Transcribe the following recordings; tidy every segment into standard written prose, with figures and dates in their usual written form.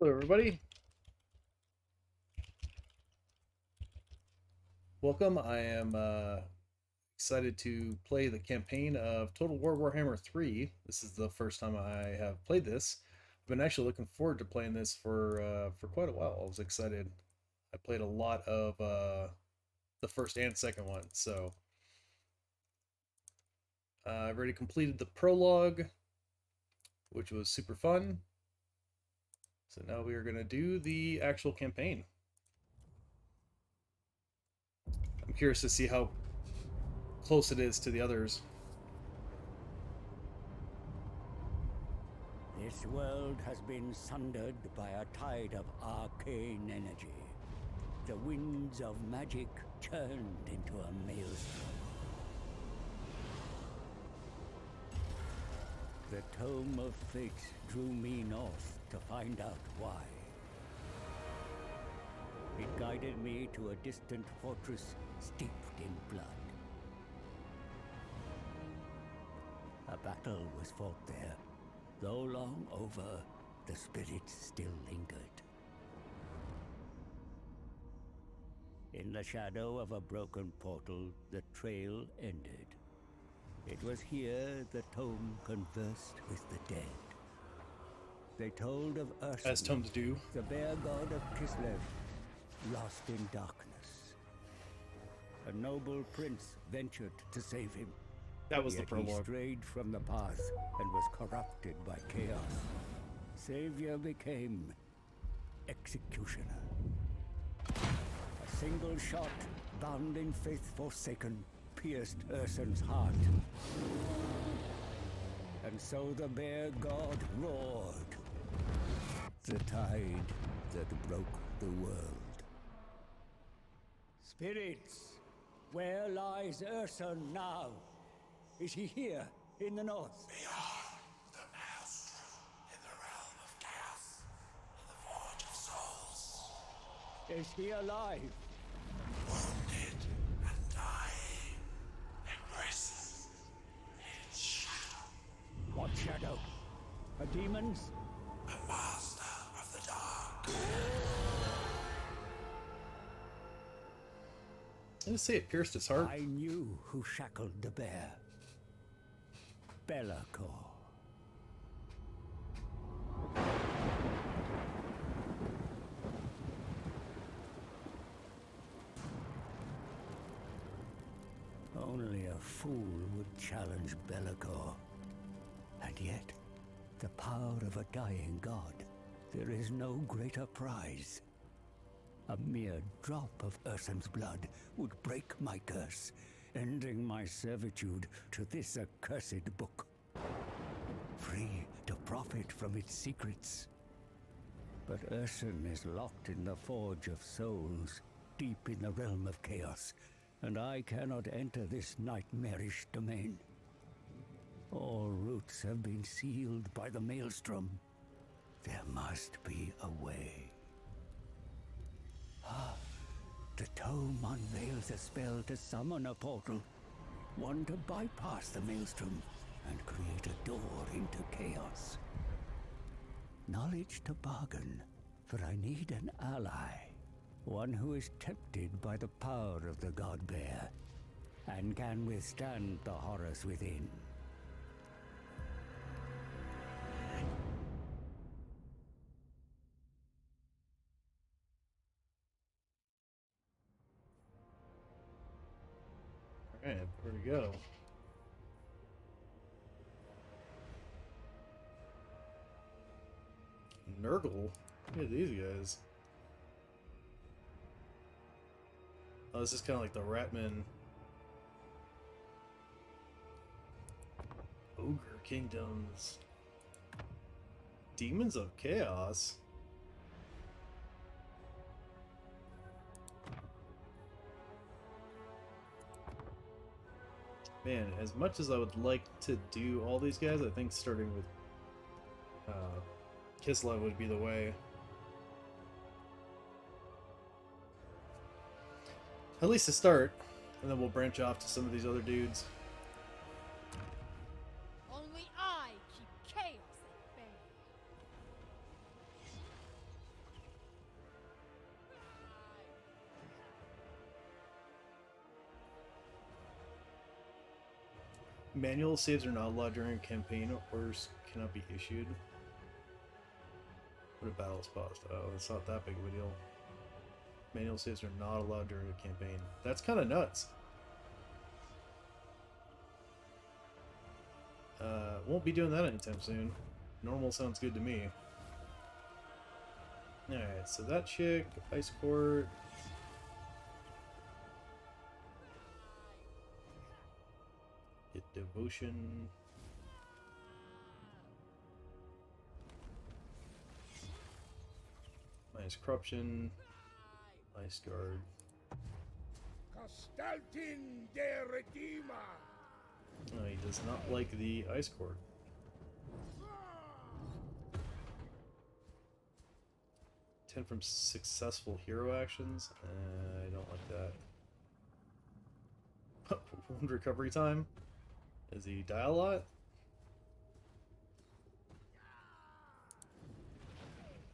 Hello, everybody. Welcome. I am excited to play the campaign of Total War Warhammer 3. This is the first time I have played this. I've been actually looking forward to playing this for quite a while. I was excited. I played a lot of the first and second one, so I've already completed the prologue, which was super fun. So now we are going to do the actual campaign. I'm curious to see how close it is to the others. This world has been sundered by a tide of arcane energy. The winds of magic churned into a maelstrom. The Tome of Fate drew me north to find out why. It guided me to a distant fortress steeped in blood. A battle was fought there. Though long over, the spirits still lingered. In the shadow of a broken portal, the trail ended. It was here the tome conversed with the dead. They told of As Ursa, tomes do. the bear god of Kislev, lost in darkness. A noble prince ventured to save him. That was the Yet he prologue. strayed from the path and was corrupted by chaos. Savior became executioner. A single shot, bound in faith forsaken, pierced Ursen's heart. And so the bear god roared. The tide that broke the world. Spirits, where lies Ursen now? Is he here, in the north? Beyond the maelstrom, in the realm of chaos, in the forge of souls. Is he alive? Wounded and dying, embraces in shadow. What shadow? A demon's? A master of the dark. I just say it pierced his heart. I knew who shackled the bear. Belacor. Only a fool would challenge Belacor. And yet, the power of a dying god, there is no greater prize. A mere drop of Ursen's blood would break my curse, ending my servitude to this accursed book. Free to profit from its secrets. But Ursen is locked in the Forge of Souls, deep in the realm of chaos, and I cannot enter this nightmarish domain. All routes have been sealed by the maelstrom. There must be a way. The tome unveils a spell to summon a portal. One to bypass the maelstrom and create a door into chaos. Knowledge to bargain, for I need an ally. One who is tempted by the power of the god bear and can withstand the horrors within. Alright, where to go? Nurgle? Look at these guys. Oh, this is kind of like the Ratman Ogre Kingdoms. Demons of Chaos? Man, as much as I would like to do all these guys, I think starting with Kislev would be the way. At least to start, and then we'll branch off to some of these other dudes. Only I keep chaos at bay. Manual saves are not allowed during a campaign. Orders cannot be issued. What a battle is paused. Oh, it's not that big of a deal. Manual saves are not allowed during a campaign. That's kind of nuts. Won't be doing that anytime soon. Normal sounds good to me. Alright, so that chick, Ice Court. Get Devotion. Minus Corruption. Ice Guard. Castaltin de Redeemer. Oh, he does not like the Ice Court. Ten from successful hero actions. I don't like that. Wound recovery time. Does he die a lot?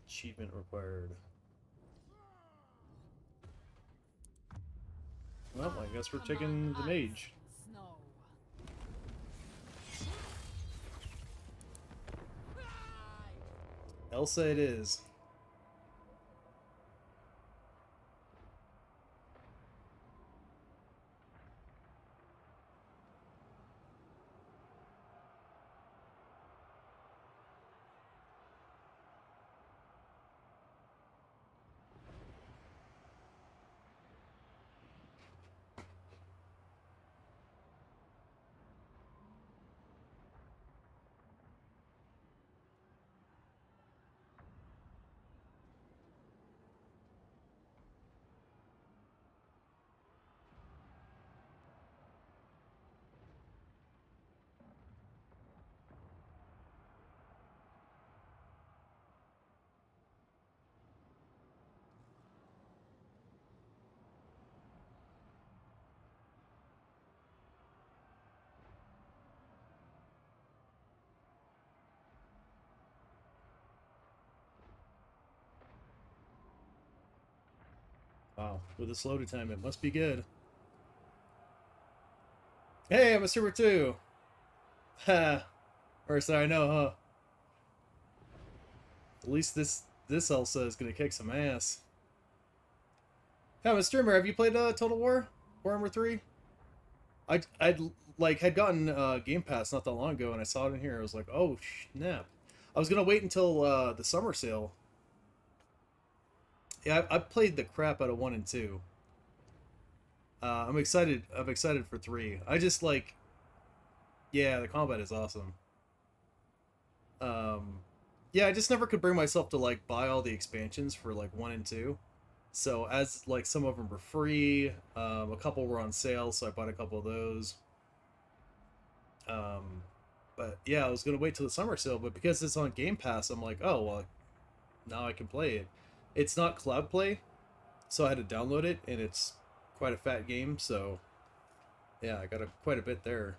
Achievement required. Well, I guess we're taking the mage. Elsa it is. Wow, with a slow time, it must be good. Hey, I'm a Super 2! Ha! Or sorry, no, huh? At least this Elsa is gonna kick some ass. Hey, I'm a streamer. Have you played Total War? Warhammer 3? I'd like had gotten Game Pass not that long ago, and I saw it in here. I was like, oh snap! I was gonna wait until the summer sale. Yeah, I played the crap out of 1 and 2. I'm excited. I'm excited for 3. I just like, yeah, the combat is awesome. Yeah, I just never could bring myself to like buy all the expansions for like 1 and 2. So as like some of them were free, a couple were on sale, so I bought a couple of those. But yeah, I was gonna wait till the summer sale, but because it's on Game Pass, I'm like, oh well, now I can play it. It's not cloud play, so I had to download it, and it's quite a fat game. So yeah, I got quite a bit there.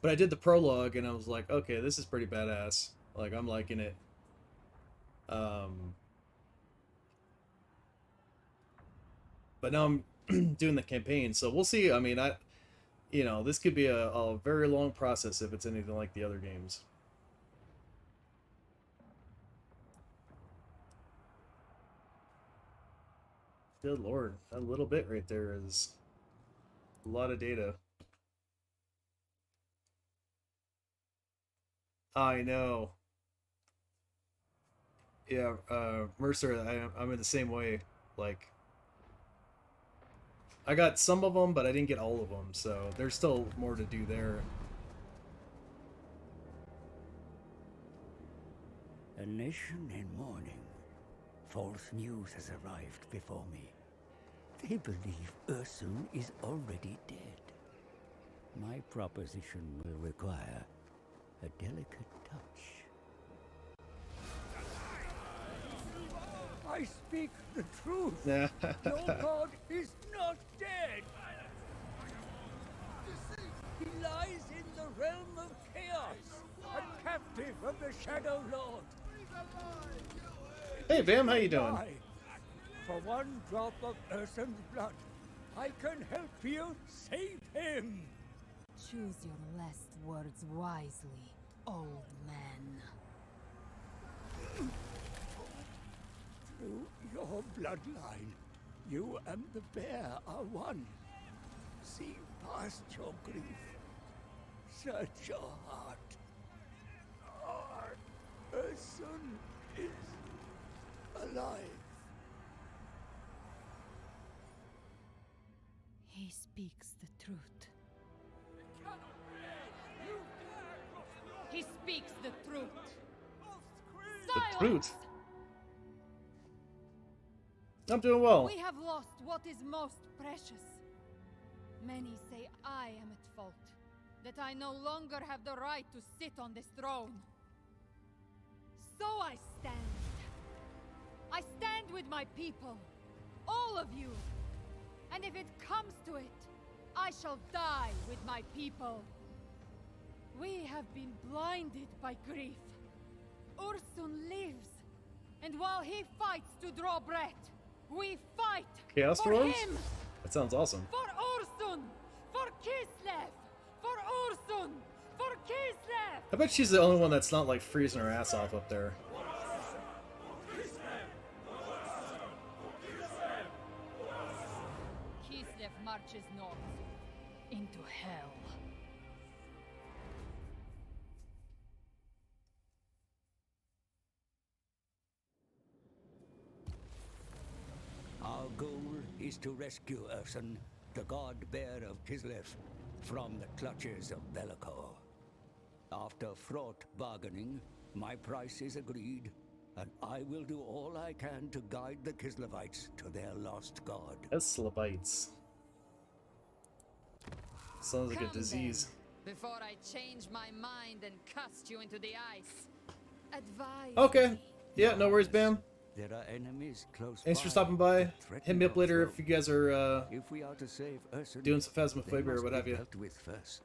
But I did the prologue, and I was like, okay, this is pretty badass. Like, I'm liking it. But now I'm doing the campaign, so we'll see. I mean, this could be a very long process if it's anything like the other games. Good lord, that little bit right there is a lot of data. I know. Yeah, Mercer, I'm in the same way. Like, I got some of them, but I didn't get all of them, so there's still more to do there. A nation in mourning. False news has arrived before me. They believe Ursun is already dead. My proposition will require a delicate touch. I speak the truth. Your god is not dead. He lies in the realm of chaos, a captive of the Shadow Lord. Hey, Bam, how you doing? For one drop of Ursun's blood, I can help you save him! Choose your last words wisely, old man. Through your bloodline, you and the bear are one. See past your grief. Search your heart. Our son is alive. He speaks the truth. He speaks the truth. The Silence! truth. I'm doing well. We have lost what is most precious. Many say I am at fault, that I no longer have the right to sit on this throne. So I stand. I stand with my people, all of you. And if it comes to it, I shall die with my people. We have been blinded by grief. Ursun lives, and while he fights to draw breath, we fight Chaos for Dwarves? him! That sounds awesome. For Ursun! For Kislev! For Ursun! For Kislev! I bet she's the only one that's not like freezing her ass off up there. Kislev marches north, into hell. Our goal is to rescue Ursun, the god bear of Kislev, from the clutches of Bellicor. After fraught bargaining, my price is agreed, and I will do all I can to guide the Kislevites to their lost god. Eslevites. Sounds like a Come disease. then, before I change my mind and cast you into the ice. Advise Okay. me. Yeah, no worries, Bam. There are enemies close Thanks for by stopping by. that threaten Hit me up your later throne. if you guys are If we are to save Ursun, doing some they Phasmophobia or must what be have you. dealt with first.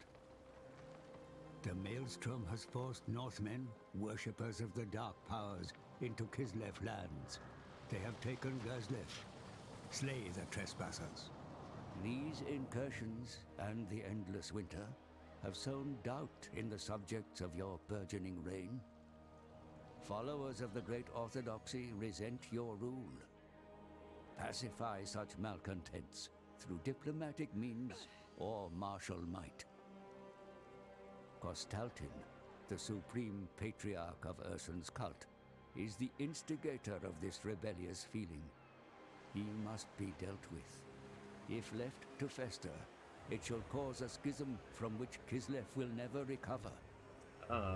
The Maelstrom has forced Northmen, worshippers of the Dark Powers, into Kislev lands. They have taken Gazlev. Slay the trespassers. These incursions and the endless winter have sown doubt in the subjects of your burgeoning reign. Followers of the Great Orthodoxy resent your rule. Pacify such malcontents through diplomatic means or martial might. Kostaltin, the supreme patriarch of Ursun's cult, is the instigator of this rebellious feeling. He must be dealt with. If left to fester, it shall cause a schism from which Kislev will never recover.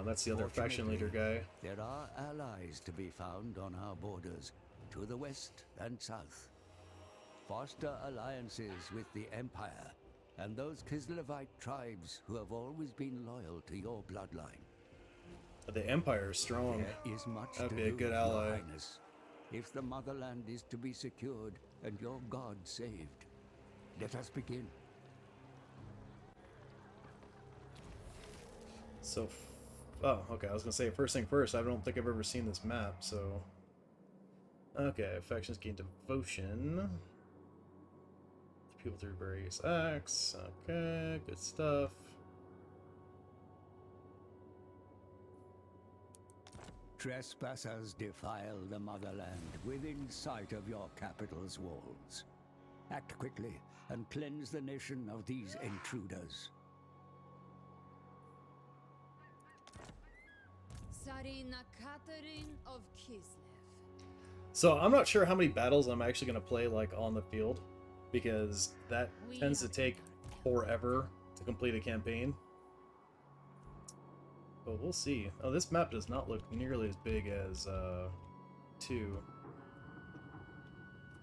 That's the other faction leader guy. There are allies to be found on our borders, to the west and south. Foster alliances with the Empire and those Kislevite tribes who have always been loyal to your bloodline. The Empire is strong. There is much That'd to be a do, good Your ally. Highness. If the motherland is to be secured and your god saved, let us begin. So, oh, okay. I was gonna say first thing first. I don't think I've ever seen this map. So, okay. Factions gain devotion. People through various acts. Okay, good stuff. Trespassers defile the motherland within sight of your capital's walls. Act quickly and cleanse the nation of these intruders. Sarina Catherine of Kislev. So I'm not sure how many battles I'm actually gonna play like on the field, because that tends to take forever to complete a campaign. But we'll see. Oh, this map does not look nearly as big as 2.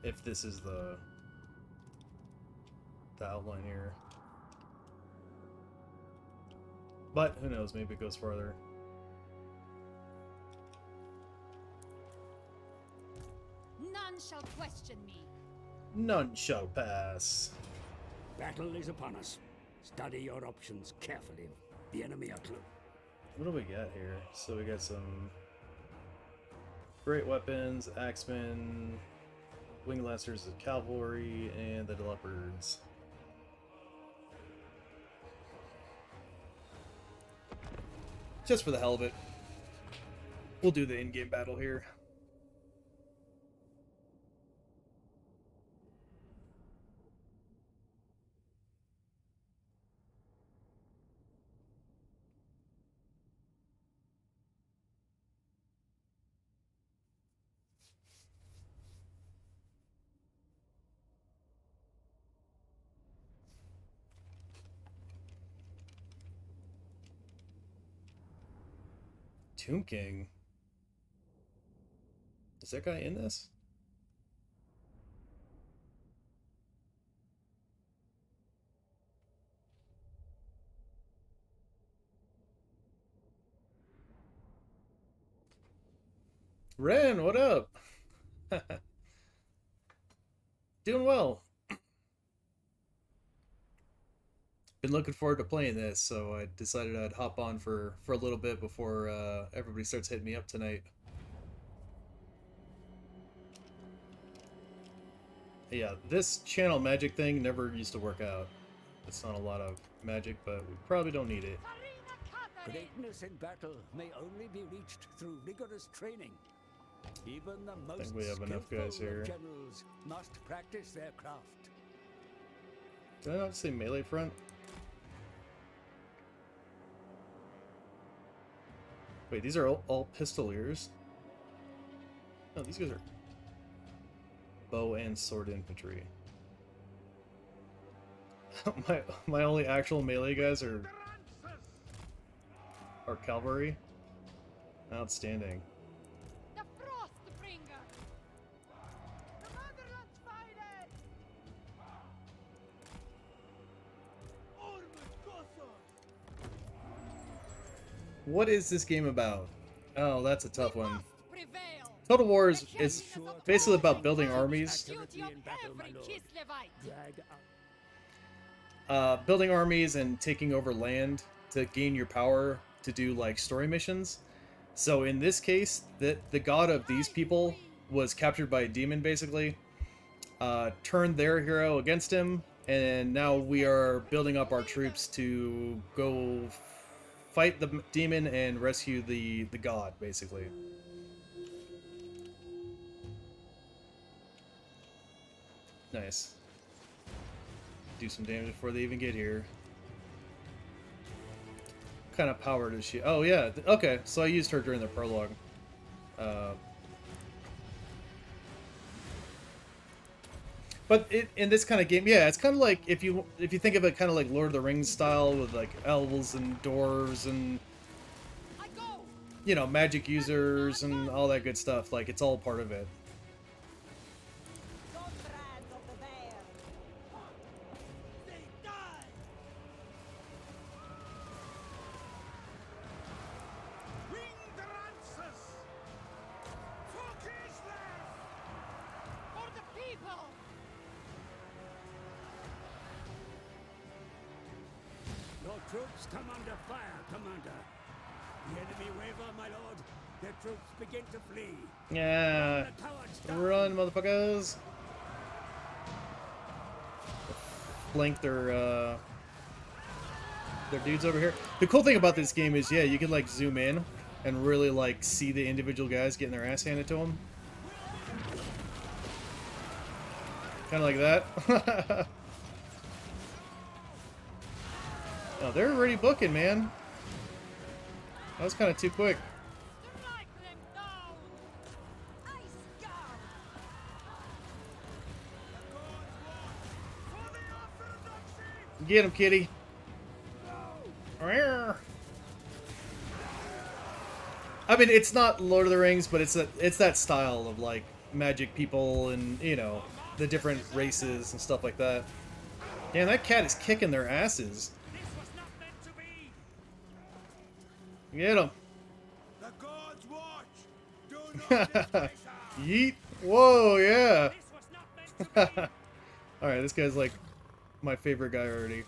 If this is the outline here. But who knows, maybe it goes farther. None shall question me. None shall pass. Battle is upon us. Study your options carefully. The enemy are close. What do we got here? So we got some great weapons, axemen, Wing Lancers is cavalry, and the leopards. Just for the hell of it. We'll do the in-game battle here. Tomb King. Is that guy in this? Ren, what up? Doing well. Been looking forward to playing this, so I decided I'd hop on for a little bit before everybody starts hitting me up tonight. Yeah, this channel magic thing never used to work out. It's not a lot of magic, but we probably don't need it. Greatness in battle may only be reached through rigorous training. Even the most think we have enough guys skillful of here. generals must practice their craft. Did I not say melee front? Wait, these are all pistoliers? No, these guys are bow and sword infantry. my only actual melee guys are cavalry. Outstanding. The Frostbringer! The Motherland's fighting! What is this game about? Oh, that's a tough We one. must prevail! Total War is basically about building armies. Duty of every Kislevite! Drag Building armies and taking over land to gain your power to do like story missions. So in this case, the god of these people was captured by a demon basically, turned their hero against him, and now we are building up our troops to go fight the demon and rescue the god basically. Nice. Do some damage before they even get here. What kind of power does she? Oh yeah, okay. So I used her during the prologue. But in this kind of game, yeah, it's kind of like if you think of it, kind of like Lord of the Rings style with like elves and dwarves and I go! you know magic users and all that good stuff. Like it's all part of it. Comrades of the bear! They die! Wing the lances! For Kislev! For the people! Your troops come under fire, Commander. The enemy waver, my lord. Their troops begin to flee. Yeah, The cowards down. run, motherfuckers! Flank their dudes over here. The cool thing about this game is, yeah, you can like zoom in and really like see the individual guys getting their ass handed to them. Kind of like that. Oh, they're already booking, man. That was kind of too quick. Strike them down! Ice guard! For the orthodoxy! Get him, kitty. Rawr. I mean, it's not Lord of the Rings, but it's that style of like magic people and you know the different races and stuff like that. Damn, that cat is kicking their asses. This was not meant to be! Get him. The gods watch! Do not disgrace us! Yeet. Whoa, yeah. This was not meant to be! Alright, this guy's like my favorite guy already.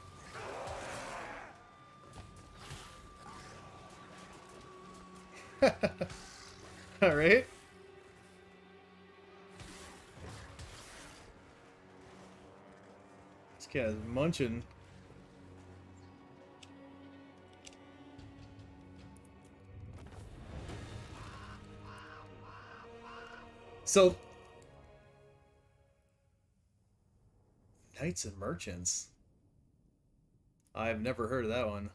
Alright. cat's munching. So, Knights and Merchants. I've never heard of that one.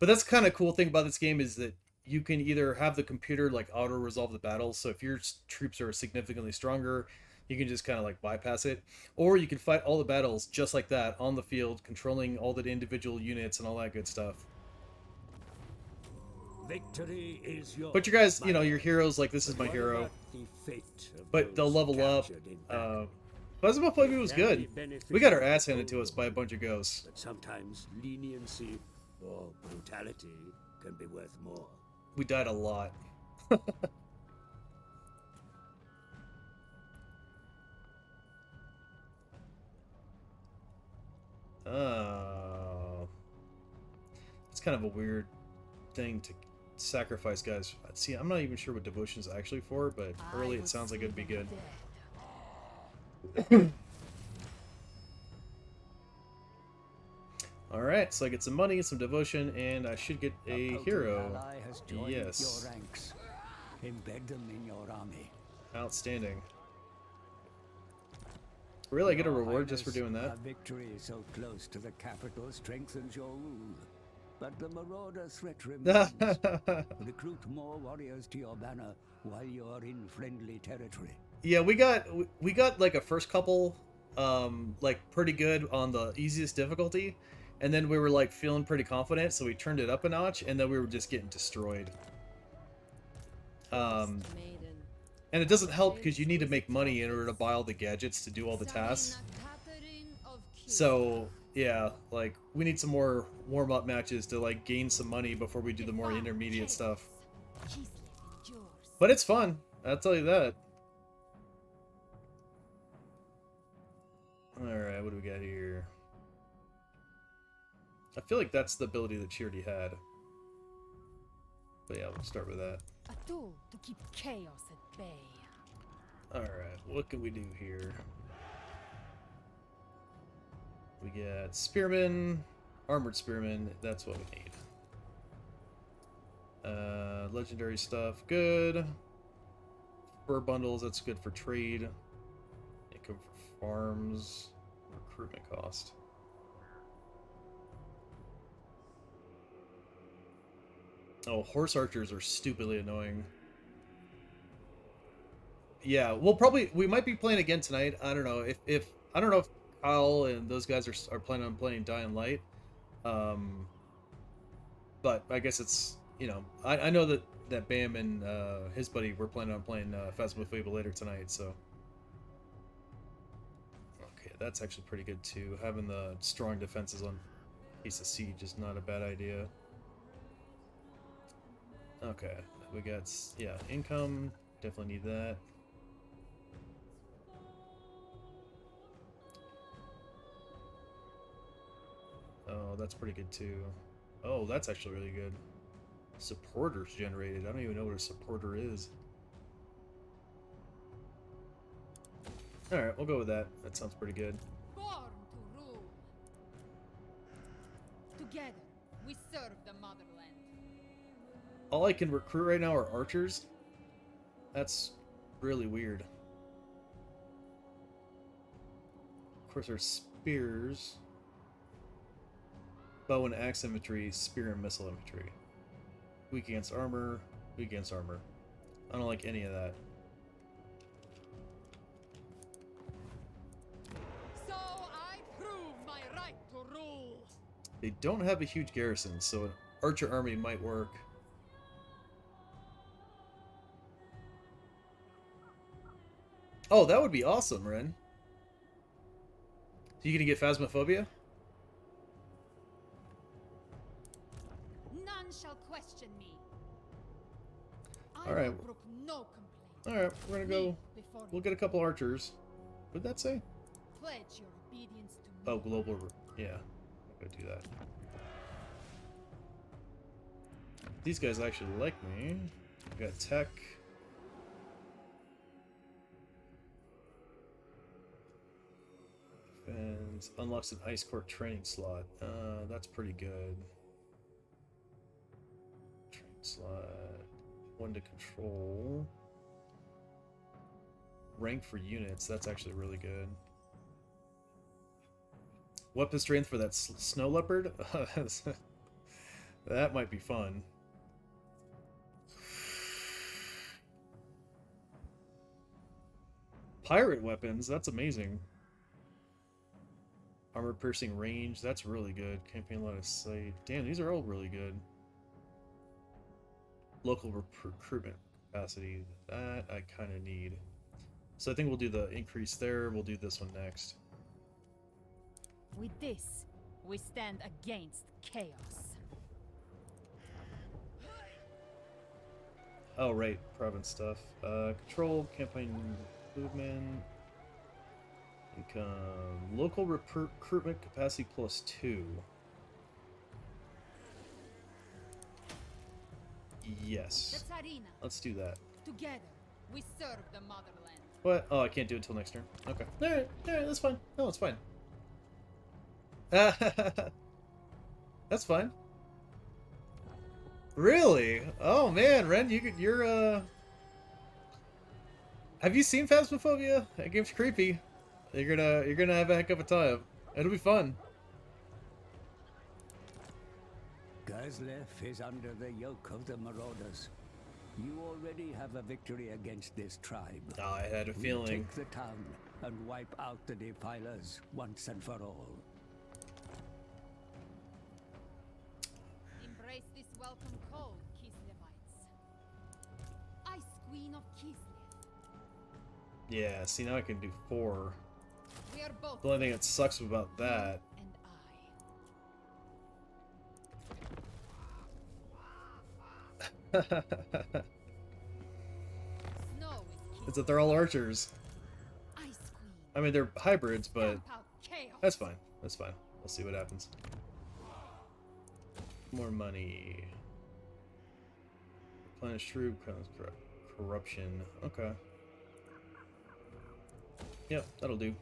But that's kind of cool thing about this game is that you can either have the computer like auto resolve the battles. So if your troops are significantly stronger, you can just kind of like bypass it, or you can fight all the battles just like that on the field, controlling all the individual units and all that good stuff. Victory is yours. But you guys, you know, your heroes, like this is my hero, but they'll level up. Phasmophobia was good. We got our ass handed to us by a bunch of ghosts. But sometimes leniency or brutality can be worth more. We died a lot. It's kind of a weird thing to sacrifice guys. See, I'm not even sure what devotion is actually for, but early it sounds like it'd be good. Alright, so I get some money, some devotion, and I should get a hero. Yes. Your ranks. Embed them in your army. Outstanding. Really, I get a reward just for doing that? A victory so close to the capital strengthens your rule. But the marauder threat remains. Recruit more warriors to your banner while you're in friendly territory. Yeah, we got like a first couple like pretty good on the easiest difficulty, and then we were like feeling pretty confident, so we turned it up a notch, and then we were just getting destroyed. And it doesn't help because you need to make money in order to buy all the gadgets to do all the tasks. So yeah, like we need some more warm-up matches to like gain some money before we do the more intermediate stuff. But it's fun, I'll tell you that. Alright, what do we got here? I feel like that's the ability that she already had. But yeah, we'll start with that. A tool to keep chaos at bay. Alright, what can we do here? We got Spearman, Armored Spearman, that's what we need. Legendary stuff, good. Fur bundles, that's good for trade. Income for farms. Recruitment cost. Oh, horse archers are stupidly annoying. Yeah, we might be playing again tonight. I don't know if I don't know if Kyle and those guys are planning on playing Dying Light. But I guess it's, you know, I know that Bam and his buddy were planning on playing Phasmophobia later tonight, so. Okay, that's actually pretty good too. Having the strong defenses on Piece of Siege is not a bad idea. Okay, we got, yeah, income, definitely need that. Oh, that's pretty good too. Oh, that's actually really good. Supporters generated. I don't even know what a supporter is. Alright, we'll go with that. That sounds pretty good. Born to rule. Together, we serve the motherland. All I can recruit right now are archers. That's really weird. Of course, there's spears. Bow and axe infantry, spear and missile infantry. Weak against armor, weak against armor. I don't like any of that. So I prove my right to rule. They don't have a huge garrison, so an archer army might work. Oh, that would be awesome, Ren. So you gonna get Phasmophobia? None shall question me. I All right. will brook no complaint. Alright, we're gonna go. Before We'll get a couple archers. What did that say? pledge your obedience to me. Oh, global. Yeah. I'll go do that. These guys actually like me. We got tech. And unlocks an ice court training slot. That's pretty good. Training slot. One to control. Rank for units. That's actually really good. Weapon strength for that snow leopard. That might be fun. Pirate weapons. That's amazing. Armor piercing range, that's really good. Campaign line of sight. Damn, these are all really good. Local recruitment capacity. That I kind of need. So I think we'll do the increase there. We'll do this one next. With this, we stand against chaos. Oh, right. Province stuff. Control, campaign movement. Income. Local recruitment capacity +2. Yes. The Tsarina. Let's do that. Together, we serve the motherland. What? Oh, I can't do it until next turn. Okay. Alright, that's fine. No, it's fine. That's fine. Really? Oh man, Ren, you're have you seen Phasmophobia? That game's creepy. You're gonna have a heck of a time. It'll be fun. Gazlef is under the yoke of the Marauders. You already have a victory against this tribe. I had a We feeling. take the town and wipe out the defilers once and for all. Embrace this welcome call, Kislevites. Ice Queen of Kislev. Yeah, see now I can do 4. We are both The only thing that sucks about that and I. Snow is is that they're all archers. Ice Queen. I mean, they're hybrids, but Stamp out chaos. that's fine. That's fine. We'll see what happens. More money. Replenish troop, corruption. Okay. Yep, that'll do.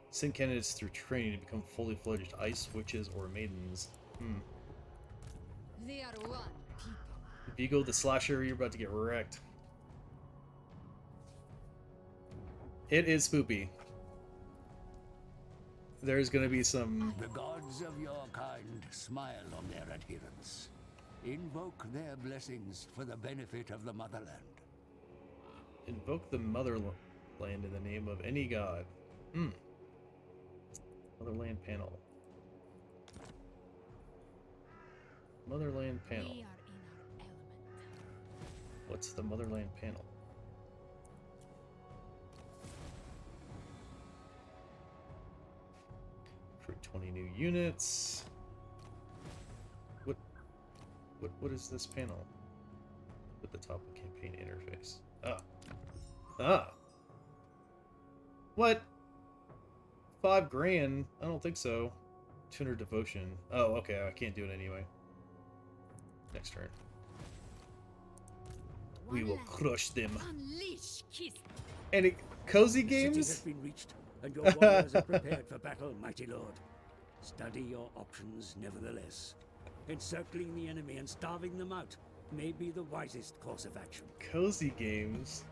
Send candidates through training to become fully fledged ice witches or maidens. They are one people. If you go the slasher, you're about to get wrecked. It is spoopy. There's gonna be some... The gods of your kind smile on their adherents. Invoke their blessings for the benefit of the motherland. Invoke the motherland in the name of any god. Motherland panel. Motherland panel. We are in our element. What's the motherland panel? Recruit 20 new units. What is this panel? At the top of campaign interface. Ah. What? 5 grand? I don't think so. 200 devotion. Oh, okay. I can't do it anyway. Next turn. We will crush them. Unleash Kislev. Any cozy The city has games? been reached, and your warriors are prepared for battle, mighty lord. Study your options, nevertheless. Encircling the enemy and starving them out may be the wisest course of action. Cozy games.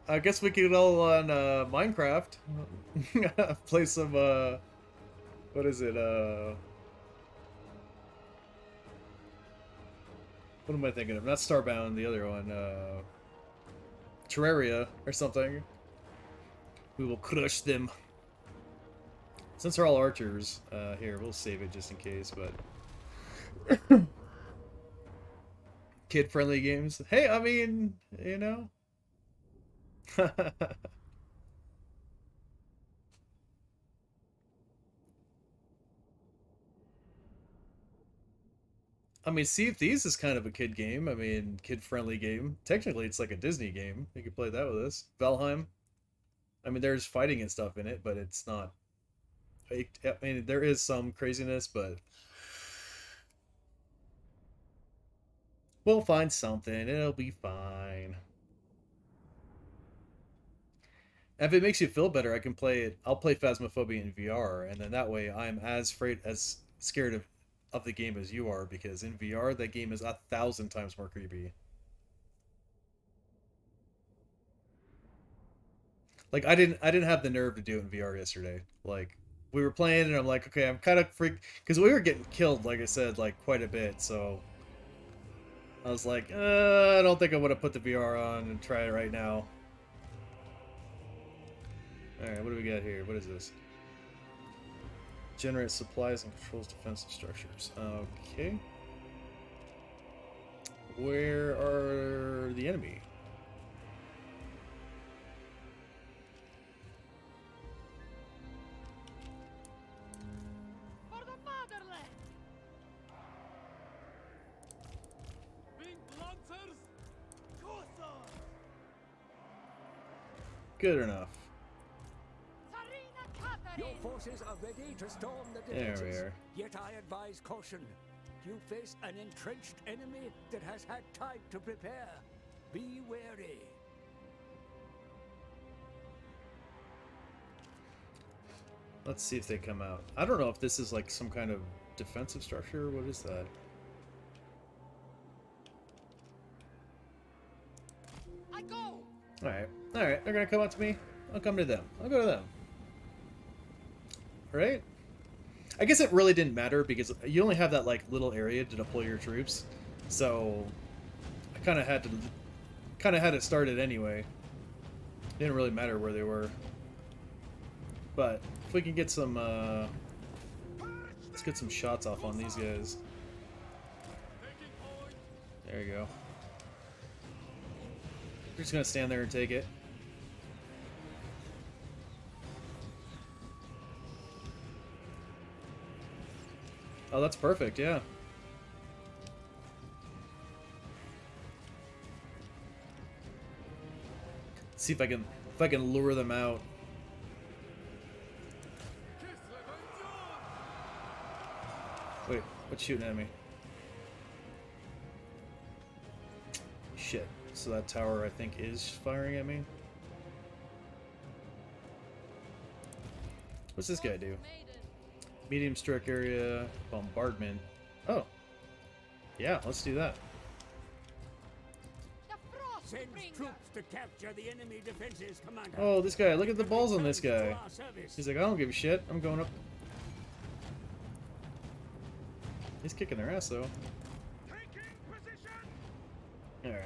I guess we could all on Minecraft play some what is it? What am I thinking of? Not Starbound, the other one. Terraria or something. We will crush them. Since they're all archers, here, we'll save it just in case, but kid-friendly games. Hey, I mean, you know. I mean, Sea of Thieves is kind of a kid game. I mean, kid-friendly game. Technically, it's like a Disney game. You could play that with us. Valheim. I mean, there's fighting and stuff in it, but it's not... I mean, there is some craziness, but... We'll find something. It'll be fine. If it makes you feel better, I can play it. I'll play Phasmophobia in VR, and then that way I'm as afraid, as scared of the game as you are, because in VR that game is 1,000 times more creepy. Like I didn't have the nerve to do it in VR yesterday. Like we were playing, and I'm like, okay, I'm kind of freaked because we were getting killed, like I said, like quite a bit. So I was like, I don't think I would have put the VR on and try it right now. All right, what do we got here? What is this? Generate supplies and controls defensive structures. Okay. Where are the enemy? For the fatherland! Good enough. Your forces are ready to storm the There defenses. we are. Yet I advise caution. You face an entrenched enemy that has had time to prepare. Be wary. Let's see if they come out. I don't know if this is like some kind of defensive structure. What is that? I go! Alright. Alright, they're gonna come out to me. I'll come to them. I'll go to them. Right? I guess it really didn't matter because you only have that like little area to deploy your troops. So I kind of had it started anyway. Didn't really matter where they were. But if we can get some let's get some shots off on these guys. There you go. We're just gonna stand there and take it. Oh, that's perfect, yeah. See if I can lure them out. Wait, what's shooting at me? Shit. So that tower, I think, is firing at me. What's this guy do? Medium strike area, bombardment. Oh. Yeah, let's do that. The frost Send bringer! troops to capture the enemy defenses, Commander. Oh, this guy. Look at the balls on this guy. To our service. He's like, I don't give a shit. I'm going up. He's kicking their ass, though. Alright.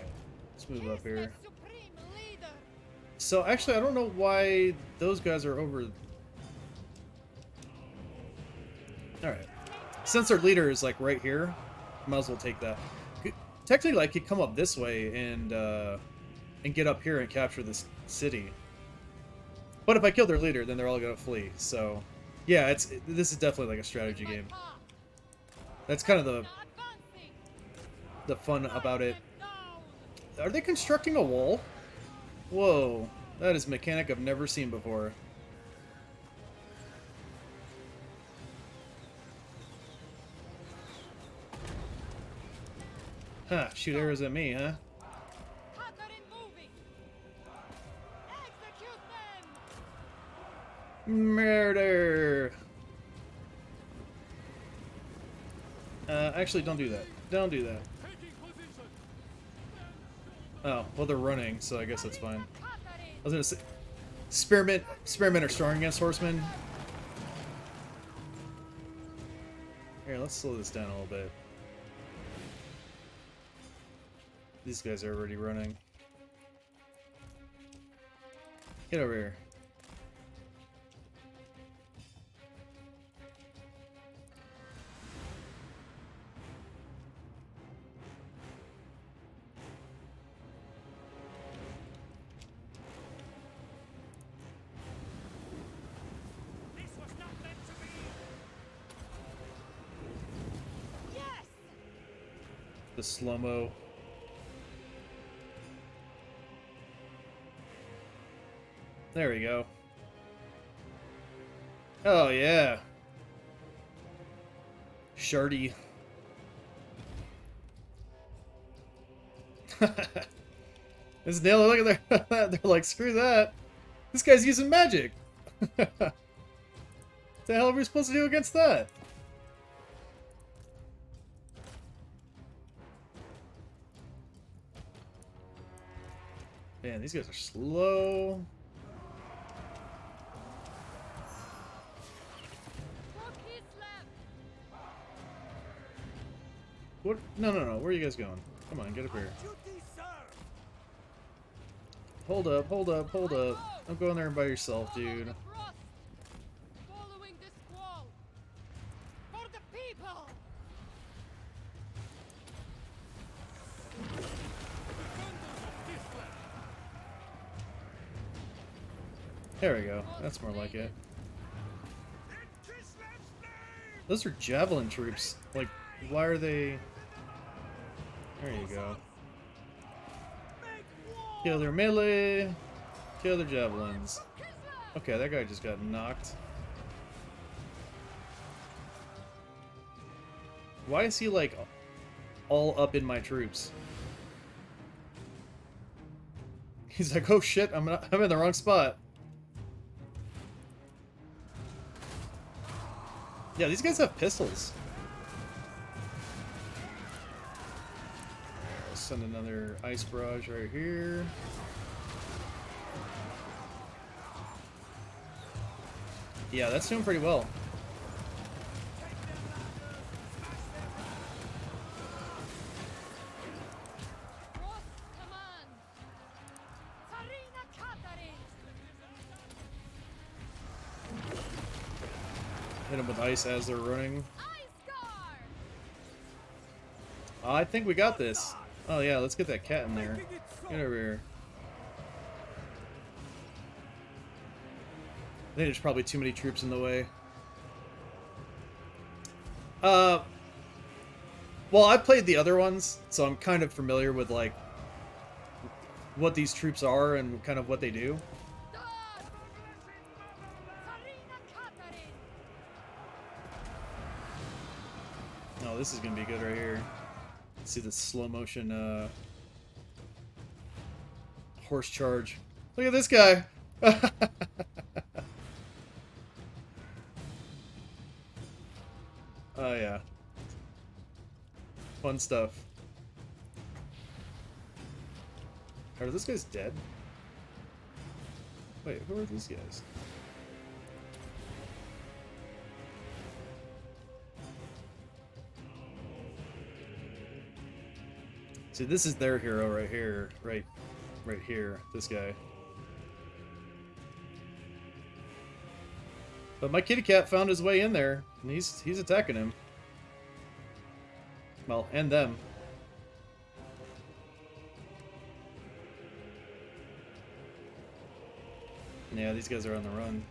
Let's move up here. Kismet supreme leader! So, actually, I don't know why those guys are over... Alright. Since their leader is, like, right here, might as well take that. Technically, I could come up this way and get up here and capture this city. But if I kill their leader, then they're all gonna flee, so... Yeah, this is definitely, like, a strategy game. That's kind of the fun about it. Are they constructing a wall? Whoa. That is a mechanic I've never seen before. Huh, shoot arrows at me, huh? Murder! Actually, don't do that. Don't do that. Oh, well, they're running, so I guess that's fine. I was gonna say, spearmen are strong against horsemen. Here, let's slow this down a little bit. These guys are already running. Get over here. The slow-mo. There we go. Oh, yeah. Shardy. This nail, look at their... They're like, screw that. This guy's using magic. What the hell are we supposed to do against that? Man, these guys are slow. What? No, no, no. Where are you guys going? Come on, get up here. Hold up, hold up, hold up. Don't go in there by yourself, dude. Following the squall. For the people. There we go. That's more like it. Those are javelin troops. Like, why are they... There you go. Kill their melee. Kill their javelins. Okay, that guy just got knocked. Why is he, like, all up in my troops? He's like, oh shit, I'm in the wrong spot. Yeah, these guys have pistols. I'll send another ice barrage right here. Yeah, that's doing pretty well. Hit them with ice as they're running. I think we got this. Oh yeah, let's get that cat in there. Get over here. I think there's probably too many troops in the way. Well, I've played the other ones, so I'm kind of familiar with, like, what these troops are and kind of what they do. Oh, this is gonna be good right here. See the slow motion horse charge. Look at this guy. Oh yeah. Fun stuff. Are those guys dead? Wait, who are these guys? See, this is their hero right here, right here, this guy. But my kitty cat found his way in there, and he's attacking him. Well, and them. Yeah, these guys are on the run.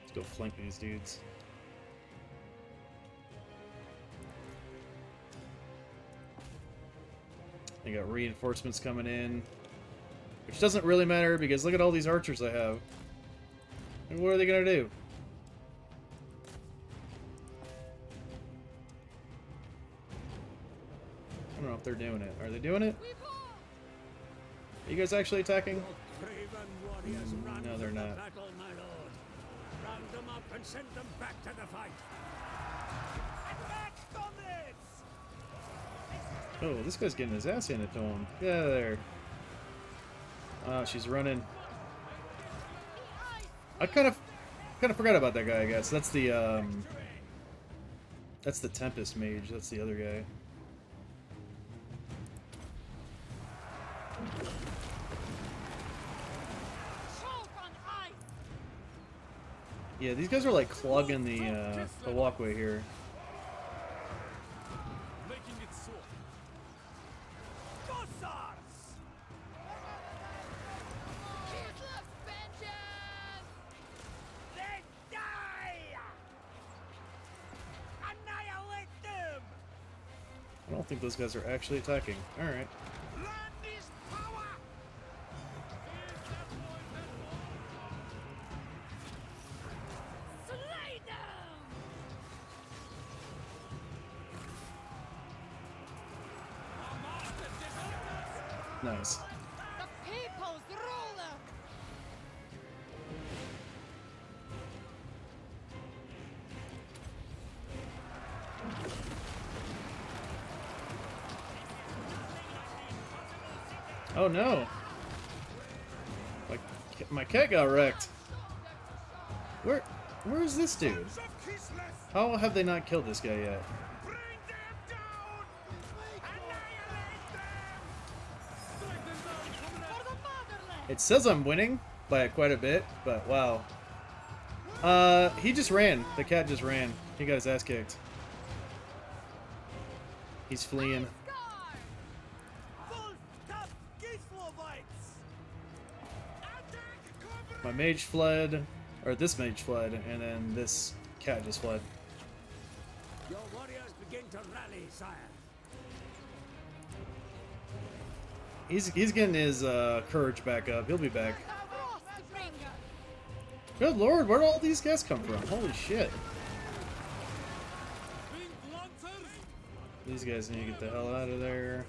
Let's go flank these dudes. They got reinforcements coming in. Which doesn't really matter because look at all these archers I have. And what are they gonna do? I don't know if they're doing it. Are they doing it? Are you guys actually attacking? No, they're not. Round them up and send them back to the fight. Oh, this guy's getting his ass handed to him. Get out of there. Oh, she's running. I kind of forgot about that guy, I guess. That's the Tempest Mage. That's the other guy. Yeah, these guys are like clogging the walkway here. I don't think those guys are actually attacking. Alright. Nice. The people's ruler. Oh no! My cat got wrecked. Where is this dude? How have they not killed this guy yet? It says I'm winning by quite a bit, but wow. He just ran. The cat just ran. He got his ass kicked. He's fleeing. My mage fled, or this mage fled, and then this cat just fled. Your warriors begin to rally, sire. He's getting his courage back up. He'll be back. Good lord, where did all these guys come from? Holy shit. These guys need to get the hell out of there.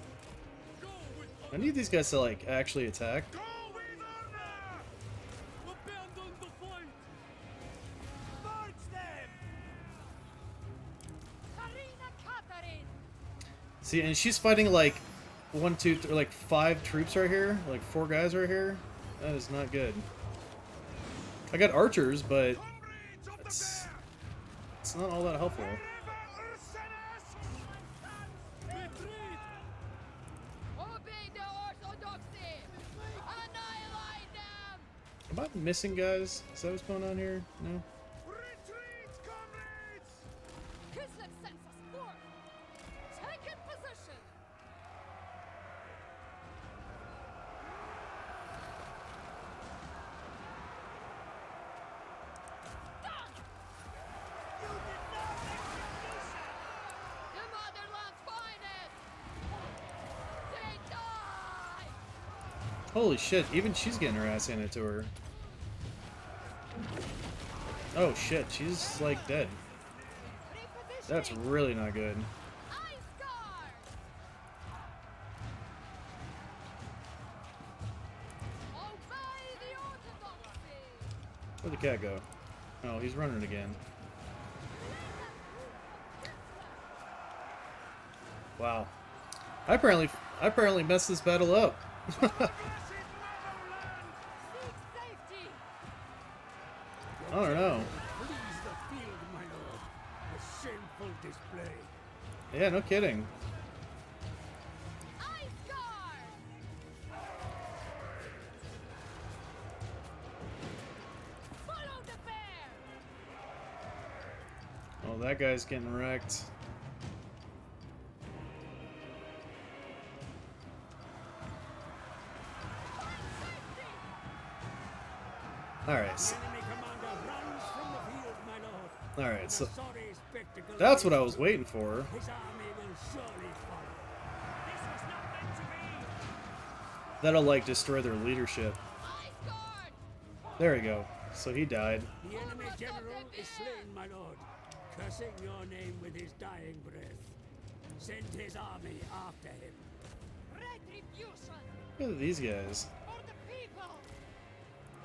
I need these guys to, like, actually attack. See, and she's fighting, like, 1, 2, 3, like 5 troops right here. Like 4 guys right here. That is not good. I got archers, but it's not all that helpful. Am I missing guys? Is that what's going on here? No? Holy shit, even she's getting her ass handed to her. Oh shit, she's like dead. That's really not good. Where'd the cat go? Oh, he's running again. Wow. I apparently messed this battle up. I don't know. Yeah, no kidding. Oh, that guy's getting wrecked. Alright, alright, so that's what I was waiting for. That'll, like, destroy their leadership. There we go. So he died. The enemy general is slain, my lord, cursing your name with his dying breath. Send his army after him. Look at these guys.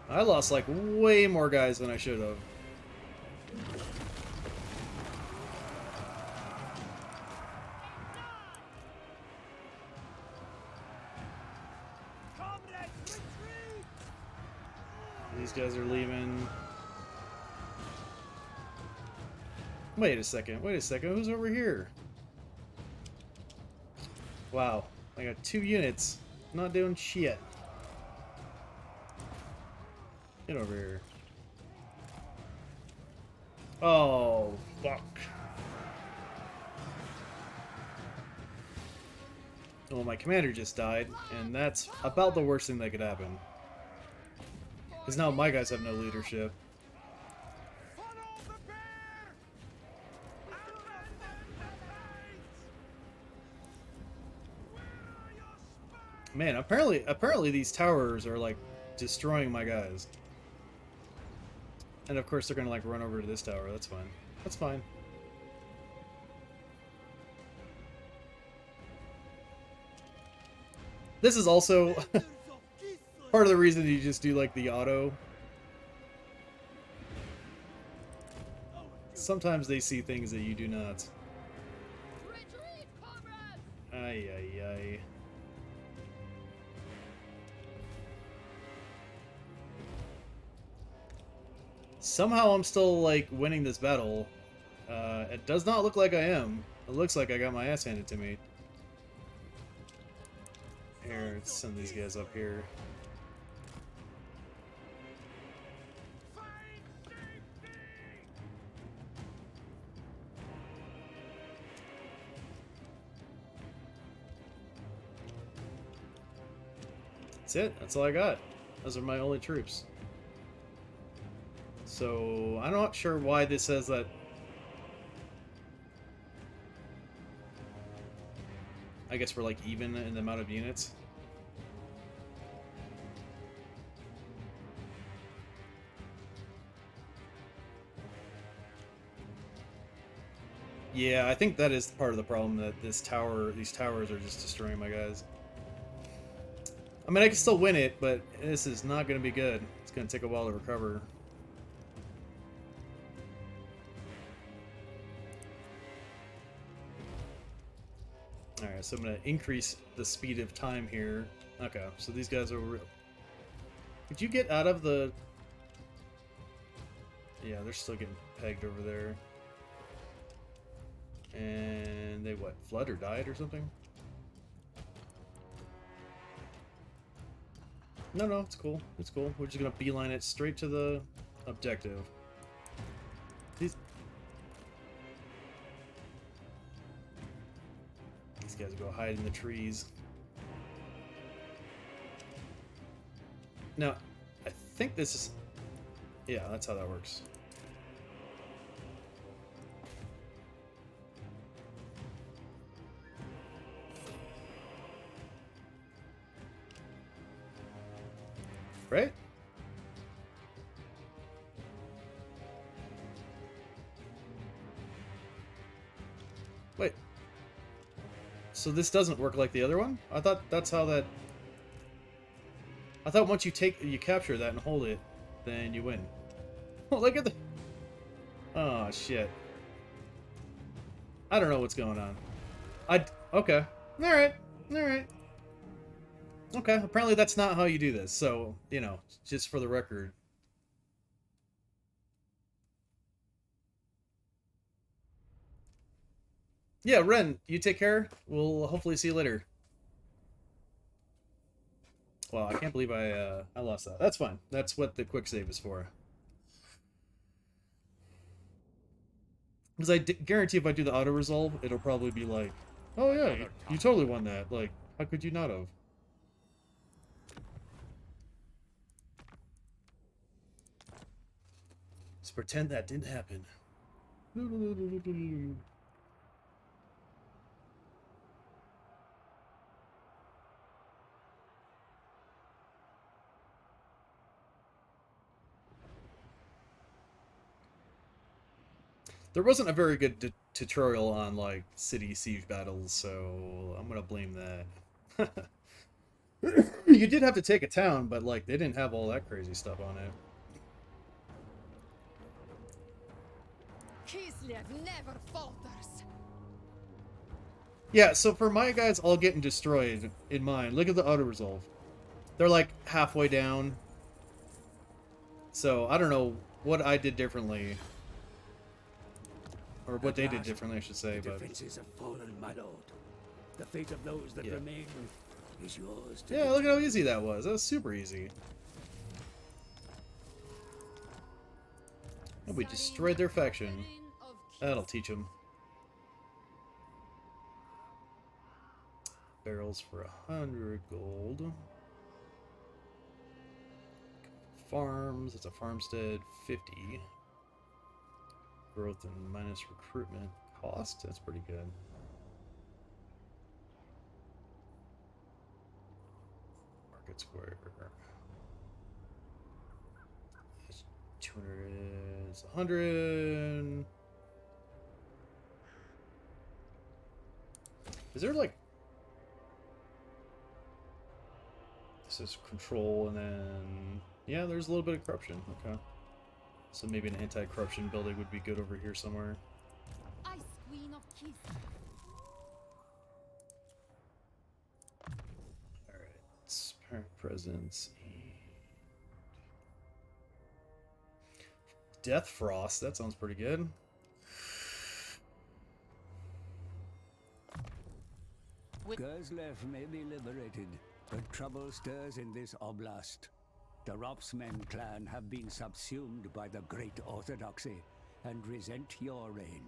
I lost, like, way more guys than I should have. These guys are leaving. Wait a second, who's over here? Wow, I got 2 units, not doing shit. Get over here. Oh, fuck. Well, my commander just died, and that's about the worst thing that could happen. Because now my guys have no leadership. Man, apparently these towers are, like, destroying my guys. And of course they're gonna, like, run over to this tower. That's fine. That's fine. This is also part of the reason you just do, like, the auto. Sometimes they see things that you do not. Ay, ay, ay. Somehow I'm still, like, winning this battle. It does not look like I am. It looks like I got my ass handed to me. Here, let's send these guys up here. That's it. That's all I got. Those are my only troops. So, I'm not sure why this says that. I guess we're like even in the amount of units. Yeah, I think that is part of the problem, that these towers are just destroying my guys. I mean, I can still win it, but this is not going to be good. It's going to take a while to recover. Alright, so I'm going to increase the speed of time here. Okay, so these guys are... Could you get out of the... Yeah, they're still getting pegged over there. And they, what, fled or died or something? No, no, it's cool. It's cool. We're just going to beeline it straight to the objective. These guys go hide in the trees. Now, I think this is... Yeah, that's how that works. Right? Wait. So this doesn't work like the other one? I thought that's how that... I thought once you capture that and hold it, then you win. Oh, look at the... Oh, shit. I don't know what's going on. Okay. Alright. Alright. Okay, apparently that's not how you do this, so, you know, just for the record. Yeah, Ren, you take care. We'll hopefully see you later. Well, I can't believe I lost that. That's fine. That's what the quick save is for. Because I guarantee if I do the auto-resolve, it'll probably be like, oh yeah, you totally won that. Like, how could you not have? Let's pretend that didn't happen. There wasn't a very good tutorial on, like, city siege battles, so I'm gonna blame that. You did have to take a town, but, like, they didn't have all that crazy stuff on it. Kislev never falters. Yeah, so for my guys all getting destroyed in mine, look at the auto-resolve. They're, like, halfway down. So, I don't know what I did differently. Or what they did differently, I should say, but... Defenses have fallen, my lord. The fate of those that remain is yours to Yeah, look at how easy that was. That was super easy. And we destroyed their faction. That'll teach them. Barrels for 100 gold. Farms, it's a farmstead, 50. Growth and minus recruitment cost, that's pretty good. Market Square. 200 is 100. Is there like... This is control and then... Yeah, there's a little bit of corruption. Okay. So maybe an anti-corruption building would be good over here somewhere. Ice Queen of Kislev. Alright. Parent presence. Death Frost. That sounds pretty good. Gerslev may be liberated, but trouble stirs in this oblast. The Ropsmen clan have been subsumed by the Great Orthodoxy and resent your reign.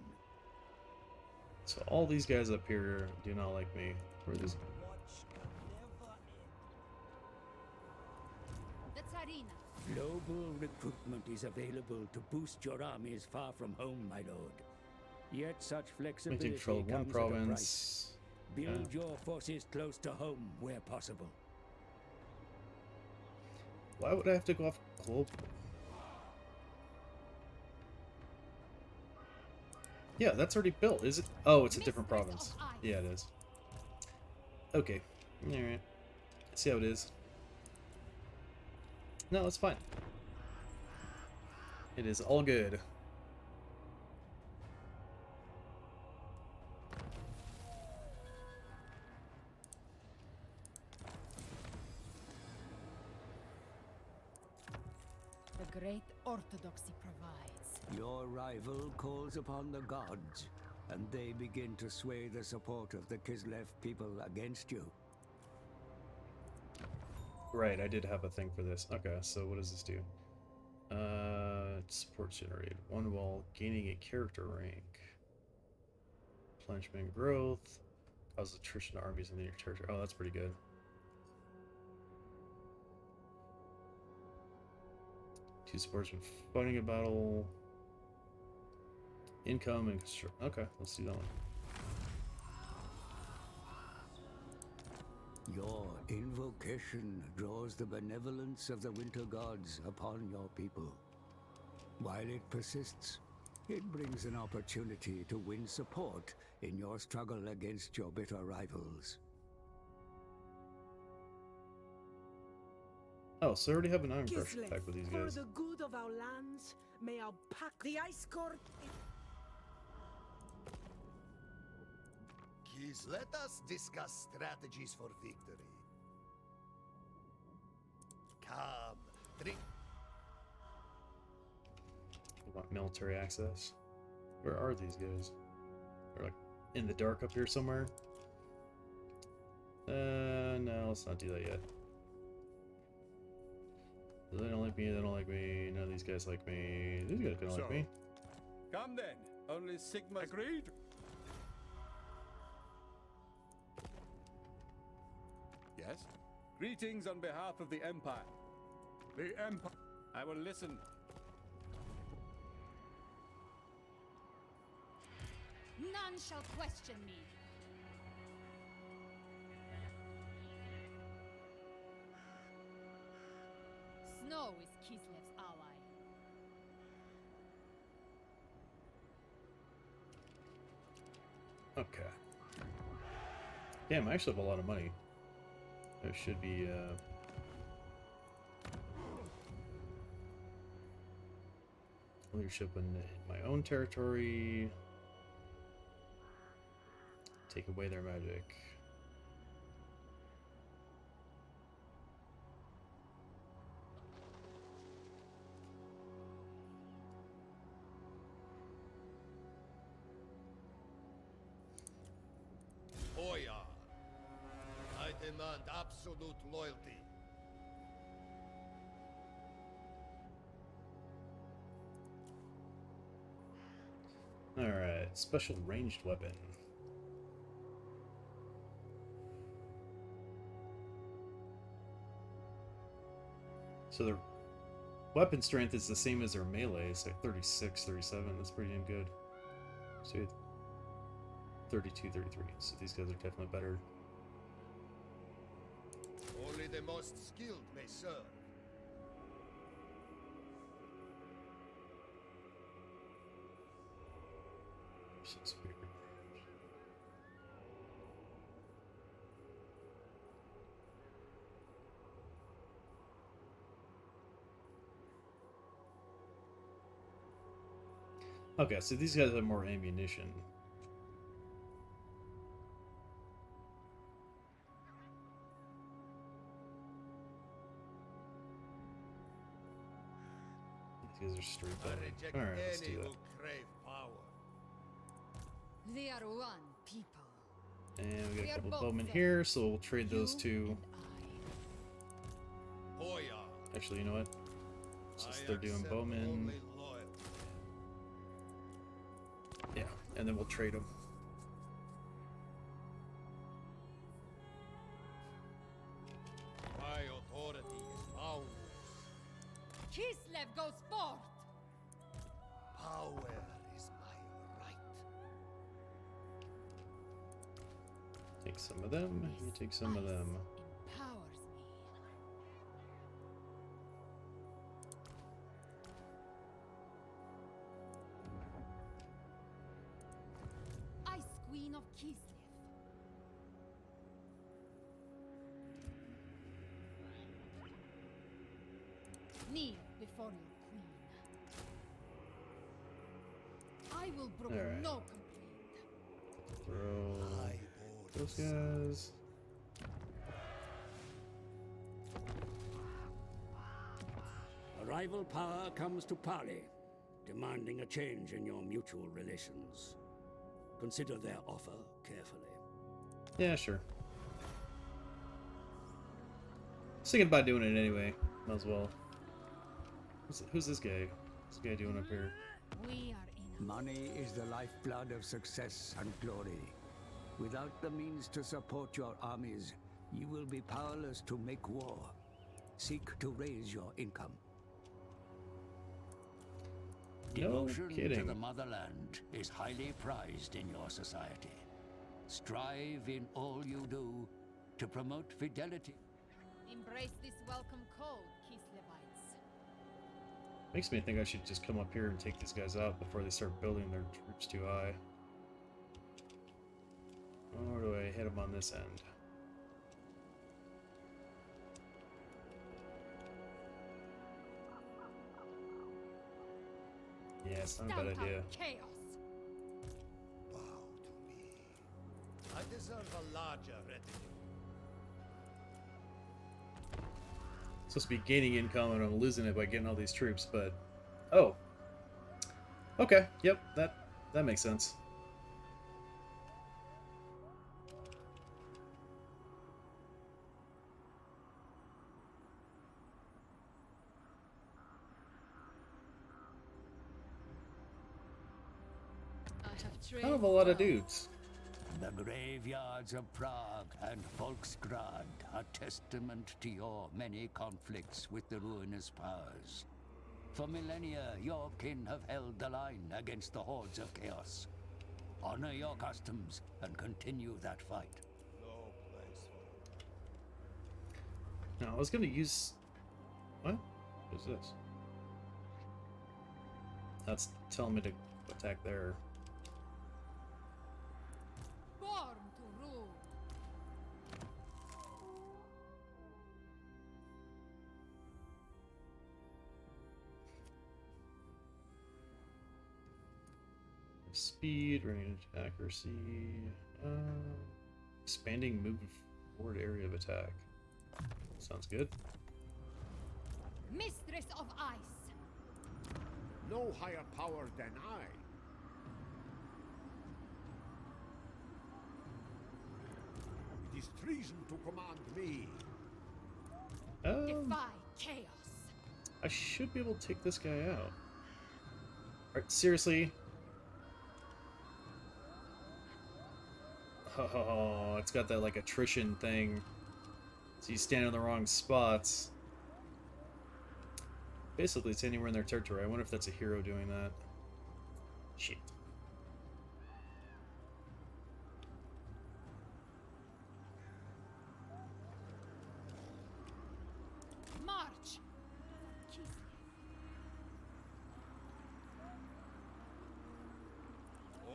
So all these guys up here do not like me. Where this? Watch never end. The Tsarina. Global recruitment is available to boost your armies far from home, my lord. Yet such We flexibility control one comes at a province. price. Build your forces close to home where possible. Why would I have to go off global? Yeah, that's already built, is it? Oh, it's a different Mistress province. of Ice. Yeah, it is. Okay. Alright. See how it is. No, it's fine. It is all good. The Great Orthodoxy provides. Your rival calls upon the gods, and they begin to sway the support of the Kislev people against you. Right, I did have a thing for this. Okay, so what does this do? Support generated. One while gaining a character rank. Replenishment growth. Causes attrition to armies in your territory. Oh, that's pretty good. Two supports when fighting a battle. Income and construct. Okay, let's do that one. Your invocation draws the benevolence of the winter gods upon your people. While it persists, it brings an opportunity to win support in your struggle against your bitter rivals. Oh, so I already have an iron brush Kislev, attack with these for guys. the good of our lands, may our pack the ice court. Keys, let us discuss strategies for victory. Come, drink. I want military access. Where are these guys? They're like in the dark up here somewhere. No, let's not do that yet. They don't like me, they don't like me. None of these guys like me. These guys don't like me. Come then. Only Sigma agreed. Yes. Greetings on behalf of the Empire. The Empire. I will listen. None shall question me. Snow is Kislev's ally. Okay. Damn, I actually have a lot of money. There should be, leadership in my own territory. Take away their magic. Oya. I demand absolute loyalty. Alright, special ranged weapon. So their weapon strength is the same as their melee. It's like 36, 37. That's pretty damn good. So 32, 33. So these guys are definitely better. Only the most skilled may serve. Okay, so these guys have more ammunition. These guys are straight I bowmen. reject Alright, let's any do who that. crave power. They are one people. And we We got a are couple both bowmen them. here, so we'll trade those You two. and I. Hoya. Actually, you know what? I Since they're doing accept bowmen. only loyalty. Yeah, and then we'll trade them. My authority is boundless. Kislev goes forth! Power is my right. Take some of them, you take some of them. Empowers me. Ice Queen of Kislev. Kneel before your queen. I will brook Alright. no complaint. Throw I those guys. A rival power comes to parley, demanding a change in your mutual relations. Consider their offer carefully. Yeah, sure. I was thinking about doing it anyway. Might as well. Who's this guy? What's this guy doing up here? We are in Money is the lifeblood of success and glory. Without the means to support your armies, you will be powerless to make war. Seek to raise your income. No Devotion to kidding. the motherland is highly prized in your society. Strive in all you do to promote fidelity. Embrace this welcome code, Kislevites. Makes me think I should just come up here and take these guys out before they start building their troops too high. Or do I hit them on this end? Yeah, it's not a Stamp bad out idea. chaos. bow to me. I deserve a larger retinue. Supposed to be gaining income and I'm losing it by getting all these troops, but oh. Okay, yep, that makes sense. I have Kind of a lot of trained dudes. The graveyards of Prague and Volksgrad are testament to your many conflicts with the ruinous powers. For millennia, your kin have held the line against the hordes of chaos. Honor your customs and continue that fight. No place for No, I was gonna use. What? What's this? That's telling me to attack there. born to rule. Speed, range, accuracy. Expanding move forward area of attack. Sounds good. Mistress of Ice. No higher power than I. It is treason to command me. Defy chaos. I should be able to take this guy out. Alright, seriously? Oh, it's got that like attrition thing. So you stand in the wrong spots. Basically, it's anywhere in their territory. I wonder if that's a hero doing that. Shit. March.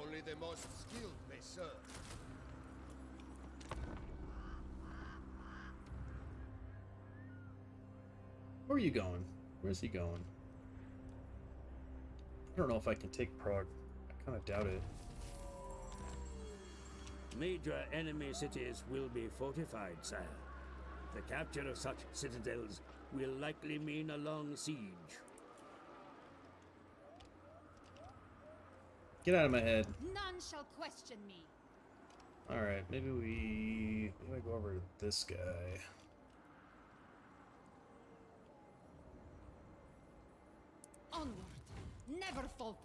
only the most skilled may serve. Where are you going? Where's he going? I don't know if I can take Prague. I kind of doubt it. Major enemy cities will be fortified, sire. The capture of such citadels will likely mean a long siege. Get out of my head. None shall question me. Alright, maybe we go over to this guy. Onward. Never falter.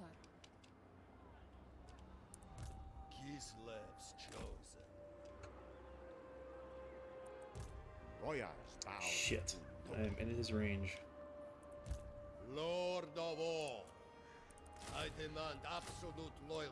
Kislev's chosen. Royals bow. Shit. I'm in his range. Lord of all, I demand absolute loyalty.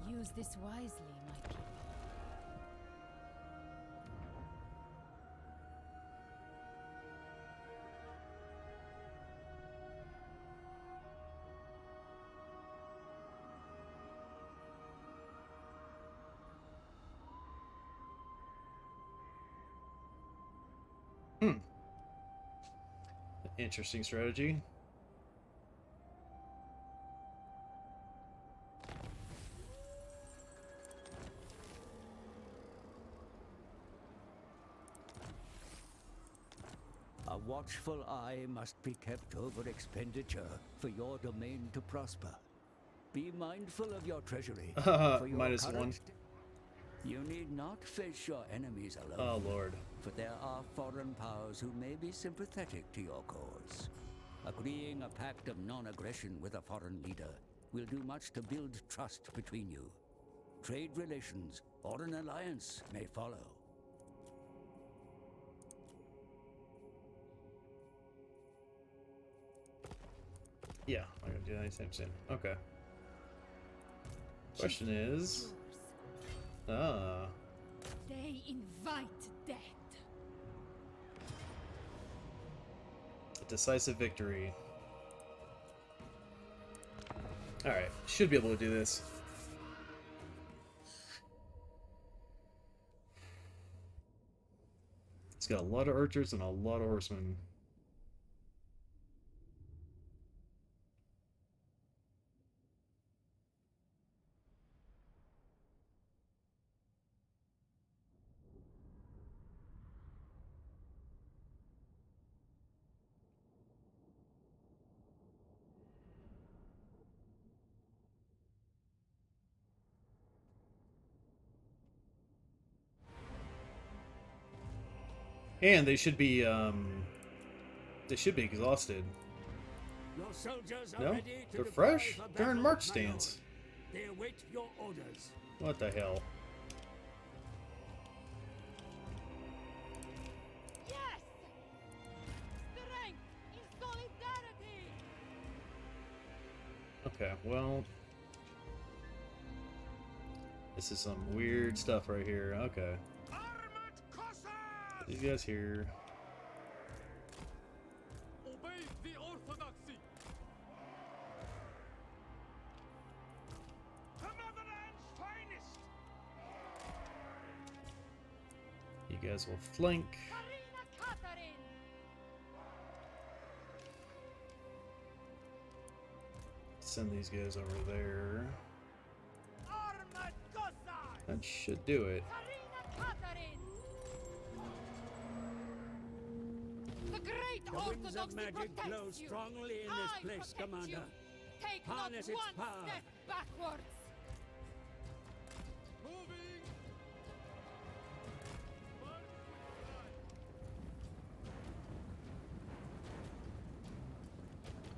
Use this wisely, my people. Interesting strategy. A watchful eye must be kept over expenditure for your domain to prosper. Be mindful of your treasury. For your Minus current one. You need not face your enemies alone. Oh, Lord. For there are foreign powers who may be sympathetic to your cause. Agreeing a pact of non-aggression with a foreign leader will do much to build trust between you. Trade relations or an alliance may follow. Yeah, I'm gonna do that anytime soon. Okay. Question is... Ah. They invite death. A decisive victory. Alright, should be able to do this. It's got a lot of archers and a lot of horsemen. And they should be exhausted. Your soldiers are No? ready to They're deploy fresh? for They're in battle, march my stance. lord. They await your orders. What the hell? Yes! Strength in solidarity! Okay, well... This is some weird stuff right here. Okay. Armored Cossacks! These guys here. Obey the orthodoxy! The motherland's finest! You guys will flank. Karina Katarin! Send these guys over there. Armored Cossacks! That should do it. Karina Katarin! The great The winds of Orthodoxy magic blow protects you! strongly in this I place, protect Commander. You. Take Harness not its one power. step backwards! Moving!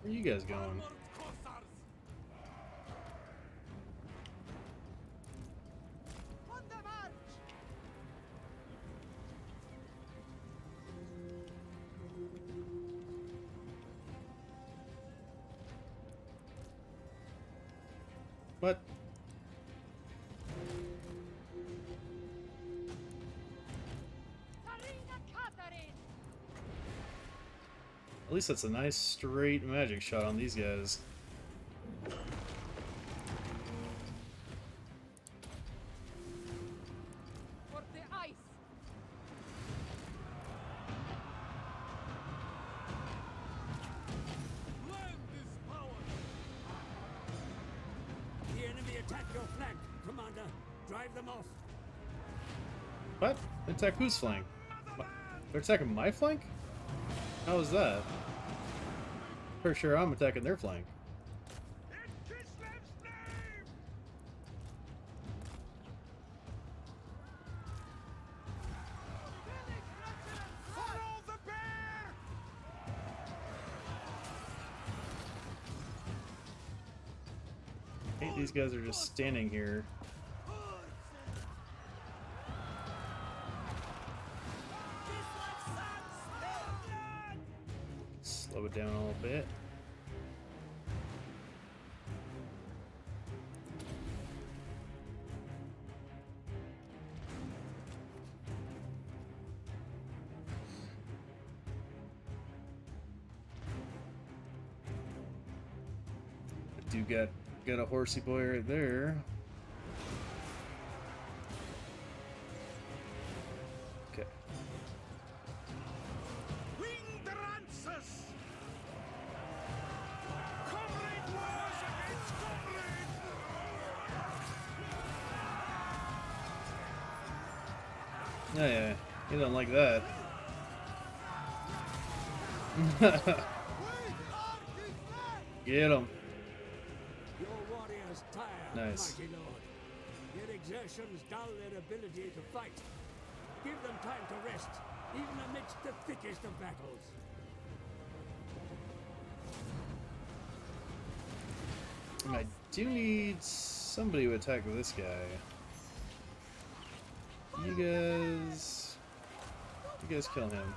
Where are you guys going? Armored Cossacks! On the march! What? Karina Katarin! At least that's a nice straight magic shot on these guys. For the ice! Land is power! attack your flank, Commander. Drive them off. What? Attack whose flank? They're attacking my flank? How is that? Pretty sure I'm attacking their flank. In Kislev's name! Follow the bear! I think these guys are just standing here. Slow it down a little bit. I do got a horsey boy right there. Okay. Winged Rances! Comrade wars against comrade! Oh yeah, you don't like that. Get him. Your warriors tired, Nice. mighty lord. Their exertions dull their ability to fight. Give them time to rest, even amidst the thickest of battles. I do need somebody to attack this guy. You guys kill him.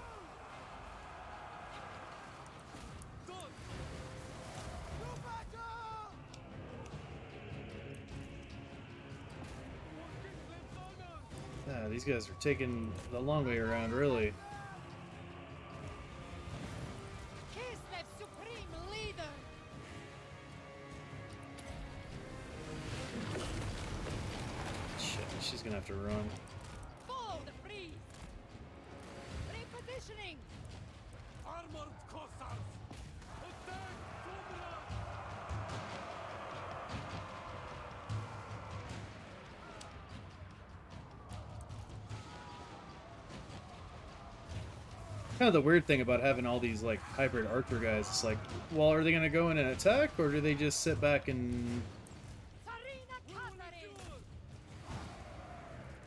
Ah, these guys are taking the long way around, really. Kislev's supreme leader! Shit, she's gonna have to run. Follow the freeze! Repositioning! Armored Cossars! Attack Cobra! Kind of the weird thing about having all these like hybrid archer guys. It's like, well, are they gonna go in and attack, or do they just sit back and? Sarina Kasari!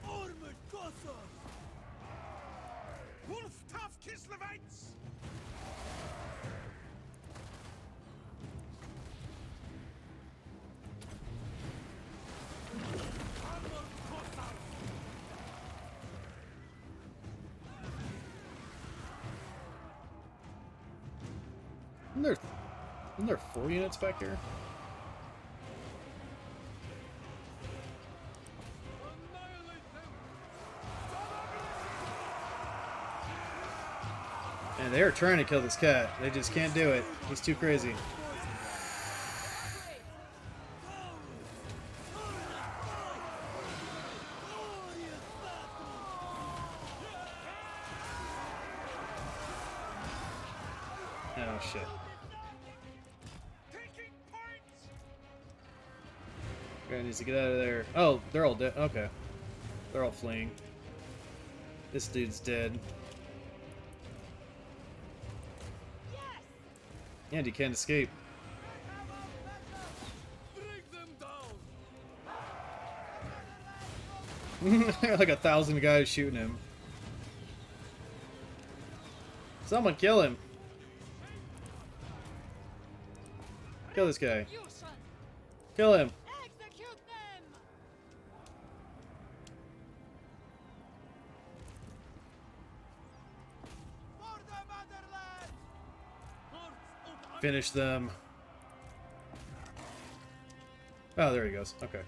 Armored Cossars! Wolf-tough Kislevites! Armored Cossars! Isn't there 4 units back here? And they're trying to kill this cat. They just can't do it. He's too crazy. Oh shit. Taking points! Guy needs to get out of there. Oh, they're all dead. Okay. They're all fleeing. This dude's dead. Yes! And he can't escape. Bring them down! Like 1,000 guys shooting him. Someone kill him. Kill this guy. Fusion! Kill him. Execute them! For the motherland! Finish them. Oh, there he goes. Okay.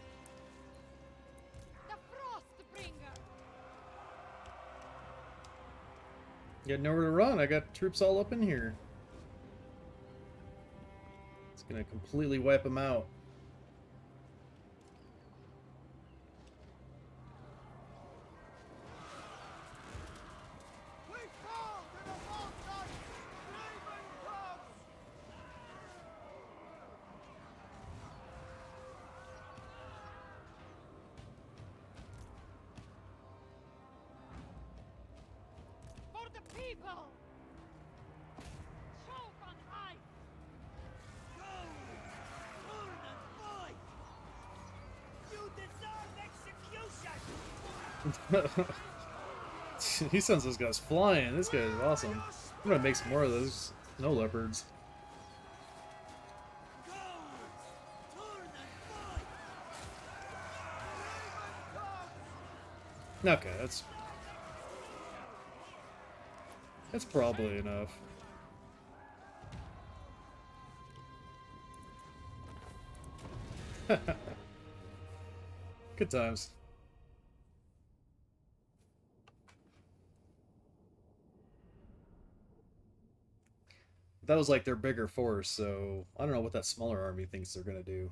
The Frostbringer! Got nowhere to run. I got troops all up in here. It's gonna completely wipe them out. We fall to the Voltaic Raven Dogs! People! Choke on ice! You deserve execution! He sends those guys flying. This guy is awesome. I'm gonna make some more of those snow leopards. Okay, that's probably enough. Good times. That was like their bigger force, so I don't know what that smaller army thinks they're gonna do.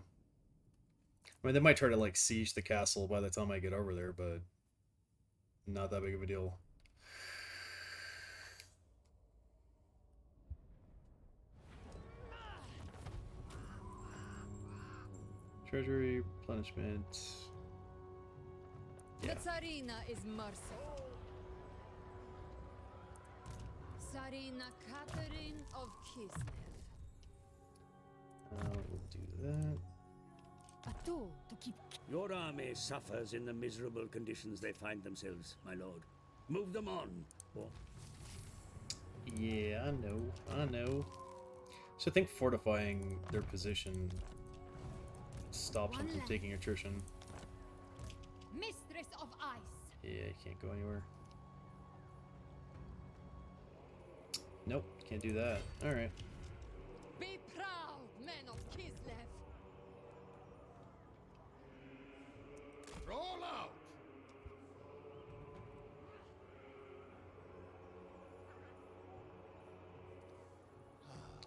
I mean, they might try to like siege the castle by the time I get over there, but not that big of a deal. Treasury, replenishment. Yeah. The Tsarina is merciful. Tsarina Catherine of Kislev. We'll do that. A tool to keep. Your army suffers in the miserable conditions they find themselves, my lord. Move them on. Or Yeah, I know. So I think fortifying their position stops them from taking attrition. Mistress of Ice. Yeah, you can't go anywhere. Nope, can't do that. Alright. Be proud, men of Kislev. Roll out!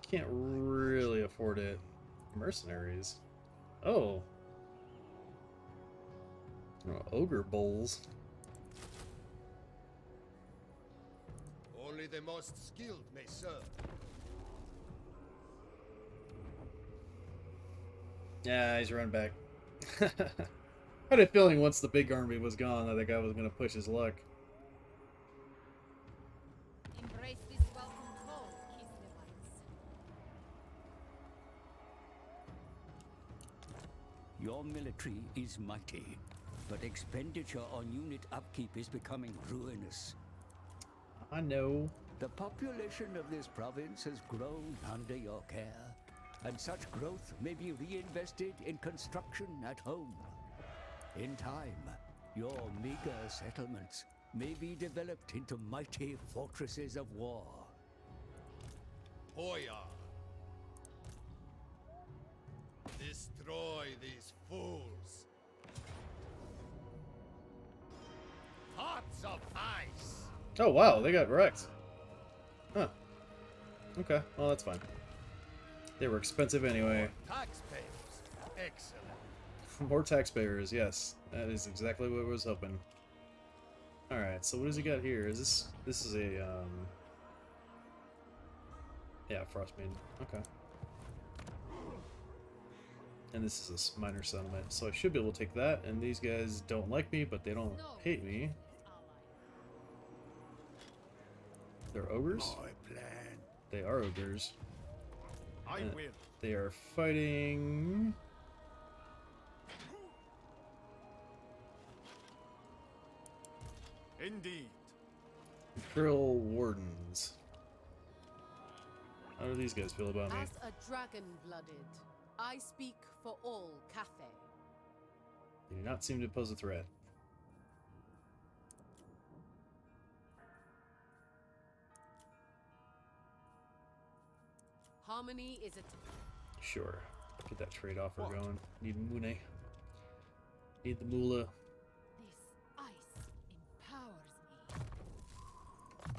Can't really afford it. Mercenaries. Oh. Ogre bowls. Only the most skilled may serve. Yeah, he's running back. I had a feeling once the big army was gone that the guy was going to push his luck. Embrace this welcome call, Kislevites. your military is mighty, but expenditure on unit upkeep is becoming ruinous. I know. The population of this province has grown under your care, and such growth may be reinvested in construction at home. In time, your meager settlements may be developed into mighty fortresses of war. Hoya! Destroy these fools! Hearts of ice! Oh wow, they got wrecked. Huh. Okay, well that's fine. They were expensive anyway. Taxpayers! Excellent! More taxpayers, yes. That is exactly what I was hoping. Alright, so what does he got here? Is this is a yeah, Frostmaiden. Okay. And this is a minor settlement, so I should be able to take that, and these guys don't like me, but they don't hate me. They're ogres? My plan. They are ogres. I And will. they are fighting... Indeed. Imperial Wardens. How do these guys feel about me? As a dragon-blooded, I speak for all Cathay. They do not seem to pose a threat. Harmony is a... Sure. Get that trade offer going. Need Mune. Need the moolah. This ice empowers me.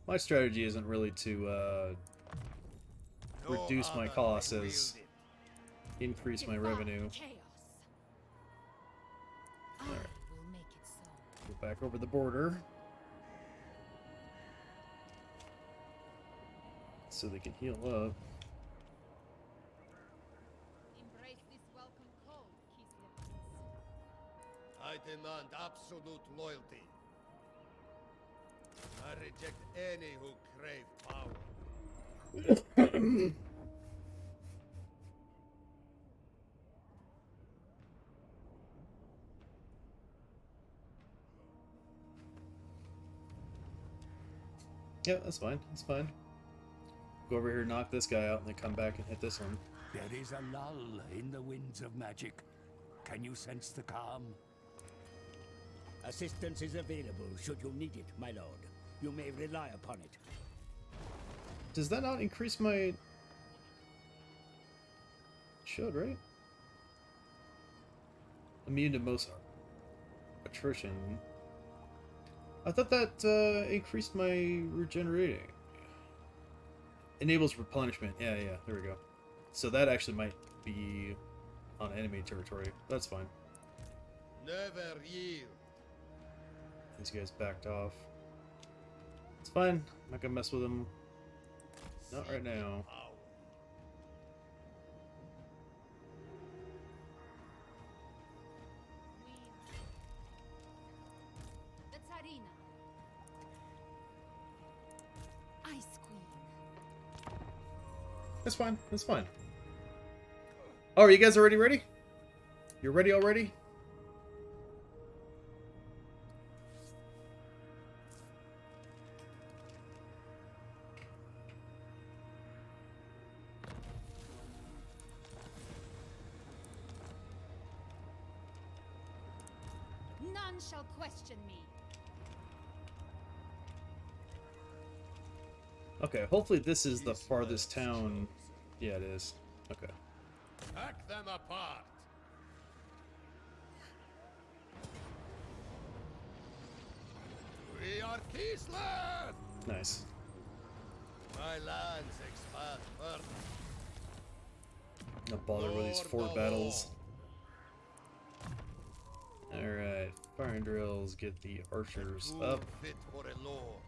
My strategy isn't really to reduce my costs as increase my Defy revenue. Chaos. I Alright. will make it so. Go back over the border. So they can heal up. Embrace this welcome call, Kislevites. I demand absolute loyalty. I reject any who crave power. Yeah, that's fine. That's fine. Go over here, knock this guy out, and then come back and hit this one. There is a lull in the winds of magic. Can you sense the calm? Assistance is available should you need it, my lord. You may rely upon it. Does that not increase my... Should, right? Immune to most attrition. I thought that increased my regenerating. Enables replenishment. Yeah, yeah, there we go. So that actually might be on enemy territory. That's fine. Never yield. These guys backed off. It's fine. I'm not gonna mess with them. Not right now. The Tsarina. Ice Queen. That's fine. That's fine. Oh, are you guys already ready? You're ready already? None shall question me. Okay, hopefully this is the farthest town. Yeah, it is. Okay. Hack them apart. We are Kislev. Nice. My lands expand further. No bother with these fort battles. Alright, fire and drills, get the archers up. Fit for a lord.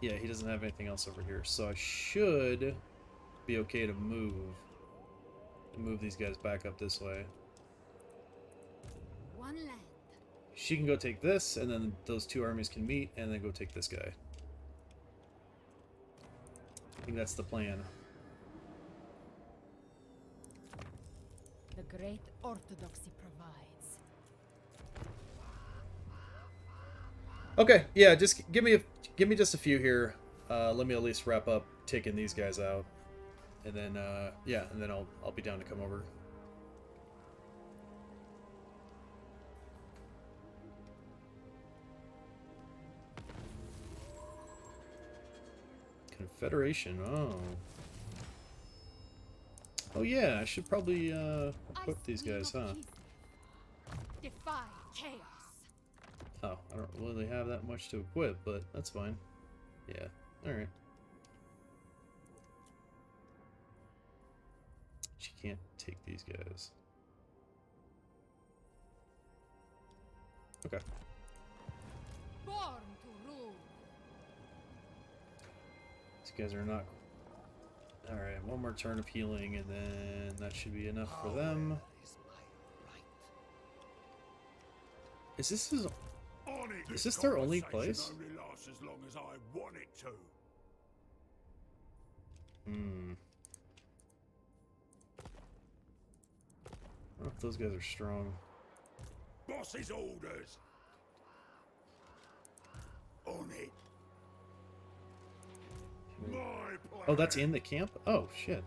Yeah, he doesn't have anything else over here, so I should be okay to move. Move these guys back up this way. One land. She can go take this, and then those two armies can meet, and then go take this guy. I think that's the plan. The great orthodoxy provides. Okay, yeah, just give me just a few here. Let me at least wrap up taking these guys out, and then yeah, and then I'll be down to come over. Confederation. Oh yeah, I should probably equip these guys, huh? Defy chaos. Oh, I don't really have that much to equip, but that's fine. Yeah, alright. She can't take these guys. Okay. Born to rule. These guys are not... Alright, one more turn of healing, and then that should be enough for them. Is this his... Is this their only place? Only lasts as long as I want it to. Hmm. I don't know if those guys are strong. Boss's orders. On it. My plan. Oh, that's in the camp? Oh, shit.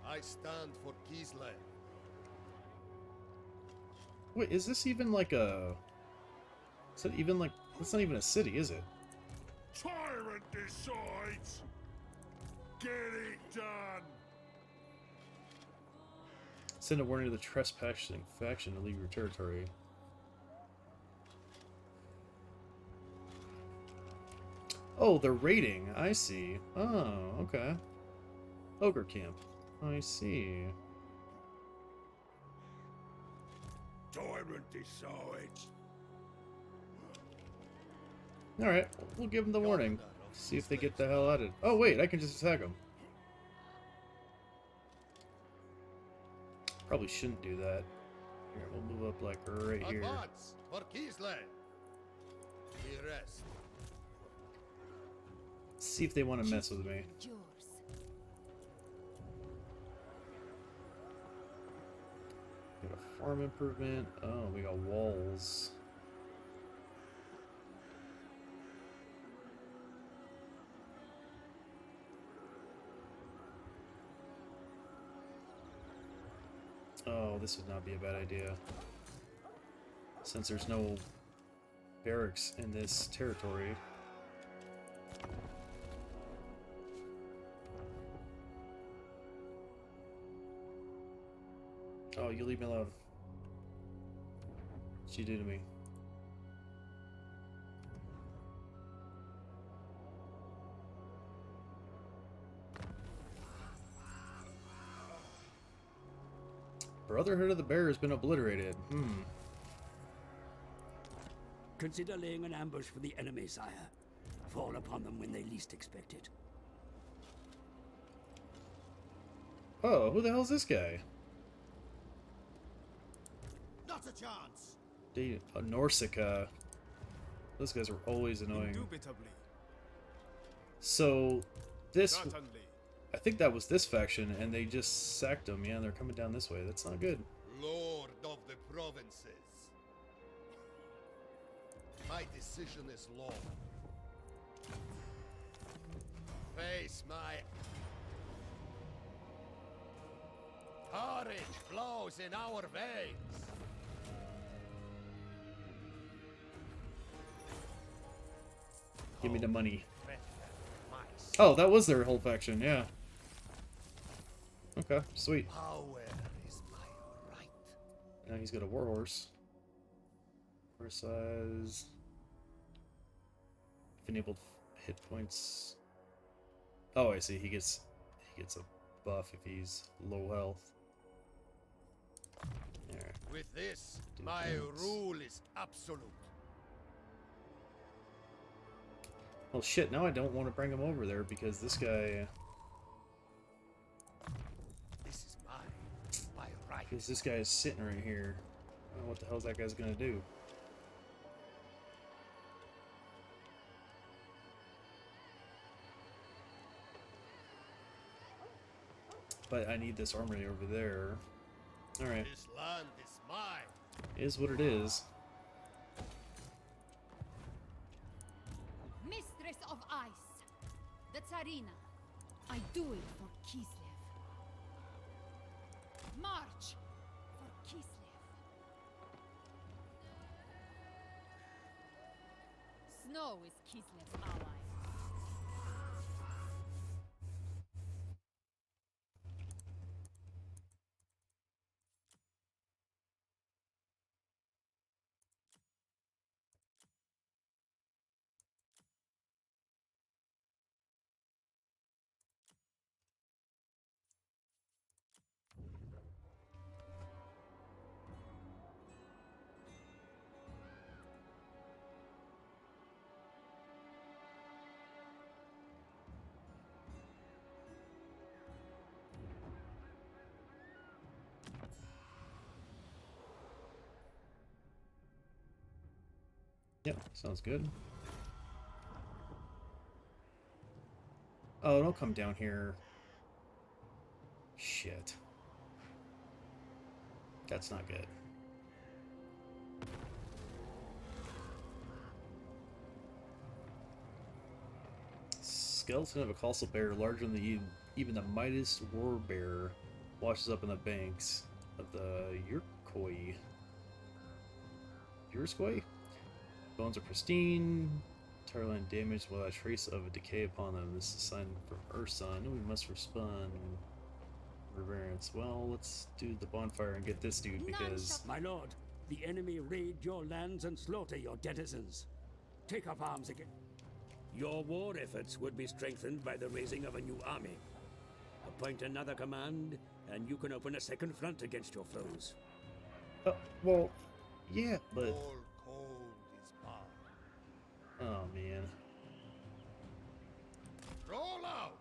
I stand for Kislev. Wait, is this even like a... Is it even like... That's not even a city, is it? Tyrant decides. Get it done. Send a warning to the trespassing faction to leave your territory. Oh, they're raiding. I see. Oh, okay. Ogre camp. I see. Tyrant decides. Alright, we'll give them the warning. See if they get the hell out of it. Oh, wait, I can just attack them. Probably shouldn't do that. Here, we'll move up like right here. Advance for Kislev. We rest. Let's see if they want to mess with me. Endures. Got a farm improvement. Oh, we got walls. Oh, this would not be a bad idea. Since there's no barracks in this territory. Oh, you leave me alone. What'd you do to me? Brotherhood of the Bear has been obliterated. Consider laying an ambush for the enemy, sire. Fall upon them when they least expect it. Oh, who the hell's this guy? Not a chance. Norsica. Those guys are always annoying. Indubitably. So, this... Certainly. I think that was this faction, and they just sacked them. Yeah, they're coming down this way. That's not good. Lord of the provinces. My decision is law. Face my... Courage flows in our veins. Give me the money. Oh, that was their whole faction, yeah. Okay, sweet. Power is my right. Now he's got a warhorse. Horse size. Enabled hit points. Oh, I see. He gets a buff if he's low health. There. With this, Do my things. rule is absolute. Well, shit. Now I don't want to bring him over there because this guy. This is my right. Because this guy is sitting right here. I don't know what the hell's that guy's gonna do. But I need this armory over there. Alright. This land is mine. Is what it is. Mistress of Ice, the Tsarina. I do it for Kislev. March for Kislev. Snow is Kislev's ally. Yep, sounds good. Oh, don't come down here. Shit. That's not good. Skeleton of a colossal bear larger than even the mightiest war bear washes up in the banks of the Yurkoi. Yurskoi? Bones are pristine, entirely undamaged without a trace of a decay upon them. This is a sign from Ursun. We must respond. Reverence. Well, let's do the bonfire and get this dude because... My lord, the enemy raid your lands and slaughter your denizens. Take up arms again. Your war efforts would be strengthened by the raising of a new army. Appoint another command, and you can open a second front against your foes. Well, yeah, but... All cold is barred. Oh, man. Roll out!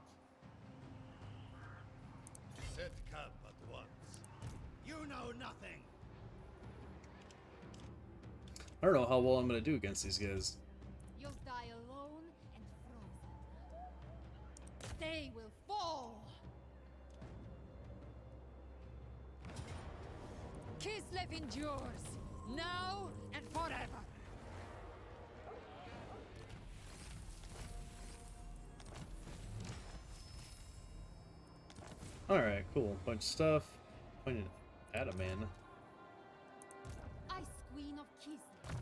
Set camp at once. You know nothing. I don't know how well I'm going to do against these guys. You'll die alone and frozen. yours, now and forever. Alright, cool. Bunch of stuff. Pointed at a man. Ice Queen of Kislev.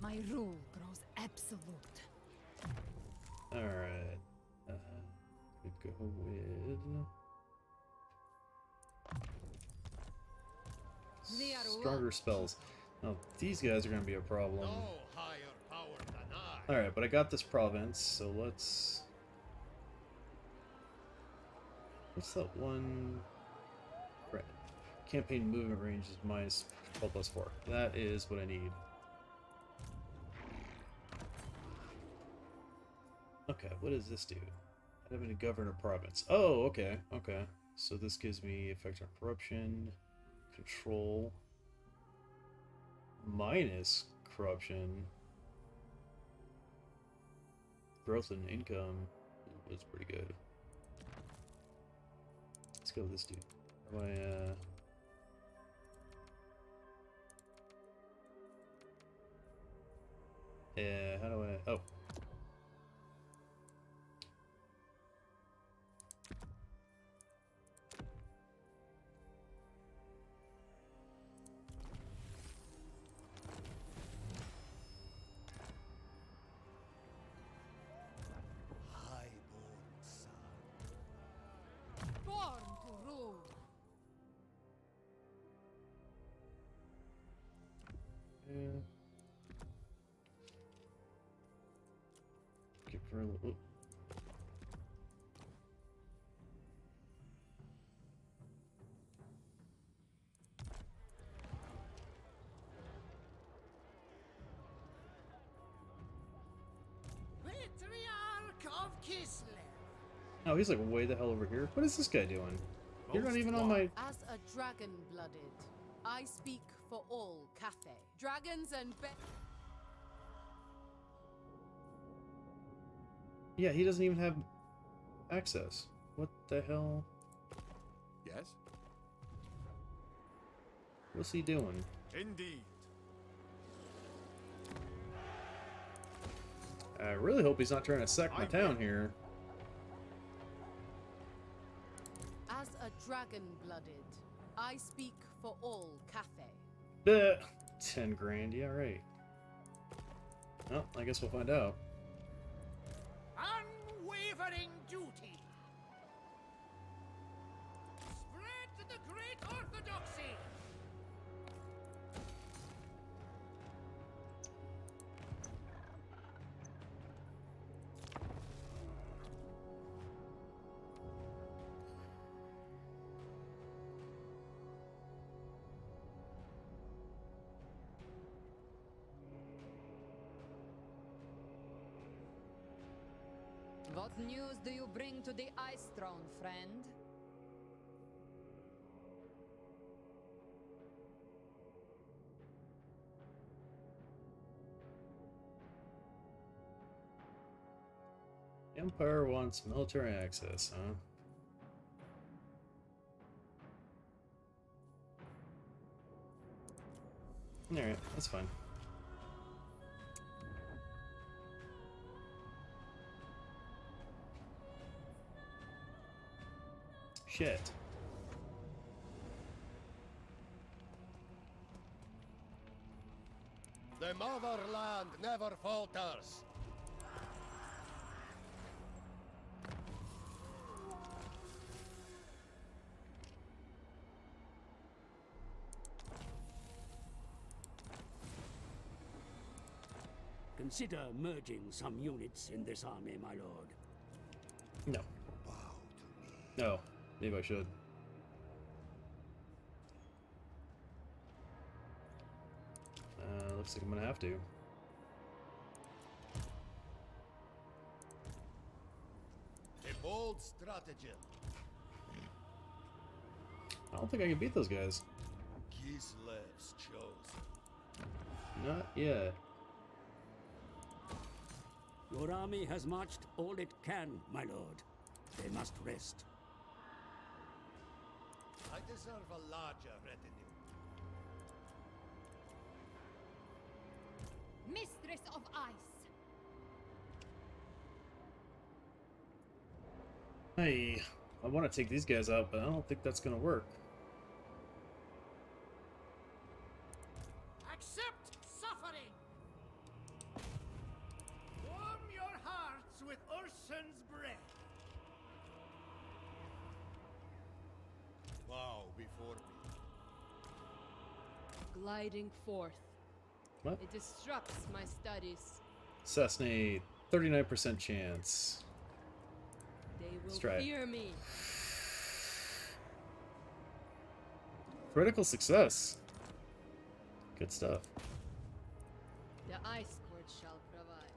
My rule grows absolute. Alright. Could go with They are stronger spells. Now these guys are gonna be a problem. No higher power than I. Alright, but I got this province, so let's... What's that one? Right. Campaign movement range is minus 12 plus 4. That is what I need. Okay, what does this do? Having to govern a province. Oh, okay, okay. So this gives me effect on corruption, control, minus corruption, growth in income was pretty good. Let's go with this dude. How do I, yeah, how do I... Oh. Highborn son. Born to rule. Yeah. Give her a little... Patriarch of Kislev. Oh, he's like way the hell over here. What is this guy doing? You're not even on my... As a dragon-blooded, I speak for all Cathay. Dragons and Yeah, he doesn't even have access. What the hell? Yes? What's he doing? Indeed. I really hope he's not trying to sack my town here. As a dragon-blooded, I speak for all Cathay. 10 grand, yeah, right. Well, I guess we'll find out. Unwavering duty. Spread the great orthodoxy. What news do you bring to the Ice Throne, friend? Empire wants military access, huh? Alright, that's fine. Shit. The motherland never falters. Consider merging some units in this army, my lord. No. Bow to me. No. Maybe I should. Looks like I'm gonna have to. A bold stratagem. I don't think I can beat those guys. Kislev's chosen. Not yet. Your army has marched all it can, my lord. They must rest. I deserve a larger retinue. Mistress of Ice. Hey, I want to take these guys out, but I don't think that's going to work. Accept suffering! Warm your hearts with Ursun's breath. Bow before me. Gliding forth. What? It disrupts my studies. Assassinate. 39% chance. They will Let's try it. fear me. Critical success. Good stuff. The Ice Court shall provide.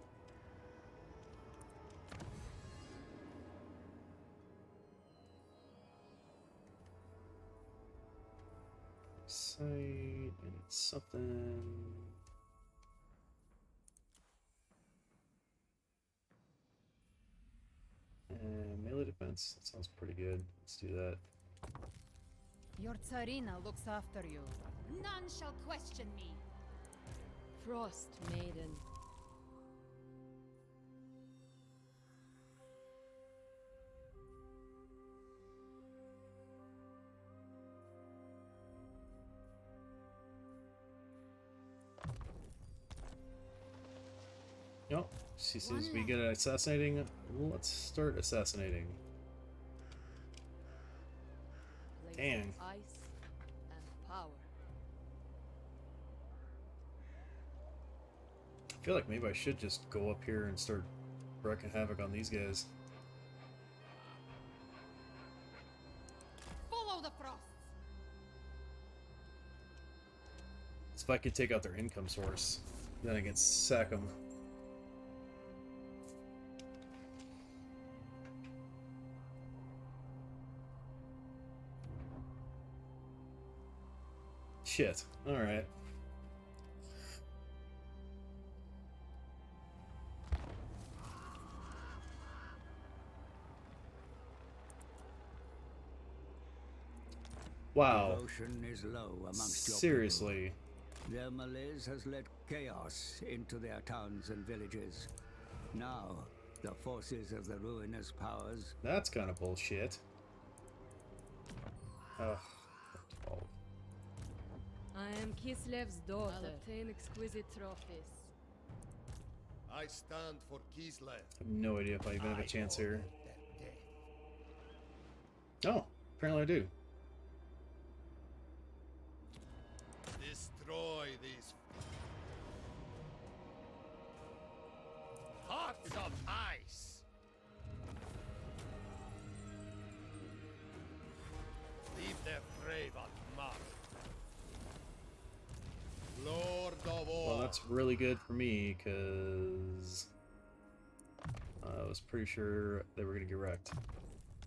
Sight, and it's something. And melee defense. That sounds pretty good. Let's do that. Your Tsarina looks after you. None shall question me. Frost Maiden. Yep. She seems to be good at assassinating. Let's start assassinating. Place Dang. of ice and power. I feel like maybe I should just go up here and start wreaking havoc on these guys. Follow the frosts. So if I could take out their income source, then I can sack them. Shit. Alright. Wow. Devotion is low amongst your Seriously. people. Their malaise has led chaos into their towns and villages. Now, the forces of the ruinous powers That's kind of bullshit. Ugh. I am Kislev's daughter. I'll obtain exquisite trophies. I stand for Kislev. I have no idea if I even have a chance here. That death. Oh, apparently I do. Destroy these hearts of ice. Leave their brave unmarked. Lord of all. Well, that's really good for me, because I was pretty sure they were going to get wrecked.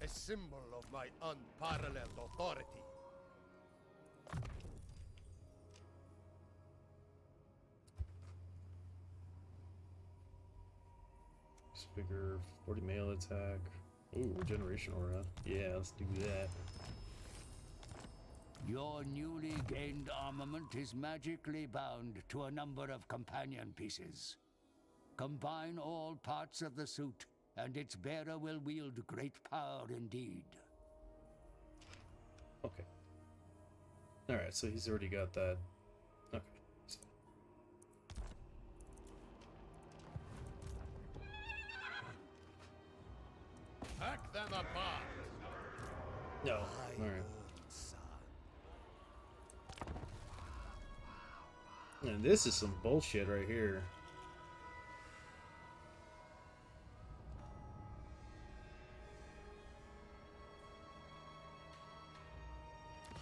A symbol of my unparalleled authority. Bigger 40 melee attack. Ooh, regeneration aura. Yeah, let's do that. Your newly gained armament is magically bound to a number of companion pieces. Combine all parts of the suit, and its bearer will wield great power indeed. Okay. Alright, so he's already got that. Okay. Pack them apart. No. Alright. And this is some bullshit right here.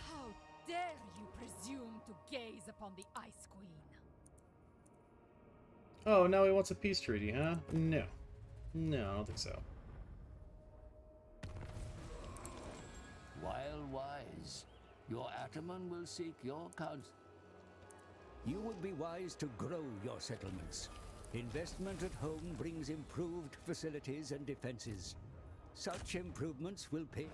How dare you presume to gaze upon the Ice Queen? Oh, now he wants a peace treaty, huh? No. No, I don't think so. While wise, your Ataman will seek your counsel. You would be wise to grow your settlements. Investment at home brings improved facilities and defenses. Such improvements will pay.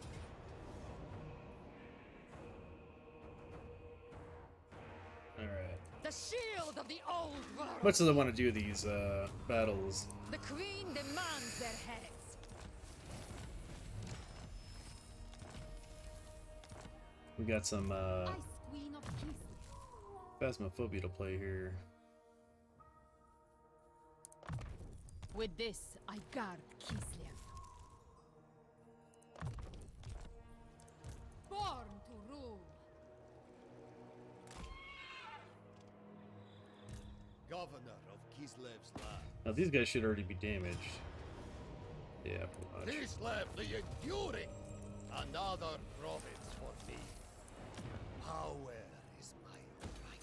Alright. The shield of the old world. Much do I want to do these battles? The queen demands their heads. We got some Ice Queen of Kislev. Phasmophobia to play here. With this, I guard Kislev. Born to rule. Governor of Kislev's land. Now these guys should already be damaged. Yeah, pretty much. Kislev the Enduring! Another province for me. Power is my right.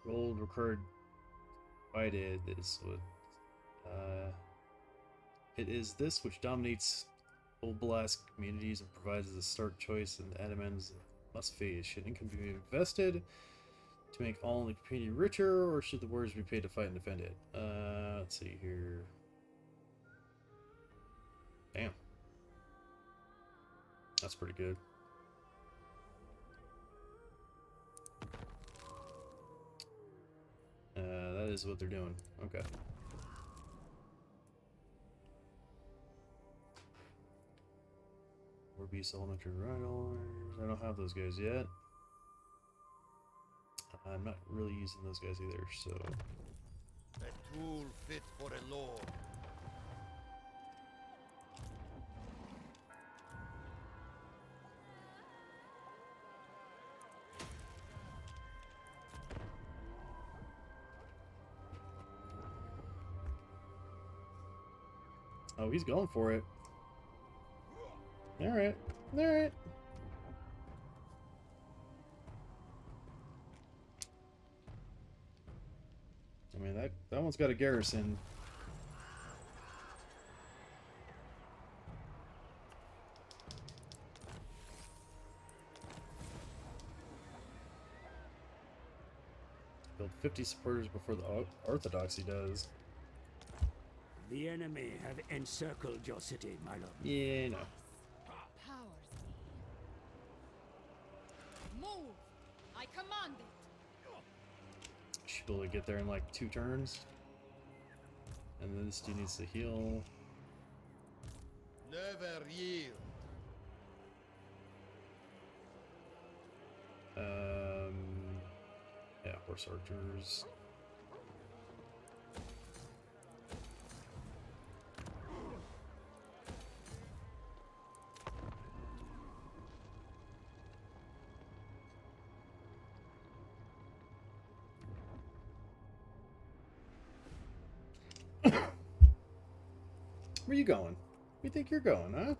Gold record divided is what it is this which dominates Oblast communities and provides the start choice and the adamants must face. Should income be invested to make all in the community richer, or should the warriors be paid to fight and defend it? Let's see here. Damn. That's pretty good. That is what they're doing. Okay. War Beast Elementary Rhinos. I don't have those guys yet. I'm not really using those guys either, so. A tool fit for a lord. Oh, he's going for it. Alright. Alright. I mean, that one's got a garrison. Build 50 supporters before the Orthodoxy does. The enemy have encircled your city, my lord. Yeah, no. Powers me. Move! I command it! Should be able to get there in like 2 turns. And then this dude needs to heal. Never yield. Yeah, horse archers. Where you going? Where you think you're going, huh?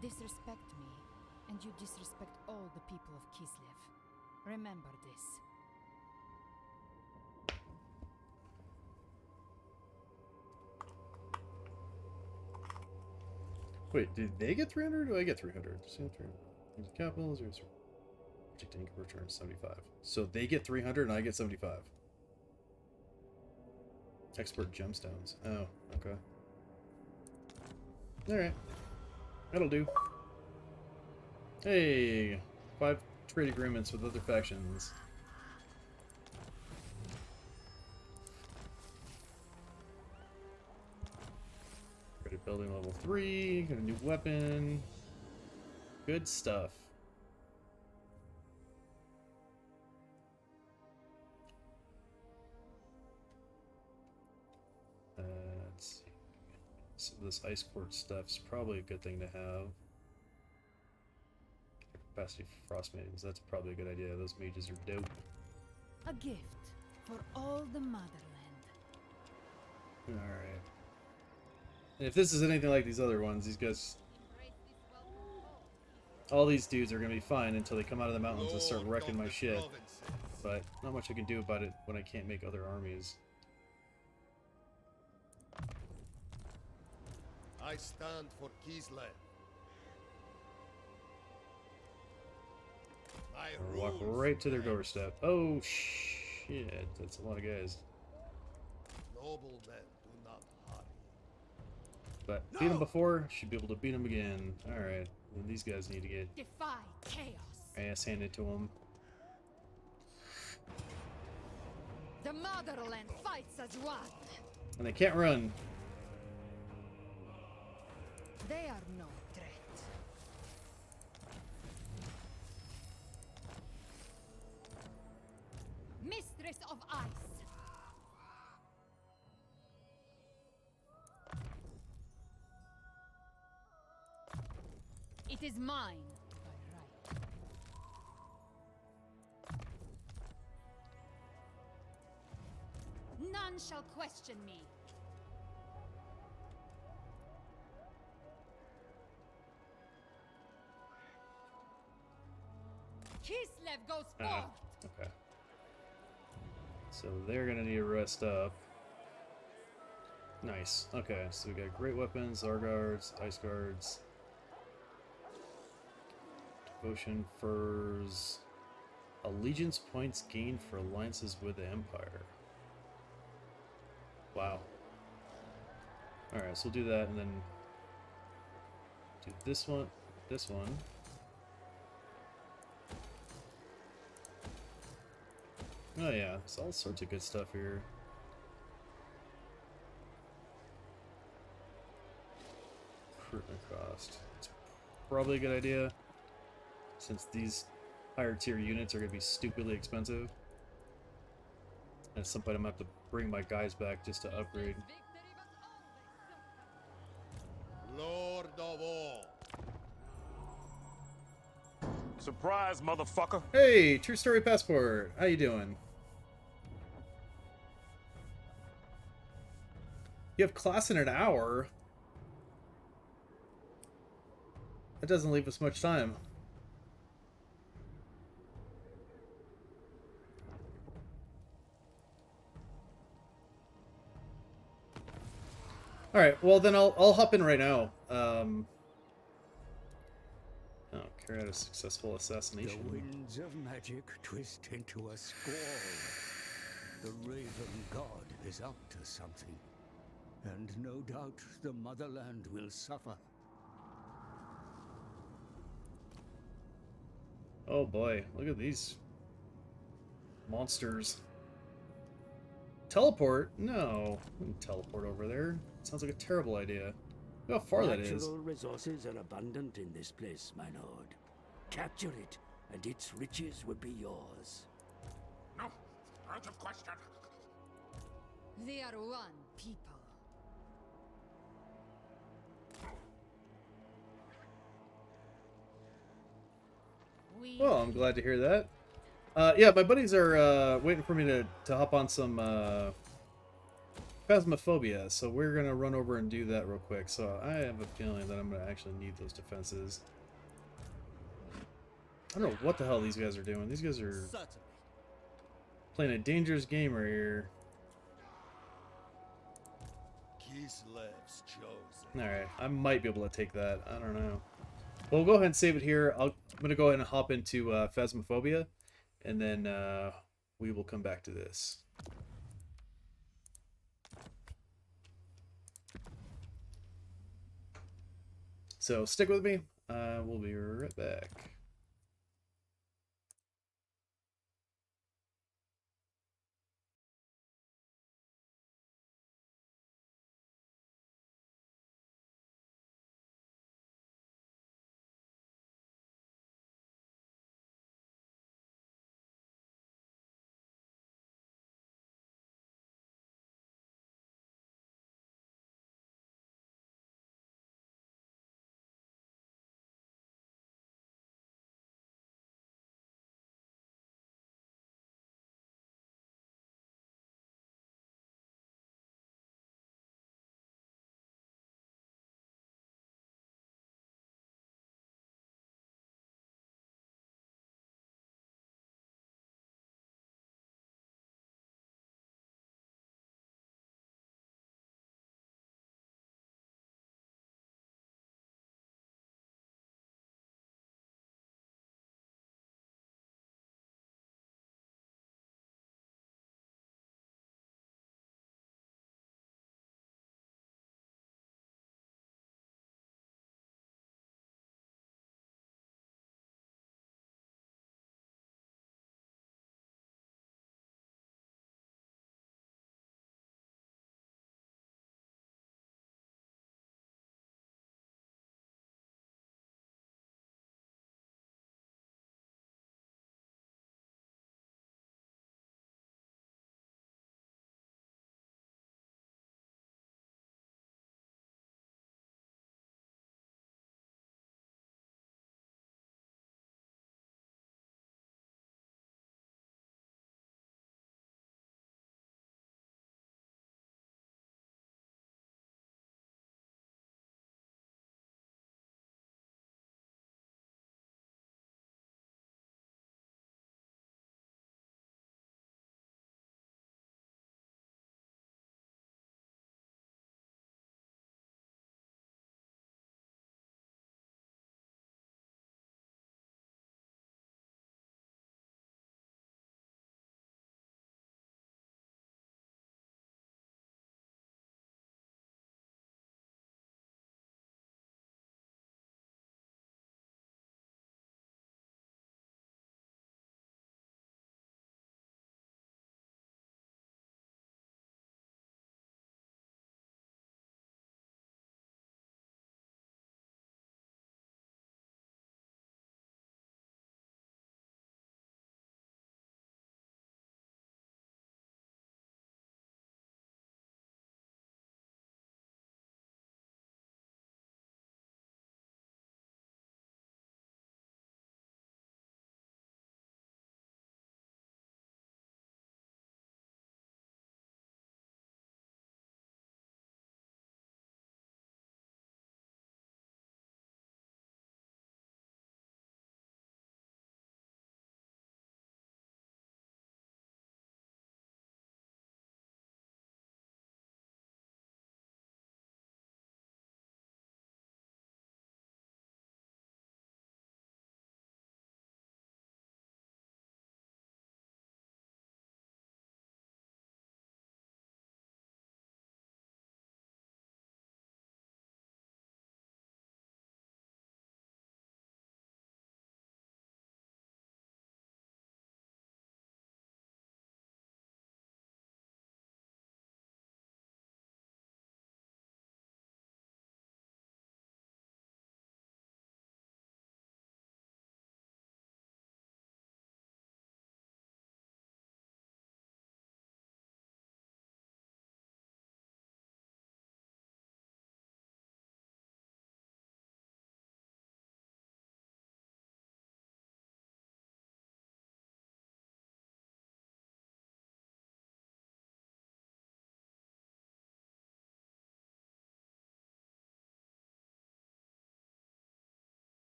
Disrespect me, and you disrespect all the people of Kislev. Remember this. Wait, did they get 300 or do I get 300? Capital, project income return 75. So they get 300 and I get 75. Export gemstones. Oh, okay. Alright. That'll do. Hey! 5 trade agreements with other factions. Credit building level 3. Got a new weapon. Good stuff. Let's see. So this ice court stuff's probably a good thing to have. Capacity for frost maidens. That's probably a good idea. Those mages are dope. A gift. For all the motherland. Alright. If this is anything like these other ones, these guys... all these dudes are going to be fine until they come out of the mountains and start Lord wrecking of my the shit. provinces, But not much I can do about it when I can't make other armies. I stand for Kislev. My I'll walk rules right to their stand. doorstep. Oh, shit. That's a lot of guys. Noble men do not hurry. But beat them before, should be able to beat them again. Alright. And these guys need to get Defy chaos. ass handed to them. The motherland fights as one. And they can't run. They are no threat. Mistress of Ice. It is mine by right. None shall question me. Kislev goes forth. Okay. So they're gonna need to rest up. Nice. Okay, so we got great weapons, our guards, ice guards. Devotion furs. Allegiance points gained for alliances with the Empire. Wow. Alright, so we'll do that and then do this one, this one. Oh yeah, there's all sorts of good stuff here. Recruitment cost. It's probably a good idea, since these higher tier units are going to be stupidly expensive. At some point I'm going to have to bring my guys back just to upgrade. Lord of all. Surprise, motherfucker. Hey, True Story Passport. How you doing? You have class in an hour? That doesn't leave us much time. Alright, well then I'll hop in right now. Oh, carry out a successful assassination. The winds of magic twist into a squall. The Raven God is up to something. And no doubt the motherland will suffer. Oh boy, look at these monsters. Teleport? No. I wouldn't teleport over there. Sounds like a terrible idea. Look how far that is. Natural resources are abundant in this place, my lord. Capture it, and its riches will be yours. No, out of question. They are one people. Well, I'm glad to hear that. Yeah, my buddies are waiting for me to hop on some Phasmophobia, so we're gonna run over and do that real quick. So I have a feeling that I'm gonna actually need those defenses. I don't know what the hell these guys are doing. These guys are playing a dangerous game right here. Kislev's chosen. Alright, I might be able to take that. I don't know. We'll go ahead and save it here. I'm going to go ahead and hop into Phasmophobia, and then we will come back to this. So stick with me. We'll be right back.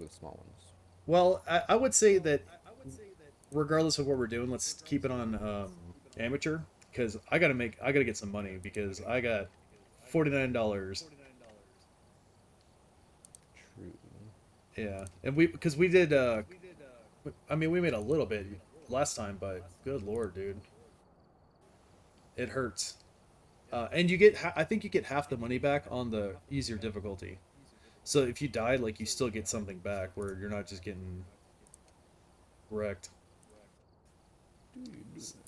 with small ones. Well, I would say that regardless of what we're doing, let's keep it on amateur because I gotta get some money because I got $49. True. Yeah, and because we did I mean we made a little bit last time, but good lord, dude, it hurts. And you get I think you get half the money back on the easier difficulty. So if you die, like you still get something back where you're not just getting wrecked.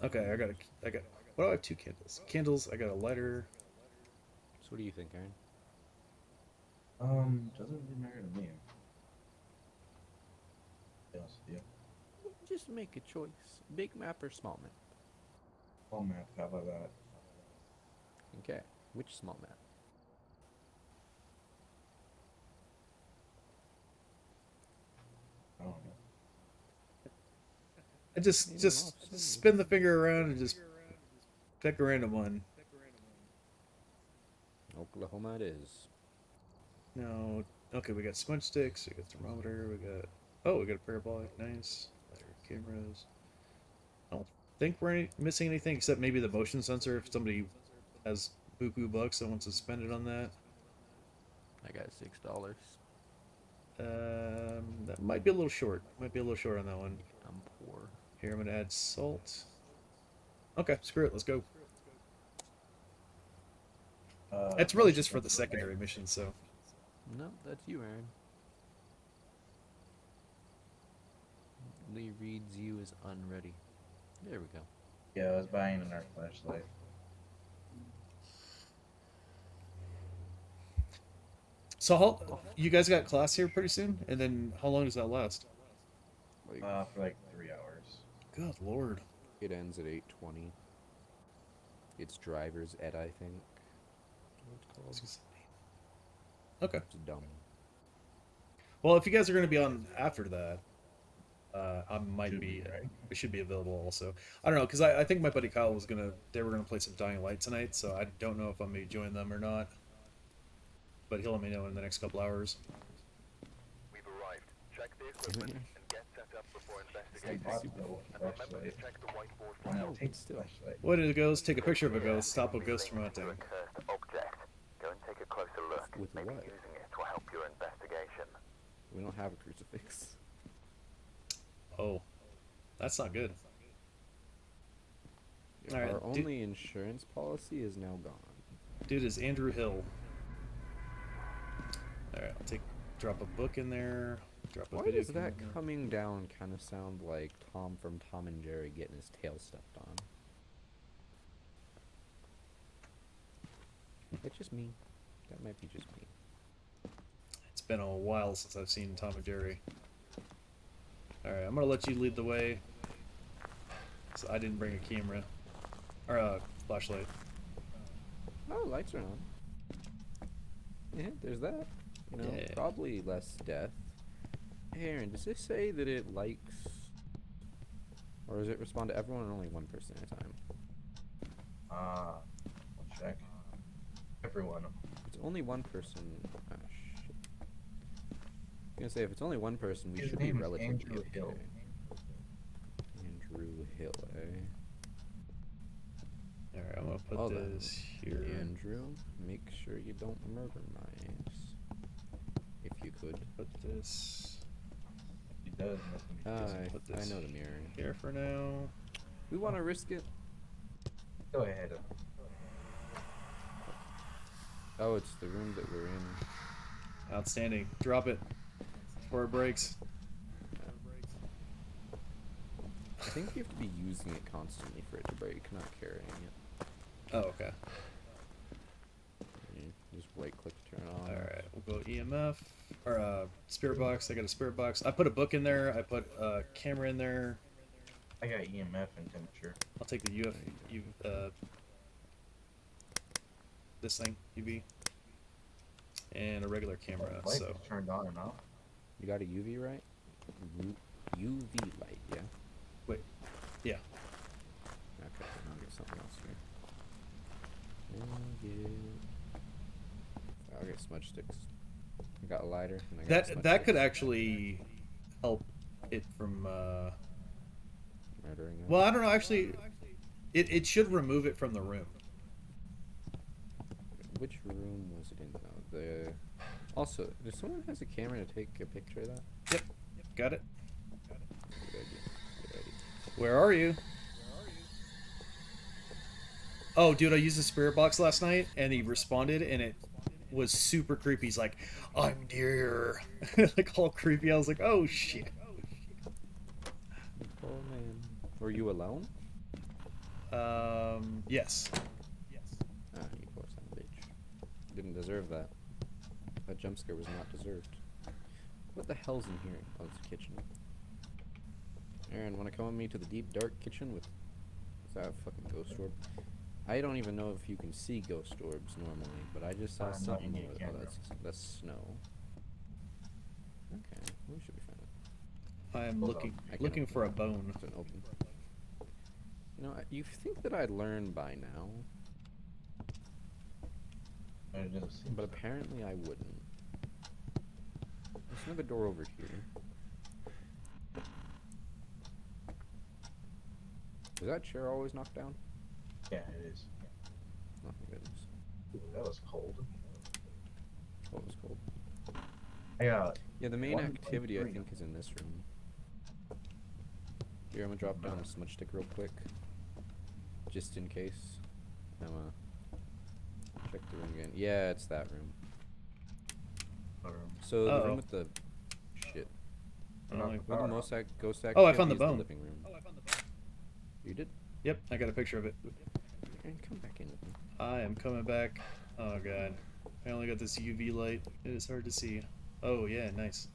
Okay, I got. What do I have? 2 candles. Candles. I got a lighter. So what do you think, Aaron? Doesn't really matter to me. Be honest with you. Just make a choice. Big map or small map? Small map. How about that? Okay. Which small map? I don't know. I just spin the finger around and just pick a random one. Oklahoma it is. No. Okay, we got smudge sticks. We got thermometer. We got. We got a parabolic. Nice. Lighter cameras. I don't think we're missing anything except maybe the motion sensor. If somebody has buku bucks and wants to spend it on that. I got $6. That might be a little short. Might be a little short on that one. I'm poor. Here, I'm gonna add salt. Okay, screw it. Let's go. It's really just for the secondary mission, so. No, that's you, Aaron. Lee reads you as unready. There we go. Yeah, I was buying an arc flashlight. So how you guys got class here pretty soon, and then how long does that last? For like 3 hours. Good lord. It ends at 8:20. It's driver's ed, I think. What's it called? Okay. It's dumb. Well, if you guys are going to be on after that, I might be. Right? We should be available also. I don't know because I think my buddy Kyle was gonna. They were gonna play some Dying Light tonight, so I don't know if I may join them or not. But he'll let me know in the next couple hours. We've arrived. Check the equipment and get set up before investigating. And remember to check the whiteboard for help. What it goes? Take a picture of a ghost. Stop a ghost from hunting. A cursed object. Go and take a closer look. With Maybe what? using it will help your investigation. We don't have a crucifix. Oh, that's not good. All right, Our only insurance policy is now gone. Dude is Andrew Hill. All right, I'll drop a book in there. Drop a Why video. does that coming down kind of sound like Tom from Tom and Jerry getting his tail stepped on? It's just me. That might be just me. It's been a while since I've seen Tom and Jerry. All right, I'm gonna let you lead the way. So I didn't bring a camera or a flashlight. Oh, lights are on. Yeah, there's that. You know, Yeah. probably less death. Aaron, does this say that it likes, or does it respond to everyone or only one person at a time? I'll check. Everyone. If it's only one person. Ah, shit. I was gonna say if it's only one person, we His should be name is relatively Andrew okay. Hill. Andrew Hill, eh? All right, I'm gonna put Well this here. Andrew, make sure you don't murder my ass. If you could. Put this. He does. Put I this know the mirror. here for now. We want to risk it. Go ahead. Oh, it's the room that we're in. Outstanding. Drop it before it breaks. I think you have to be using it constantly for it to break, not carrying it. Oh, okay. You just right click to turn it on. All right, we'll go EMF or spirit box. I got a spirit box. I put a book in there. I put a camera in there. I got EMF and temperature. I'll take the this thing UV and a regular camera. Light So is turned on and off. You got a UV right? UV light, yeah. wait, yeah. Okay, I'll get something else here. I'll get smudge sticks. I got a lighter. And I got That could actually help it from. Murdering it. Well, I don't know. Actually, it should remove it from the room. Which room was it in though? The. Also, does someone has a camera to take a picture of that? Yep. Got it. Good idea. Good idea. Where are you? Oh, dude, I used the spirit box last night, and he responded, and it was super creepy. He's like, "I'm near," like all creepy. I was like, "Oh shit." Oh man. Were you alone? Yes. Ah, you poor son of a bitch. Didn't deserve that. That jump scare was not deserved. What the hell's in here? Oh, it's a kitchen. Aaron, wanna come with me to the deep dark kitchen with... Is that a fucking ghost orb? I don't even know if you can see ghost orbs normally, but I just saw something with... Oh, that's snow. Okay, we should be fine. I am looking for a bone. It's an open. You know, you think that I'd learn by now, but apparently I wouldn't. There's another door over here. Is that chair always knocked down? Yeah, it is. Oh my goodness. Ooh, that was cold. What was cold? Yeah, the main activity I think is in this room. Here, I'm gonna drop down a smudge stick real quick. Just in case. I'm gonna check the room again. Yeah, it's that room. So the room with the shit. With the most ghost activity. Oh, I found the is bone. living room. You did? Yep, I got a picture of it. Aaron, come back in with me. I am coming back. Oh god, I only got this UV light. It is hard to see. Oh yeah, nice.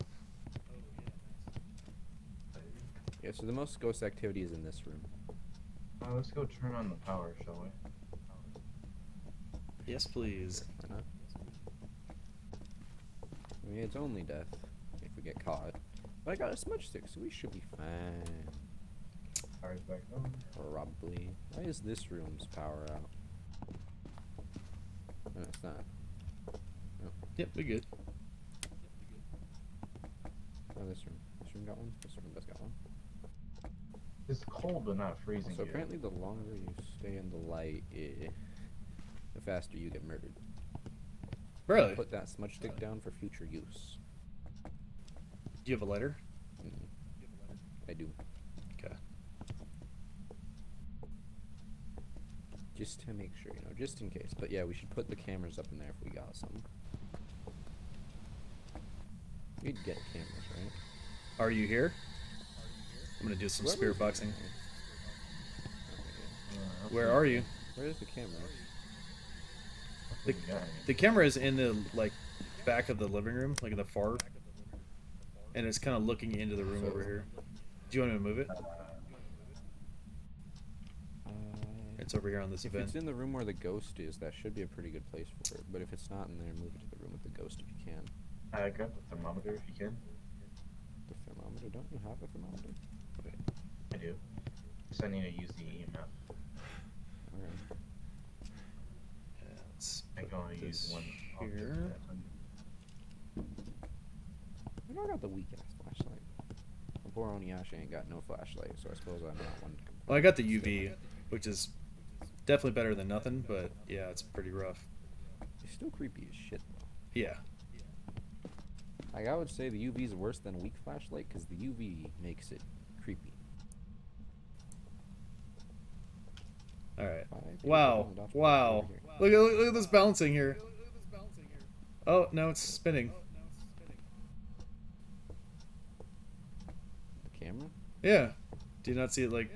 Yeah, so the most ghost activity is in this room. Let's go turn on the power, shall we? Yes, please. Why not? I mean, it's only death if we get caught. But I got a smudge stick, so we should be fine. Power's back on. Probably. Why is this room's power out? No, it's not. No. Yep, we good. Oh, this room. This room got one? This room does got one. It's cold but not freezing. So apparently the longer you stay in the light, the faster you get murdered. Really? Put that smudge stick down for future use. Do you have a lighter? I do. Okay. Just to make sure, you know, just in case. But yeah, we should put the cameras up in there if we got some. We'd get cameras, right? Are you here? I'm gonna do some spirit boxing. Where are you? Where's the camera? The camera is in the like back of the living room, like in the far, and it's kind of looking into the room over here. Do you want me to move it? It's over here on this If vent. it's in the room where the ghost is, that should be a pretty good place for it. But if it's not in there, move it to the room with the ghost if you can. Grab the thermometer if you can. The thermometer? Don't you have a thermometer? Okay. I do. So I need to use the EMF. Alright. I can only use one here. I know I got the weak ass flashlight. My poor Oniasha ain't got no flashlight, so I suppose I'm not one. Well, I got the UV, which is definitely better than nothing, but yeah, it's pretty rough. It's still creepy as shit, though. Yeah. Like, I would say the UV is worse than a weak flashlight because the UV makes it creepy. Alright. Wow. Wow. Look at this bouncing here. Oh, no, it's spinning. The camera? Yeah. Do you not see it, like,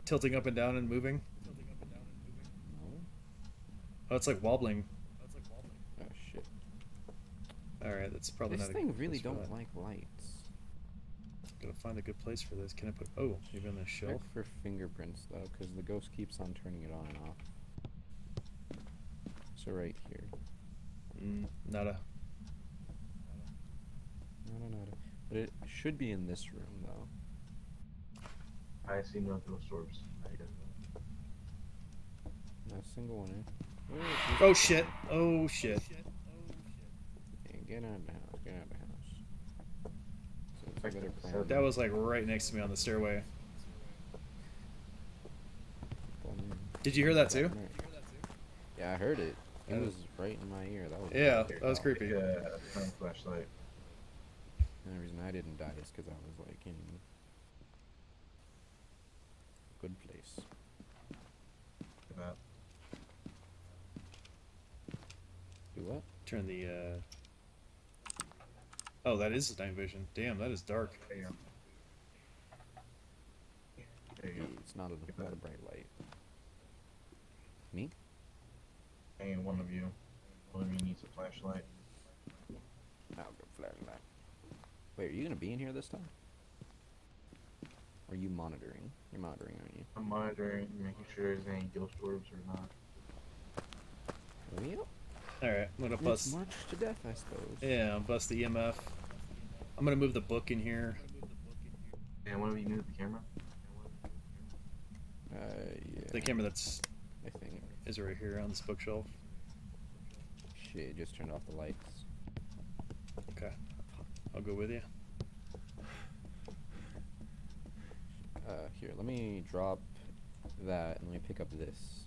tilting up and down and moving? No. Oh, it's like wobbling. Oh, shit. Alright, that's probably This not a thing good really place for don't that. like lights. Gotta find a good place for this. Can I put... Oh, maybe on the shelf? Check for fingerprints, though, because the ghost keeps on turning it on and off. So right here. Nada. Nada. But it should be in this room, though. I see no ghost orbs. Not a single one, eh? Oh shit! Oh shit! And get on down. looking at a house. So it's a better plan. That was like right next to me on the stairway. Did you hear that too? Yeah, I heard it. It was right in my ear. That was yeah, that was creepy. Flashlight. And the reason I didn't die is because I was like in a good place. Do what? Turn the oh, that is night vision. Damn, that is dark. It's not a bright light. Me? Hey, one of you needs a flashlight. I'll go flashlight. Wait, are you gonna be in here this time? Or are you monitoring? You're monitoring, aren't you? I'm monitoring, making sure there's any ghost orbs or not. Well, alright, I'm gonna bust. It's march to death, I suppose. Yeah, bust the EMF. I'm gonna move the book in here. And one of you move the camera? Yeah. The camera that's I think is right here on this bookshelf. Shit, just turned off the lights. Okay. I'll go with you. Here, let me drop that and let me pick up this.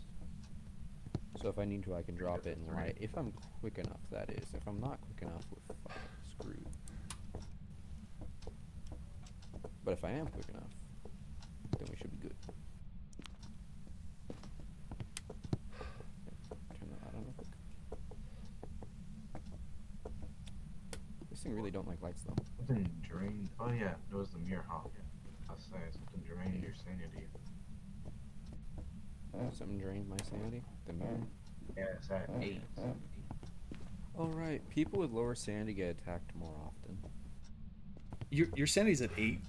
So if I need to, I can drop it and light. If I'm quick enough, that is. If I'm not quick enough, we're fucking screwed. But if I am quick enough, then we should be good. Turn that light on real quick. This thing really don't like lights though. Something drained. Oh yeah, it was the mirror hop. I'll say something drained your sanity. Something drained my sanity. The mirror. Yeah, it's at 8. Oh right, people with lower sanity get attacked more often. Your sanity's at 8.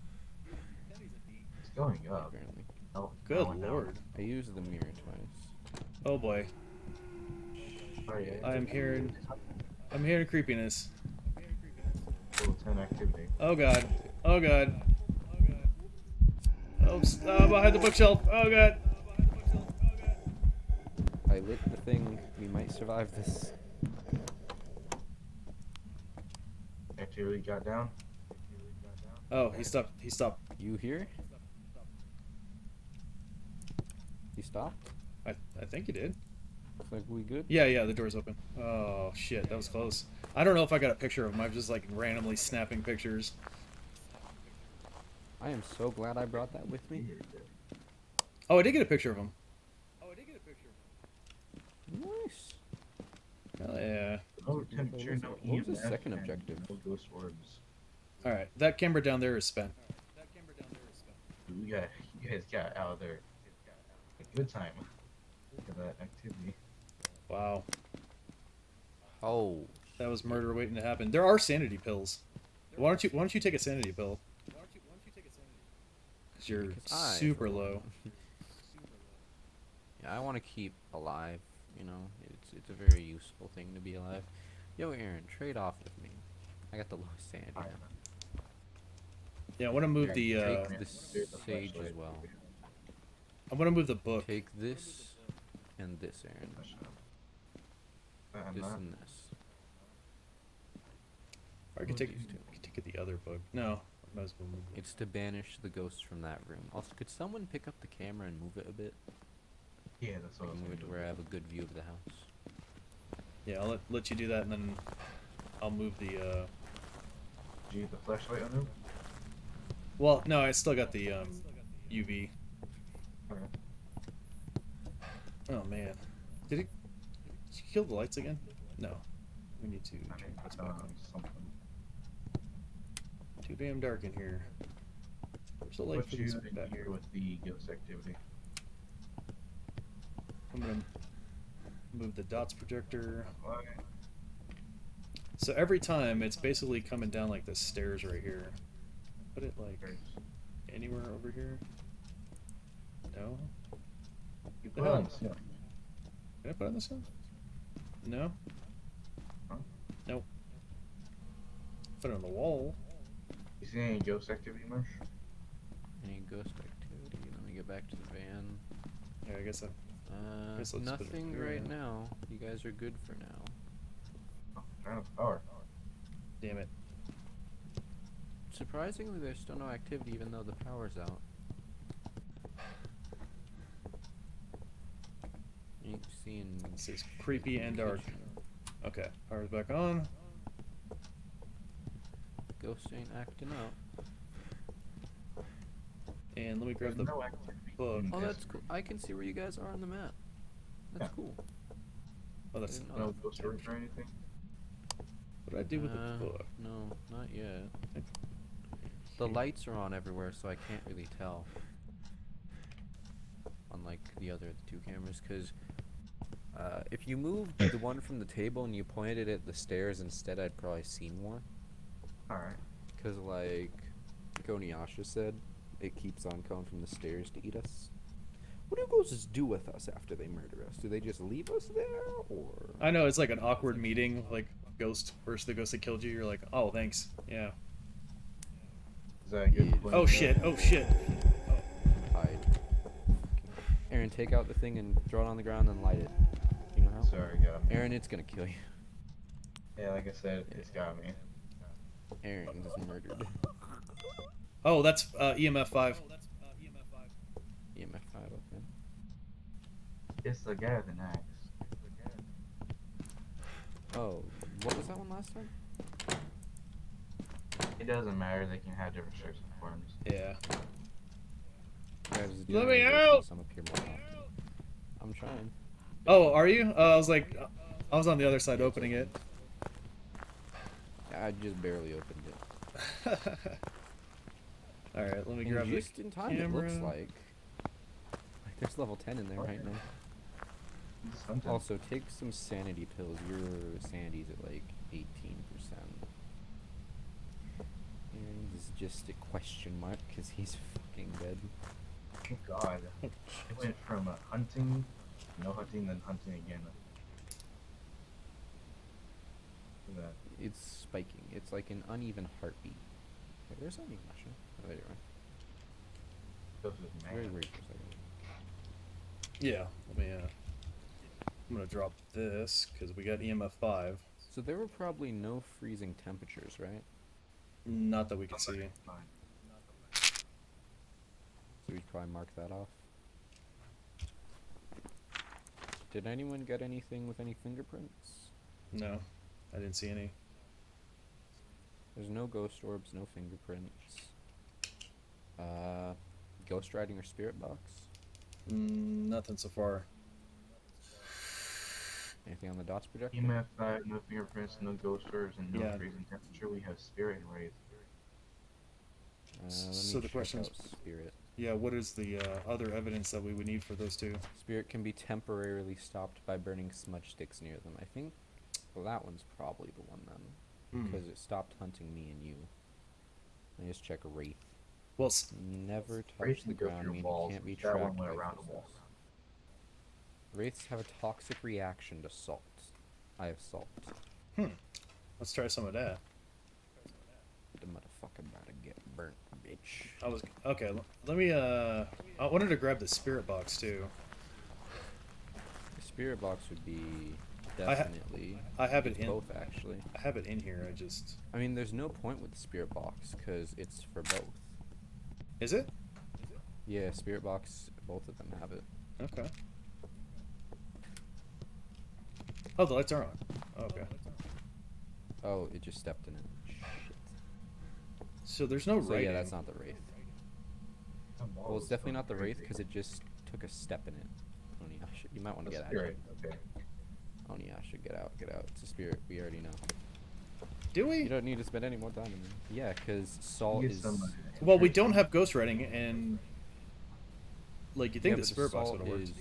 It's going up. Apparently. Oh, good lord. I used the mirror twice. Oh boy. Oh, yeah. I'm hearing creepiness. Level 10 activity. Oh god. Oh god. Oops. Behind the bookshelf. Oh god. I lit the thing. We might survive this. Activity got down. Oh, he stopped. He stopped. You here? He stopped? I think he did. Looks like we good? Yeah, the door's open. Oh shit, that was close. I don't know if I got a picture of him. I'm just like randomly snapping pictures. I am so glad I brought that with me. Oh, I did get a picture of him. Nice. Hell yeah. No temperature, no What was the EMF, second and objective? no ghost orbs. Alright, that camera down there is spent. You guys got out of there. A good time. Look at that activity. Wow. Oh. That was murder waiting to happen. There are sanity pills. Why don't you take a sanity pill? Because you're super low. Yeah, I want to keep alive, you know. It's a very useful thing to be alive. Yo, Aaron, trade off with me. I got the lowest sanity now. Yeah, I want to move the Take this sage as well. I want to move the book. Take this and this, Aaron. This and this. Or I could take the other book. No, I might as well move it. It's to banish the ghosts from that room. Also, could someone pick up the camera and move it a bit? Yeah, that's what I was Move it to gonna where do. I have a good view of the house. Yeah, I'll let you do that, and then I'll move the. Did you get the flashlight on him? Well, no, I still got the UV. Okay. Oh man, did you kill the lights again? No, we need to turn lights back on. Something. Too damn dark in here. There's a light Put for you this in back here here. with the ghost activity. I'm gonna move the dots projector. Okay. So every time it's basically coming down like the stairs right here. Put it like anywhere over here. No. You The put it hell? on the ceiling. Can I put it on this one? No. Huh? Nope. Put it on the wall. You see any ghost activity, Marsh? Any ghost activity? Let me get back to the van. Yeah, I guess I. guess let's put it Nothing here. right now. You guys are good for now. Oh, turn off the power. Damn it. Surprisingly, there's still no activity even though the power's out. You can see in... This is creepy and dark. Okay, power's back on. Ghost ain't acting out. And let me grab the no activity book. in Oh, this. that's cool. I can see where you guys are on the map. That's cool. Oh, that's Didn't know No that. ghost stories or anything? what did I do with the book? No, not yet. The lights are on everywhere, so I can't really tell. Unlike the other two cameras, because if you moved the one from the table and you pointed it at the stairs instead, I'd probably see more. Alright. Because, like Goniasha said, it keeps on coming from the stairs to eat us. What do ghosts do with us after they murder us? Do they just leave us there, or...? I know, it's like an awkward meeting, like ghost versus the ghost that killed you. You're like, oh, thanks. Yeah. Is that a good Yeah. point? Oh, shit. Oh, shit. Hide. Aaron, take out the thing and throw it on the ground and light it. You know how? Sorry, got me. Aaron, it's gonna kill you. Yeah, like I said, it's got me. Aaron is murdered. Oh, that's EMF 5. EMF 5, okay. It's the guy with an axe. Oh, what was that one last time? It doesn't matter, they can have different shapes and forms. Yeah. Guys, Let me out! I'm up here more often. I'm trying. Oh, are you? I was like, I was on the other side opening it. I just barely opened it. Alright, let me And grab the just in time, camera. it looks like. Like there's level 10 in there right now. Something. Also, take some sanity pills. Your sanity's at like 18%. And this is just a question mark because he's fucking dead. Oh god. It went from hunting, no hunting, then hunting again. Look at that. It's spiking. It's like an uneven heartbeat. Wait, where's uneven actually? Oh, there you are. Those is mad. Very weird for a second. Yeah, let me, I'm gonna drop this, because we got EMF 5. So there were probably no freezing temperatures, right? Not that we can see. So we'd probably mark that off. Did anyone get anything with any fingerprints? No, I didn't see any. There's no ghost orbs, no fingerprints. Ghost riding or spirit box? Nothing so far. Anything on the dots projector? EMF 5, no fingerprints, no ghost orbs, and no Yeah. freezing temperature. We have spirit and wraith. Let me So the check question out is- spirit. Yeah, what is the other evidence that we would need for those two? Spirit can be temporarily stopped by burning smudge sticks near them. I think that one's probably the one then, because it stopped hunting me and you. Let me just check wraith. Well, Never touch Wraith the can go ground, through meaning walls. can't be That one tracked went by around the footsteps. walls. Wraiths have a toxic reaction to salt. I have salt. let's try some of that. The motherfucker about to get burnt, bitch. I was okay. Let me. I wanted to grab the spirit box too. The spirit box would be I definitely. have it it's in both actually. I have it in here. I just. I mean, there's no point with the spirit box because it's for both. Is it? Yeah, spirit box. Both of them have it. Okay. Oh, the lights are on. Okay. Oh, it just stepped in it. Shit. So there's no So writing. yeah, that's not the wraith. Well, it's definitely not the wraith because it just took a step in it. Oniasha, you might want to get out. Spirit, okay. Oniasha, get out, get out. It's a spirit. We already know. Do we? You don't need to spend any more time in there. Yeah, because salt Get is. some, Well, we don't have ghost writing, and like you think Yeah, the but spirit box salt would have worked. is-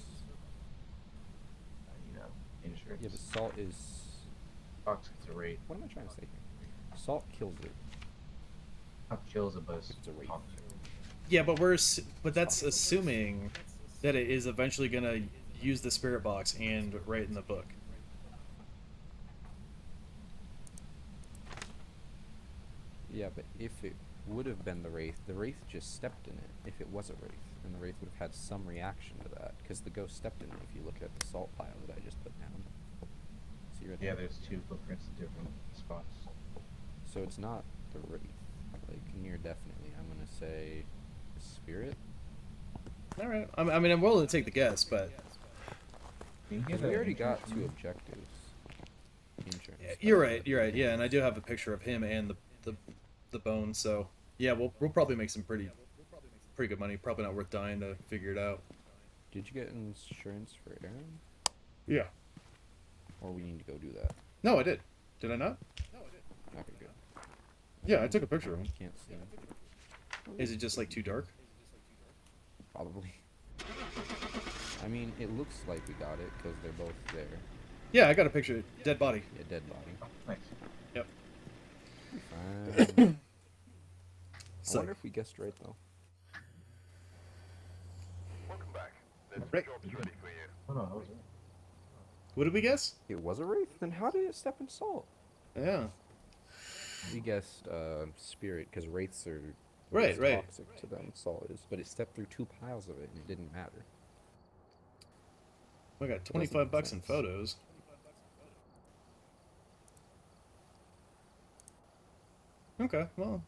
You know, insurance. Yeah, but salt is. Toxic to wraith. What am I trying to say here? Salt kills it. Not kills it, but it's It's a wraith. toxic. Yeah, but but that's assuming that it is eventually gonna use the spirit box and write in the book. Yeah, but if it would have been the wraith just stepped in it. If it was a wraith, and the wraith would have had some reaction to that, because the ghost stepped in it. If you look at the salt pile that I just put down. See right Yeah, there? there's two footprints in different spots. So it's not the wraith. Like, near definitely. I'm gonna say spirit. All right. I mean, I'm willing to take the guess, but You Because get we an already insurance got from 2 him? objectives. Insurance. you're right. You're right. Yeah, and I do have a picture of him and the bone. So yeah, we'll probably make some pretty good money. Probably not worth dying to figure it out. Did you get insurance for Aaron? Yeah. Or we need to go do that? No, I did. Did I not? Okay, good. Yeah, I took a picture of him. Can't see him. Is it just like too dark? Probably. I mean, it looks like we got it because they're both there. Yeah, I got a picture. Dead body. Yeah, dead body. Nice. Yep. Fine. I So- wonder if we guessed right though. Welcome back. There's some Right. jobs ready for you. Oh, no, that was it. What did we guess? It was a wraith. Then how did it step in salt? Yeah. We guessed spirit because wraiths are Right, right. toxic to them. Salt is, but it stepped through 2 piles of it and it didn't matter. I got 25 bucks in photos. Okay, well,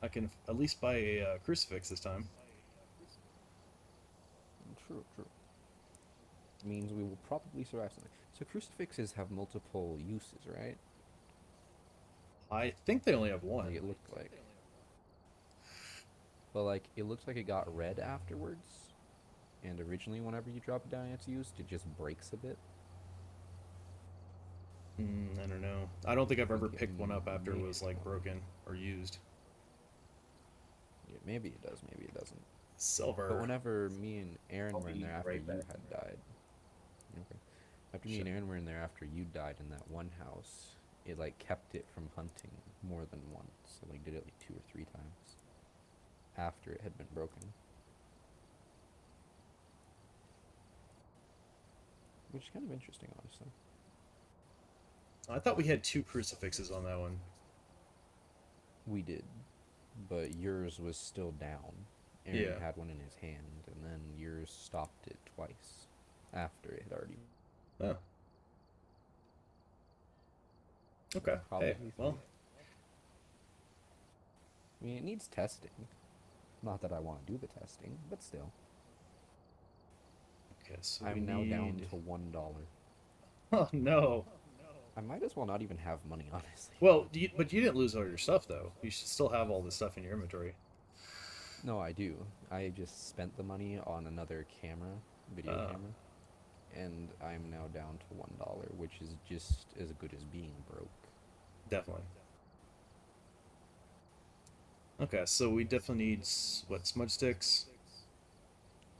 I can at least buy a crucifix this time. True, true. Means we will probably survive something. So crucifixes have multiple uses, right? I think they only have one. Like it looked like. But like it looks like it got red afterwards. And originally whenever you drop it down its use, it just breaks a bit. I don't know. I don't think I've ever Okay, picked one up after it maybe. was like broken or used. Yeah, maybe it does, maybe it doesn't. Silver. But whenever me and Aaron I'll were in be there after right you back. had died. Okay. After me and Aaron were in there after you died in that one house, it like kept it from hunting more than once. So like did it like 2 or 3 times after it had been broken. Which is kind of interesting, honestly. I thought we had 2 crucifixes on that one. We did, but yours was still down. Aaron Yeah. had one in his hand, and then yours stopped it twice after it had already. Oh. Okay. Probably Hey, well, I mean, it needs testing. Not that I want to do the testing, but still. okay, so we I'm now down need- to $1. Oh no. I might as well not even have money, honestly. Well, but you didn't lose all your stuff though. You should still have all the stuff in your inventory. No, I do. I just spent the money on another camera, video camera, and I'm now down to $1, which is just as good as being broke. Definitely. Okay, so we definitely need what, smudge sticks?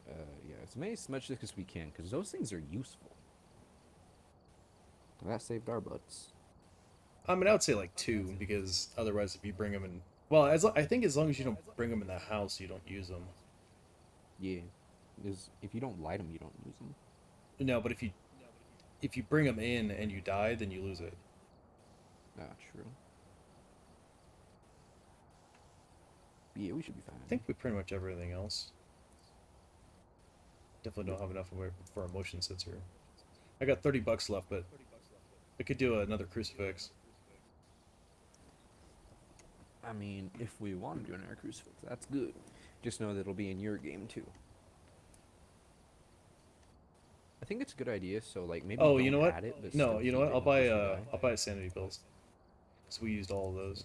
Yeah, as many smudge sticks as we can, because those things are useful. That saved our butts. I mean, I would say like 2 because otherwise, if you bring them in, well, I think as long as you don't bring them in the house, you don't use them. Yeah, because if you don't light them, you don't use them. No, but if you bring them in and you die, then you lose it. Ah, true. Yeah, we should be fine. I think we pretty much everything else. Definitely don't have enough for a motion sensor. I got 30 bucks left, but I could do another crucifix. I mean, if we want to do an air crucifix, that's good. Just know that it'll be in your game too. I think it's a good idea. So like maybe. Oh, you don't know what? add it, but No, still you know keep what? it in case you die. I'll buy sanity pills. So we used all of those.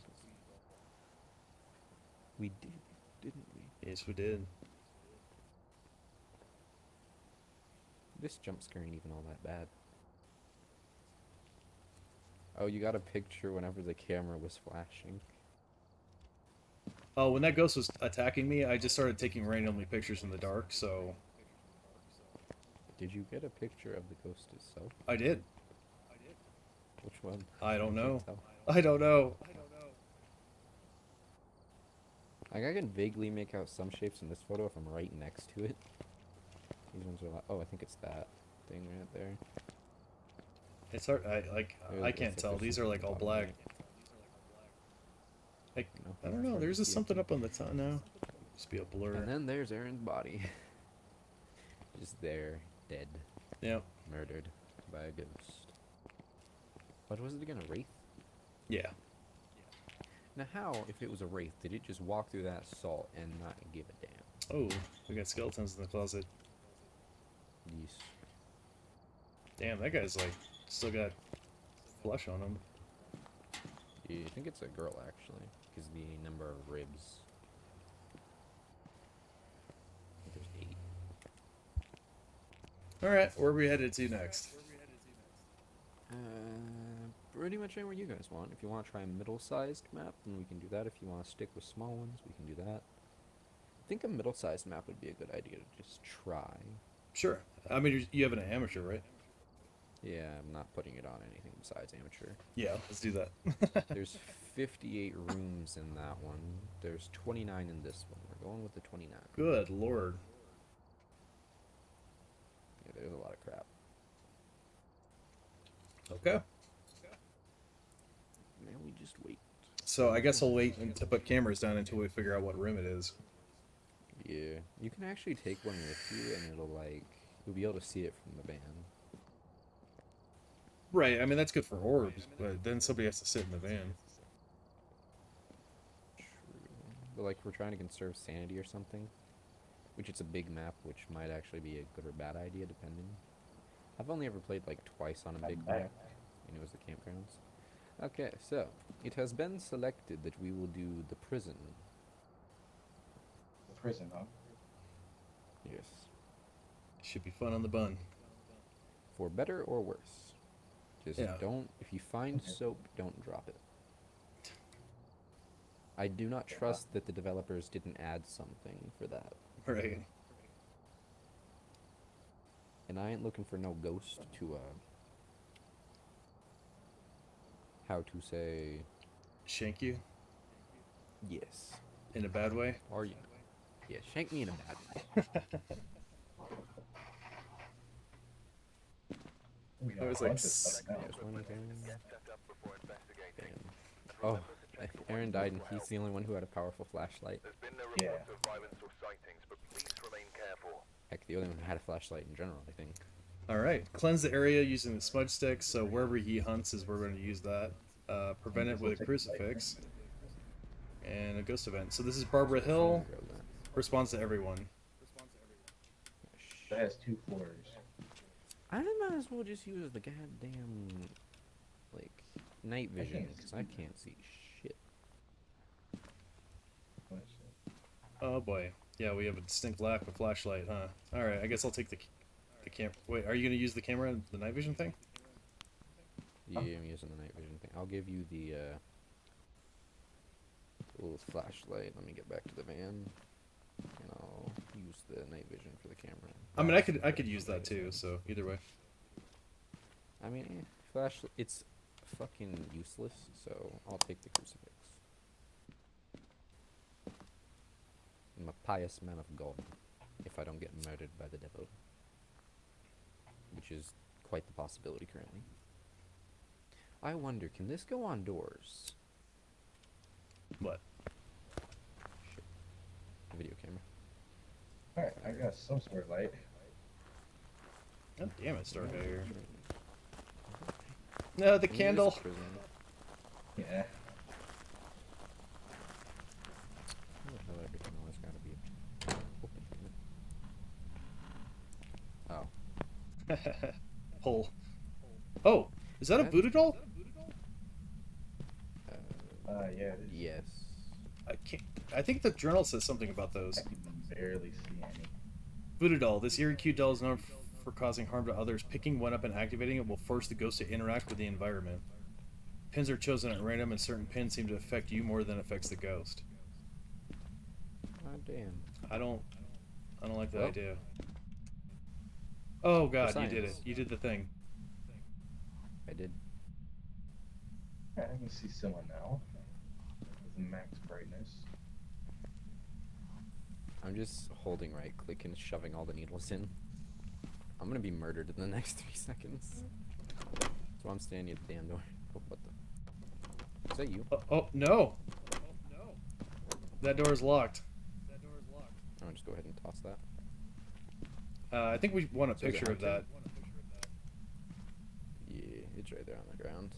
We did, didn't we? Yes, we did. This jump scare ain't even all that bad. Oh, you got a picture whenever the camera was flashing. Oh, when that ghost was attacking me, I just started taking randomly pictures in the dark, so... Did you get a picture of the ghost itself? I did. Which one? I don't can't know. tell. I don't know. Like, I can vaguely make out some shapes in this photo if I'm right next to it. These ones are like, oh, I think it's that thing right there. It's hard, I There's can't tell. there's These are something like all bottom black. right. Like, No, I don't it's know, hard to there's just see something anything. up on the top now. Just be a blur. And then there's Aaron's body. Just there, dead. Yep. Murdered by a ghost. What was it again, a wraith? Yeah. Now how, if it was a wraith, did it just walk through that salt and not give a damn? Oh, we got skeletons in the closet. Yes. Damn, that guy's like still got flesh on him. Yeah, I think it's a girl actually, because the number of ribs. I think there's 8. All right, where are we headed to next? Pretty much anywhere you guys want. If you want to try a middle-sized map, then we can do that. If you want to stick with small ones, we can do that. I think a middle-sized map would be a good idea to just try. Sure. I mean, you have an amateur, right? Yeah, I'm not putting it on anything besides amateur. Yeah, let's do that. There's 58 rooms in that one. There's 29 in this one. We're going with the 29. Good lord. Yeah, there's a lot of crap. Okay. Now we just wait. So I guess I'll wait to put cameras down until we figure out what room it is. Yeah, you can actually take one with you, and you'll be able to see it from the van. Right, I mean, that's good for orbs, but then somebody has to sit in the van. True. But, like, we're trying to conserve sanity or something, which it's a big map, which might actually be a good or bad idea, depending. I've only ever played, like, twice on a big map, and it was the campgrounds. Okay, so, it has been selected that we will do the prison. The prison, huh? Yes. Should be fun on the bun. For better or worse. Just don't, if you find soap, don't drop it. I do not trust that the developers didn't add something for that. Right. And I ain't looking for no ghost to, how to say... Shank you? Yes. In a bad way? Or you... Yeah, shank me in a bad way. I was like... Oh, Aaron died and he's the only one who had a powerful flashlight. Yeah. Heck, the only one who had a flashlight in general, I think. Alright, cleanse the area using the smudge stick, so wherever he hunts is where we're going to use that. Prevent it with a crucifix. And a ghost event. So this is Barbara Hill. Responds to everyone. That has 2 floors. I might as well just use the goddamn, like, night vision, because I can't see shit. Oh boy. Yeah, we have a distinct lack of flashlight, huh? Alright, I guess I'll take the camera. Wait, are you going to use the camera and the night vision thing? Yeah, I'm using the night vision thing. I'll give you the, little flashlight. Let me get back to the van. And I'll use the night vision for the camera. I mean, I could use that too, so either way. I mean, flashlight, it's fucking useless, so I'll take the crucifix. I'm a pious man of God, if I don't get murdered by the devil. Which is quite the possibility currently. I wonder, can this go on doors? What? Shit. Video camera. Alright, I got some sort of light. God damn it, Stark out here. No, the candle. Yeah. What the hell, everything always gotta be open? Oh. Pull. Oh, is that a voodoo doll? Yeah, it is. Yes. I think the journal says something about those. I can barely see any. Voodoo doll. This eerie cute doll is known for causing harm to others. Picking one up and activating it will force the ghost to interact with the environment. Pins are chosen at random, and certain pins seem to affect you more than affects the ghost. Oh damn. I don't like that idea. Oh god, you did it. Science. You did the thing. I did. I can see someone now. With max brightness. I'm just holding right click and shoving all the needles in. I'm gonna be murdered in the next 3 seconds. So I'm standing at the damn door. Oh, what the? Is that you? Oh, no! That door is locked. I'll just go ahead and toss that. I think we want a picture of that. Yeah, it's right there on the ground.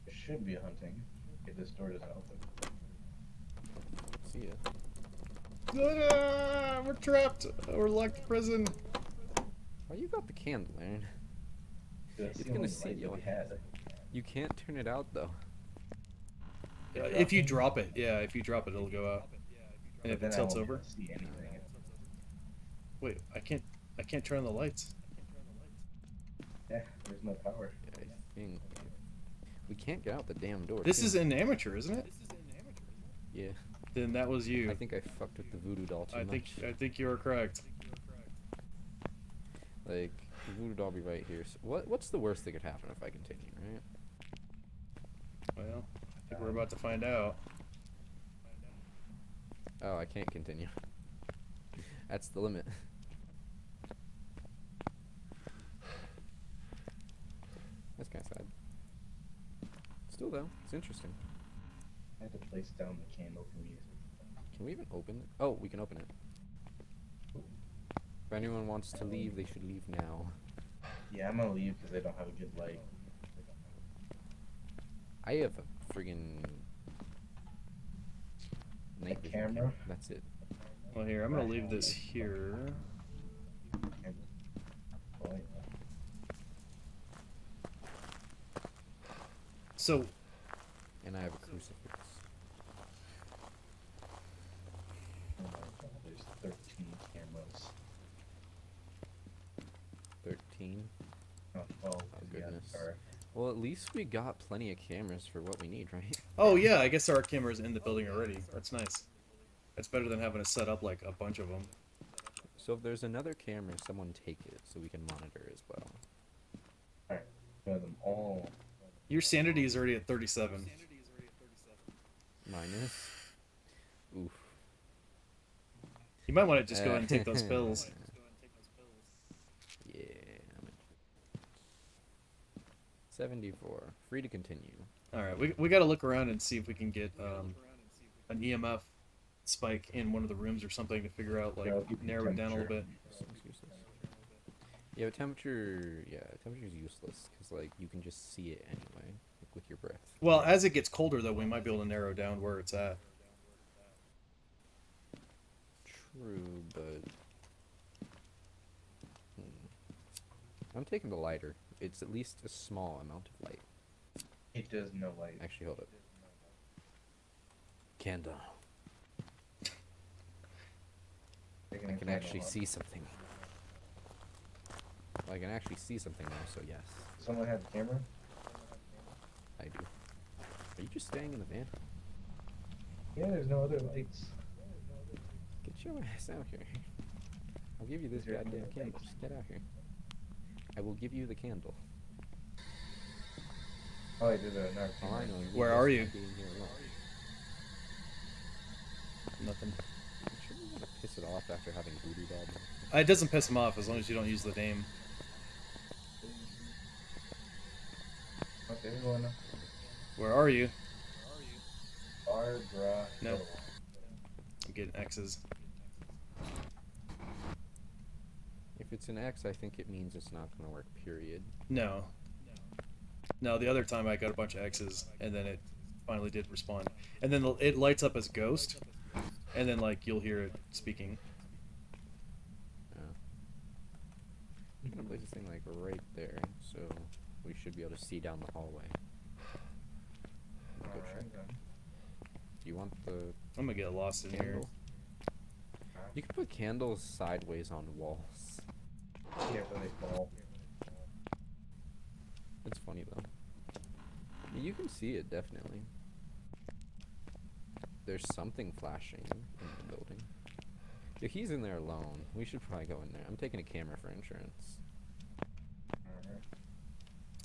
It should be hunting. Okay, this door doesn't open. See ya. We're trapped. We're locked in prison. Oh, you got the candle, Aaron. That's It's the gonna only see light you. that we had. You can't turn it out though. If you drop it, yeah, if you drop it, it'll go out. And if it tilts over. See anything. Wait, I can't turn on the lights. Yeah, there's no power. Yeah, I think we can't get out the damn door. This too. is an amateur, isn't it? Yeah. Then that was you. I think I fucked with the voodoo doll too much. I think you are correct. Like, the voodoo doll be right here. So what's the worst that could happen if I continue, right? Well, I think we're about to find out. Oh, I can't continue. That's the limit. That's kind of sad. Still though, it's interesting. I had to place down the candle for music. Can we even open it? Oh, we can open it. If anyone wants to leave, they should leave now. Yeah, I'm gonna leave because I don't have a good light. I have a friggin' night vision camera? That's it. Well, here, I'm gonna leave this here. So, and I have a crucifix. There's 13 cameras. 13? Oh, 12. Oh, goodness. Well, at least we got plenty of cameras for what we need, right? oh yeah, I guess there are cameras in the building already. That's nice. That's better than having to set up like a bunch of them. So if there's another camera, someone take it so we can monitor as well. Alright, got them all. Your sanity is already at 37. Minus? Oof. You might want to just go ahead and take those pills. Yeah. 74. Free to continue. Alright, we gotta look around and see if we can get an EMF spike in one of the rooms or something to figure out, like, narrow it down a little bit. Yeah, but temperature is useless, because, like, you can just see it anyway, like, with your breath. Well, as it gets colder, though, we might be able to narrow down where it's at. True, but... I'm taking the lighter. It's at least a small amount of light. It does no light. Actually, hold up. Candle. I can actually see something. Well, I can actually see something now, so yes. Someone have a camera? I do. Are you just staying in the van? Yeah, there's no other lights. Get your ass out here. I'll give you this goddamn candle. Just get out here. I will give you the candle. Oh, I did another Oh, I know. Where are you? Being here alone. Nothing. I'm sure you want to piss it off after having voodoo doll. It doesn't piss him off as long as you don't use the name. Okay, we're going now. Where are you? Barbara. No. I'm getting X's. If it's an X, I think it means it's not going to work, period. No. No, the other time I got a bunch of X's, and then it finally did respond. And then it lights up as ghost, and then, like, you'll hear it speaking. I'm going to place this thing, like, right there, so we should be able to see down the hallway. Go check. Do you want the... I'm gonna get lost in here. You can put candles sideways on walls. Yeah, but they fall. It's funny, though. You can see it, definitely. There's something flashing in the building. If he's in there alone, we should probably go in there. I'm taking a camera for insurance.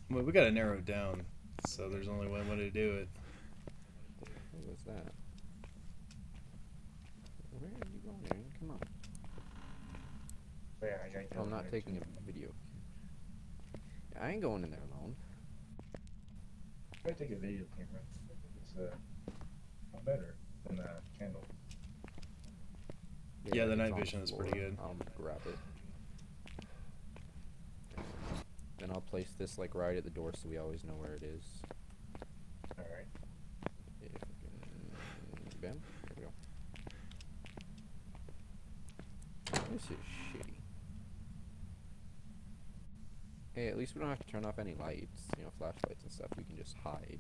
Well, we gotta narrow it down, so there's only one way to do it. What was that? Where are you going, Aaron? Come on. Yeah, I'm not taking a video. Yeah, I ain't going in there alone. Try to take a video camera. It's not better than the candle. Yeah, the it's night on vision is floor. pretty good. I'll grab it. Then I'll place this like right at the door so we always know where it is. Alright. down. There we go. This is shitty. Hey, at least we don't have to turn off any lights, you know, flashlights and stuff. We can just hide.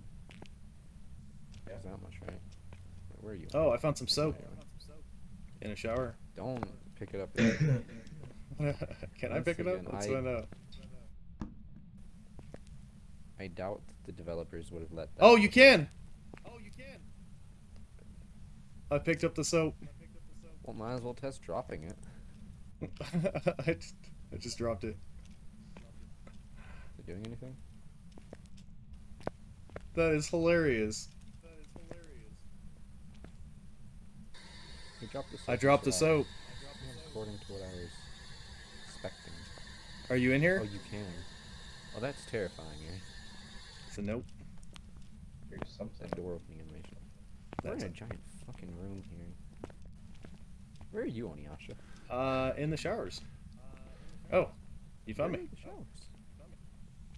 There's that much, right? Where are you? Oh, I found some soap in a shower. Don't pick it up. Can I pick it up? Let's find out. I doubt that the developers would have let that. Oh, you can! I picked up the soap. Well, might as well test dropping it. I just dropped it. Is it doing anything? That is hilarious. You dropped the soap. I dropped the soap. According to what I was expecting. Are you in here? Oh, you can. Oh, that's terrifying, eh? It's a nope. Here's something. That door opening animation. We're in a giant fucking room here. Where are you, Onyasha? In the showers. Oh, you found me. The showers.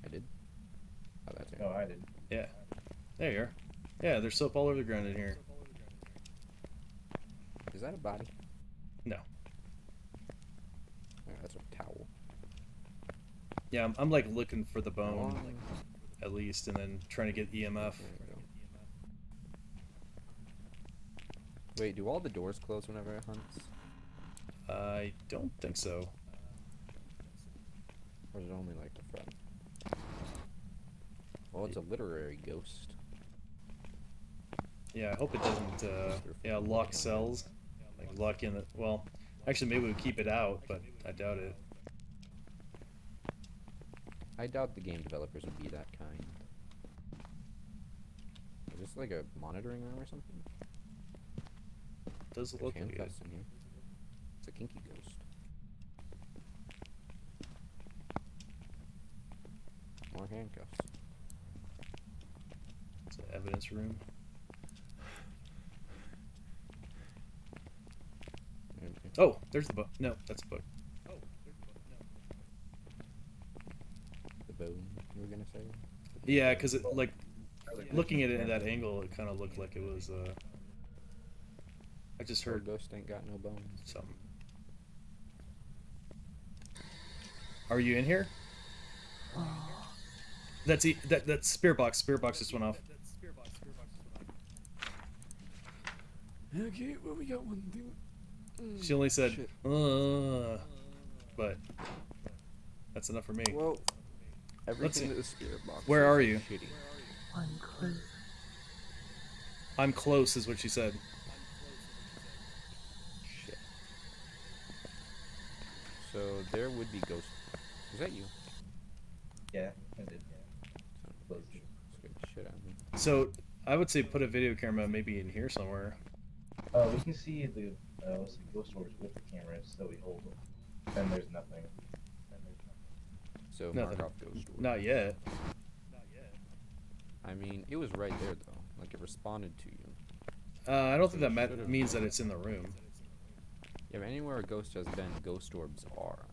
I did. Oh, that's it. No, I did. Yeah. There you are. Yeah, there's soap all over the ground in here. Is that a body? No. Oh, that's a towel. Yeah, I'm like looking for the bone, at least, and then trying to get EMF. Wait, do all the doors close whenever it hunts? I don't think so. Or is it only like the front? Well, it's a literary ghost. Yeah, I hope it doesn't, lock cells. Like, lock in the... Well, actually, maybe we'll keep it out, but I doubt it. I doubt the game developers would be that kind. Is this like a monitoring room or something? Does it look like it? Handcuffs in here. It's a kinky ghost. More handcuffs. It's an evidence room. Oh, there's the book. No, that's a book. The bone, you were gonna say? Yeah, because it, like, looking at it in that angle, it kind of looked like it was, I just heard... Ghost ain't got no bones. Something. Are you in here? That's spirit box. Spirit box just went off. Okay, well, we got one thing. She only said, but that's enough for me. Well, Let's see. everything that the spirit box Where is are you? shitty. I'm close. I'm close, is what she said. Shit. So there would be ghosts. Is that you? Yeah, I did. Scared the shit out of me. So I would say put a video camera maybe in here somewhere. We can see the ghost orbs with the cameras, so we hold them. Then there's nothing. So Nothing. mark off ghost orb. Not yet. I mean, it was right there though. Like it responded to you. I don't think that means that it's in the room. Yeah, but anywhere a ghost has been, ghost orbs are.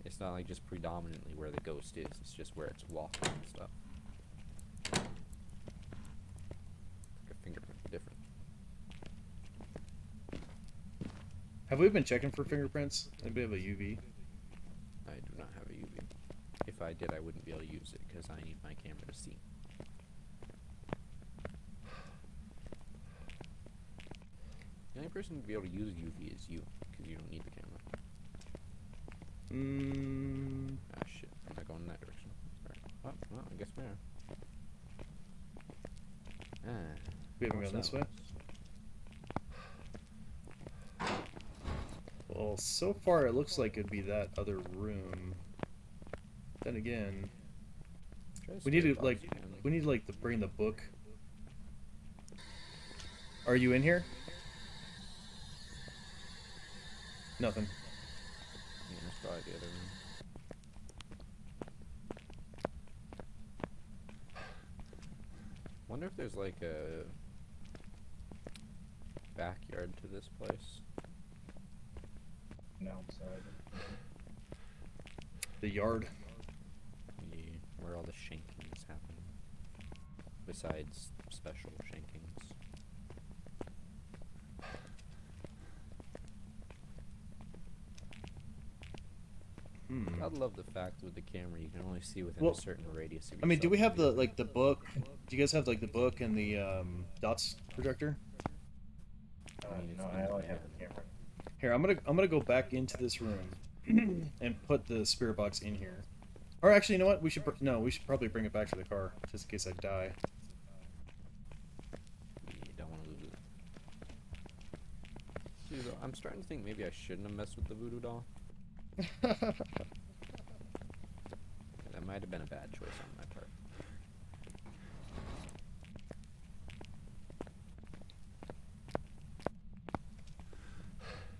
It's not like just predominantly where the ghost is. It's just where it's walking and stuff. Like a fingerprint, different. Have we been checking for fingerprints? Anybody have a UV? I do not have a UV. If I did, I wouldn't be able to use it because I need my camera to see. The only person who'd be able to use UV is you, because you don't need the camera. Ah, shit. I'm not going in that direction. Sorry. Oh, well, I guess we are. We haven't gone this way? Well, so far it looks like it'd be that other room. Then again, we need to bring the book. Are you in here? Nothing. Yeah, that's probably the other room. Wonder if there's like a backyard to this place. No, I'm sorry. The yard. Yeah, where all the shankings happen. Besides special shankings. Hmm. I love the fact with the camera you can only see within Well, a certain radius. Of I mean, do we yourself have to the get the book? Do you guys have like the book and the dots projector? I mean, No, it's I in only your have hand. the camera. Here, I'm gonna go back into this room and put the spirit box in here. Or actually, you know what? We should no, we should probably bring it back to the car just in case I die. You don't want to lose it. Dude, I'm starting to think maybe I shouldn't have messed with the voodoo doll. That might have been a bad choice on my part.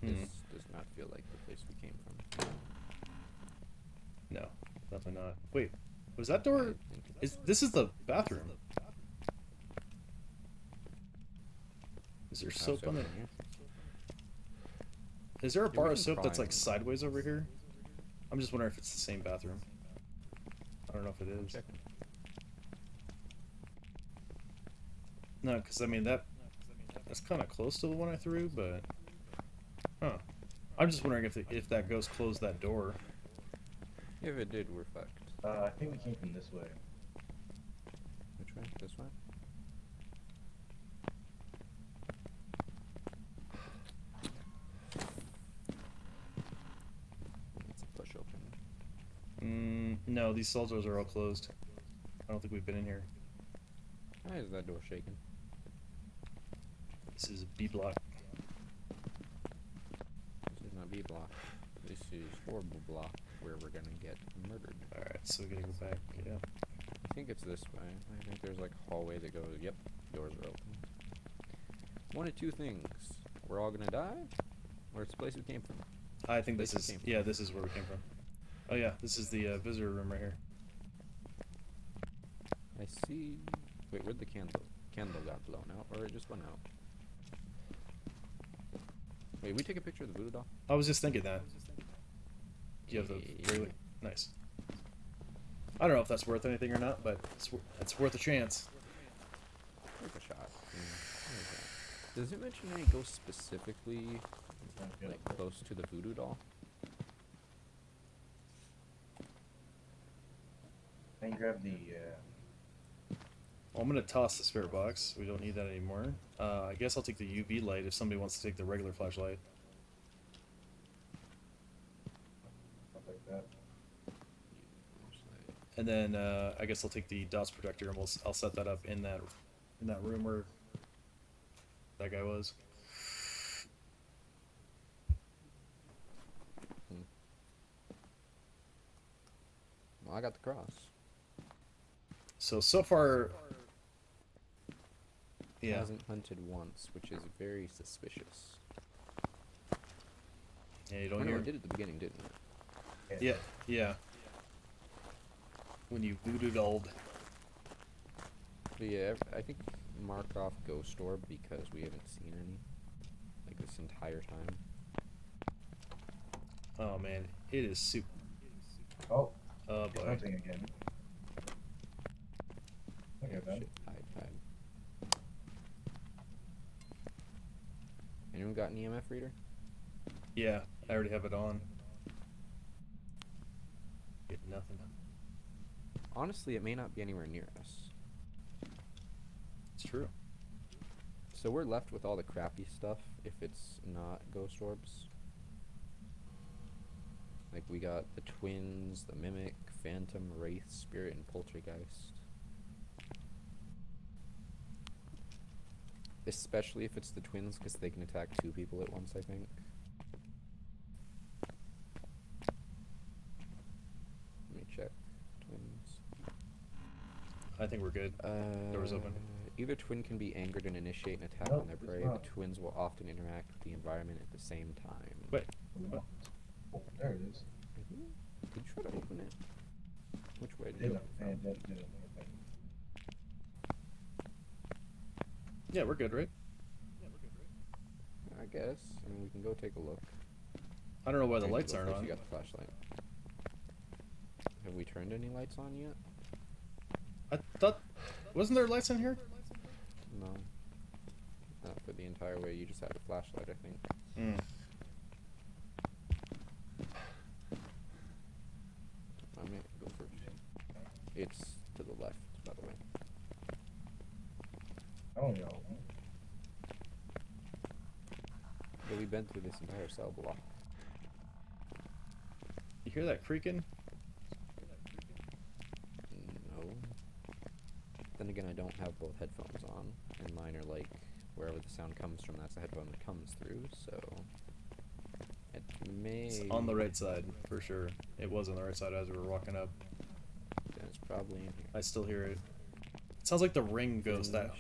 This does not feel like the place we came from. No, definitely not. Wait, was that door? This is the bathroom? Is there soap on it? Is there a bar of soap that's like sideways over here? I'm just wondering if it's the same bathroom. I don't know if it is. No, because I mean that's kind of close to the one I threw, but huh. I'm just wondering if that ghost closed that door. If it did, we're fucked. I think we came from this way. Which way? This way? It's a push open. No, these cell doors are all closed. I don't think we've been in here. Why is that door shaking? This is B block. This is not B block. This is horrible block where we're gonna get murdered. Alright, so we gotta go back, yeah. I think it's this way. I think there's like a hallway that goes, yep, doors are open. One of two things. We're all gonna die, or it's the place we came from. I think this is, yeah, this is where we came from. Oh yeah, this is the visitor room right here. I see. Wait, where'd the candle got blown out, or it just went out? Wait, we take a picture of the voodoo doll? I was just thinking that. You have the really nice. I don't know if that's worth anything or not, but it's worth a chance. Take a shot. Does it mention any ghosts specifically, like close to the voodoo doll? I can grab the. Well, I'm gonna toss the spirit box. We don't need that anymore. I guess I'll take the UV light if somebody wants to take the regular flashlight. Like that. And then I guess I'll take the dots projector and I'll set that up in that room where that guy was. Well, I got the cross. So far, yeah. Hasn't hunted once, which is very suspicious. Yeah, you don't I know hear. it did at the beginning, didn't it? Yeah, yeah. When you voodoo dolled. But yeah, I think mark off Ghost Orb because we haven't seen any, like, this entire time. Oh man, it is super. Oh. Oh boy. Hunting again. Okay, Oh, then. shit, hide. Anyone got an EMF reader? Yeah, I already have it on. Get nothing. Honestly, it may not be anywhere near us. It's true. So we're left with all the crappy stuff if it's not Ghost Orbs. Like, we got the Twins, the Mimic, Phantom, Wraith, Spirit, and Poltergeist. Especially if it's the Twins, because they can attack 2 people at once, I think. Let me check. Twins. I think we're good. Door's open. Either twin can be angered and initiate an attack Nope, on their it's prey. not. The twins will often interact with the environment at the same time. Wait. What? Oh, there it is. Did you try to open it? Which way did you Didn't. open it from? Didn't. Yeah, we're good, right? I guess. I mean, we can go take a look. I don't know why the Or you lights go aren't first, on. You got the flashlight. Have we turned any lights on yet? I thought, wasn't there lights in here? No. Not for the entire way. You just had a flashlight, I think. It's to the left, by the way. I don't know. Yeah, we've been through this entire cell block. You hear that creaking? No. Then again, I don't have both headphones on, and mine are like wherever the sound comes from. That's the headphone that comes through. So it may. It's on the right side for sure. It was on the right side as we were walking up. Then it's probably in here. I still hear it. It sounds like the ring ghost. That.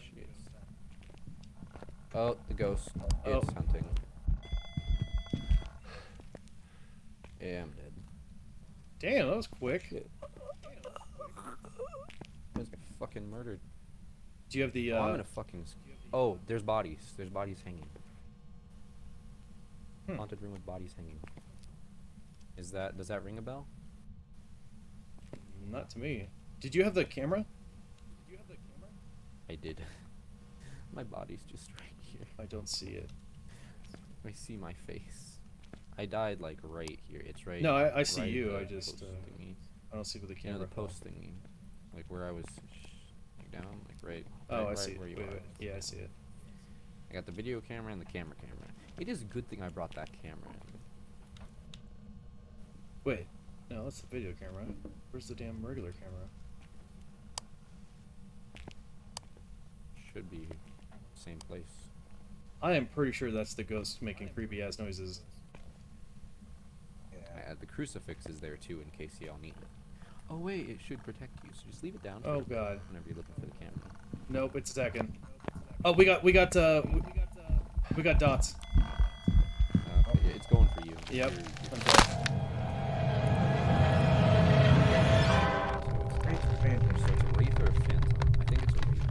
Oh, the ghost. Oh. It's hunting. Yeah, I'm dead. Damn, that was quick. Shit. I was fucking murdered. Do you have the? Oh, I'm in a fucking. Oh, there's bodies. There's bodies hanging. Haunted room with bodies hanging. Is that? Does that ring a bell? Not to me. Did you have the camera? I did. My body's just right here. I don't see it. I see my face. I died like right here. It's right. No, I see right you. the I just. post thingy. I don't see with the You camera. know, the post thingy. Like where I was like down, like right. Oh, right, I see. Where you Wait, are. wait. Yeah, I see it. I got the video camera and the camera. It is a good thing I brought that camera in. Wait. No, that's the video camera. Where's the damn regular camera? Should be same place. I am pretty sure that's the ghost making creepy ass noises. The crucifix is there too in case y'all need it. Oh wait, it should protect you, so just leave it down. Oh god. Whenever you're looking for the camera. Nope, it's attacking. Oh, we got dots. Yeah, it's going for you. Yep. You're I'm dead. So it's a wraith or a phantom? I think it's a wraith.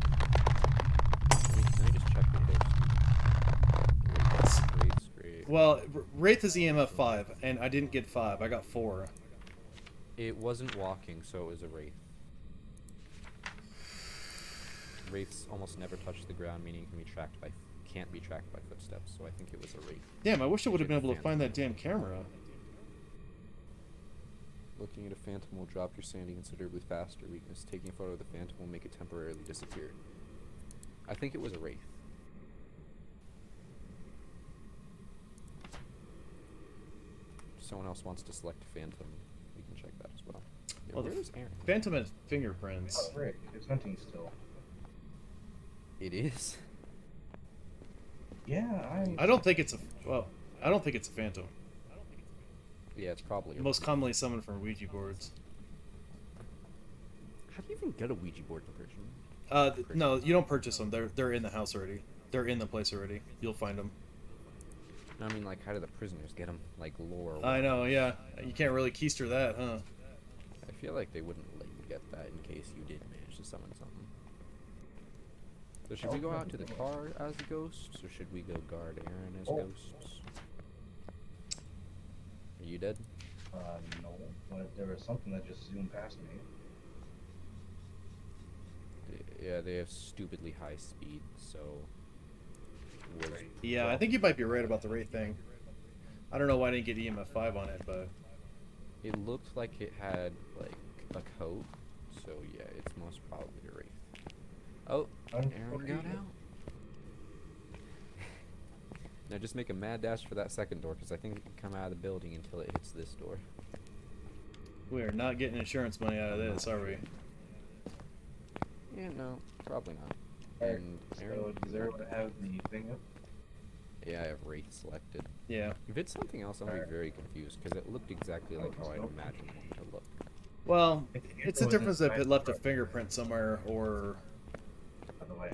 Let me just check the ghost. Wraith's great. Well, Wraith is EMF 5, and I didn't get 5. I got 4. It wasn't walking, so it was a wraith. Wraiths almost never touch the ground, meaning can't be tracked by footsteps. So I think it was a wraith. Damn, I wish I would have been able to find that damn camera. Looking at a phantom will drop your sanity considerably faster. Weakness. Taking a photo of the phantom will make it temporarily disappear. I think it was a wraith. If someone else wants to select phantom, we can check that as well. Yeah, Well, where the is Aaron? Phantom has fingerprints. Oh, Rick, it's hunting still. It is. Yeah, I don't think it's a. Well, I don't think it's a phantom. Yeah, it's probably a Most commonly summoned from Ouija boards. How do you even get a Ouija board in person? No, you don't purchase them. They're in the house already. They're in the place already. You'll find them. No, I mean, like, how do the prisoners get them? Like, lore. I know, yeah. You can't really keister that, huh? I feel like they wouldn't let you get that in case you did manage to summon something. So should we go out to the car as ghosts, or should we go guard Aaron as ghosts? Are you dead? No. But there was something that just zoomed past me. Yeah, they have stupidly high speed, so... Yeah, I think you might be right about the Wraith thing. I don't know why I didn't get EMF 5 on it, but... It looked like it had, like, a coat, so yeah, it's most probably a Wraith. Oh, Aaron got out. Now just make a mad dash for that second door, because I think it can come out of the building until it hits this door. We are not getting insurance money out of this, are we? Yeah, no, probably not. Alright, And so does everyone have the thing up? Yeah, I have Wraith selected. Yeah. If it's something else, I'll be very confused, because it looked exactly like how I'd imagine it to look. Well, it's the difference if it left a fingerprint somewhere, or... By the way.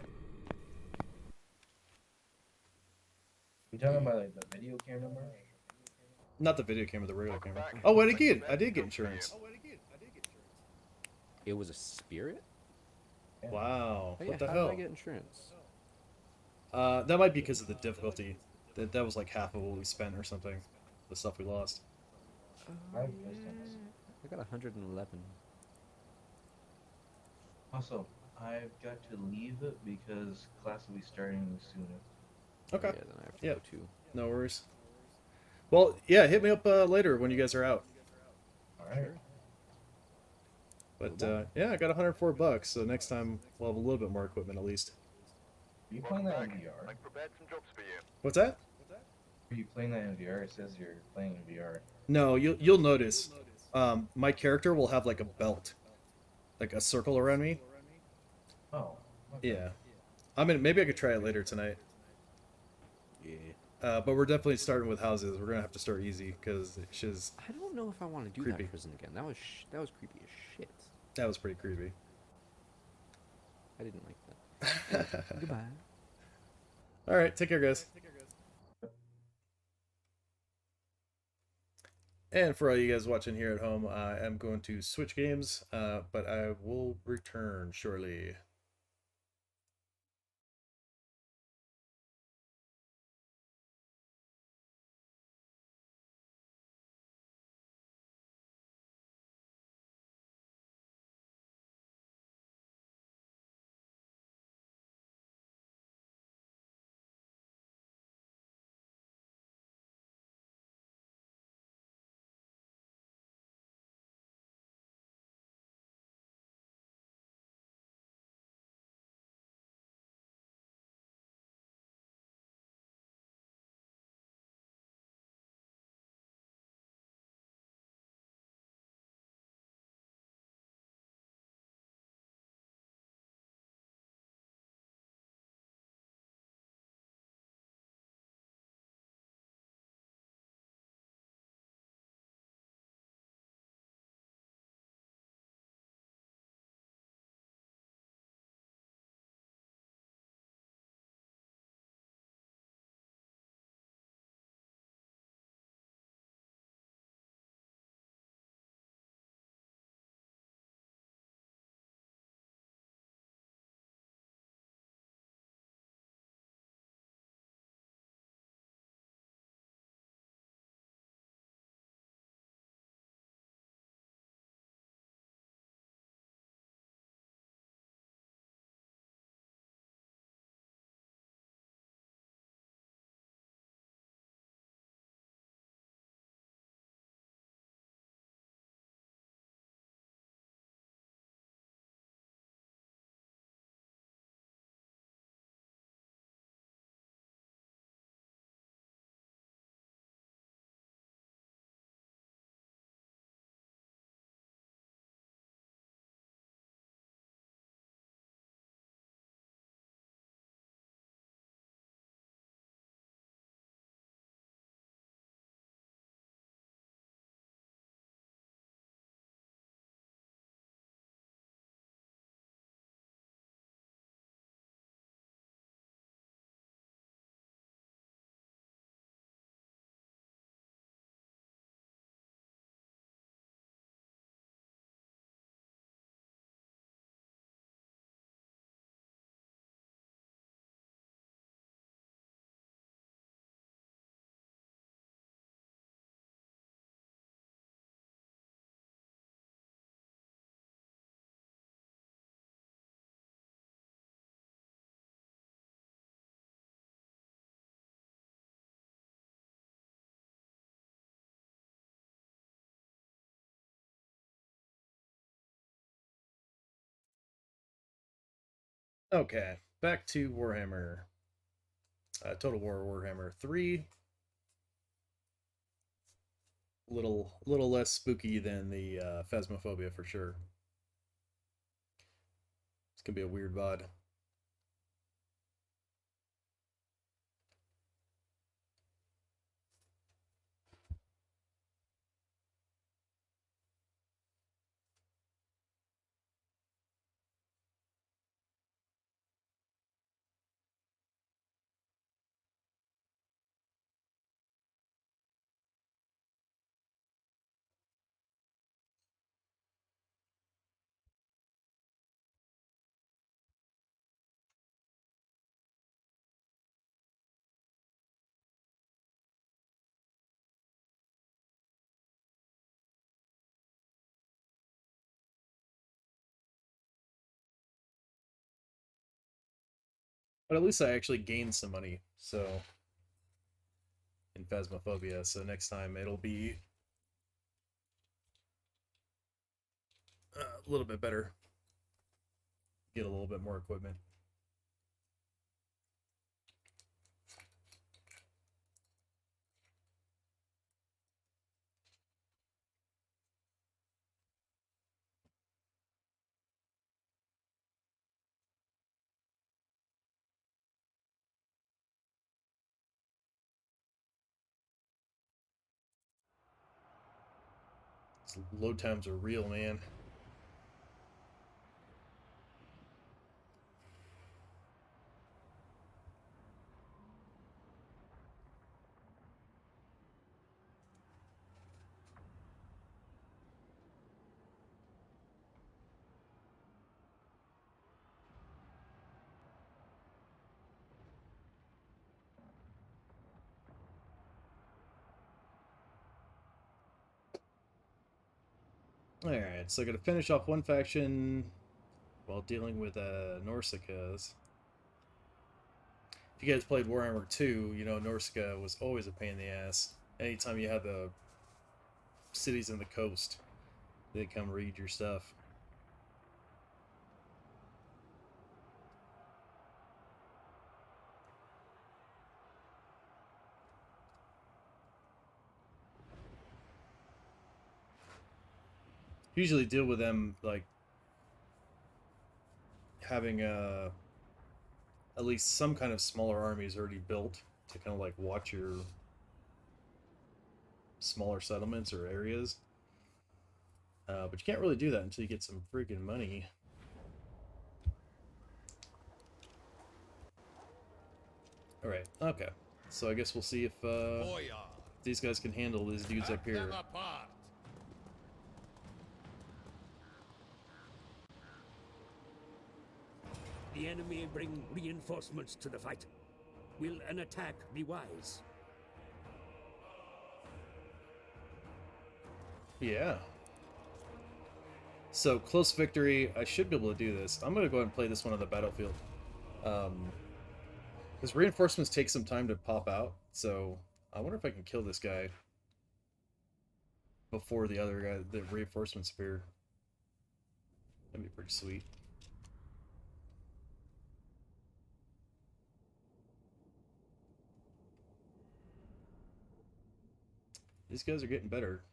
You talking about like the video camera? Not the video camera, the regular camera. Oh, what did I get? I did get insurance. It was a spirit? Wow. Oh, yeah, What the how hell? did I get insurance? That might be because of the difficulty. That was like half of what we spent or something. The stuff we lost. I got 111. Also, I've got to leave it because class will be starting sooner. Okay. Yeah, then I have to go too. No worries. Well, yeah, hit me up later when you guys are out. Alright. But yeah, I got 104 bucks, so next time we'll have a little bit more equipment at least. Are you playing that in VR? I've prepared some jobs for you. What's that? Are you playing that in VR? It says you're playing in VR. No, you'll notice. My character will have like a belt, like a circle around me. Oh. Okay. Yeah. I mean, maybe I could try it later tonight. Yeah. But we're definitely starting with houses. We're gonna have to start easy because it's just I don't know if I want to do creepy. that prison again. That was creepy as shit. That was pretty creepy. I didn't like that. Goodbye. All right, take care, guys. And for all you guys watching here at home, I am going to switch games, but I will return shortly. Okay, back to Warhammer. Total War Warhammer 3. Little less spooky than the Phasmophobia for sure. It's gonna be a weird VOD. But at least I actually gained some money, so in Phasmophobia. So next time it'll be a little bit better. Get a little bit more equipment. Load times are real, man. Alright, so I gotta finish off one faction while dealing with Norsicas. If you guys played Warhammer 2, you know Norsica was always a pain in the ass. Anytime you had the cities in the coast, they come read your stuff. Usually deal with them like having at least some kind of smaller armies already built to kind of like watch your smaller settlements or areas. But you can't really do that until you get some freaking money. Alright, okay. So I guess we'll see if these guys can handle these dudes up here. The enemy bring reinforcements to the fight. Will an attack be wise? Yeah. So, close victory. I should be able to do this. I'm going to go ahead and play this one on the battlefield. Because reinforcements take some time to pop out. So, I wonder if I can kill this guy before the other guy, the reinforcements appear. That'd be pretty sweet. These guys are getting better.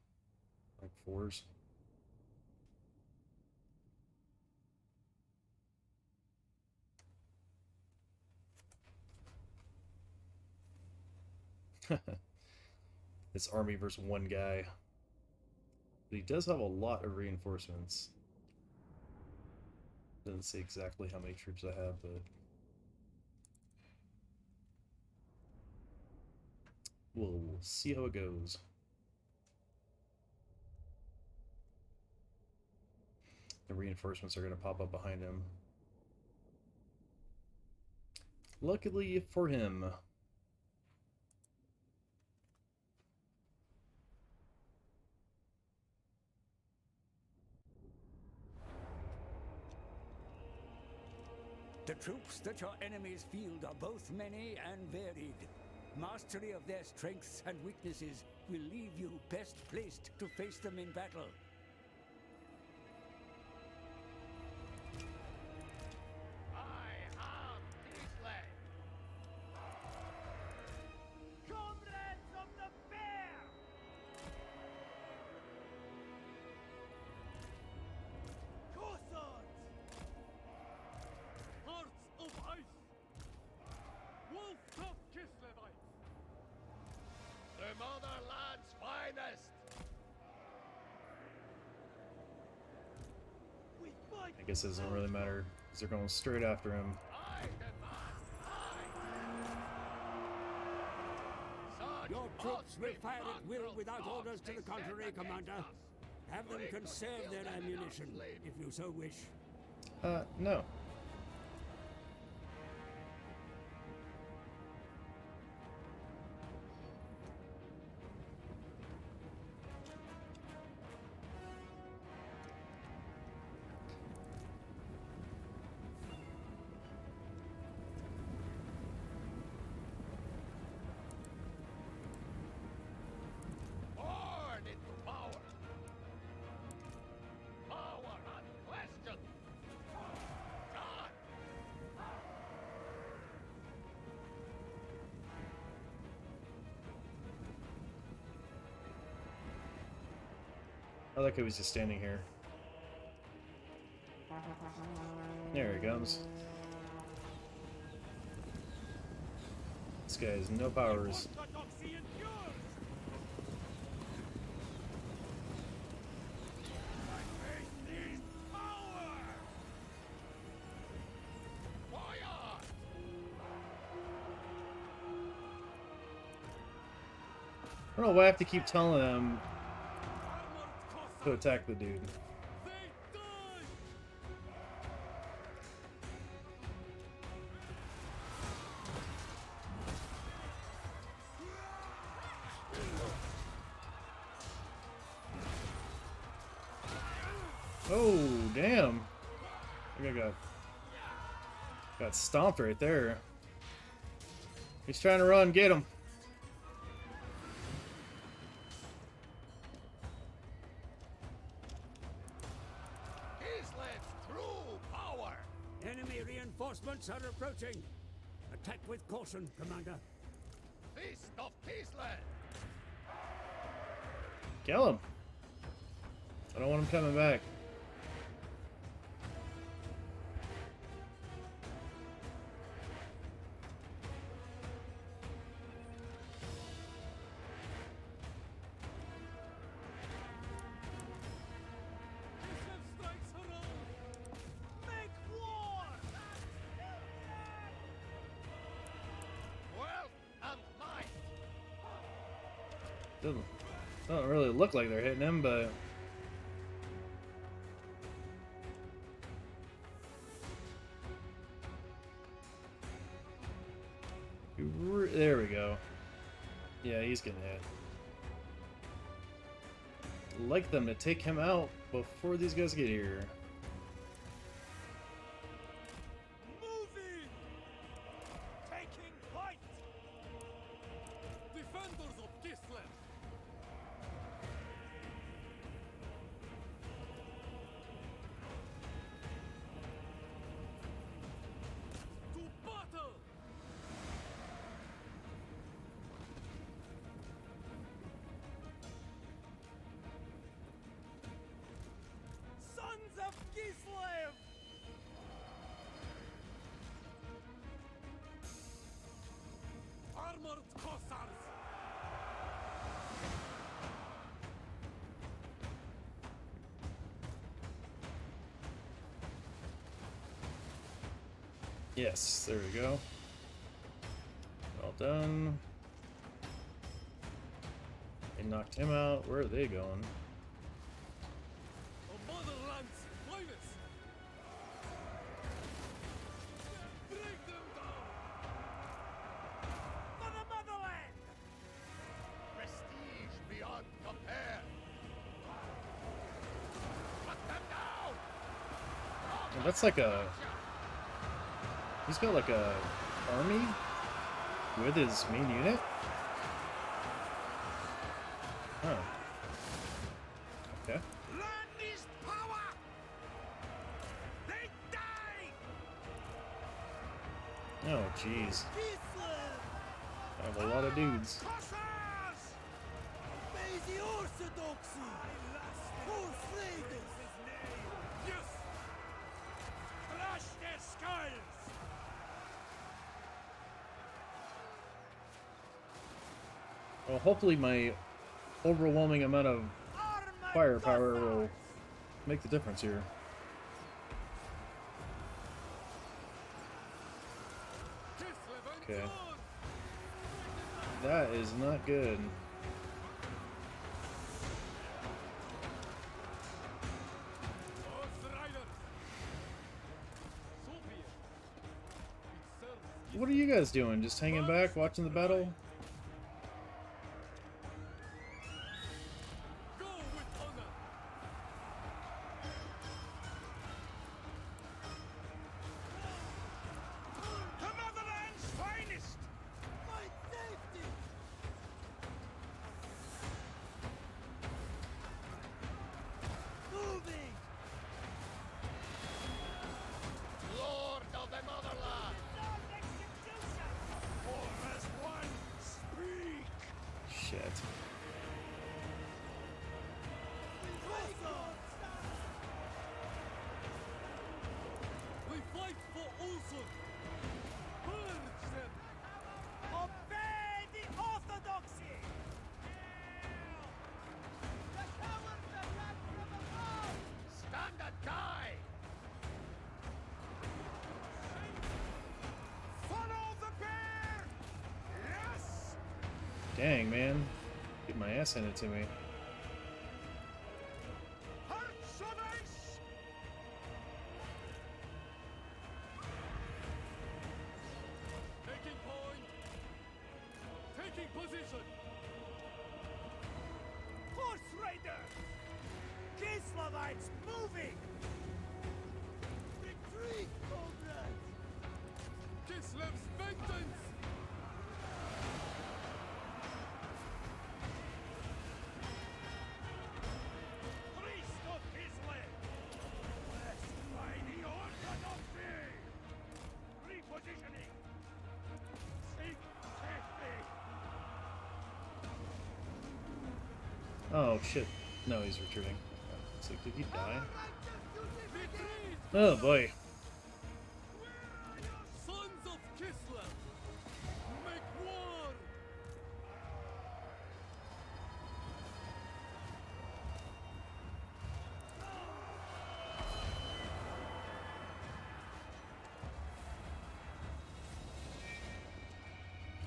Like 4s. This army versus one guy. But he does have a lot of reinforcements. Doesn't say exactly how many troops I have, but we'll see how it goes. The reinforcements are going to pop up behind him. Luckily for him. The troops that your enemies field are both many and varied. Mastery of their strengths and weaknesses will leave you best placed to face them in battle. Comrades of the bear! Corsards! Hearts of ice! Wolf of Kislevite! The motherland's finest! I guess it doesn't really matter, because they're going straight after him. Your troops will fire at will without orders to the contrary, Commander. Have them conserve their ammunition, if you so wish. No. Born into power! Power and I like how he's just standing here. There he comes. This guy has no powers. I don't know why I have to keep telling them to attack the dude. Oh, damn. I think I got stomped right there. He's trying to run, get him. Enemy reinforcements are approaching. Attack with caution, Commander. Feast of Kislev! Kill him. I don't want him coming back. Doesn't really look like they're hitting him, but there we go. Yeah, he's getting hit. I'd like them to take him out before these guys get here. Moving! Taking flight! Defenders of Kislev! To battle! Sons of Kislev! Armored Cossars! Yes, there we go. Well done. They knocked him out. Where are they going? A motherland's finest! Break them down! For the motherland! Prestige beyond compare! Cut them down! Oh, that's like a... He's got like a army with his main unit? Huh. Okay. Land is power! They die! Oh, jeez. Kislev! I have a lot of dudes. Cossars! Obey the orthodoxy! Force raiders! Yes! Crush their skulls! Well, hopefully my overwhelming amount of firepower will make the difference here. Okay. That is not good. What are you guys doing? Just hanging back, watching the battle? The motherland's finest! My safety! Moving! Lord of the motherland! For as one, speak! Shit. Dang, man. Get my ass handed to me. Taking point. Taking position. Horse Raiders! Kislevites moving! Retreat, comrades! Kislev's vengeance! Priest of Kislev! Blessed by the Orthodoxy! Repositioning! Seek safety! Oh shit. No, he's retreating. It's like, did he die? Oh boy. Sons of Kislev! Make war!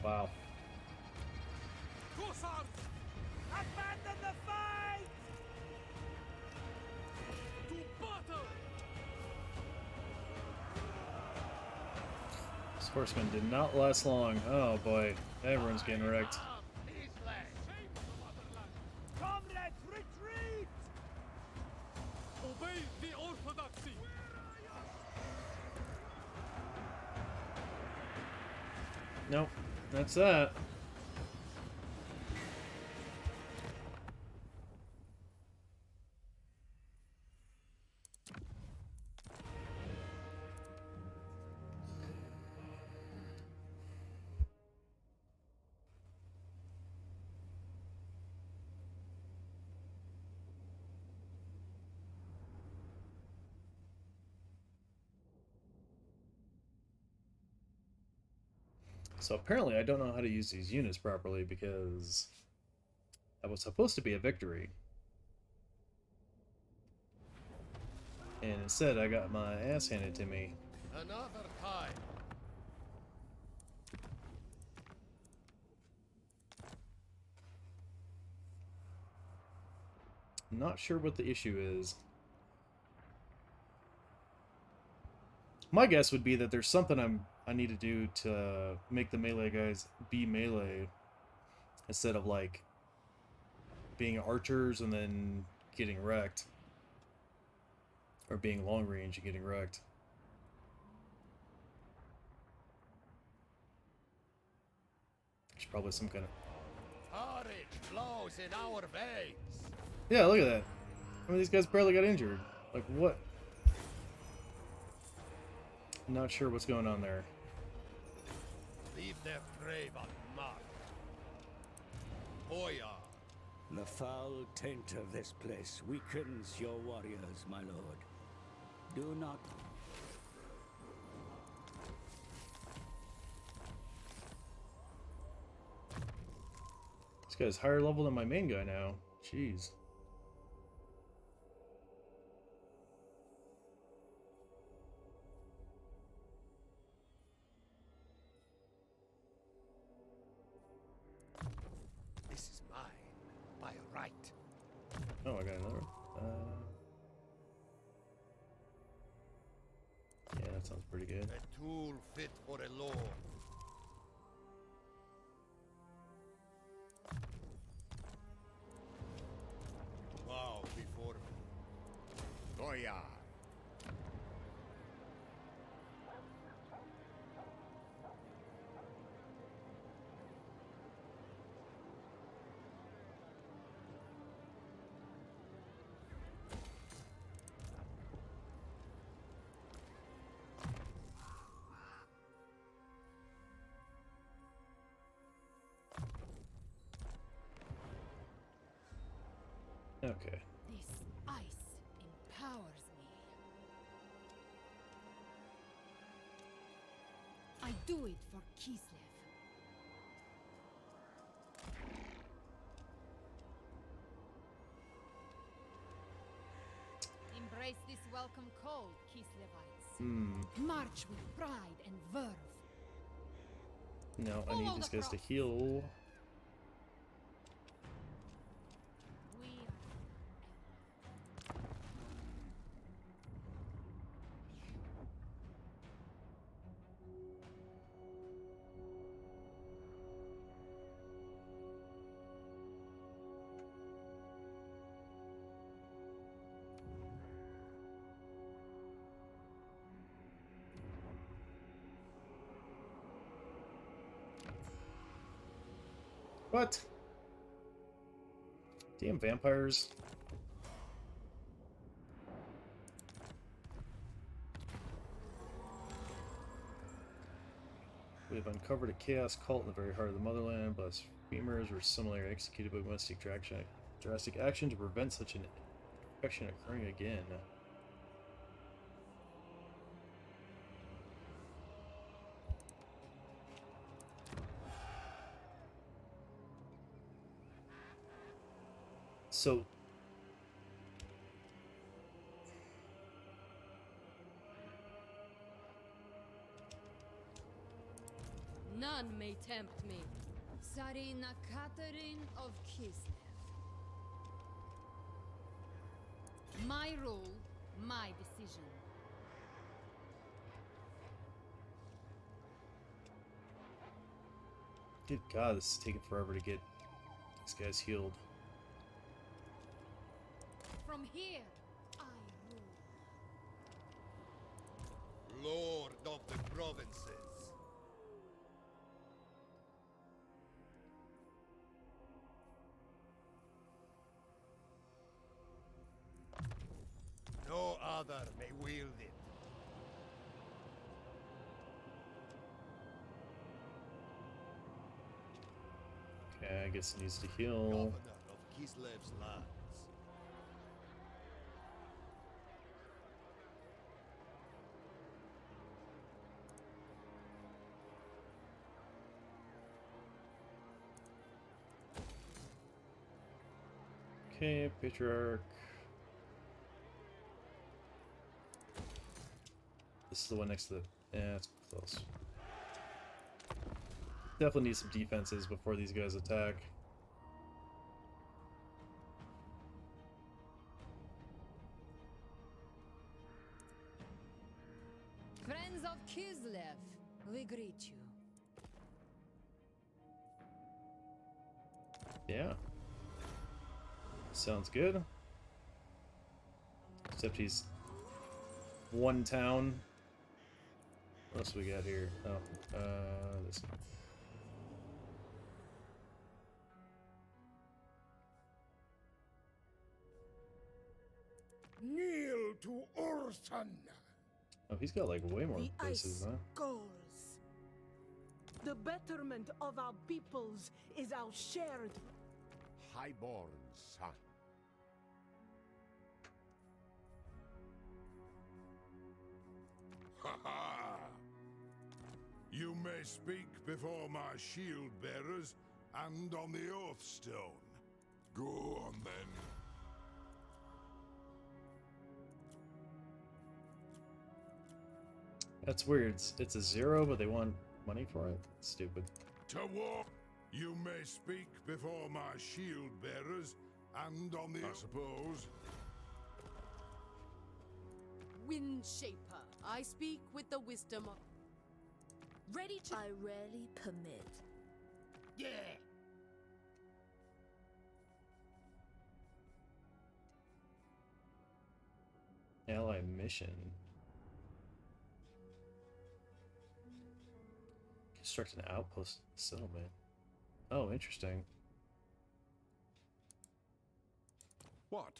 Wow. Hussars! Abandon the fight! To battle! This horseman did not last long. Oh boy. Everyone's getting wrecked. Comrades, retreat! Obey the orthodoxy! Nope. That's that. So apparently I don't know how to use these units properly because that was supposed to be a victory. And instead I got my ass handed to me. Another time. Not sure what the issue is. My guess would be that there's something I need to do to make the melee guys be melee instead of like being archers and then getting wrecked, or being long range and getting wrecked. There's probably some kind of Courage flows in our veins. yeah. Look at that. I mean, these guys barely got injured. Like what? Not sure what's going on there. Leave their grave unmarked. Oya. The foul taint of this place weakens your warriors, my lord. Do not... This guy's higher level than my main guy now. Jeez. This is mine, by right. Oh, I got another one. Yeah, that sounds pretty good. A tool fit for a lord. Bow before me. Goya. Okay. This ice empowers me. I do it for Kislev. Embrace this welcome cold, Kislevites. March with pride and verve. No, I need these guys to heal. What? Damn vampires. We have uncovered a chaos cult in the very heart of the motherland. Blasphemers were similarly executed by domestic drastic action to prevent such an infection occurring again. So None may tempt me. Sarina Catherine of Kislev. My rule, my decision. good God, this is taking forever to get these guys healed. From here, I rule. Lord of the provinces. No other may wield it. Okay, I guess it needs to heal. Governor of Kislev's lands. Okay, Patriarch. This is the one next to the... Yeah, it's close. Definitely need some defenses before these guys attack. Friends of Kislev, we greet you. Yeah. Sounds good. Except he's one town. What else we got here? Oh, this. Kneel to Orson! Oh, he's got like way more The places, ice huh? calls. The betterment of our peoples is our shared. Highborn son. Ha ha! You may speak before my shield bearers and on the Oath Stone. Go on then. That's weird. It's a 0, but they want money for it? Stupid. To war! You may speak before my shield bearers and on the... I suppose. Windshaper, I speak with the wisdom of... Ready to... I rarely permit. Yeah! Ally mission. Construct an outpost settlement. Oh, interesting. What?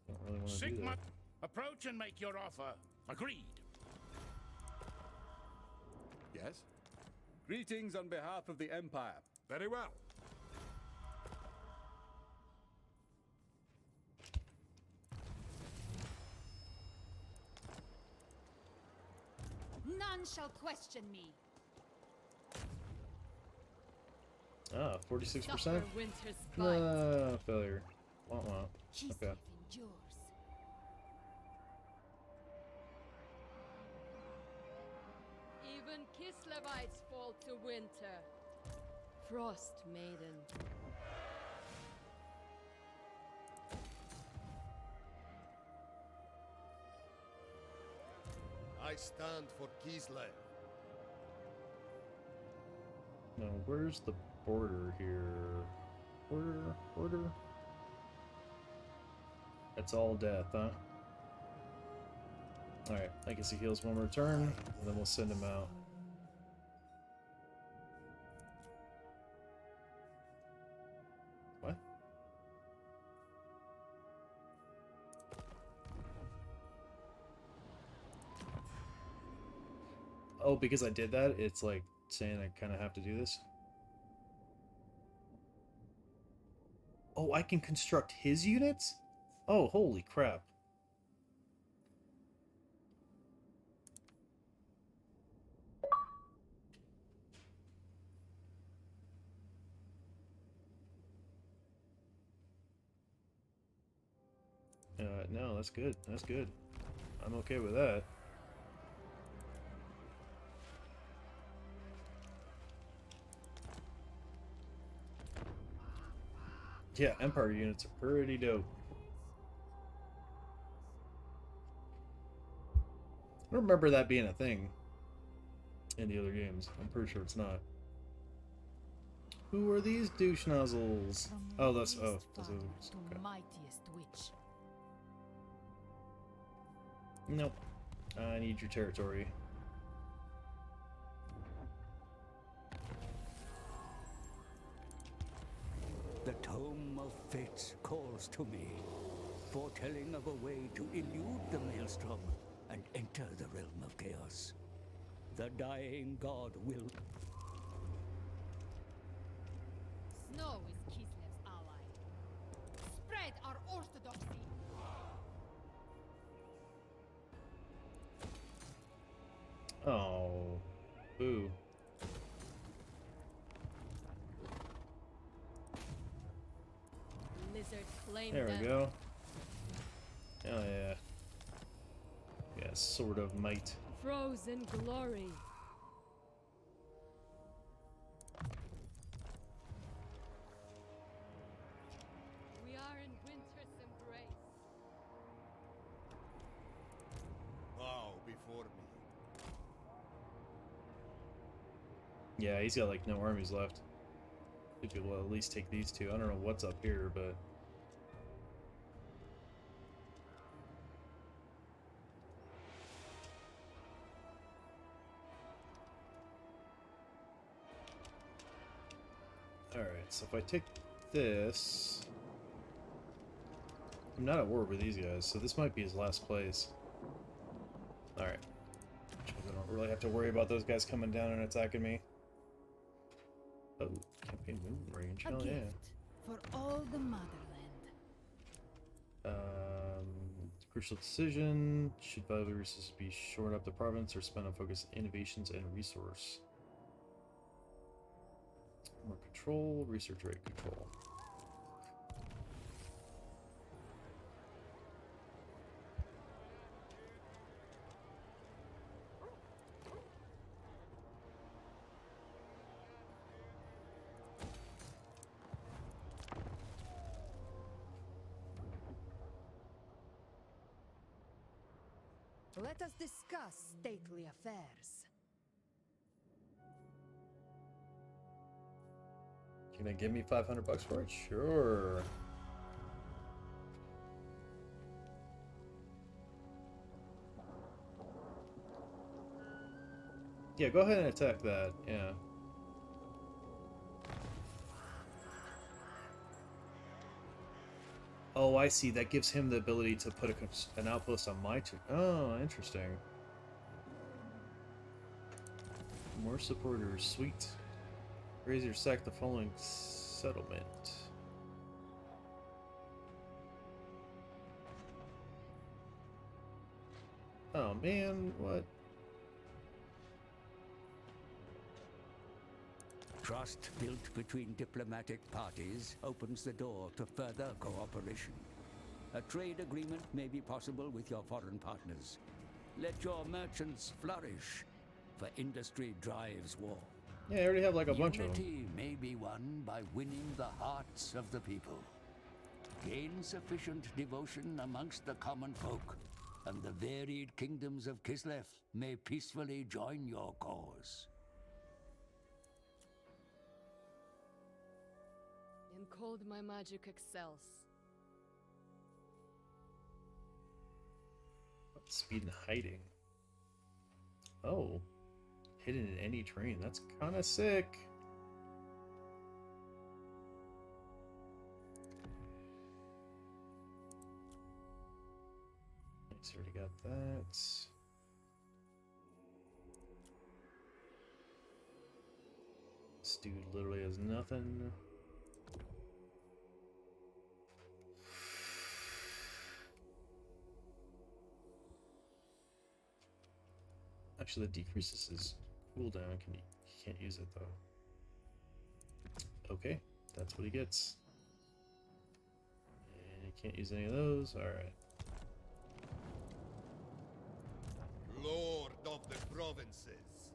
Don't really want to do Sigma, that. approach and make your offer. Agreed. Yes? Greetings on behalf of the Empire. Very well. None shall question me. Ah, 46%? Suffer winter's spite. Failure. Wah wah. Kislev Okay. endures. Even Kislevites fall to winter. Frost Maiden. I stand for Kislev. Now, where's the border here? Border? That's all death, huh? Alright, I guess he heals one more turn, and then we'll send him out. What? Oh, because I did that, it's like saying I kind of have to do this? Oh, I can construct his units? Oh, holy crap. No, that's good. That's good. I'm okay with that. Yeah, Empire units are pretty dope. I don't remember that being a thing in the other games. I'm pretty sure it's not. Who are these douche nozzles? Oh, that's okay. Mightiest witch. Nope. I need your territory. The Tome of Fates calls to me, foretelling of a way to elude the Maelstrom and enter the realm of chaos. The dying god will... Snow is Kislev's ally. Spread our orthodoxy. Oh. Boo. Lizard flame There them. we go. Oh yeah. Yeah, sort of might. Frozen glory. We are in winter's embrace. Bow before me. Yeah, he's got like no armies left. If you will at least take these two. I don't know what's up here, but alright, so if I take this, I'm not at war with these guys, so this might be his last place. Alright. I don't really have to worry about those guys coming down and attacking me. Oh, campaign movement range. A Hell yeah. gift for all the motherland. Crucial decision. Should valuable resources be shored up the province or spent on focused innovations and resource? More control, research rate control. Let us discuss stately affairs. Can I give me $500 for it? Sure. Yeah, go ahead and attack that. Yeah. Oh, I see. That gives him the ability to put an outpost on my turn. Oh, interesting. More supporters. Sweet. Raise or sack the following settlement. Oh, man. What? Trust built between diplomatic parties opens the door to further cooperation. A trade agreement may be possible with your foreign partners. Let your merchants flourish, for industry drives war. Yeah, I already have like a bunch of them. Unity may be won by winning the hearts of the people. Gain sufficient devotion amongst the common folk, and the varied kingdoms of Kislev may peacefully join your cause. In cold my magic excels. Speed and hiding. Oh. Hidden in any terrain. That's kind of sick. Nice, already got that. This dude literally has nothing. Actually, that decreases his cooldown. He can't use it though. Okay, that's what he gets. And he can't use any of those. Alright. Lord of the provinces.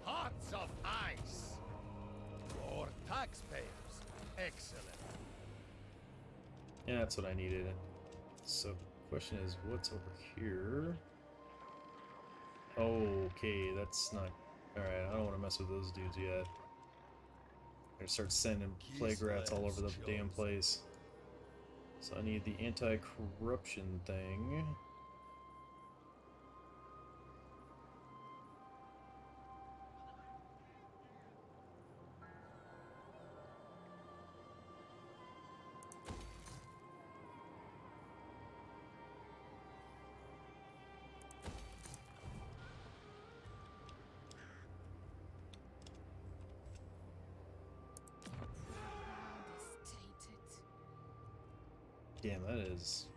Hearts of ice. For taxpayers. Excellent. Yeah, that's what I needed. So the question is, what's over here? Okay, that's not... Alright, I don't want to mess with those dudes yet. I'm gonna start sending plague rats all over the damn place. So I need the anti-corruption thing. Damn, that is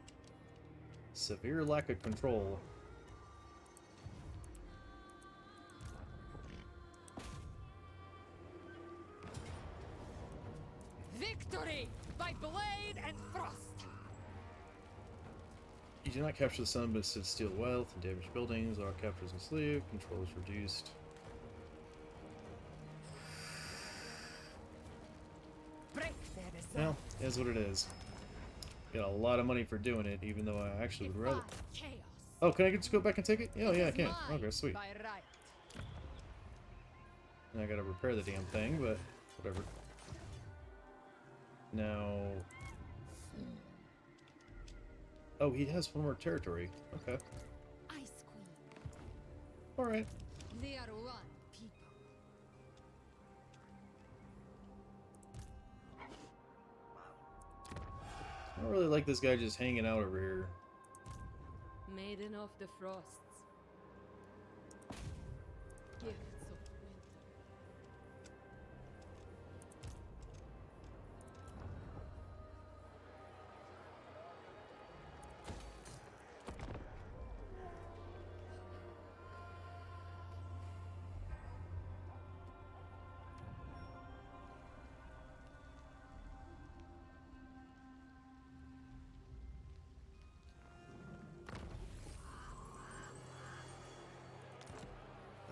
severe lack of control. Victory by blade and frost. You do not capture the sun, but instead steal wealth and damage buildings. All captures and sleeve. Control is reduced. Well, it is what it is. Got a lot of money for doing it, even though I actually would rather... Oh, can I just go back and take it? Oh, yeah, I can. Okay, sweet. And I gotta repair the damn thing, but whatever. Now... Oh, he has one more territory. Okay. Ice Queen. Alright. They are one people. I don't really like this guy just hanging out over here. Maiden of the Frosts. Gifts of winter.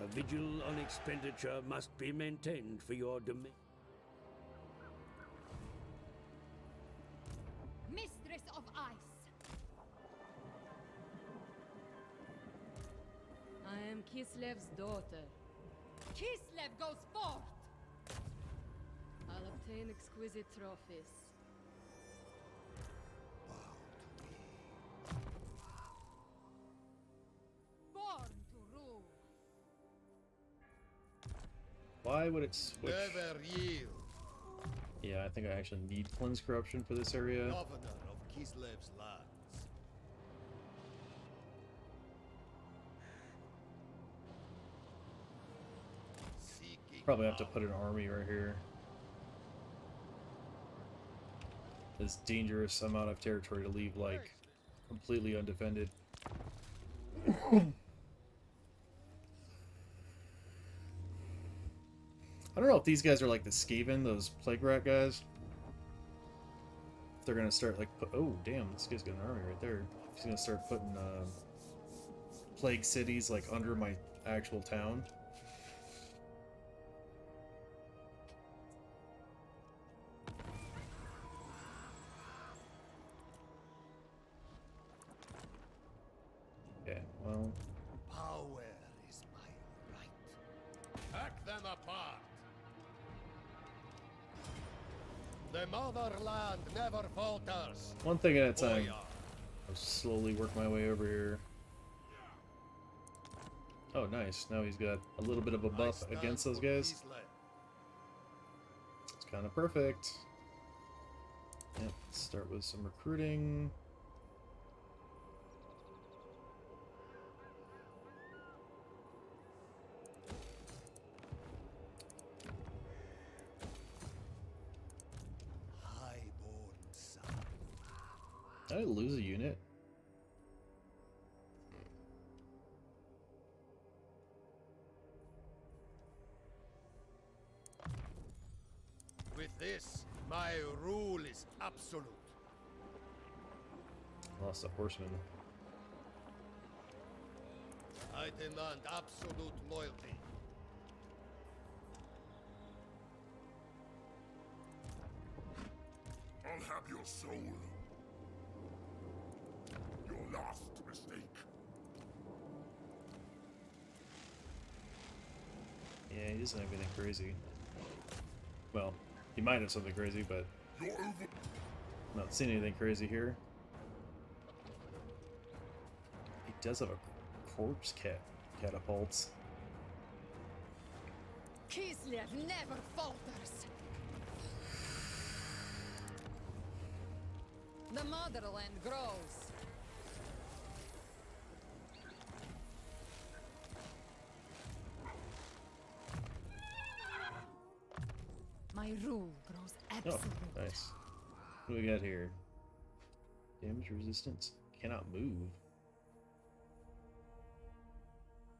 A vigil on expenditure must be maintained for your domain. Mistress of Ice. I am Kislev's daughter. Kislev goes forth. I'll obtain exquisite trophies. Born to rule. Why would it switch? Never yield. Yeah, I think I actually need Cleanse Corruption for this area. Governor of Kislev's lands. Probably have to put an army right here. It's dangerous amount of territory to leave, like, completely undefended. I don't know if these guys are like the Skaven, those plague rat guys. If they're gonna start like, oh damn, this guy's got an army right there. He's gonna start putting plague cities like under my actual town. Okay, well. Power is my right. Hack them apart. The motherland never falters. One thing at a time. I'll slowly work my way over here. Oh, nice. Now he's got a little bit of a buff against those guys. It's kind of perfect. Yep, let's start with some recruiting. Did I lose a unit? With this, my rule is absolute. Lost a horseman. I demand absolute loyalty. I'll have your soul. Your last mistake. Yeah, he doesn't have anything crazy. Well, he might have something crazy, but not seeing anything crazy here. He does have a corpse catapults. Kislev never falters. The motherland grows. My rule grows absolute. Oh, nice. What do we got here? Damage resistance. Cannot move.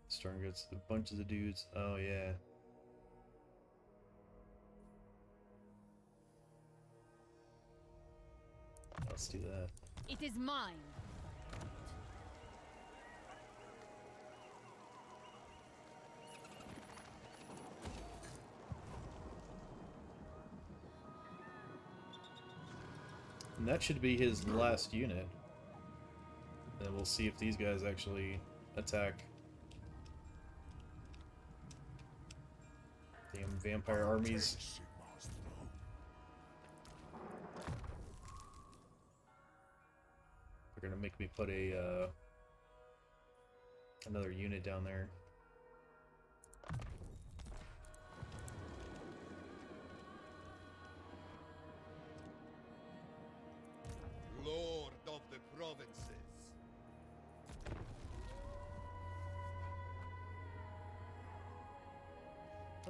Storm gets the bunches of dudes. Oh, yeah. Let's do that. It is mine. And that should be his last unit. And we'll see if these guys actually attack. Damn vampire armies. They're gonna make me put a another unit down there. Lord of the provinces.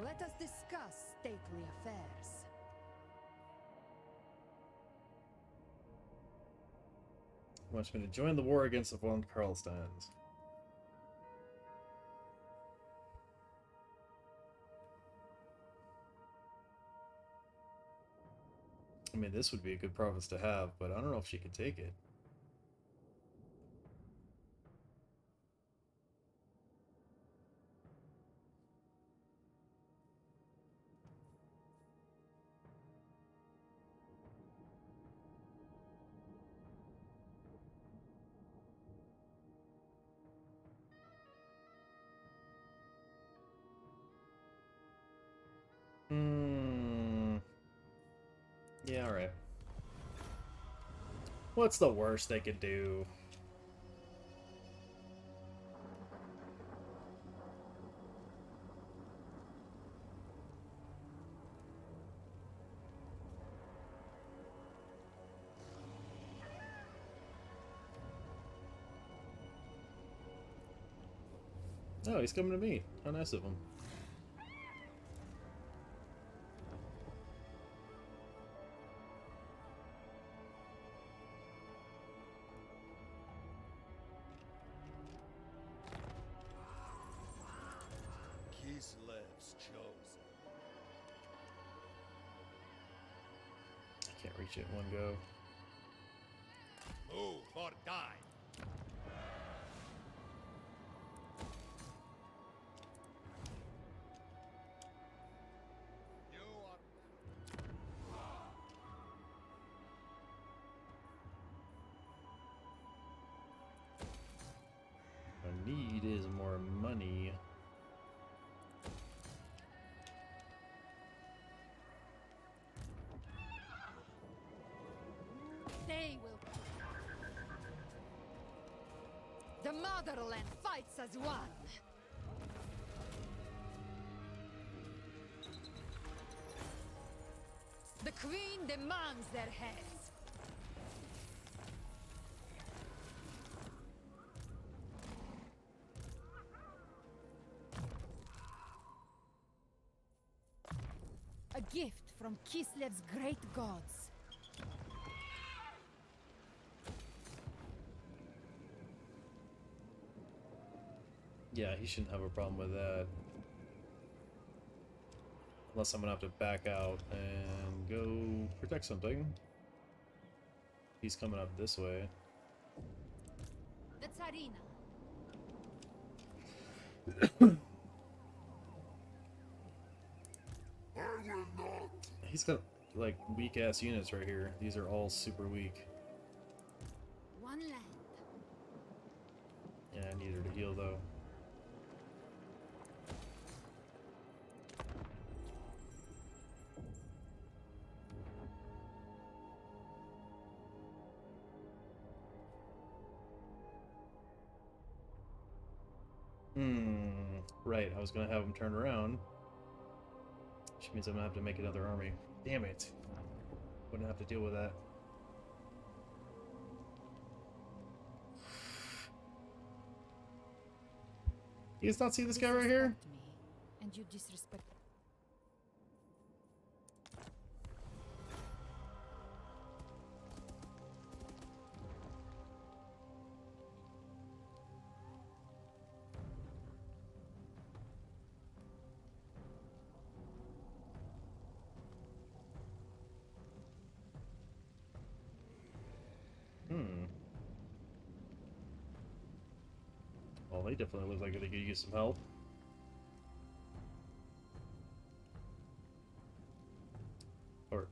Let us discuss stately affairs. Wants me to join the war against the von Karlsteins. I mean, this would be a good province to have, but I don't know if she could take it. Yeah, alright. What's the worst they could do? Oh, he's coming to me. How nice of him. Kislev's chosen. I can't reach it in one go. Move or die. I need is more money. They will. The motherland fights as one. The queen demands their heads. A gift from Kislev's great gods. Yeah, he shouldn't have a problem with that. Unless I'm gonna have to back out and go protect something. He's coming up this way. The Tsarina. He's got like weak ass units right here. These are all super weak. One land. Yeah, I need her to heal though. Right, I was gonna have him turn around. Which means I'm gonna have to make another army. Damn it. Wouldn't have to deal with that. You guys not see this guy right here? Me, and you disrespect. Well, they definitely look like they could use some help. Or...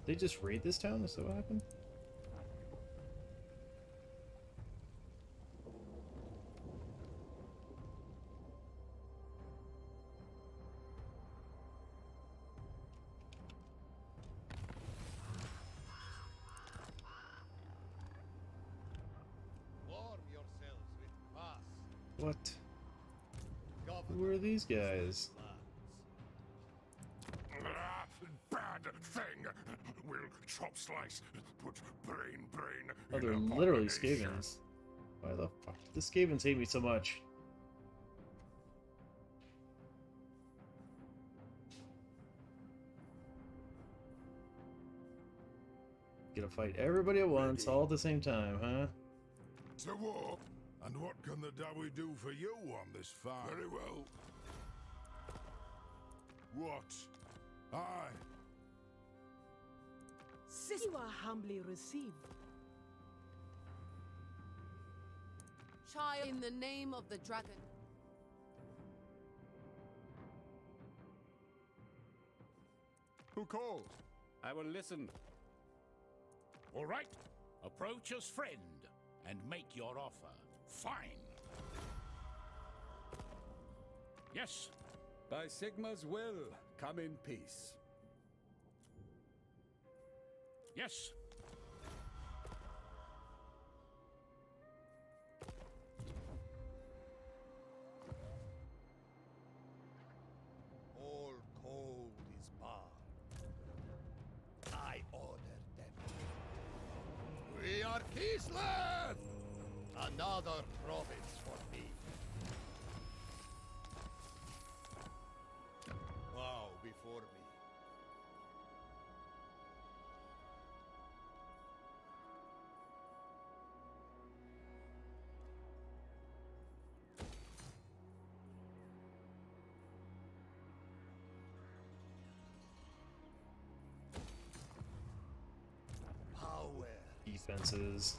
They just raid this town? Is that what happened? What? Who are these guys? Bad thing. We'll chop slice. Put brain. Oh, they're literally Skavens. Why the fuck did the Skavens hate me so much? Gonna fight everybody at once, all at the same time, huh? To war. And what can the Dawi do for you on this farm? Very well. What? Aye. You are humbly received. Child, in the name of the dragon. Who called? I will listen. All right. Approach as friend and make your offer. Fine. Yes. By Sigma's will, come in peace. Yes. All code is barred. I order them. We are Kislev! Another province for me. Bow before me. Power. Defenses.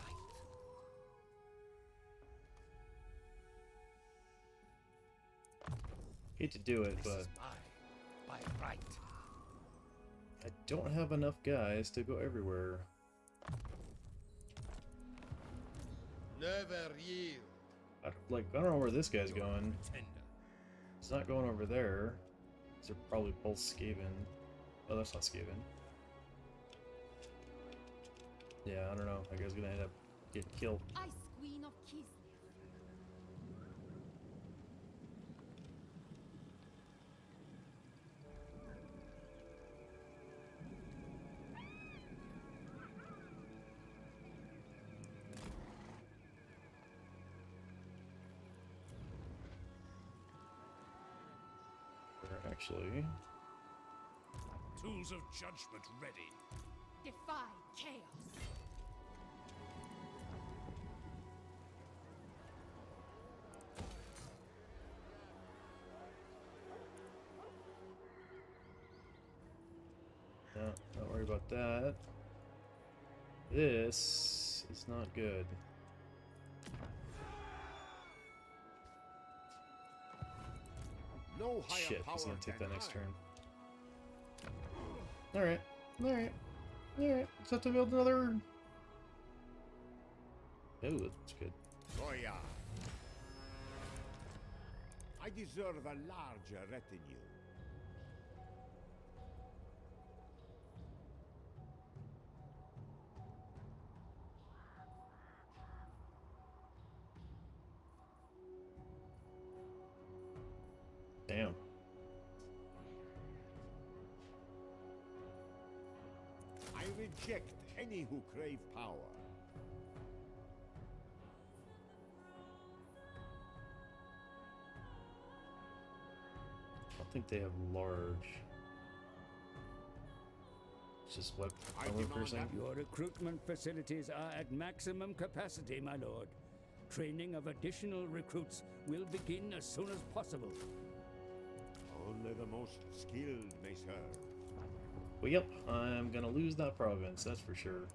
Hate to do it, but By right. I don't have enough guys to go everywhere. Never yield. I don't know where this guy's going. He's not going over there. They're probably both Skaven. Oh, that's not Skaven. Yeah, I don't know. That guy's gonna end up getting killed. Ice Queen of Kislev. Or actually, Tools of judgment ready. Defy chaos. no, don't worry about that. This is not good. No higher Shit, power he's gonna take than that next I. turn. Alright, alright, alright. Just have to build another. Oh, that's good. Goya. I deserve a larger retinue. Damn. I reject any who crave power. I don't think they have large. It's just what armor piercing. Your recruitment facilities are at maximum capacity, my lord. Training of additional recruits will begin as soon as possible. Only the most skilled may serve. Well, yep, I'm gonna lose that province, that's for sure.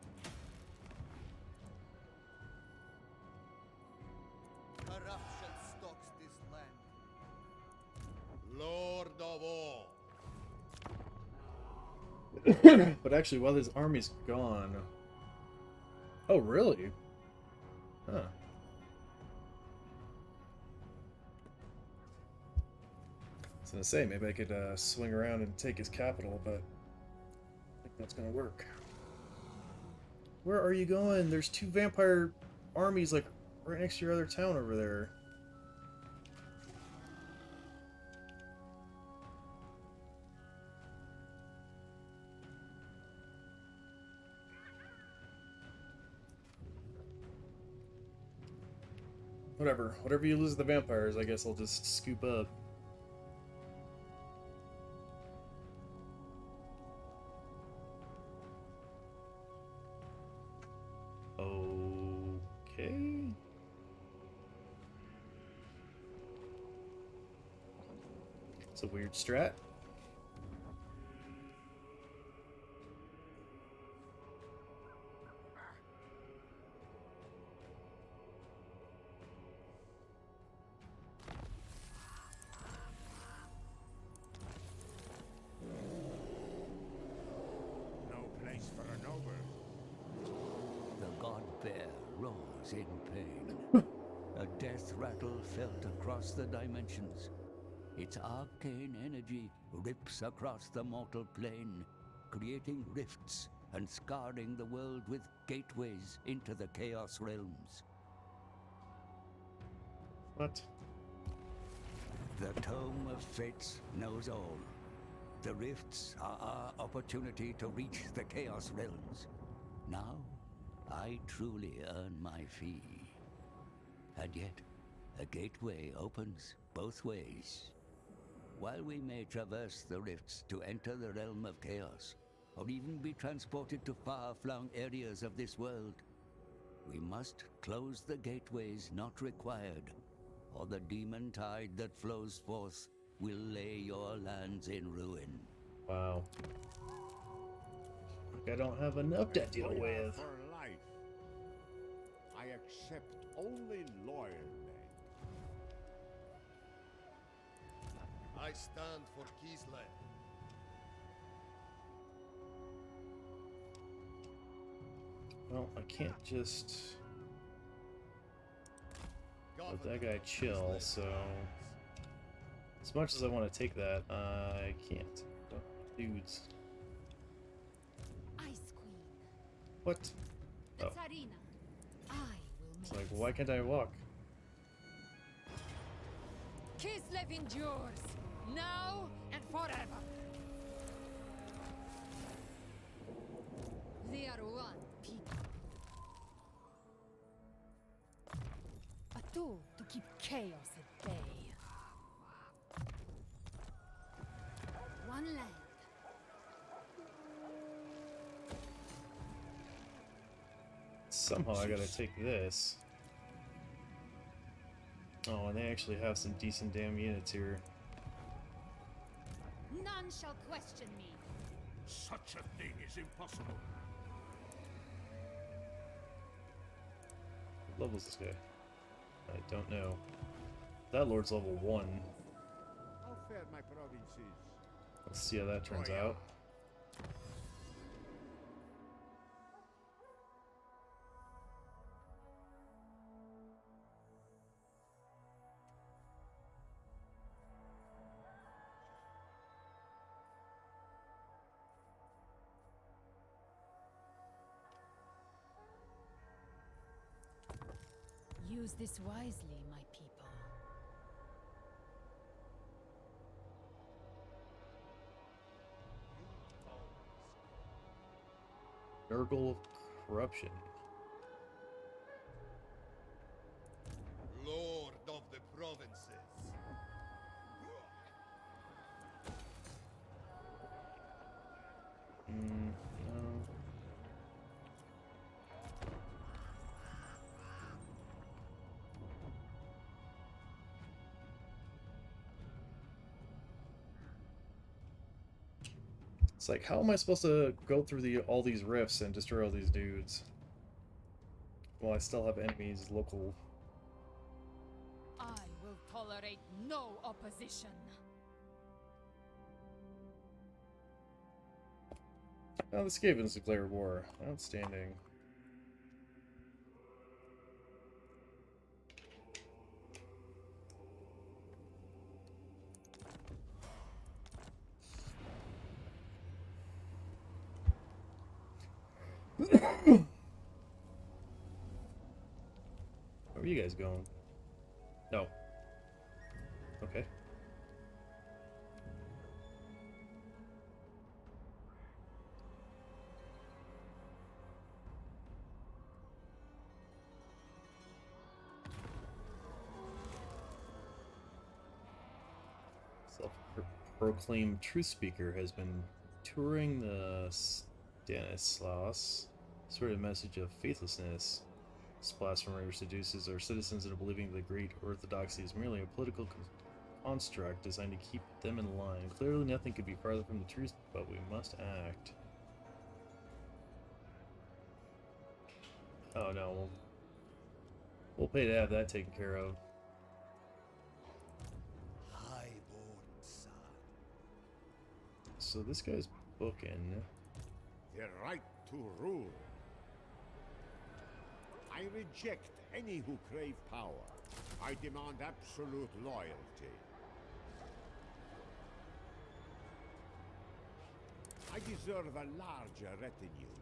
Corruption stalks this land. Lord of all. But actually, while his army's gone. Oh, really? Huh. I was gonna say, maybe I could swing around and take his capital, but I think that's gonna work. Where are you going? There's two vampire armies, like, right next to your other town over there. Whatever. Whatever you lose the vampires, I guess I'll just scoop up. Okay. It's a weird strat. No place for a noble. The god bear rose in pain. A death rattle felt across the dimensions. Its arcane energy rips across the mortal plane, creating rifts and scarring the world with gateways into the Chaos Realms. What? The Tome of Fates knows all. The rifts are our opportunity to reach the Chaos Realms. Now, I truly earn my fee. And yet, a gateway opens both ways. While we may traverse the rifts to enter the realm of chaos, or even be transported to far-flung areas of this world, we must close the gateways not required, or the demon tide that flows forth will lay your lands in ruin. Wow. Like I don't have enough to deal with. For life. I accept only loyal men. I stand for Kislev. Well, I can't just let that guy chill, so As much as I want to take that, I can't. Dudes. Ice Queen. What? The Oh. Tsarina. I will It's make like, why can't I walk? Kislev endures, now and forever. They are one people. A tool to keep chaos at bay. One land. Somehow I gotta take this. Oh, and they actually have some decent damn units here. None shall question me. Such a thing is impossible. What level is this guy? I don't know. That lord's level 1. How fared my provinces? Let's see how that turns out. Use this wisely, my people. Gurgle of Corruption. Lord of the provinces. No. It's like, how am I supposed to go through all these rifts and destroy all these dudes? Well, I still have enemies local. I will tolerate no opposition. Oh, the Skavens declare war. Outstanding. Where are you guys going? No. Okay. Self-proclaimed truth speaker has been touring the Stanislaus, sort of message of faithlessness. This blasphemy seduces our citizens into believing the great orthodoxy is merely a political construct designed to keep them in line. Clearly nothing could be farther from the truth, but we must act. Oh no, we'll pay to have that taken care of. Highborn son. So this guy's booking. The right to rule. I reject any who crave power. I demand absolute loyalty. I deserve a larger retinue.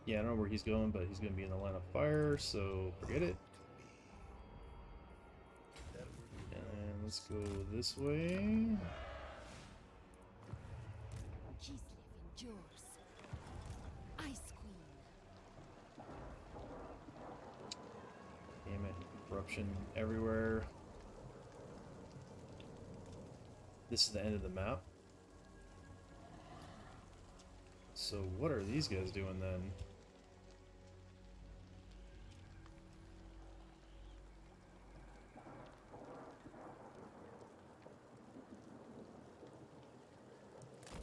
Yeah, I don't know where he's going, but he's going to be in the line of fire, so forget it. And let's go this way. Kislev endures. Ice Queen. Damn it. Corruption everywhere. This is the end of the map. So what are these guys doing then?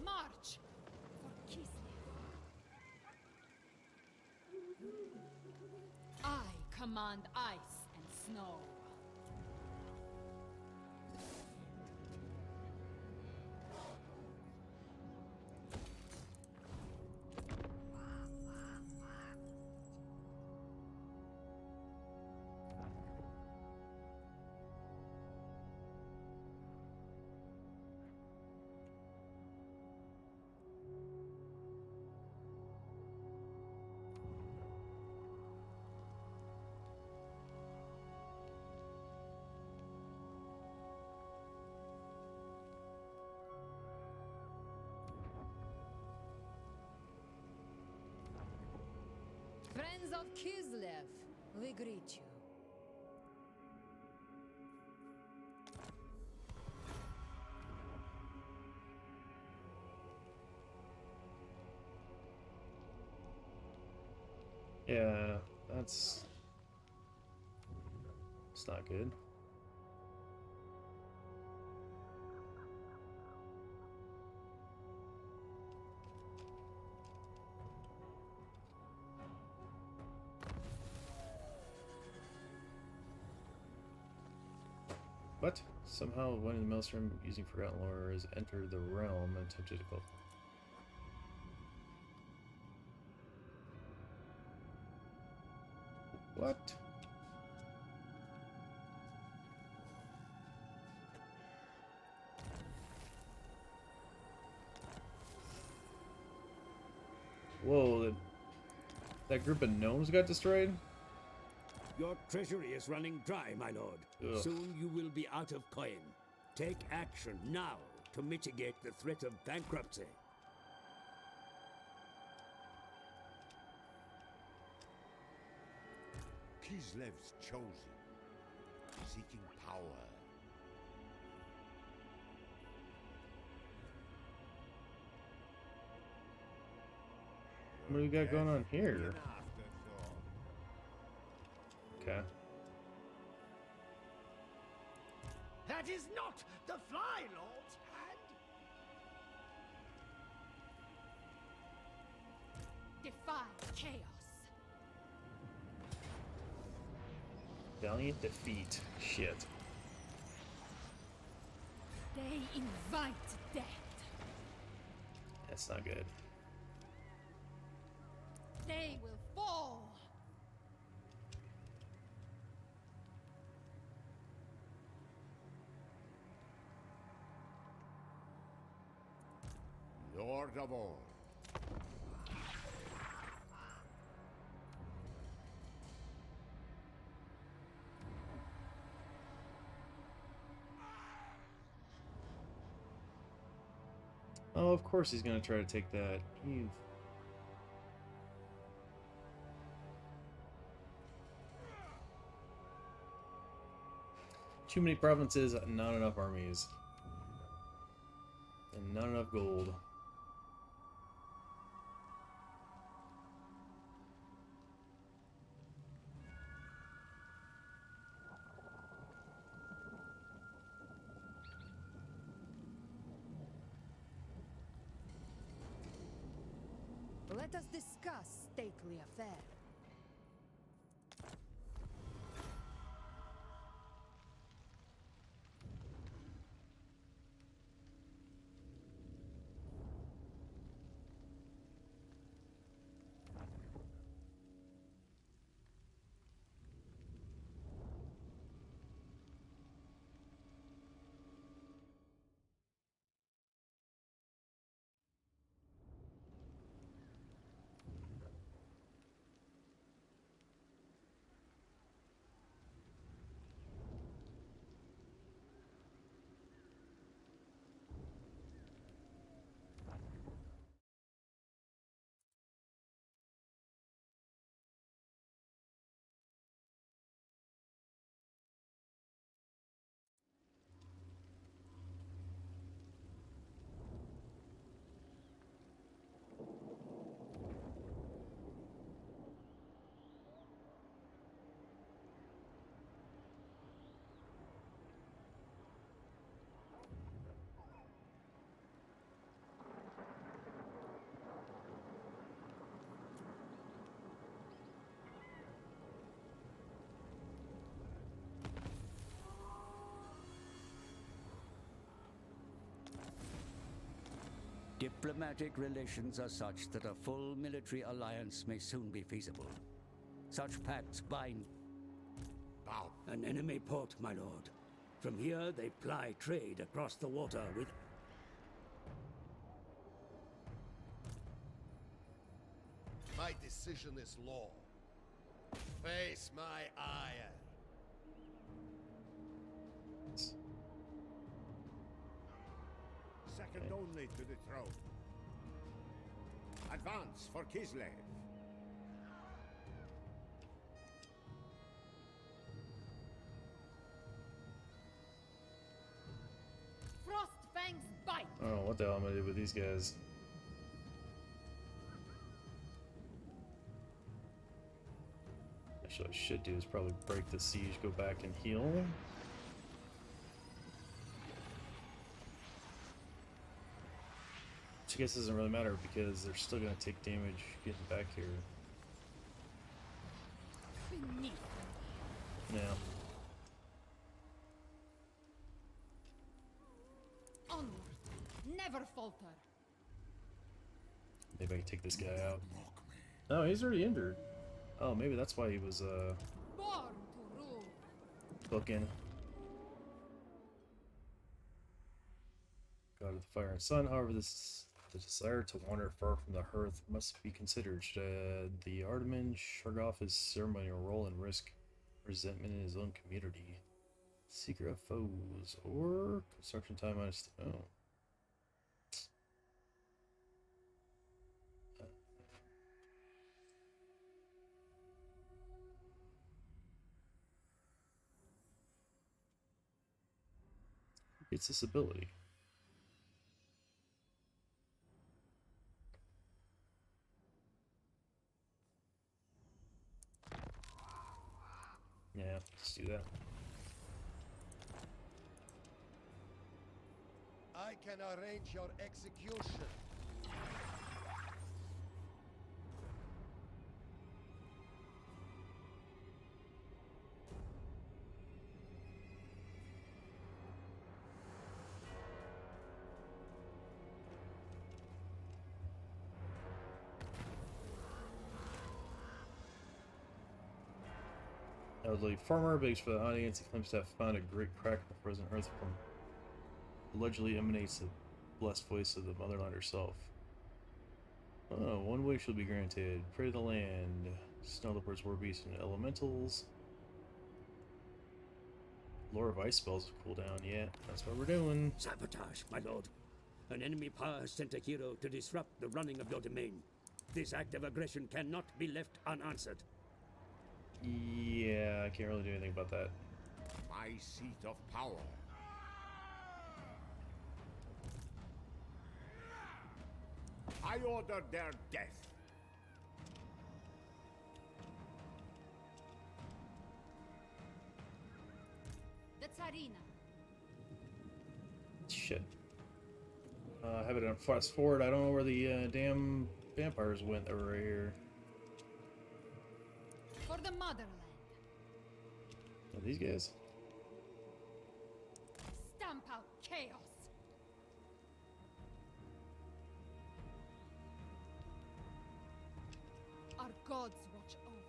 March for Kislev. I command ice and snow. Friends of Kislev, we greet you. Yeah, it's not good. What? Somehow one in the maelstrom using forgotten lore has entered the realm and attempted to go. What? Whoa, that group of gnomes got destroyed? Your treasury is running dry, my lord. Ugh. Soon you will be out of coin. Take action now to mitigate the threat of bankruptcy. Kislev's chosen, seeking power. What do we got going on here? Okay. That is not the Fly Lord's hand! Defy chaos. Valiant defeat. Shit. They invite death. That's not good. They will fall. Lord of all. Oh, of course he's gonna try to take that. Too many provinces, not enough armies. And not enough gold. Let us discuss stately affairs. Diplomatic relations are such that a full military alliance may soon be feasible. Such pacts bind... Bow. An enemy port, my lord. From here, they ply trade across the water with... My decision is law. Face my ire. Second only to the throne. Advance for Kislev. what the hell am I gonna do with these guys? Actually, what I should do is probably break the siege, go back and heal. Which I guess doesn't really matter because they're still gonna take damage getting back here. Beneath. Yeah. Onward. Never falter. Maybe I can take this guy out. Oh, he's already injured. Oh, maybe that's why he was Born to rule. booking. God of the fire and sun. However, the desire to wander far from the hearth must be considered. Should the Ardaman shrug off his ceremonial role and risk resentment in his own community? Secret of foes or construction time minus. Oh. It's this ability. Yeah, let's do that. I can arrange your execution. Elderly farmer begs for the audience. He claims to have found a great crack in the frozen earth from allegedly emanates the blessed voice of the motherland herself. Oh, one wish will be granted. Pray to the land. Snow leopards, war beasts, and elementals. Lore of ice spells cooldown. Yeah, that's what we're doing. Sabotage, my lord. An enemy power has sent a hero to disrupt the running of your domain. This act of aggression cannot be left unanswered. Yeah, I can't really do anything about that. My seat of power. I order their death. The Tsarina. Shit. I have it on fast forward. I don't know where the damn vampires went that were right here. For the motherland. Oh, these guys? Stamp out chaos. Our gods watch over us.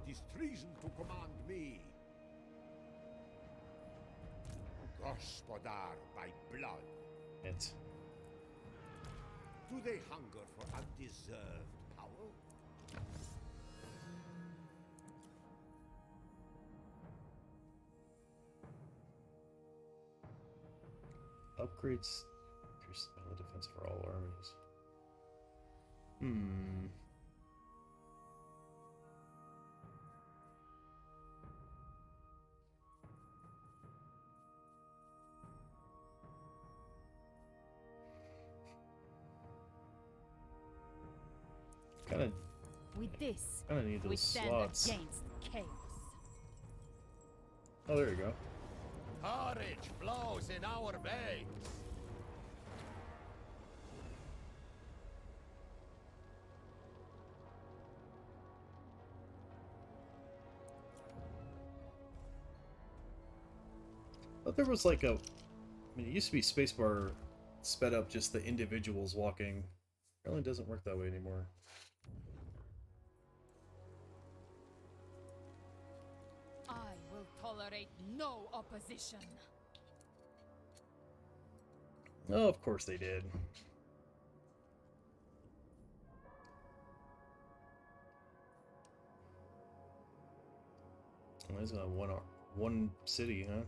It is treason to command me. Gospodar by blood. It. Do they hunger for undeserved power? Upgrades increase the defense for all armies. Hmm. Kind of. With this, Kind of need we those stand slots. against chaos. Oh, there you go. Courage flows in our veins. But there was like a. I mean, it used to be spacebar sped up just the individuals walking. Apparently, doesn't work that way anymore. I will tolerate no opposition. Oh, of course they did. Well, he's got one city, huh?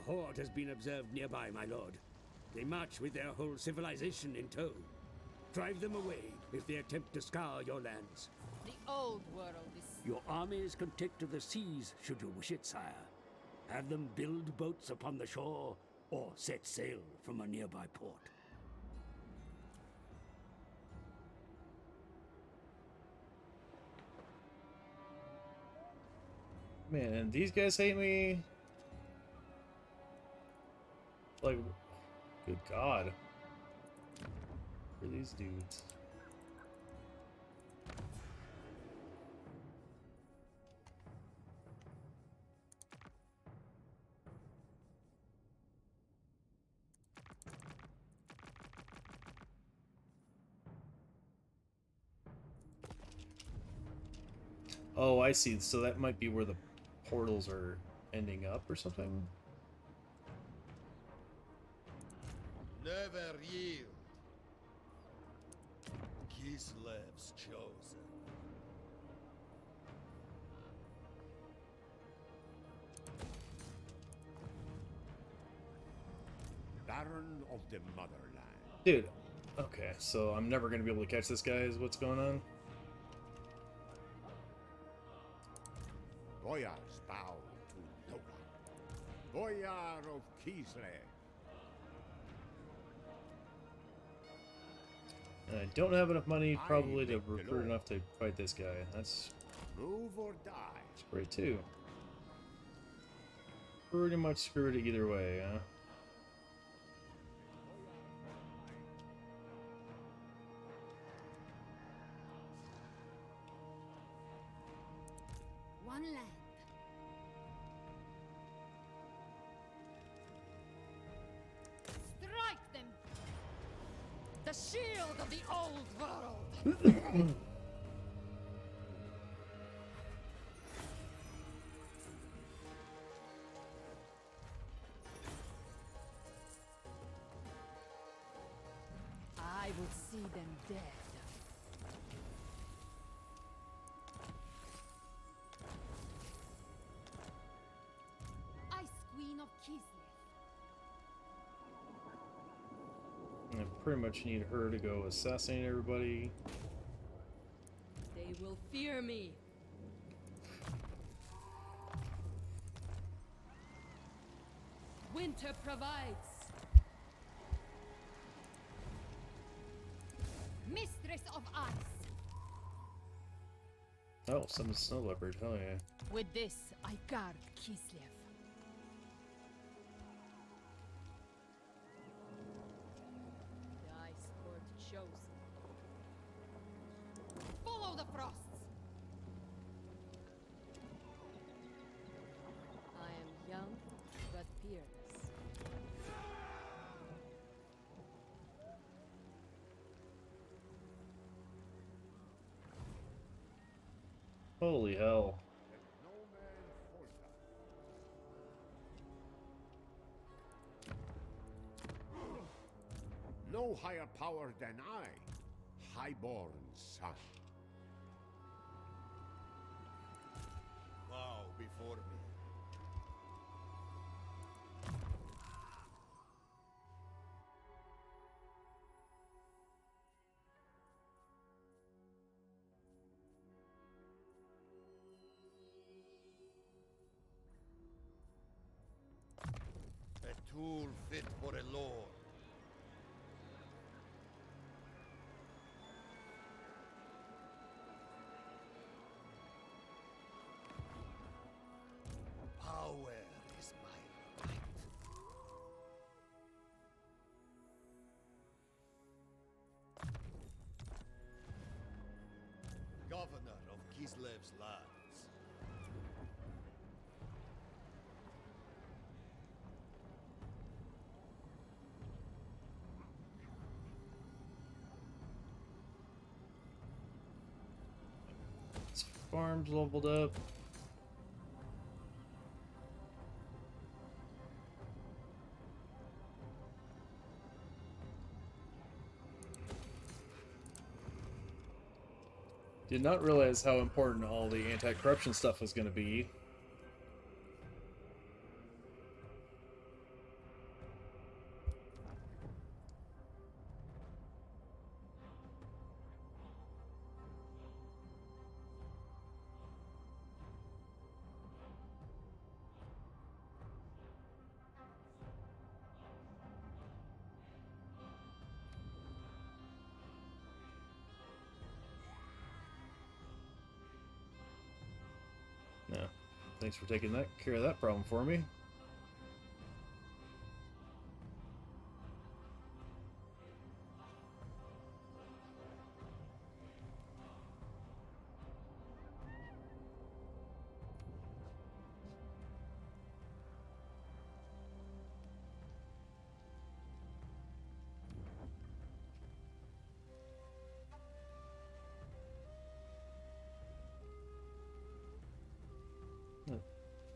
A horde has been observed nearby, my lord. They march with their whole civilization in tow. Drive them away if they attempt to scour your lands. The old world is... Your armies can take to the seas should you wish it, sire. Have them build boats upon the shore, or set sail from a nearby port. Man, and these guys hate me. Like, good God. Who are these dudes? Oh, I see. So that might be where the portals are ending up or something. Never yield. Kislev's chosen. Baron of the Motherland. Dude, okay, so I'm never going to be able to catch this guy is what's going on? Boyars bow to no one. Boyar of Kislev. And I don't have enough money probably to recruit enough to fight this guy. That's Move or die. great too. Pretty much screwed it either way, huh? One land. Strike them! The shield of the old world! I will see them dead. Ice Queen of Kislev. I pretty much need her to go assassinate everybody. They will fear me. Winter provides. Mistress of Ice. Oh, some snow leopard, hell yeah. With this, I guard Kislev. The Ice Court chosen. Follow the frosts. I am young, but fearless. Holy hell. No higher power than I, highborn son. Bow before me. A tool fit for a lord. Power is my right. Governor of Kislev's lands. This farm's leveled up. Did not realize how important all the anti-corruption stuff was going to be. Thanks for taking that care of that problem for me.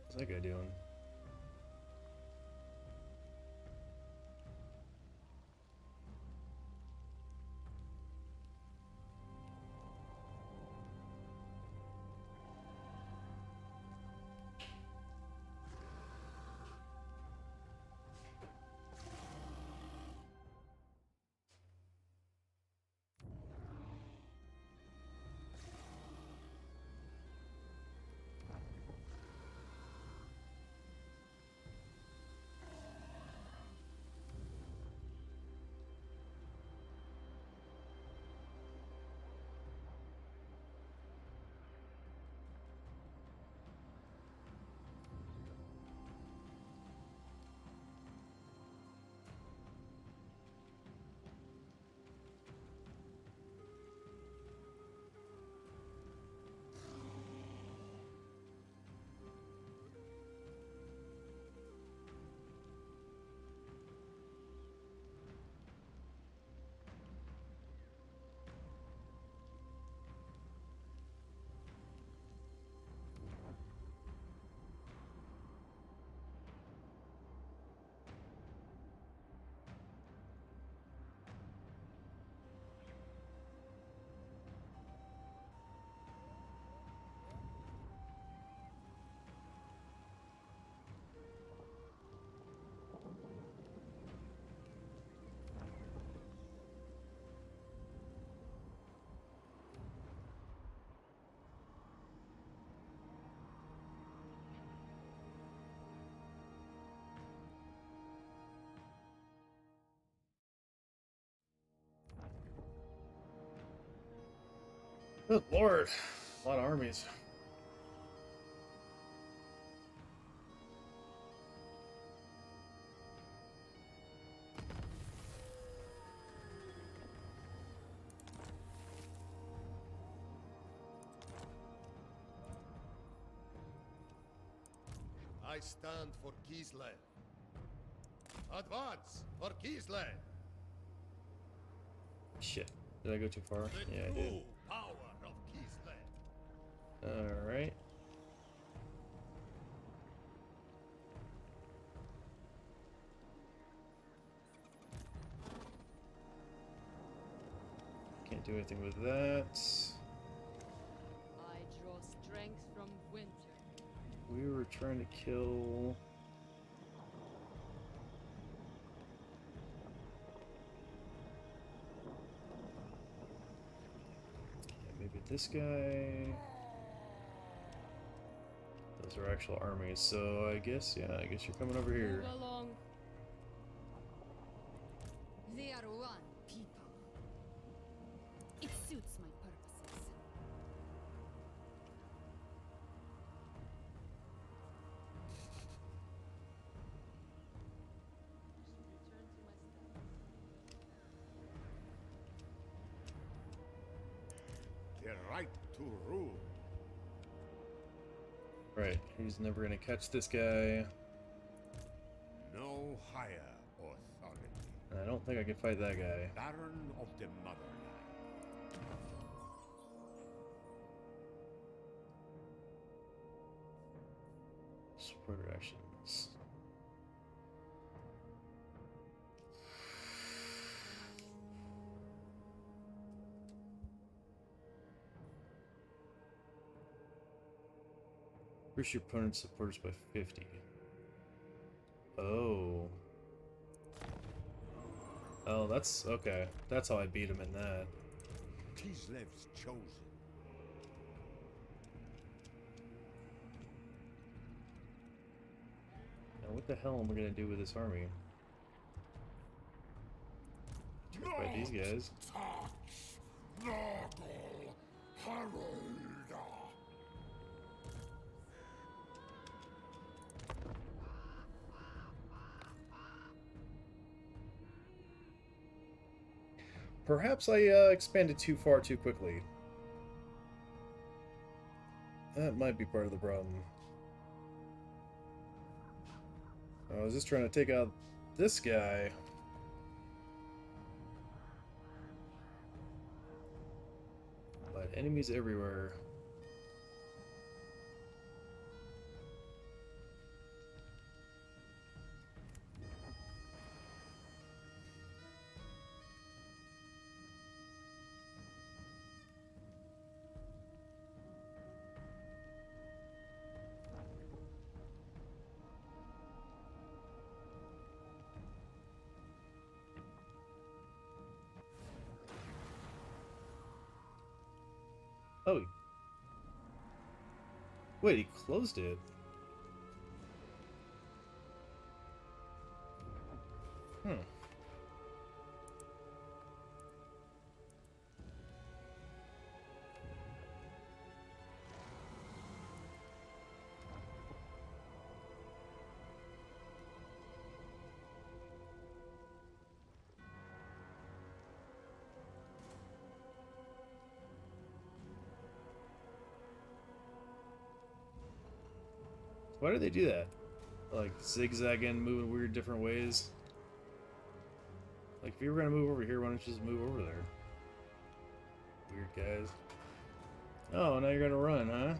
What's that guy doing? Good lord, a lot of armies. I stand for Kislev. Advance for Kislev. Shit, did I go too far? The Yeah, I true did. power of Kislev. Alright. Can't do anything with that. I draw strength from winter. We were trying to kill... Yeah, maybe this guy... Those are actual armies, so I guess, yeah, I guess you're coming over here. Move along. They are one people. It suits my purposes. The right to rule. Right, he's never gonna catch this guy. No higher authority. And I don't think I can fight that guy. Baron of the Motherland. Support actions. Increase your opponent's supporters by 50. Oh. Oh, that's okay. That's how I beat him in that. Kislev's chosen. Now what the hell am I gonna do with this army? Try to fight these guys. Perhaps I expanded too far too quickly. That might be part of the problem. I was just trying to take out this guy. But enemies everywhere. Oh. Wait, he closed it. Hmm. Why do they do that? Like zigzagging, moving weird different ways? Like if you were gonna move over here, why don't you just move over there? Weird guys. Oh, now you're gonna run, huh?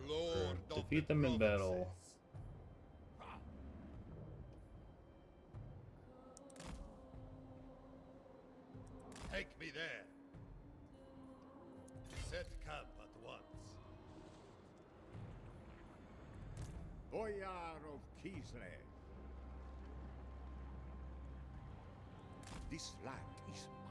Lord of Defeat the them in provinces. battle. Take me there. Set camp at once. Boyar of Kislev. This land is mine.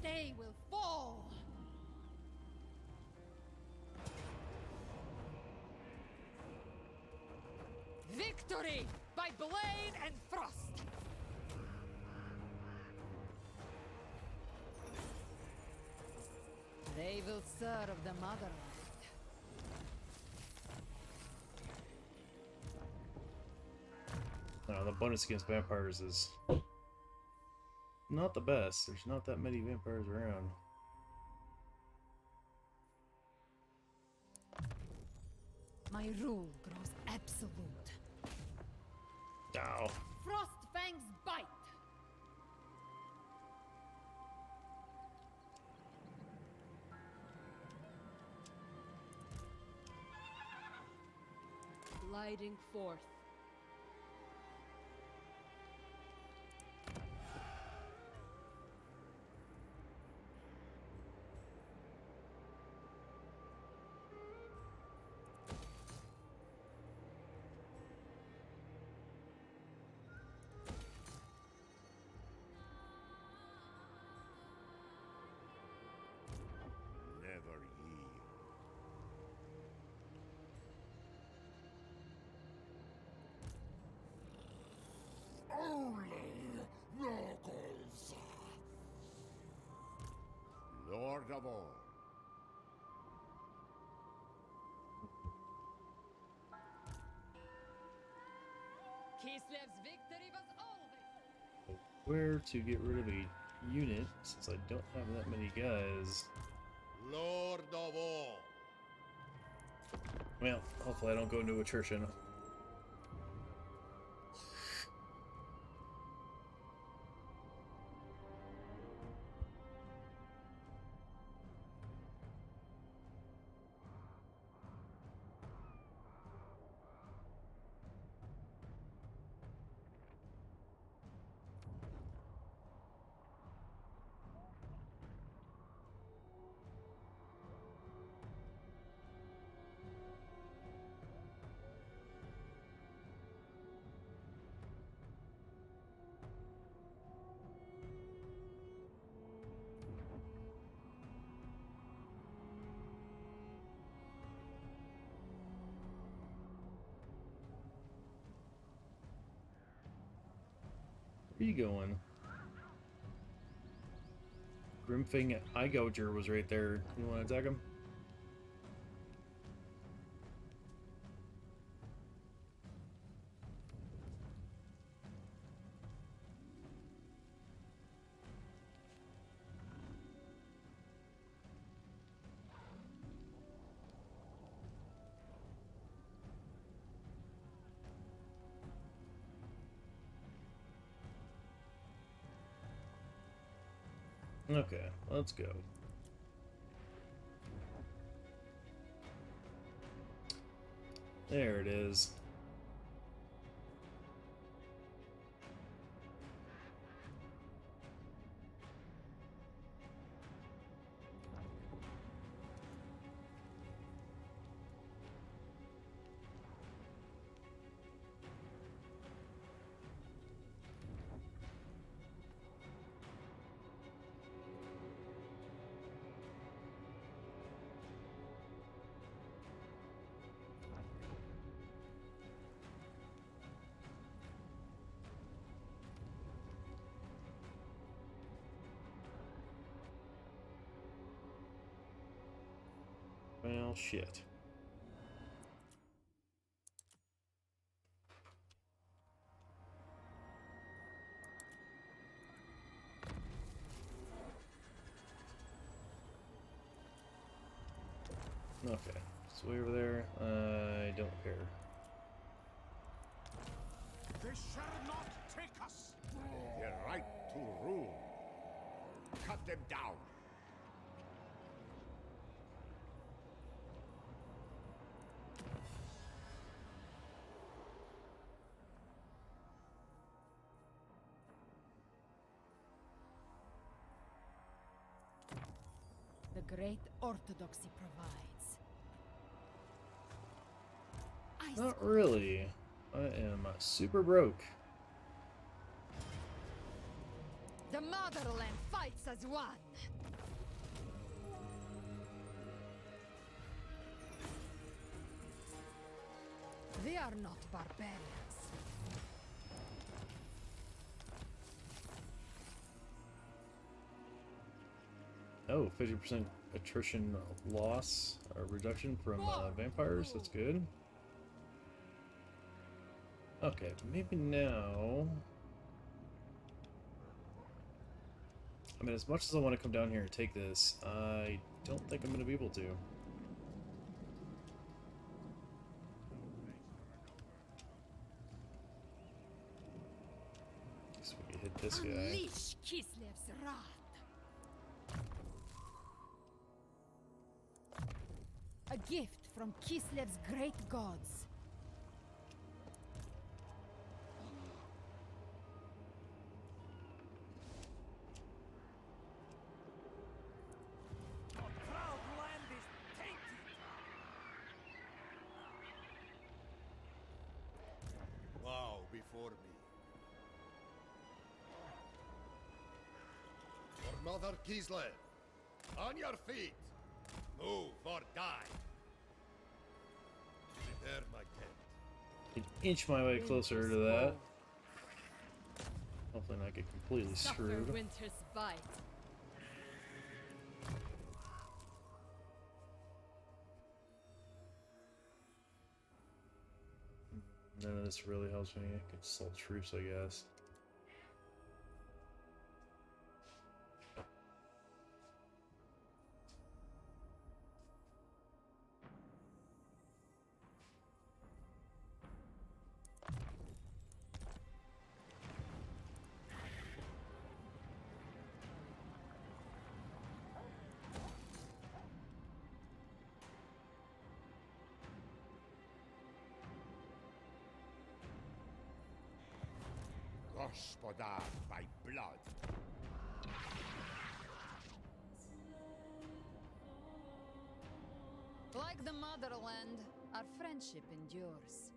They will fall. Victory by blade and frost. They will serve the motherland. The bonus against vampires is not the best. There's not that many vampires around. My rule grows absolute. Ow. Frostfang's bite. Gliding forth. Never yield. Only locals. Lord of all. Kislev's victory was always. Where to get rid of a unit since I don't have that many guys. Lord of all. Well, hopefully I don't go into attrition. Where are you going? Grimfang Eye Gouger was right there. You want to attack him? Okay, let's go. There it is. Well, shit. Okay, it's way over there. I don't care. They shall not take us. Their right to rule. Cut them down. The great orthodoxy provides. Not really. I am super broke. The motherland fights as one. They are not barbarians. Oh, 50% attrition loss or reduction from vampires. That's good. Okay, maybe now. I mean, as much as I want to come down here and take this, I don't think I'm going to be able to. Guess we can hit this guy. Unleash Kislev's wrath. A gift from Kislev's great gods. Bow before me. For Mother Kislev, on your feet. Move or die. Prepare my tent. Can inch my way closer to that. Hopefully not get completely screwed. Winter's bite. None of this really helps me. I could assault troops, I guess. Gospodar by blood. Like the motherland, our friendship endures.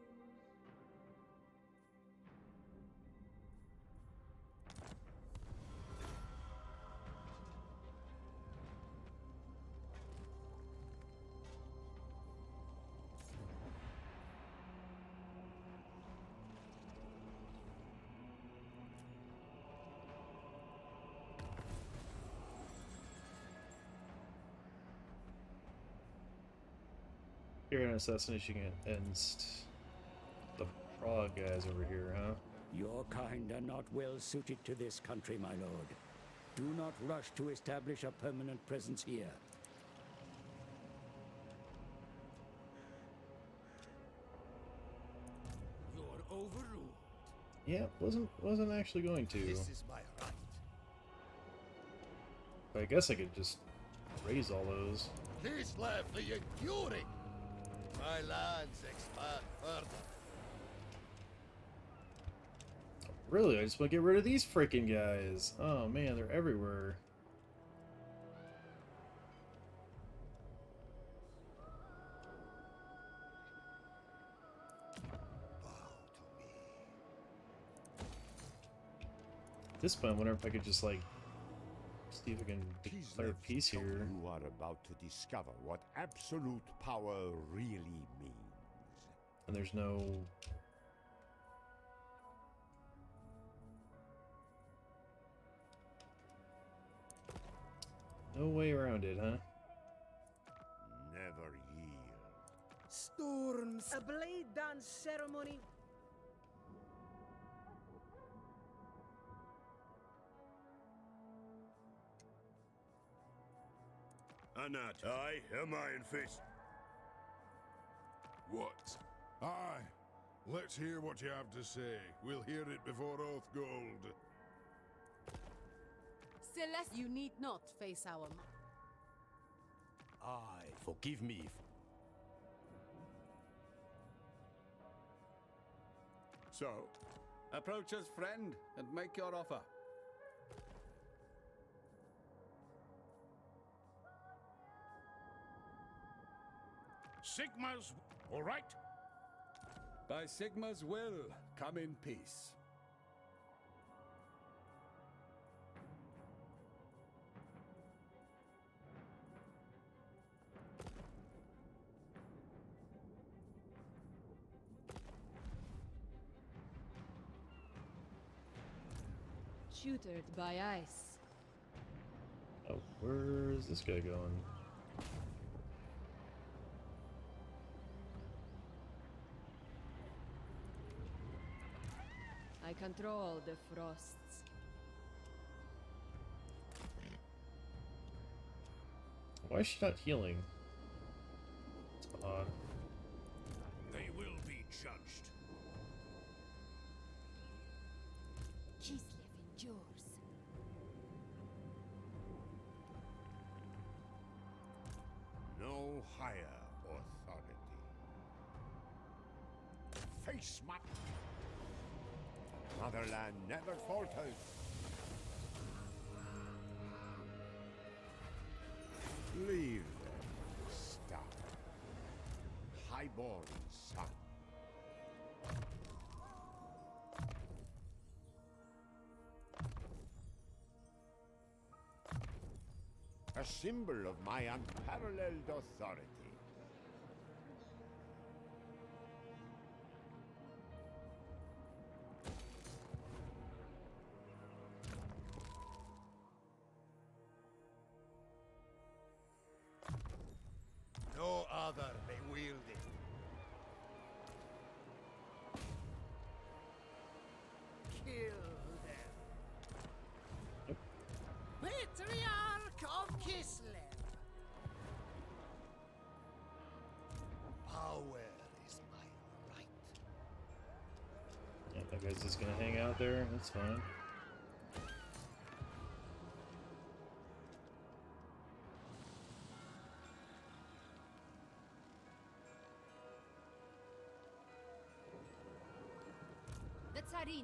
You're an assassination against the Prague guys over here, huh? Your kind are not well suited to this country, my lord. Do not rush to establish a permanent presence here. You're overruled. Yeah, wasn't actually going to. This is my right. But I guess I could just raise all those. This left the enduring. My lands expand further. Really, I just want to get rid of these freaking guys. Oh man, they're everywhere. At this point, I wonder if I could just like see if I can declare peace here. You are about to discover what absolute power really means. And there's no... no way around it, huh? Never yield. Storms. A blade dance ceremony. Anat, aye, am I in face? What? Aye. Let's hear what you have to say. We'll hear it before Oath Gold. Celeste, you need not face our... Aye, forgive me. So, approach us, friend, and make your offer. Sigma's... all right? By Sigma's will, come in peace. Tutored by ice. Oh, where's this guy going? I control the frosts. Why is she not healing? It's odd. They will be judged. Kislev endures. No higher authority. Face map. Motherland never falters. Leave them, star. Highborn son. A symbol of my unparalleled authority. No other may wield it. guys just gonna hang out there? That's fine. The Tsarina.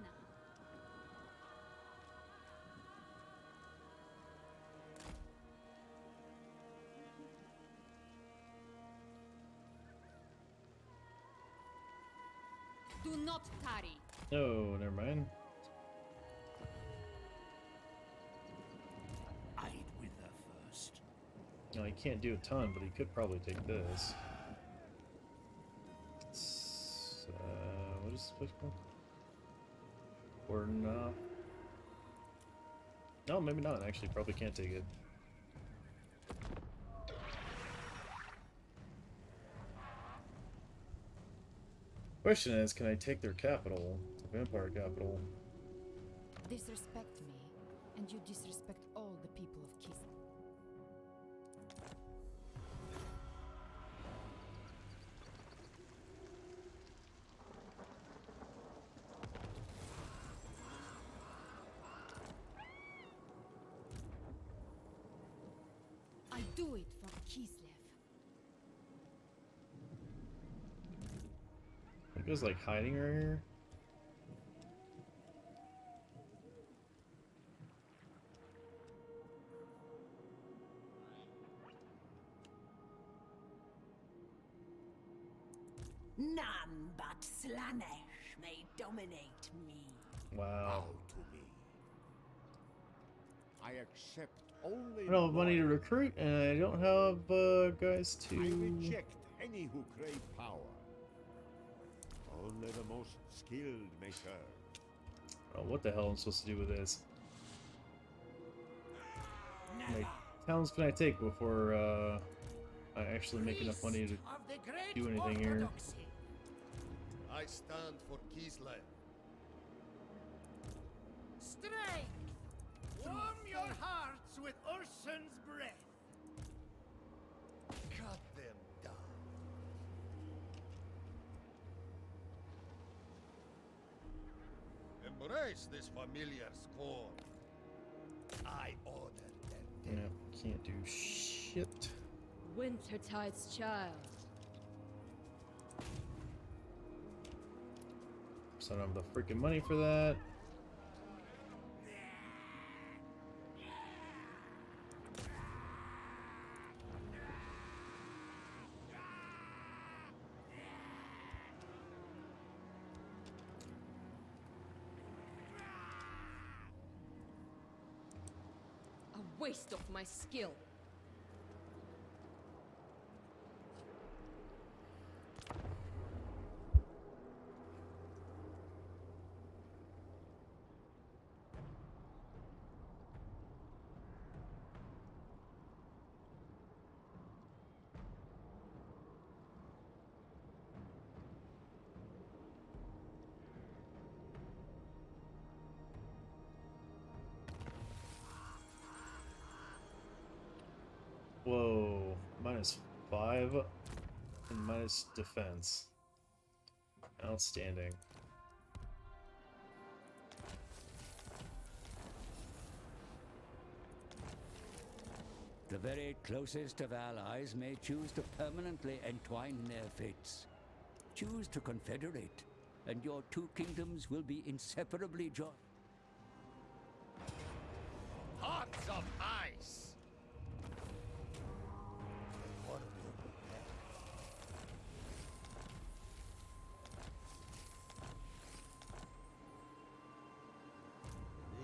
Do not tarry. Oh, never mind. I'd wither first. No, he can't do a ton, but he could probably take this. It's, what is this place called? Or not? No, maybe not. Actually, probably can't take it. Question is, can I take their capital? The vampire capital. Disrespect me, and you disrespect all the people of Kislev. I do it for Kislev. It goes like hiding right here. None but Slanesh may dominate me. Wow. To me. I accept only. I don't have money to recruit, and I don't have guys to. I reject any who crave power. Only the most skilled may serve. Oh, what the hell am I supposed to do with this? How many towns can I take before I actually make enough money to do anything here? I stand for Kislev. Strike! Warm your hearts with Ursun's breath. Cut them down. Embrace this familiar scorn. I order them. Yeah, can't do shit. Wintertide's child. So I don't have the freaking money for that. A waste of my skill. Whoa, -5 and minus defense. Outstanding. The very closest of allies may choose to permanently entwine their fates. Choose to confederate, and your two kingdoms will be inseparably joined. Hearts of ice.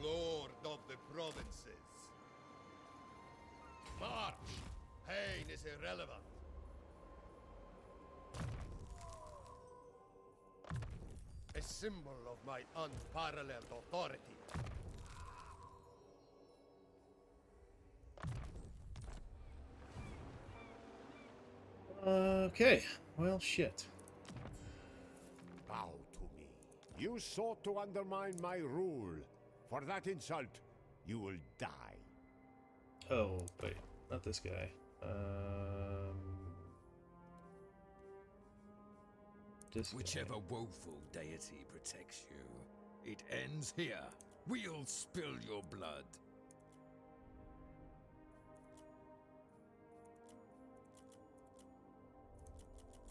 Lord of the provinces. March! Pain is irrelevant. A symbol of my unparalleled authority. Okay, well, shit. Bow to me. You sought to undermine my rule. For that insult, you will die. Oh, wait, not this guy. This Whichever guy. woeful deity protects you. It ends here. We'll spill your blood.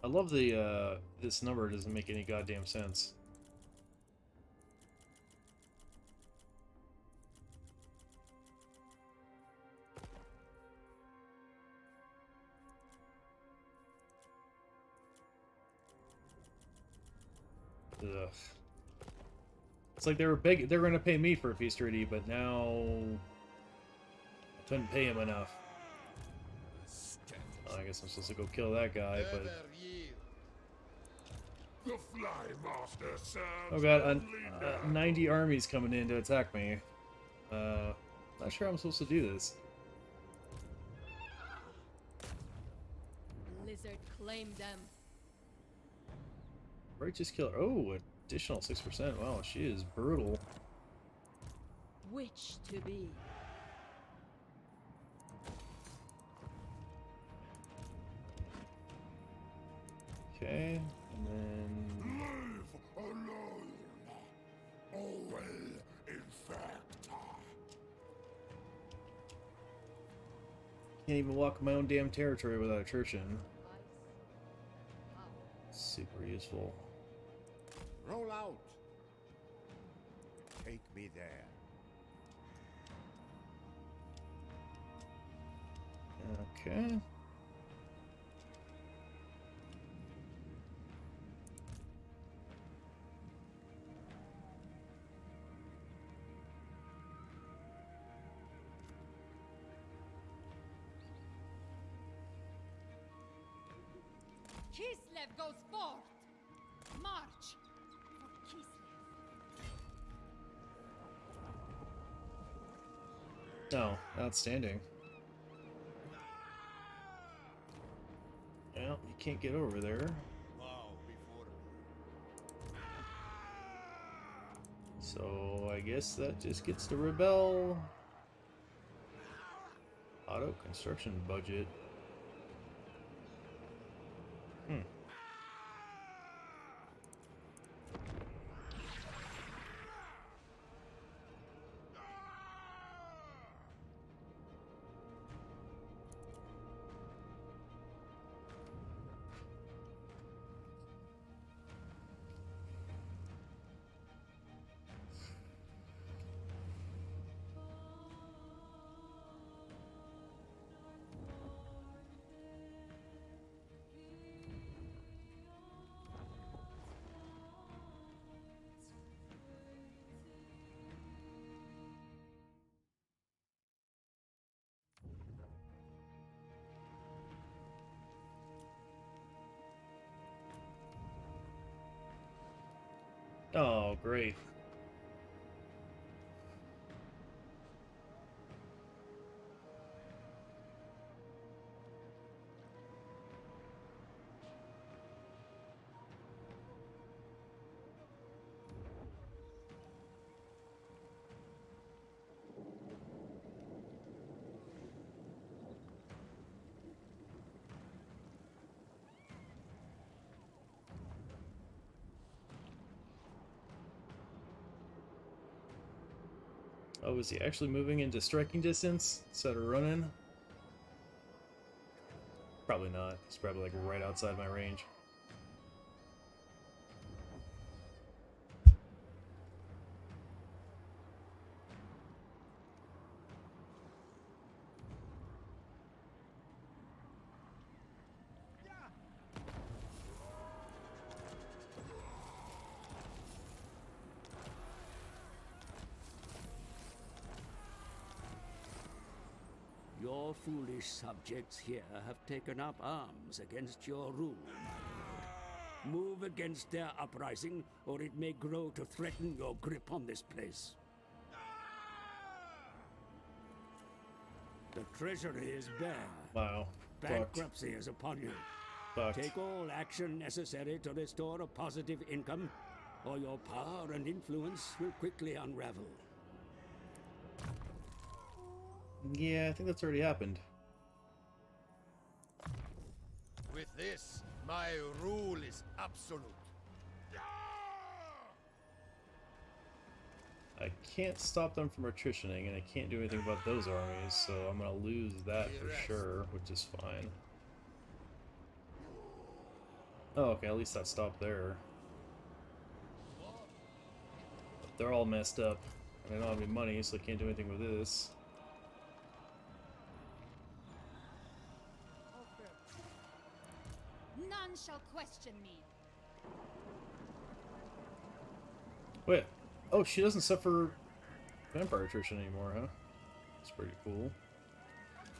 I love the this number doesn't make any goddamn sense. Ugh. It's like they were going to pay me for a feast treaty, but now I couldn't pay him enough. I guess I'm supposed to go kill that guy, but The Fly Master serves oh god, only now. 90 armies coming in to attack me. Not sure how I'm supposed to do this. Lizard claimed them. Righteous killer. Oh, additional 6%. Wow, she is brutal. Which to be? Okay, and then Live alone. Always, in fact. can't even walk my own damn territory without attrition. Super useful. Roll out. Take me there. Okay. Kislev goes forth. March for Kislev. Oh, outstanding. Well, you can't get over there. So I guess that just gets to rebel. Auto construction budget. Oh, great. Oh, is he actually moving into striking distance instead of running? Probably not. He's probably like right outside my range. Your foolish subjects here have taken up arms against your rule, my lord. Move against their uprising, or it may grow to threaten your grip on this place. The treasury is bare. Wow. Bankruptcy is upon you. Fucked. Take all action necessary to restore a positive income, or your power and influence will quickly unravel. Yeah, I think that's already happened. With this, my rule is absolute. I can't stop them from attritioning, and I can't do anything about those armies, so I'm gonna lose that for sure, which is fine. Oh, okay, at least that stopped there. But they're all messed up, and I don't have any money, so I can't do anything with this. None shall question me. Wait. Oh, she doesn't suffer vampire attrition anymore, huh? That's pretty cool.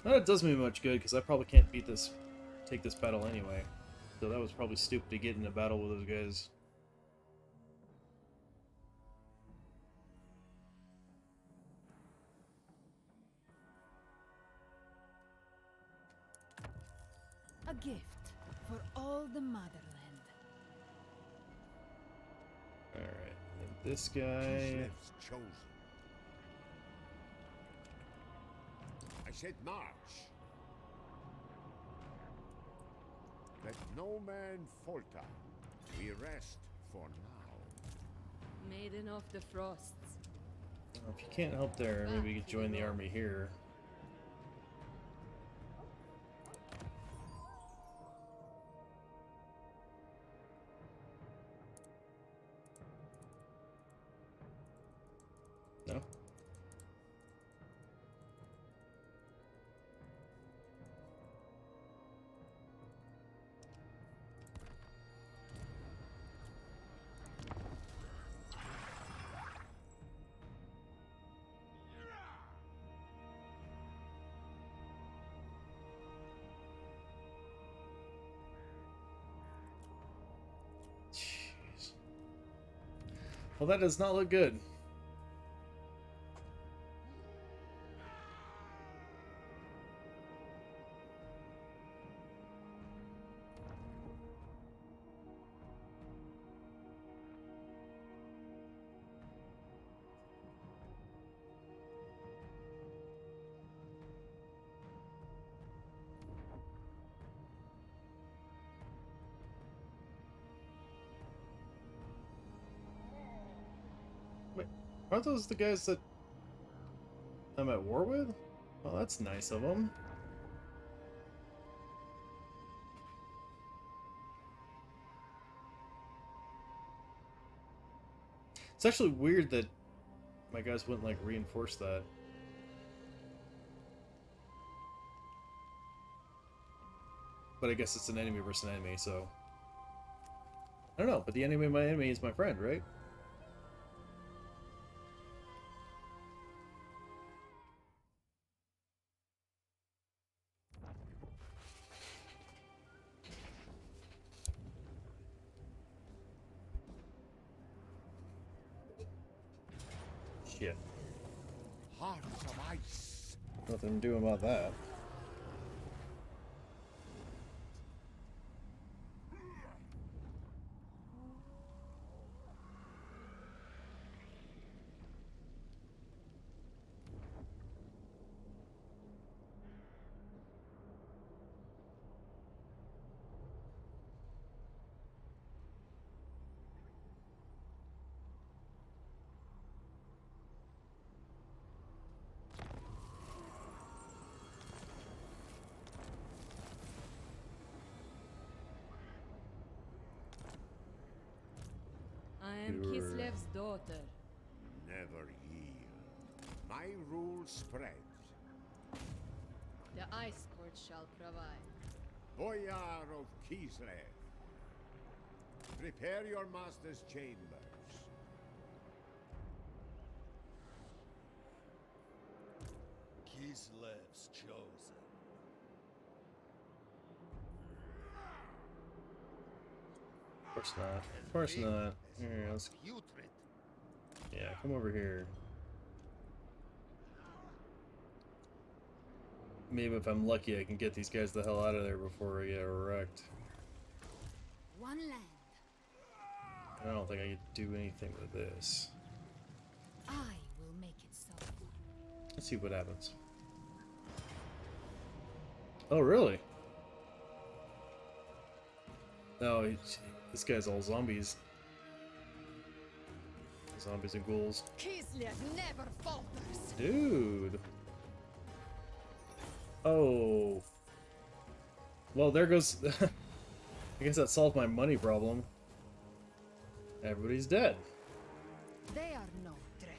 Now that does me much good, because I probably can't take this battle anyway. So that was probably stupid to get in a battle with those guys. A gift for all the motherland. Alright, and this guy... chosen. I said march. Let no man falter. We rest for now. Maiden of the Frosts. If you can't help there, maybe you could join the army here. No? Jeez. Well, that does not look good. Wait, aren't those the guys that I'm at war with? Well, that's nice of them. It's actually weird that my guys wouldn't, like, reinforce that. But I guess it's an enemy versus an enemy, so... I don't know, but the enemy of my enemy is my friend, right? Shit. Hearts of ice. Nothing to do about that. I am Kislev's daughter. Never yield. My rule spreads. The Ice Court shall provide. Boyar of Kislev. Prepare your master's chambers. Kislev's chosen. Of course not. Of course not. Here, let's... Yeah, come over here. Maybe if I'm lucky, I can get these guys the hell out of there before I get wrecked. One land. I don't think I can do anything with this. I will make it so. Let's see what happens. Oh, really? No, this guy's all zombies. Zombies and ghouls. Kislev never falters. Dude. Oh. Well, there goes... I guess that solved my money problem. Everybody's dead. They are no threat.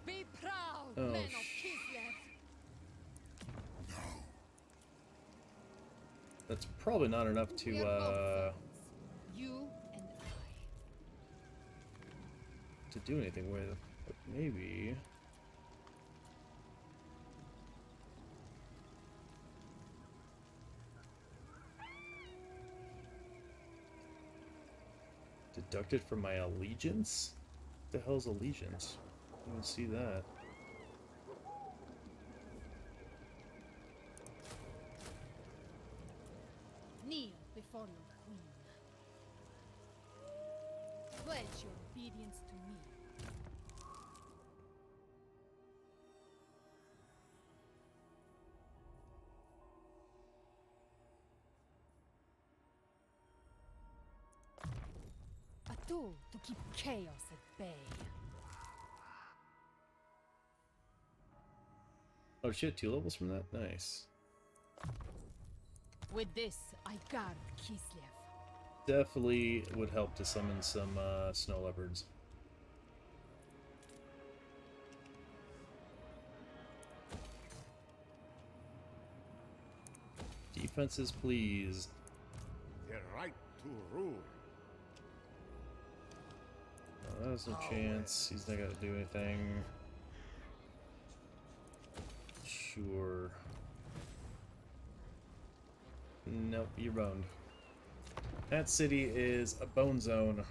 Be proud, Oh, men of Kislev. That's probably not enough to, You and to do anything with. But maybe... Deducted from my allegiance? What the hell's allegiance? I don't see that. kneel before your queen. Pledge your obedience to me. A tool to keep chaos at bay. Oh shit, 2 levels from that? Nice. With this, I guard Kislev. Definitely would help to summon some snow leopards. Defenses, please. The right to rule. Oh, that has no chance. He's not gonna do anything. Sure. Nope, you're boned. That city is a bone zone.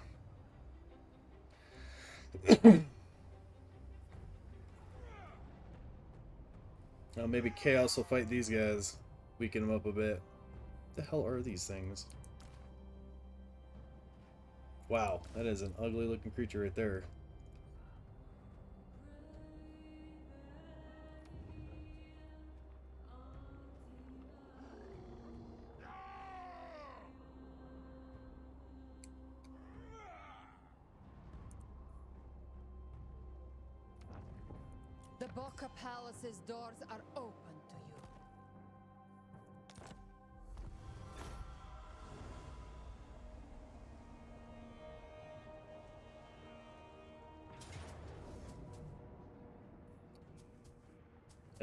Now maybe Chaos will fight these guys. Weaken them up a bit. What the hell are these things? Wow, that is an ugly looking creature right there. The Boca Palace's doors are open to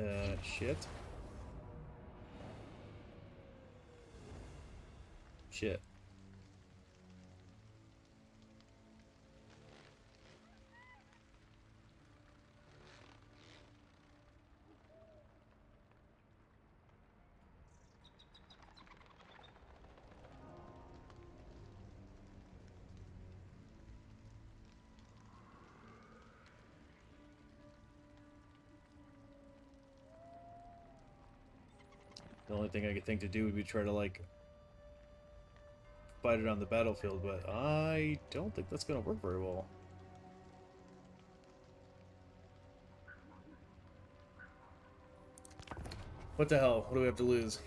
you. Shit. Shit. The only thing I could think to do would be try to, like, fight it on the battlefield, but I don't think that's going to work very well. What the hell? What do we have to lose?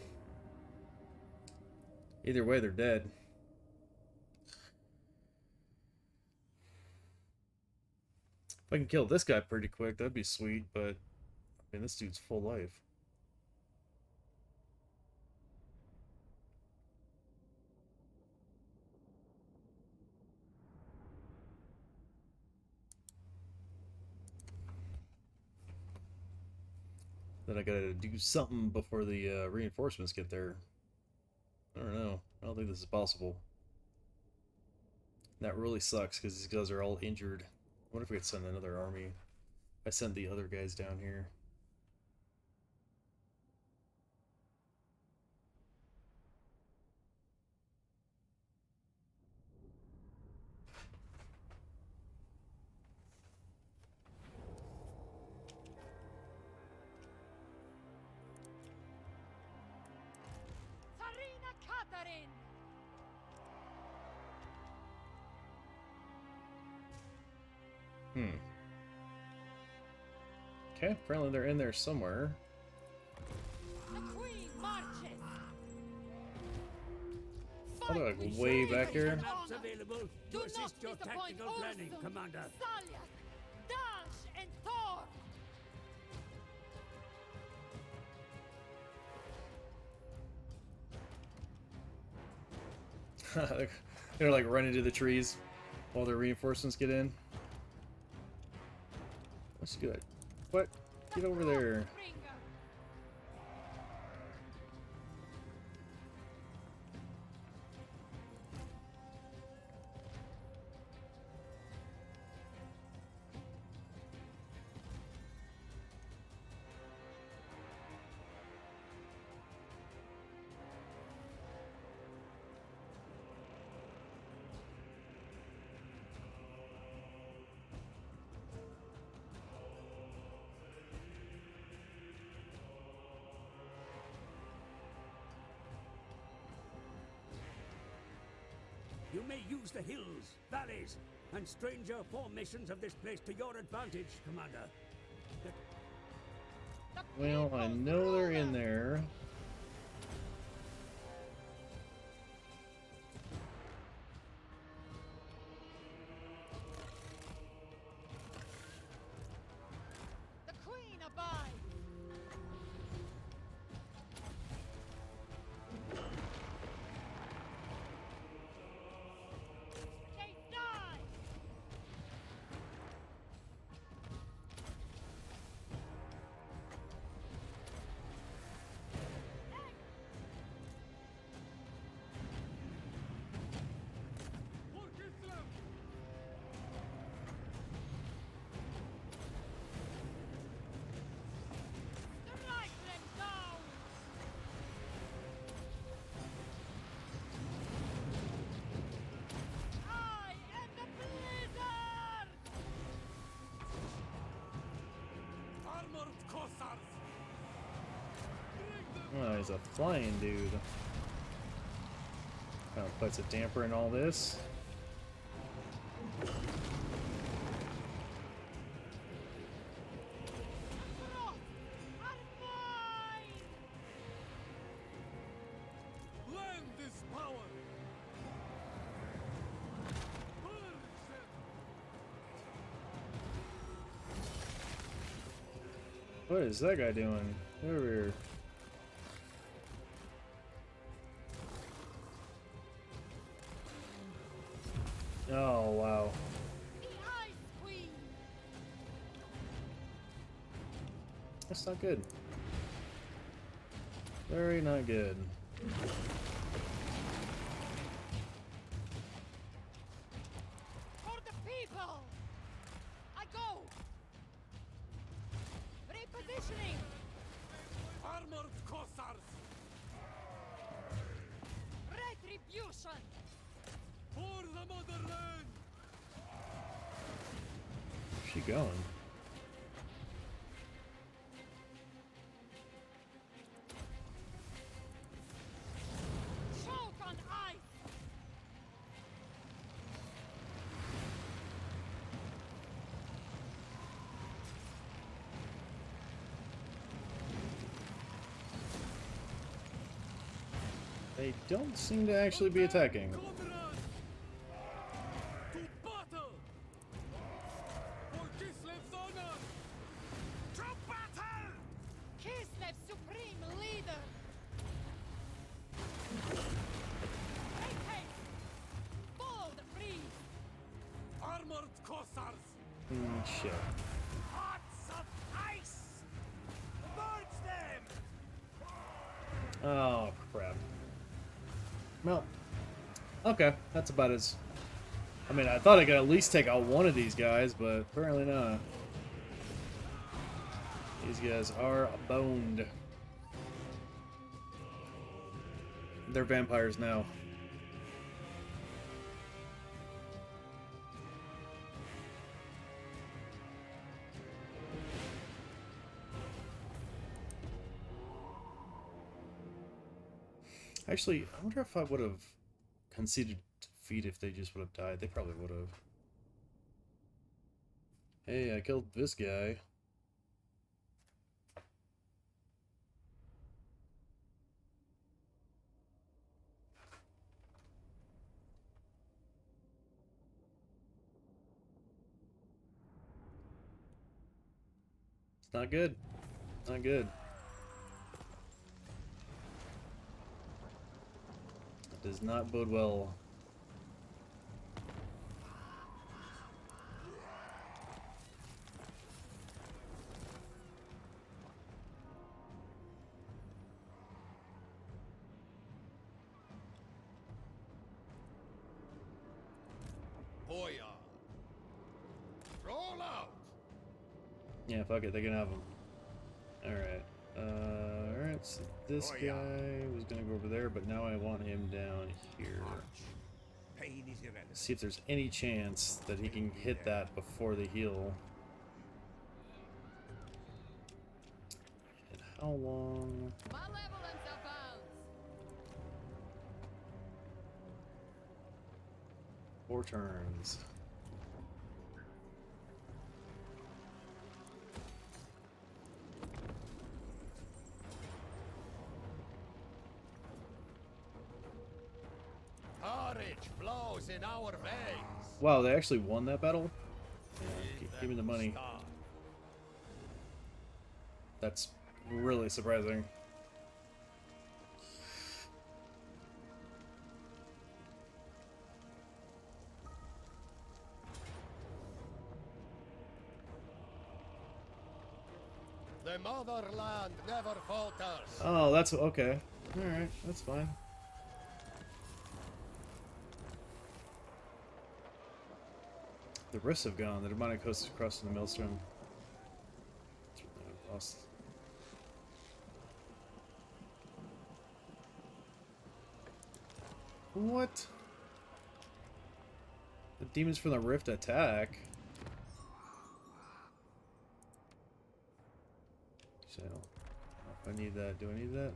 Either way, they're dead. If I can kill this guy pretty quick, that'd be sweet, but, I mean, this dude's full life. Then I gotta do something before the reinforcements get there. I don't know. I don't think this is possible. That really sucks because these guys are all injured. I wonder if we could send another army. I sent the other guys down here. Tsarina Katarin! Okay, apparently they're in there somewhere. The Queen marches! Probably like way back here. Maps available to Do assist not your disappoint tactical planning, Ursum, Commander. Salyak, Dash, and Thor! They're like running to the trees while their reinforcements get in. That's good. What? Get over there. You may use the hills, valleys, and stranger formations of this place to your advantage, Commander. Well, I know they're in there. The Queen abides! They die! Strike them down! I am the blizzard! Armored Cossars! Oh, he's a flying dude. Kind of puts a damper in all this. Land is power! What is that guy doing? Over here. Oh, wow. The Ice Queen! That's not good. Very not good. For the people! I go! Repositioning! Armored Cossars! Retribution! For the motherland! Where's she going? Choke on ice! They don't seem to actually be attacking. To battle! For Kislev's honor! To battle! Kislev's supreme leader! Make haste! Follow the breeze! Armored Cossars! Shit. Hearts of ice! Merge them! Oh, crap. Well, okay. That's about as... I mean, I thought I could at least take out one of these guys, but apparently not. These guys are boned. They're vampires now. Actually, I wonder if I would have conceded defeat if they just would have died. They probably would have. Hey, I killed this guy. It's not good. Not good. It does not bode well. Boya. Roll out. Yeah, fuck it, they can have them. Alright. Alright, so this guy was gonna go over there, but now I want him down here. Pain is irrelevant. See if there's any chance that he can hit that before they heal. And how long? Malevolence abounds. 4 turns. Courage flows in our veins. Wow, they actually won that battle? Yeah, give me the money. That's really surprising. The motherland never falters. Oh, that's okay. Alright, that's fine. The rifts have gone. The demonic host is crossed in the maelstrom. Lost. What? The demons from the rift attack. So, if I need that, do I need that?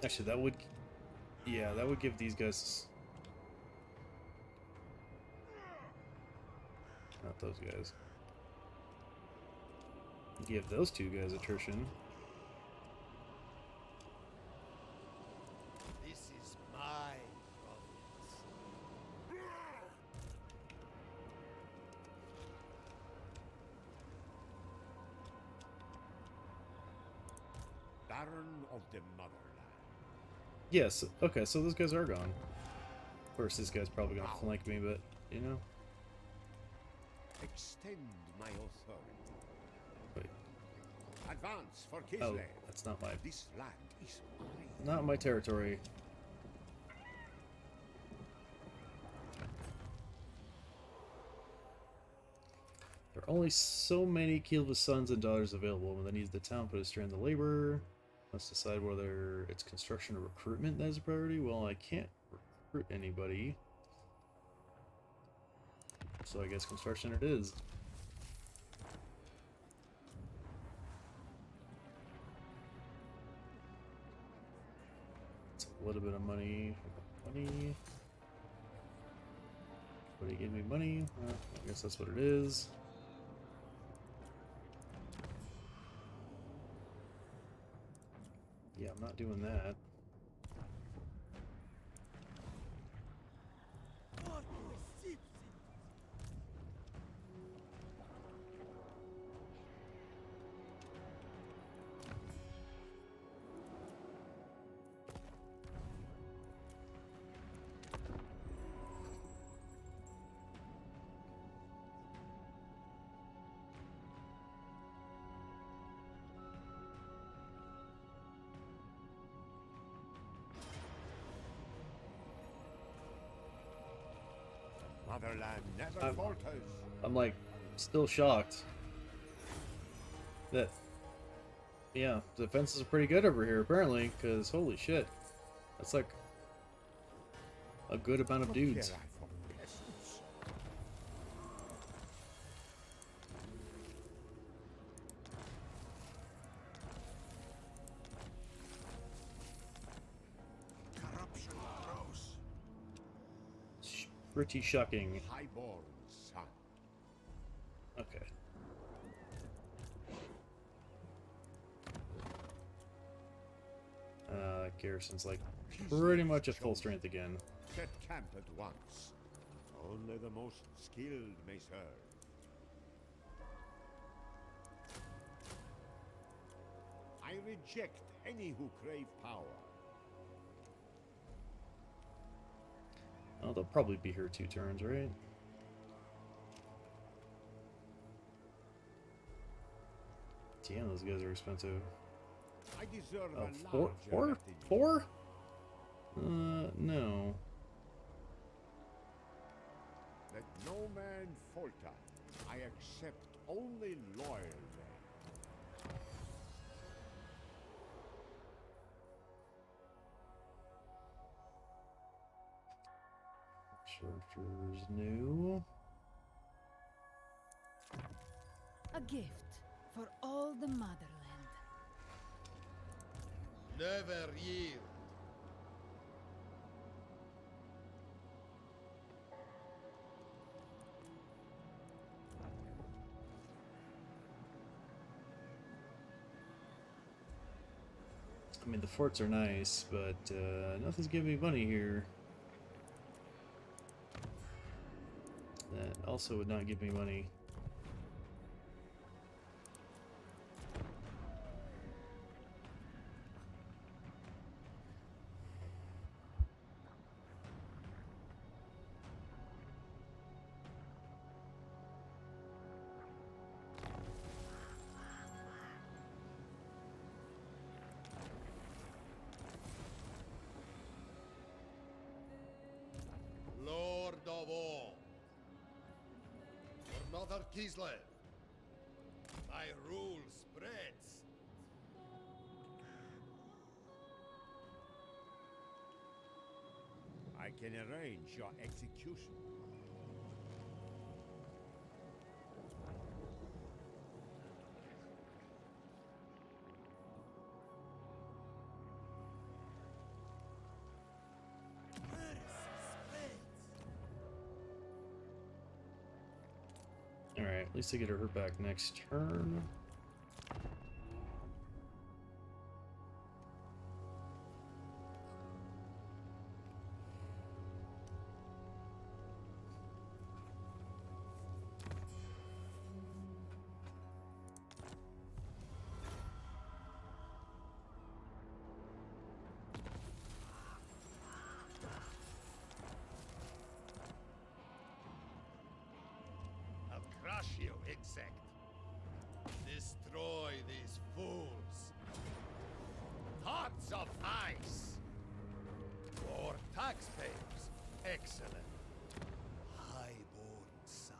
Actually, that would... Yeah, that would give these guys... Not those guys. Give those 2 guys attrition. This is my province. Baron of the Motherland. Yes, okay, so those guys are gone. Of course, this guy's probably gonna flank me, but, you know. Extend my authority. Wait. Advance for Kislev. Oh, that's not my... This land is mine. Not my territory. There are only so many Kielva's sons and daughters available. When that needs the town, put a strand of labor. Let's decide whether it's construction or recruitment that is a priority. Well, I can't recruit anybody. So I guess construction it is. It's a little bit of money. Money. What do you give me money? I guess that's what it is. Yeah, I'm not doing that. Motherland never falters. I'm like still shocked that yeah, the defenses are pretty good over here apparently, because holy shit, that's like a good amount of dudes. Corruption grows. Pretty shocking. Highborn son. Okay. Garrison's like pretty much at full strength again. Set camp at once. Only the most skilled may serve. I reject any who crave power. Oh, they'll probably be here 2 turns, right? Damn, those guys are expensive. I deserve Oh, a four? larger Four? retinue. 4? No. Let no man falter. I accept only loyal men. Searchers new. A gift for all the motherland. Never yield. I mean, the forts are nice, but nothing's giving me money here. That also would not give me money. Lord of all. For Mother Kislev. My rule spreads. I can arrange your execution. Alright, at least I get her back next turn. I'll crush you, insect. Destroy these fools. Hearts of ice. For taxpayers, excellent. Highborn son.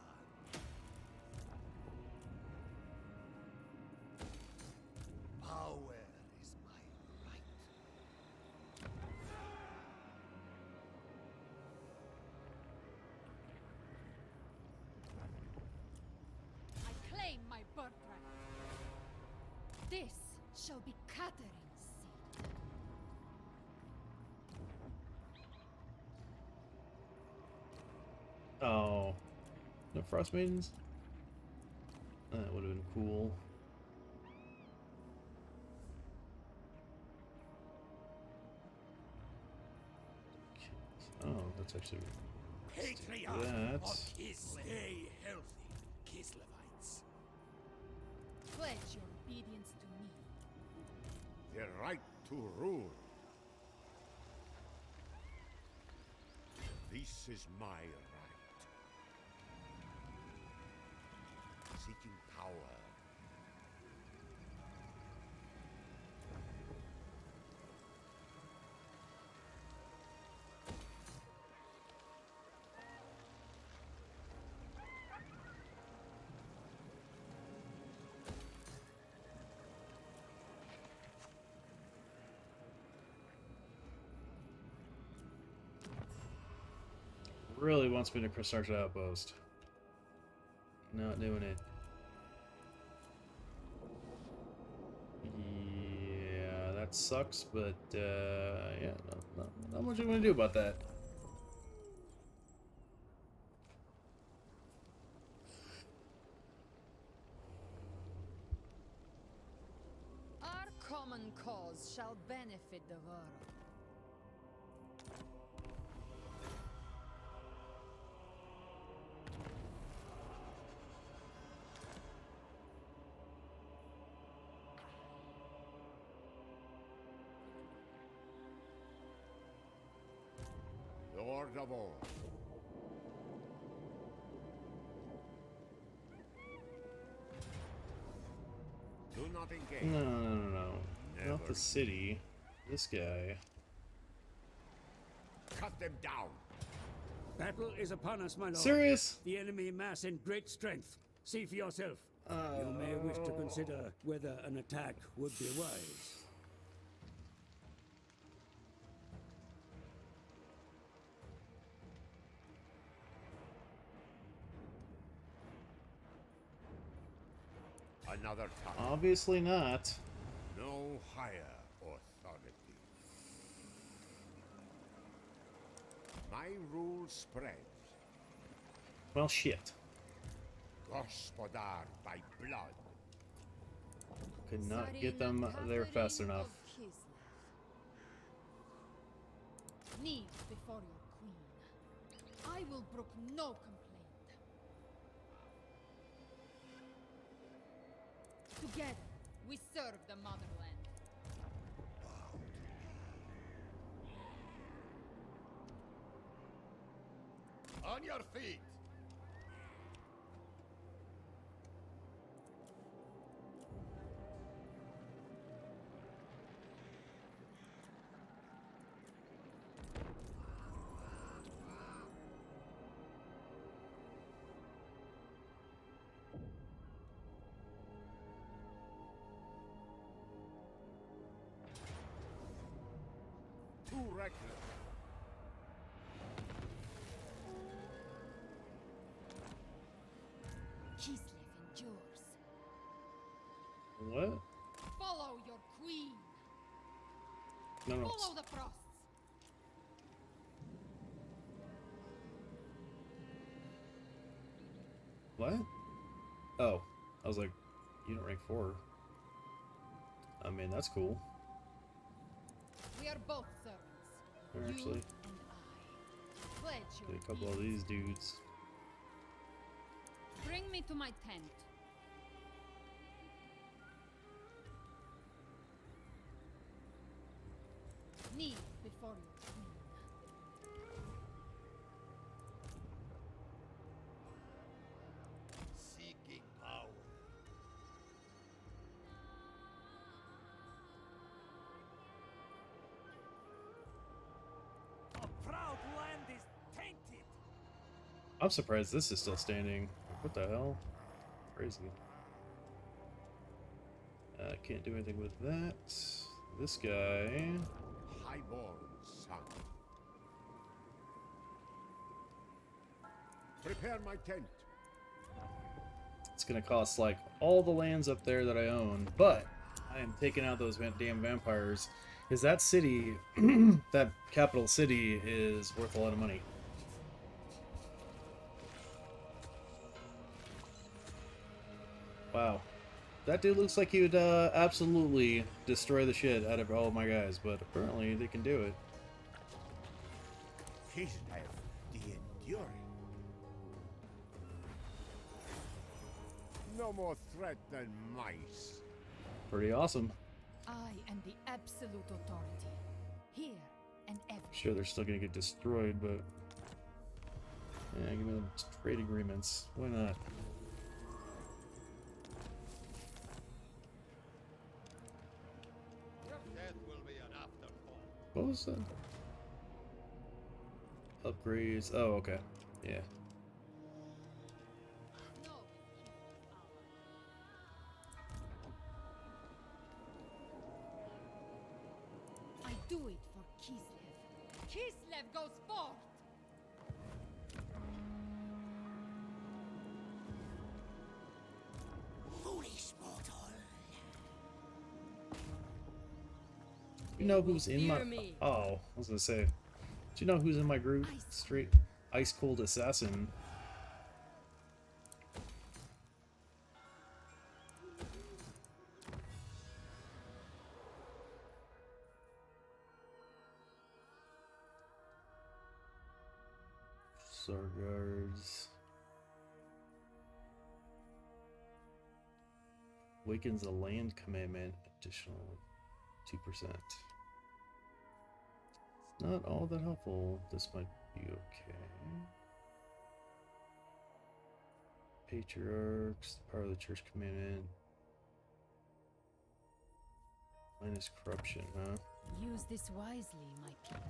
Power is my right. I claim my birthright. This shall be Catherine's seat. Oh. No Frost Maidens? That would have been cool. Oh, that's actually... Patriarch that. of Kislev. Stay healthy, Kislevites. Pledge your obedience to me. The right to rule. This is my right. Seeking power. Really wants me to start the outpost. Not doing it. Yeah, that sucks, but yeah, not much I'm gonna do about that. Our common cause shall benefit the world. Lord of all. Do not engage. No. Never. Not the city. This guy. Cut them down. Battle is upon us, my lord. Serious? The enemy mass in great strength. See for yourself. You may wish to consider whether an attack would be wise. Another time. Obviously not. No higher authority. My rule spreads. Well, shit. Gospodar by blood. Could not get them there fast enough. Kneel before your queen. I will brook no complaint. Together, we serve the motherland. On your feet! Too reckless. Kislev endures. What? Follow your queen. No. Follow the frosts. What? Oh. I was like, unit rank 4. I mean, that's cool. We are both servants. Or You actually, and I. Pledge your get a couple of these dudes. Bring me to my tent. Kneel before your queen. Seeking power. A proud land is tainted. I'm surprised this is still standing. What the hell? Crazy. Can't do anything with that. This guy. Highborn son. Prepare my tent. It's gonna cost like all the lands up there that I own, but I am taking out those damn vampires. Is that city, that capital city, is worth a lot of money. Wow. That dude looks like he would absolutely destroy the shit out of all my guys, but apparently they can do it. Kislev, the enduring. No more threat than mice. Pretty awesome. I am the absolute authority. Here and ever. Sure, they're still gonna get destroyed, but yeah, give me them trade agreements. Why not? Your death will be an afterthought. What was that? Upgrades. Oh, okay. Yeah. I do it for Kislev. Kislev goes forth! Foolish mortal. You know who's in my... Fear me. Oh, I was gonna say. Do you know who's in my group? Straight ice cold assassin. Sarguards. Wakens a land commandment, additional 2%. It's not all that helpful. This might You okay? Patriarchs, the power of the church commandment. Minus corruption, huh? Use this wisely, my people.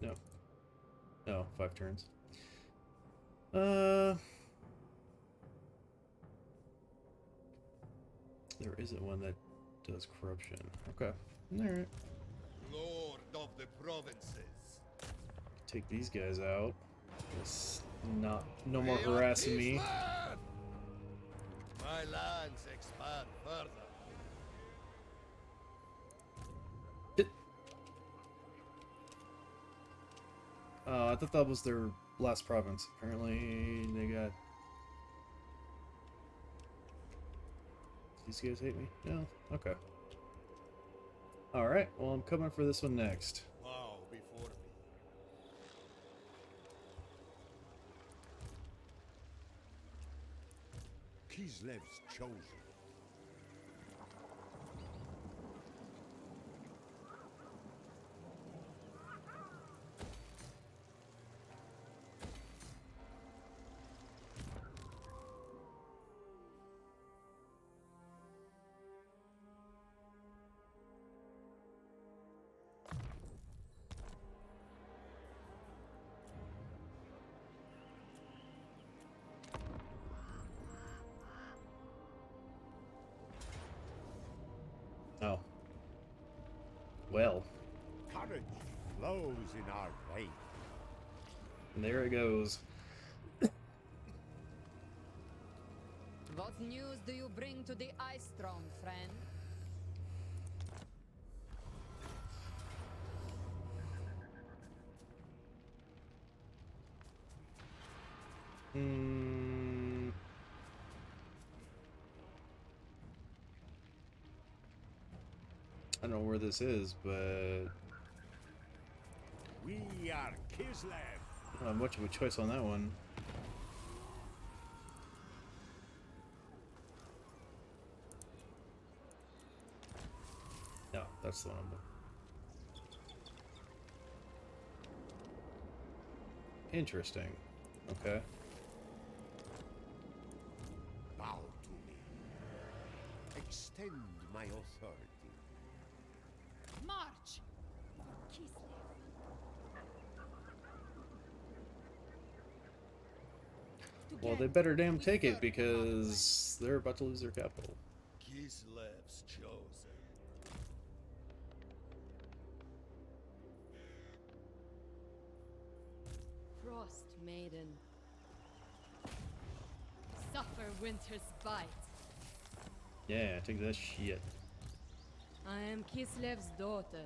No. No, 5 turns. There isn't one that does corruption. Okay. Alright. Lord of the provinces. Take these guys out. Just no more harassing me. My lands expand further. I thought that was their last province. Apparently they got... These guys hate me? No? Okay. Alright, well I'm coming for this one next. Bow before me. Kislev's chosen. Oh. Well. Courage flows in our veins. And there it goes. What news do you bring to the Ice Throne, friend? I don't know where this is, but We are Kislev. I don't have much of a choice on that one. No, that's the one I'm Interesting. Okay. Bow to me. Extend my authority. March! For Kislev. Well, they better damn take it because they're about to lose their capital. Kislev's chosen. Frost Maiden. Suffer winter's bite. Yeah, take that shit. I am Kislev's daughter.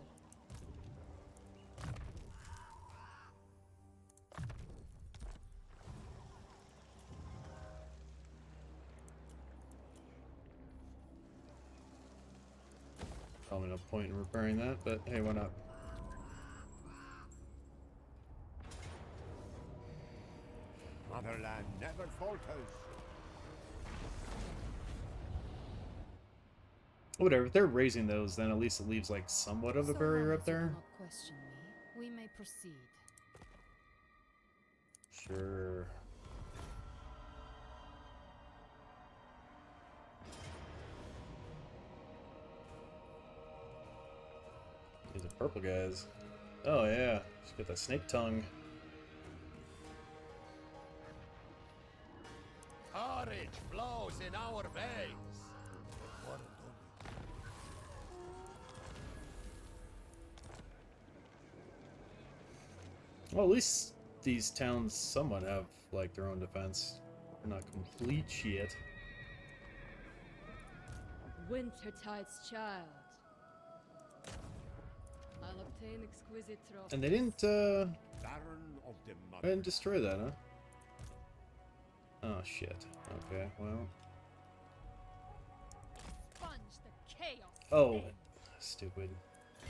Probably no point in repairing that, but hey, why not? Motherland never falters. Whatever, if they're raising those, then at least it leaves like somewhat of a barrier up there. Question me. We may proceed. Sure. These are purple guys. Oh yeah, she's got that snake tongue. Courage flows in our veins. Well, at least these towns somewhat have like their own defense. They're not complete shit. Wintertide's child. I'll obtain exquisite trophies. And they didn't destroy that, huh? Oh shit. Okay, well. Sponge the chaos. Oh, stupid.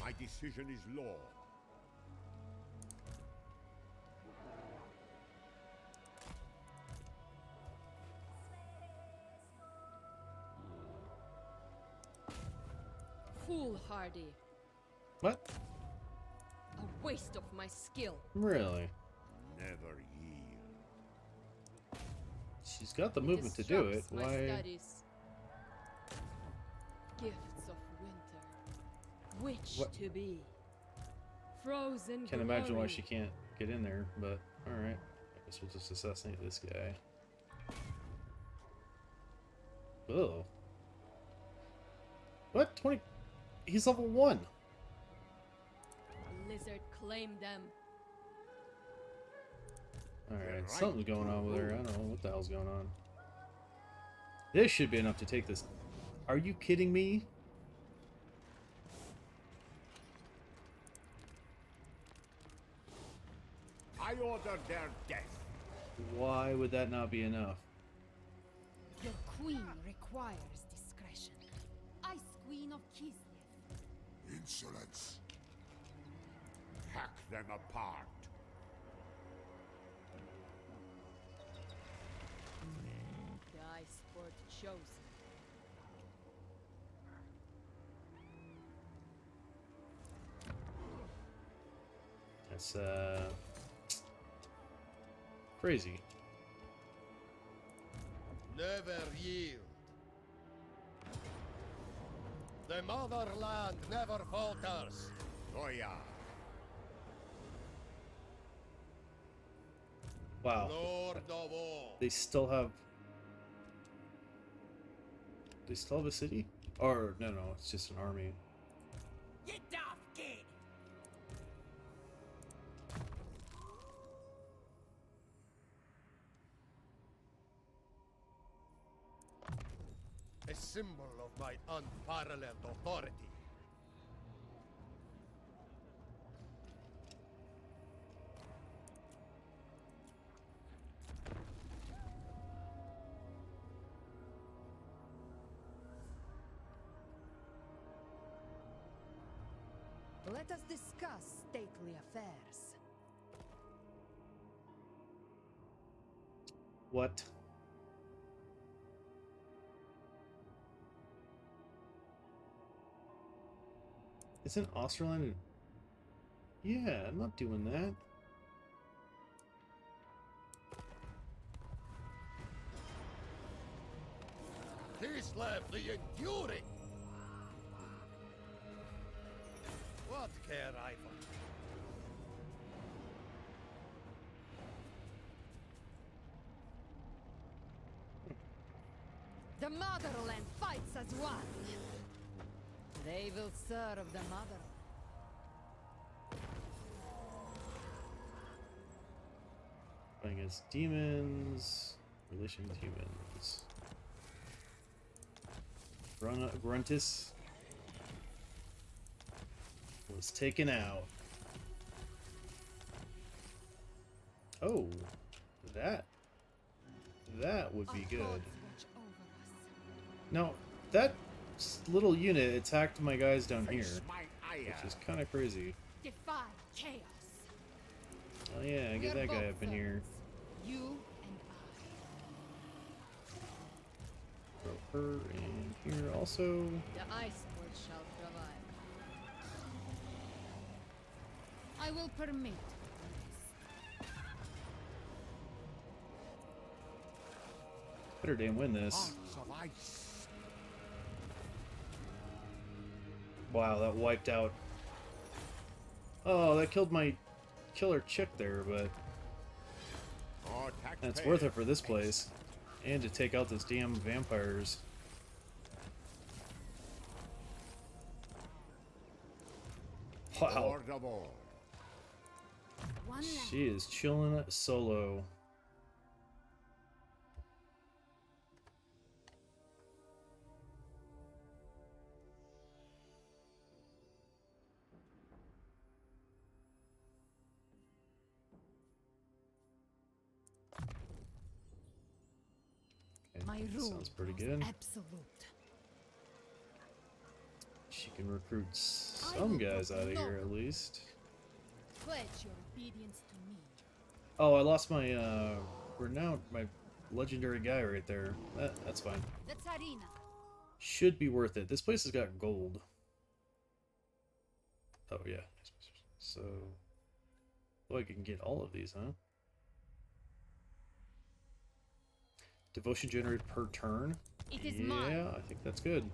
My decision is law. foolhardy. What? A waste of my skill. Really? Never yield. She's got the movement to do it. Disrupts my Why? studies. Gifts of winter. Which What? to be. Frozen Can't imagine why glory. she can't get in there, but alright. I guess we'll just assassinate this guy. Oh. What? 20? He's level 1. Lizard claimed them. Alright, something's going on with her. I don't know what the hell's going on. This should be enough to take this. Are you kidding me? I order their death. Why would that not be enough? Your queen requires discretion. Ice Queen of Kislev. Insolence. Hack them apart. The ice sport chosen. That's crazy. Never yield. The motherland never falters. Oh yeah. Wow. Lord of all. They still have. They still have a city? Or no, it's just an army. Get off, kid! A symbol of my unparalleled authority. Let us discuss stately affairs. What? Isn't Osterland? Yeah, I'm not doing that. Kislev the Enduring! What care I for? The motherland fights as one. They will serve the motherland. Fighting against demons, relations humans. Gruntus was taken out. Oh, that would be good. Now, that little unit attacked my guys down here, which is kind of crazy. Defy chaos. Oh yeah, get that guy up in here. You and Throw her in here also. The ice sport shall provide. I will permit. Better damn win this. Wow, that wiped out. Oh, that killed my killer chick there, but that's worth it for this place. And to take out those damn vampires. Wow. She is chilling solo. My rule Sounds pretty good. absolute. She can recruit some guys out of here at least. Pledge your obedience to me. Oh, I lost my my legendary guy right there. That's fine. The Tsarina. Should be worth it. This place has got gold. Oh yeah. So, oh, I can get all of these, huh? Devotion generated per turn. It is yeah, mine. I think that's good.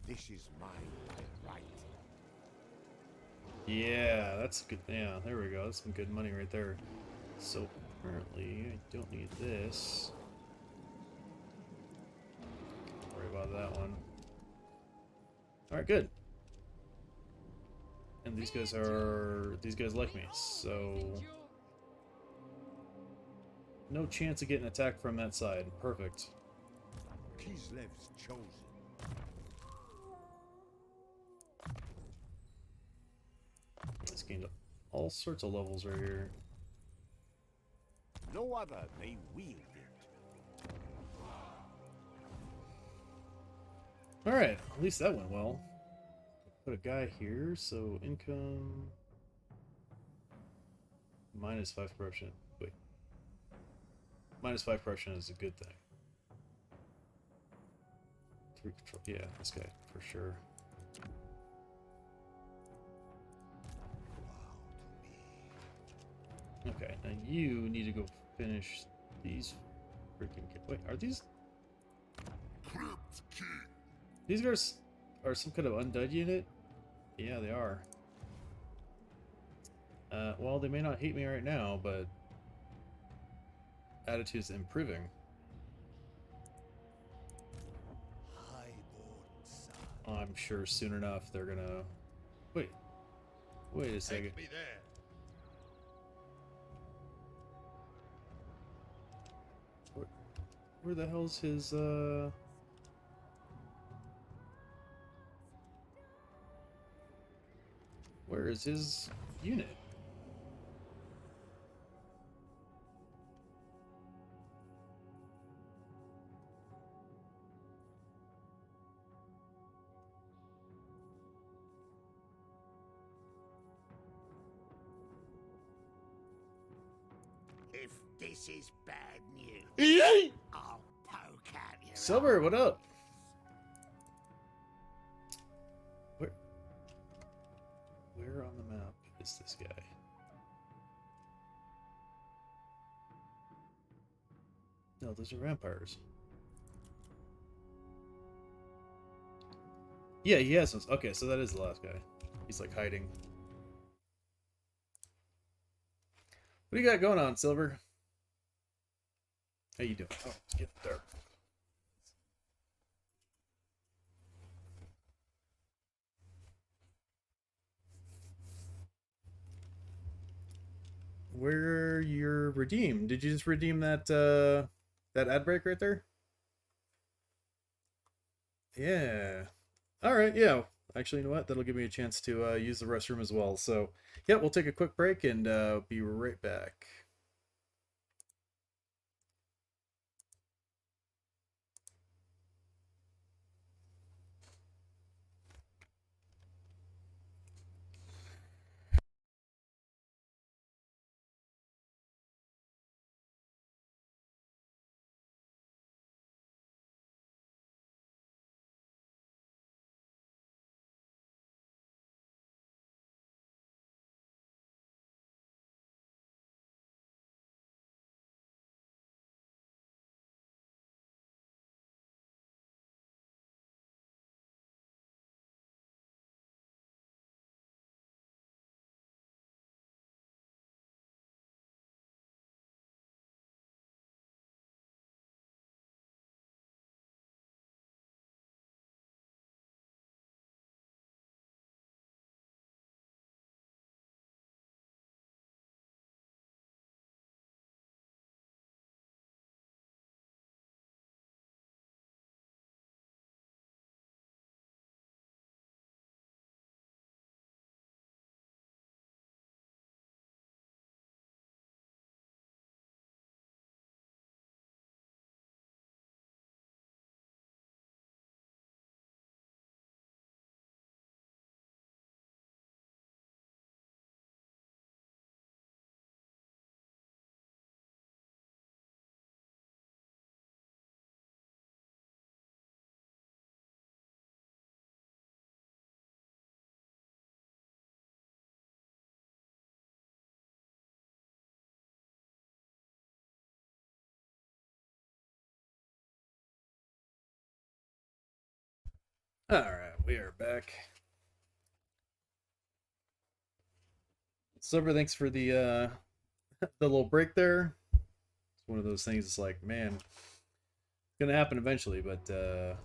This is mine by right. Yeah, that's good. Yeah, there we go. That's some good money right there. So apparently, I don't need this. Don't worry about that one. All right, good. And these guys like me, so no chance of getting attacked from that side. Perfect. Kislev's chosen. It's gained all sorts of levels right here. No other may wield it. All right, at least that went well. Put a guy here, so income -5 corruption. Wait, -5 corruption is a good thing. 3 control. Yeah, this guy for sure. Okay, now you need to go finish these freaking. Wait, are these? These guys are some kind of undead unit? Yeah, they are. Well, they may not hate me right now, but attitude's improving. I'm sure soon enough they're gonna. Wait a second. Take me there. Where the hell's his Where is his unit? If this is bad news, I'll poke out your Silver, what up? Where on the map is this guy? No, those are vampires. Yeah, he has those. Okay, so that is the last guy. He's like hiding. What do you got going on, Silver? How you doing? Oh, it's getting dark. Where you're redeemed? Did you just redeem that that ad break right there? Yeah. All right. Yeah. Actually, you know what? That'll give me a chance to use the restroom as well. So, yeah, we'll take a quick break and be right back. Alright, we are back. Silver, thanks for the the little break there. It's one of those things, it's like, man, it's gonna happen eventually, but that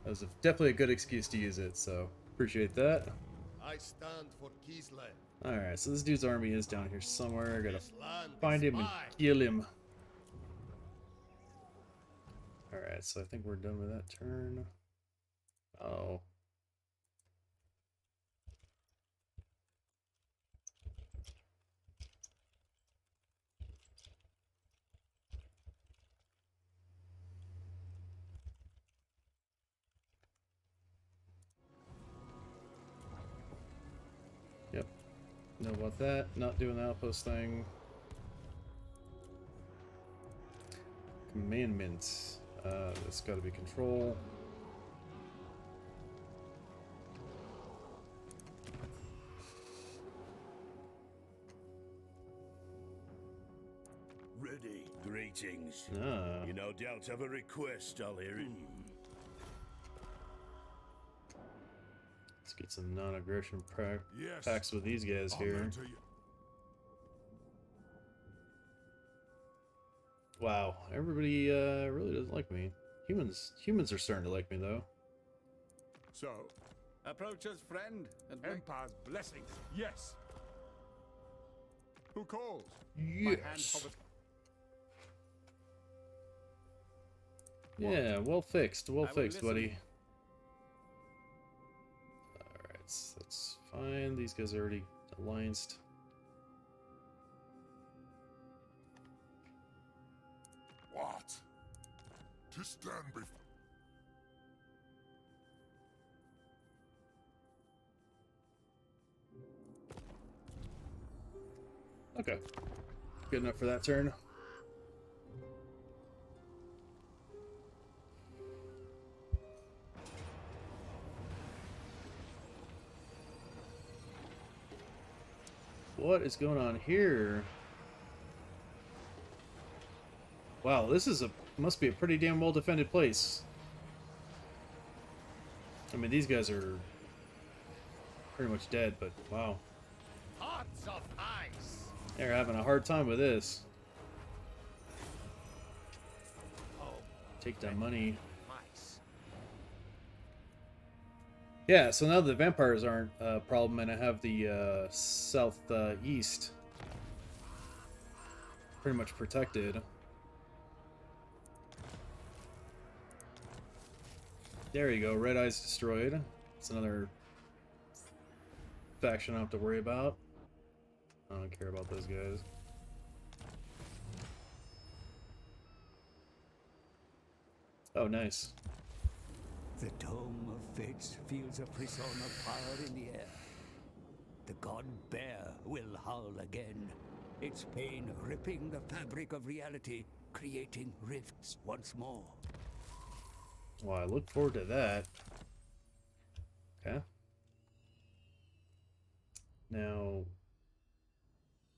was definitely a good excuse to use it, so appreciate that. I stand for Kislev. Alright, so this dude's army is down here somewhere. I gotta This land find is him and mine. kill him. Alright, so I think we're done with that turn. Oh. Yep. Know about that. Not doing the outpost thing. Commandments. That's gotta be control. Ready. Greetings. Ah. You no doubt have a request, I'll hear it. Let's get some non-aggression Yes. packs with these guys I'll here. enter you. Wow, everybody really doesn't like me. Humans are starting to like me though. So, approach us, friend, and Empire's blessings. Yes. Who calls? My hand Yes. hovers. Yeah, well fixed, well I will fixed, listen. buddy. Alright, so that's fine. These guys are already allianced. What? To stand before. Okay. Good enough for that turn. What is going on here? Wow, this is must be a pretty damn well defended place. I mean, these guys are pretty much dead, but wow. Hearts of ice. They're having a hard time with this. Take that money. Mice. Yeah, so now the vampires aren't a problem, and I have the southeast pretty much protected. There you go, Red Eye's destroyed. It's another faction I don't have to worry about. I don't care about those guys. Oh, nice. The Dome of Fates feels a frisson of power in the air. The god bear will howl again, its pain ripping the fabric of reality, creating rifts once more. Well, I look forward to that. Okay. Now,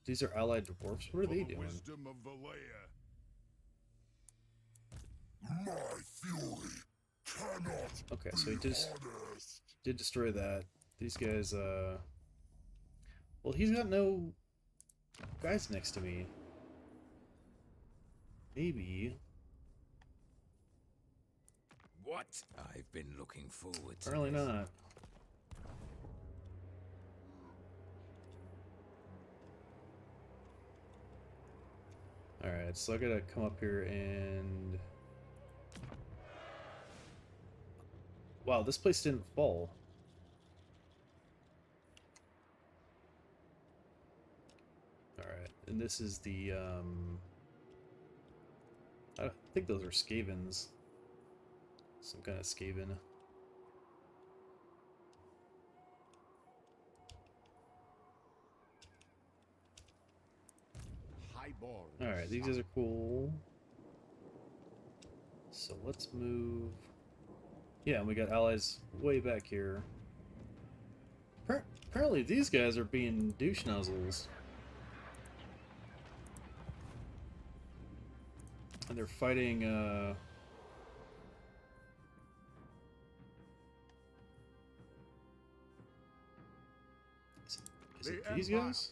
these are allied dwarfs. What are they doing? Wisdom of Valea. My fury cannot. Okay, so he did destroy that. These guys, well, he's got no guys next to me. Maybe. What? I've been looking forward to Apparently this. not. Alright, so I gotta come up here and... Wow, this place didn't fall. Alright, and this is the, I think those are Skavens. Some kind of Skaven. Alright, these guys are cool. So let's move... Yeah, and we got allies way back here. Apparently these guys are being douche nozzles. And they're fighting, Is it these guys?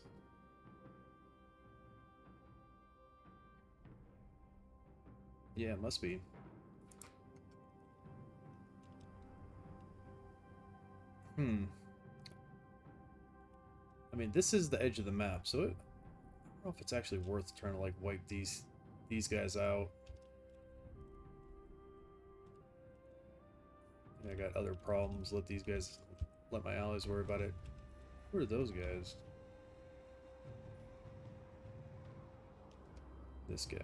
Yeah, it must be. I mean, this is the edge of the map, so I don't know if it's actually worth trying to like wipe these guys out. I got other problems. Let my allies worry about it. Who are those guys? This guy.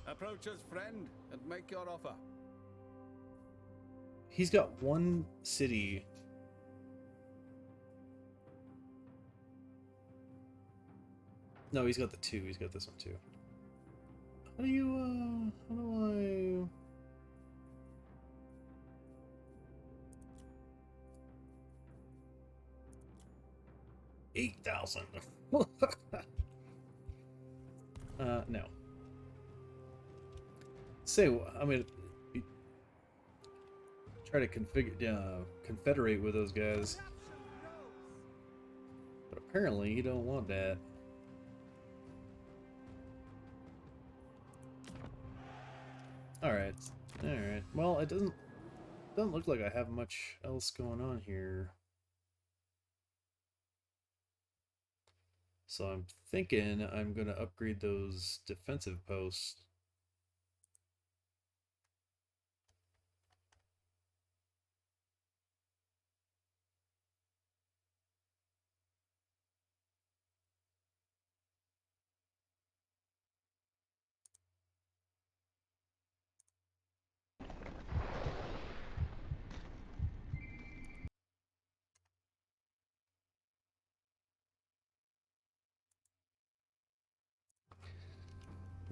Approach us, friend, and make your offer. He's got one city. No, he's got the two. He's got this one too. How do you, how do I... 8,000. No. Say, I'm gonna try to confederate with those guys, but apparently you don't want that. All right. Well, it doesn't look like I have much else going on here. So I'm thinking I'm gonna upgrade those defensive posts.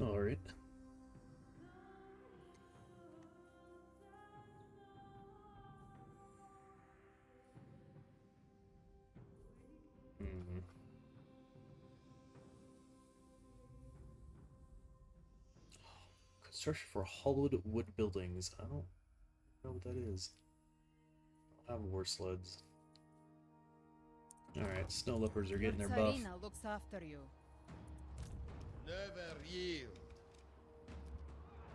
All right. Construction for hollowed wood buildings. I don't know what that is. I don't have war sleds. Alright, snow leopards are getting their buff. Tsarina looks after you. Never yield.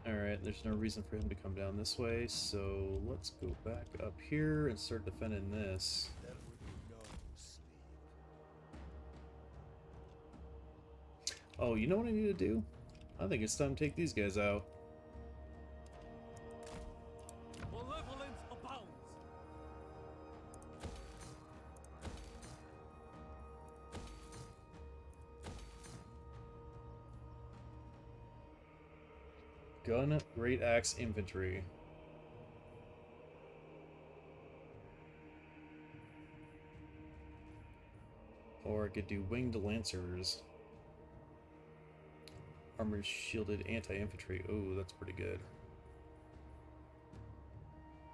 Alright, there's no reason for him to come down this way, so let's go back up here and start defending this. There will be no sleep. Oh, you know what I need to do? I think it's time to take these guys out. Malevolence abounds. Gun, great axe, infantry. Or I could do winged lancers. Armored shielded anti-infantry. Oh, that's pretty good.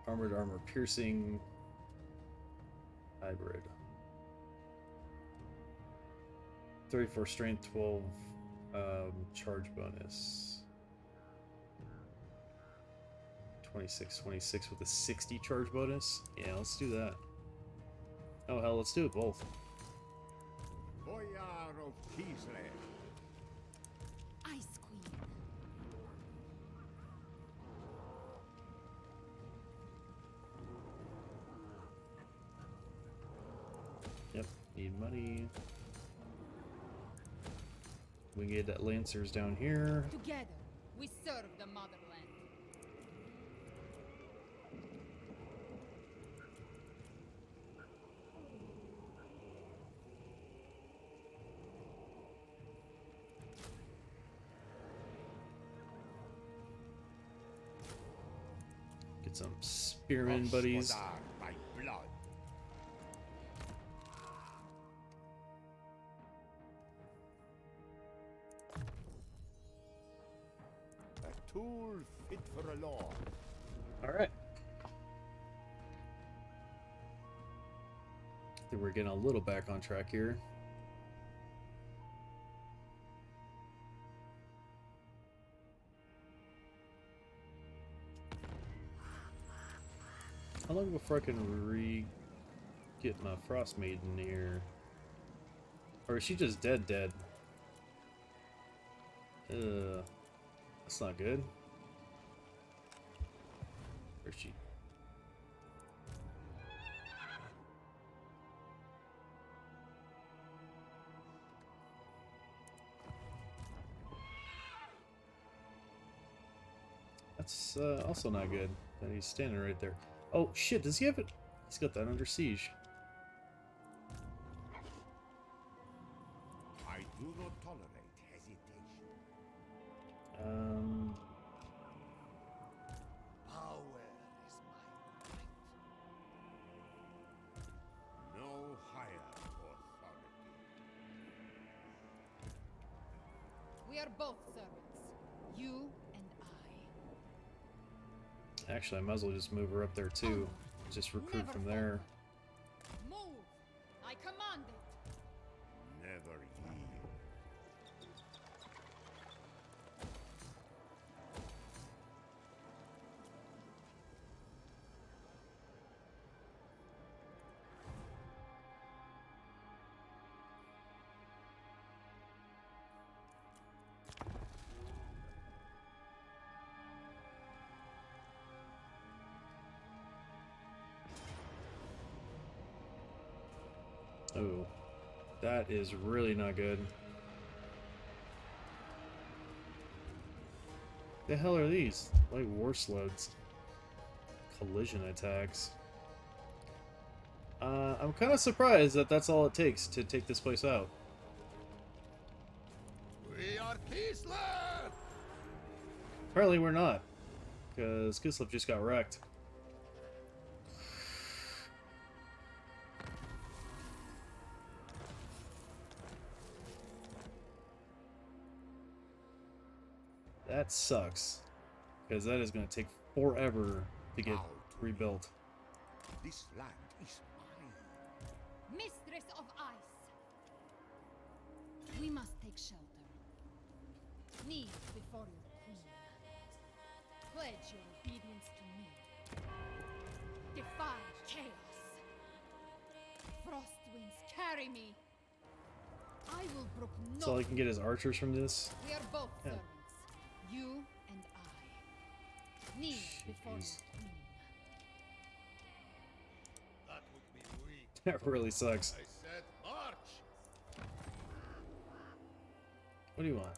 Armored armor piercing. Hybrid. 34 strength, 12 charge bonus. 26 with a 60 charge bonus. Yeah, let's do that. Oh hell, let's do it both. Boyar of Kislev. Ice Queen. Yep, need money. We can get lancers down here. Together, we serve the motherland. Get some spearmen buddies. My blood. A tool fit for a lord. All right. think we're getting a little back on track here. How long before I can get my Frost Maiden here? Or is she just dead? That's not good. Where's she? That's also not good. And he's standing right there. Oh shit, does he have it? He's got that under siege. I do not tolerate hesitation. Power is my right. No higher authority. We are both servants. You and I. Actually, I might as well just move her up there too. Just recruit from there. Move! I command it! Never yield. Oh, that is really not good. The hell are these? Like war slugs. Collision attacks. I'm kind of surprised that that's all it takes to take this place out. We are Kislev! Apparently we're not, because Kislev just got wrecked. That sucks, because that is going to take forever to get rebuilt. This land is mine. Mistress of Ice! We must take shelter. Kneel before your queen. Pledge your obedience to me. Defy chaos. Frost winds carry me. I will brook no. So I can get his archers from this. We are both Yeah. servants. You and I. Kneel before your queen. That would be weak. That really sucks. I said march! What do you want?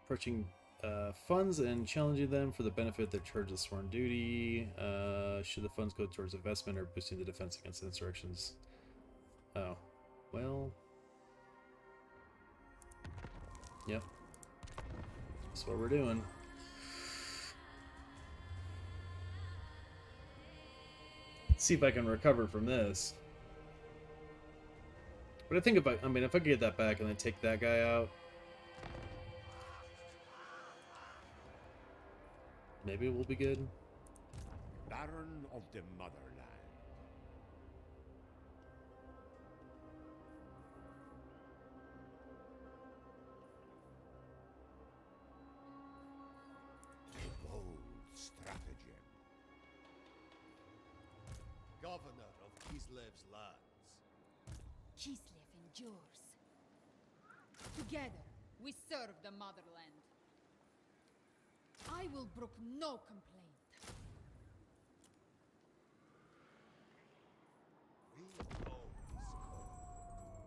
Approaching funds and challenging them for the benefit of their charge of sworn duty. Should the funds go towards investment or boosting the defense against insurrections? Oh, well. Yep. That's what we're doing. Let's see if I can recover from this. But I think if I mean, if I could get that back and then take that guy out, maybe we'll be good. Baron of the Motherland. A bold stratagem. Governor of Kislev's lands. Kislev endures. Together, we serve the motherland. I will brook no complaint. We know this code.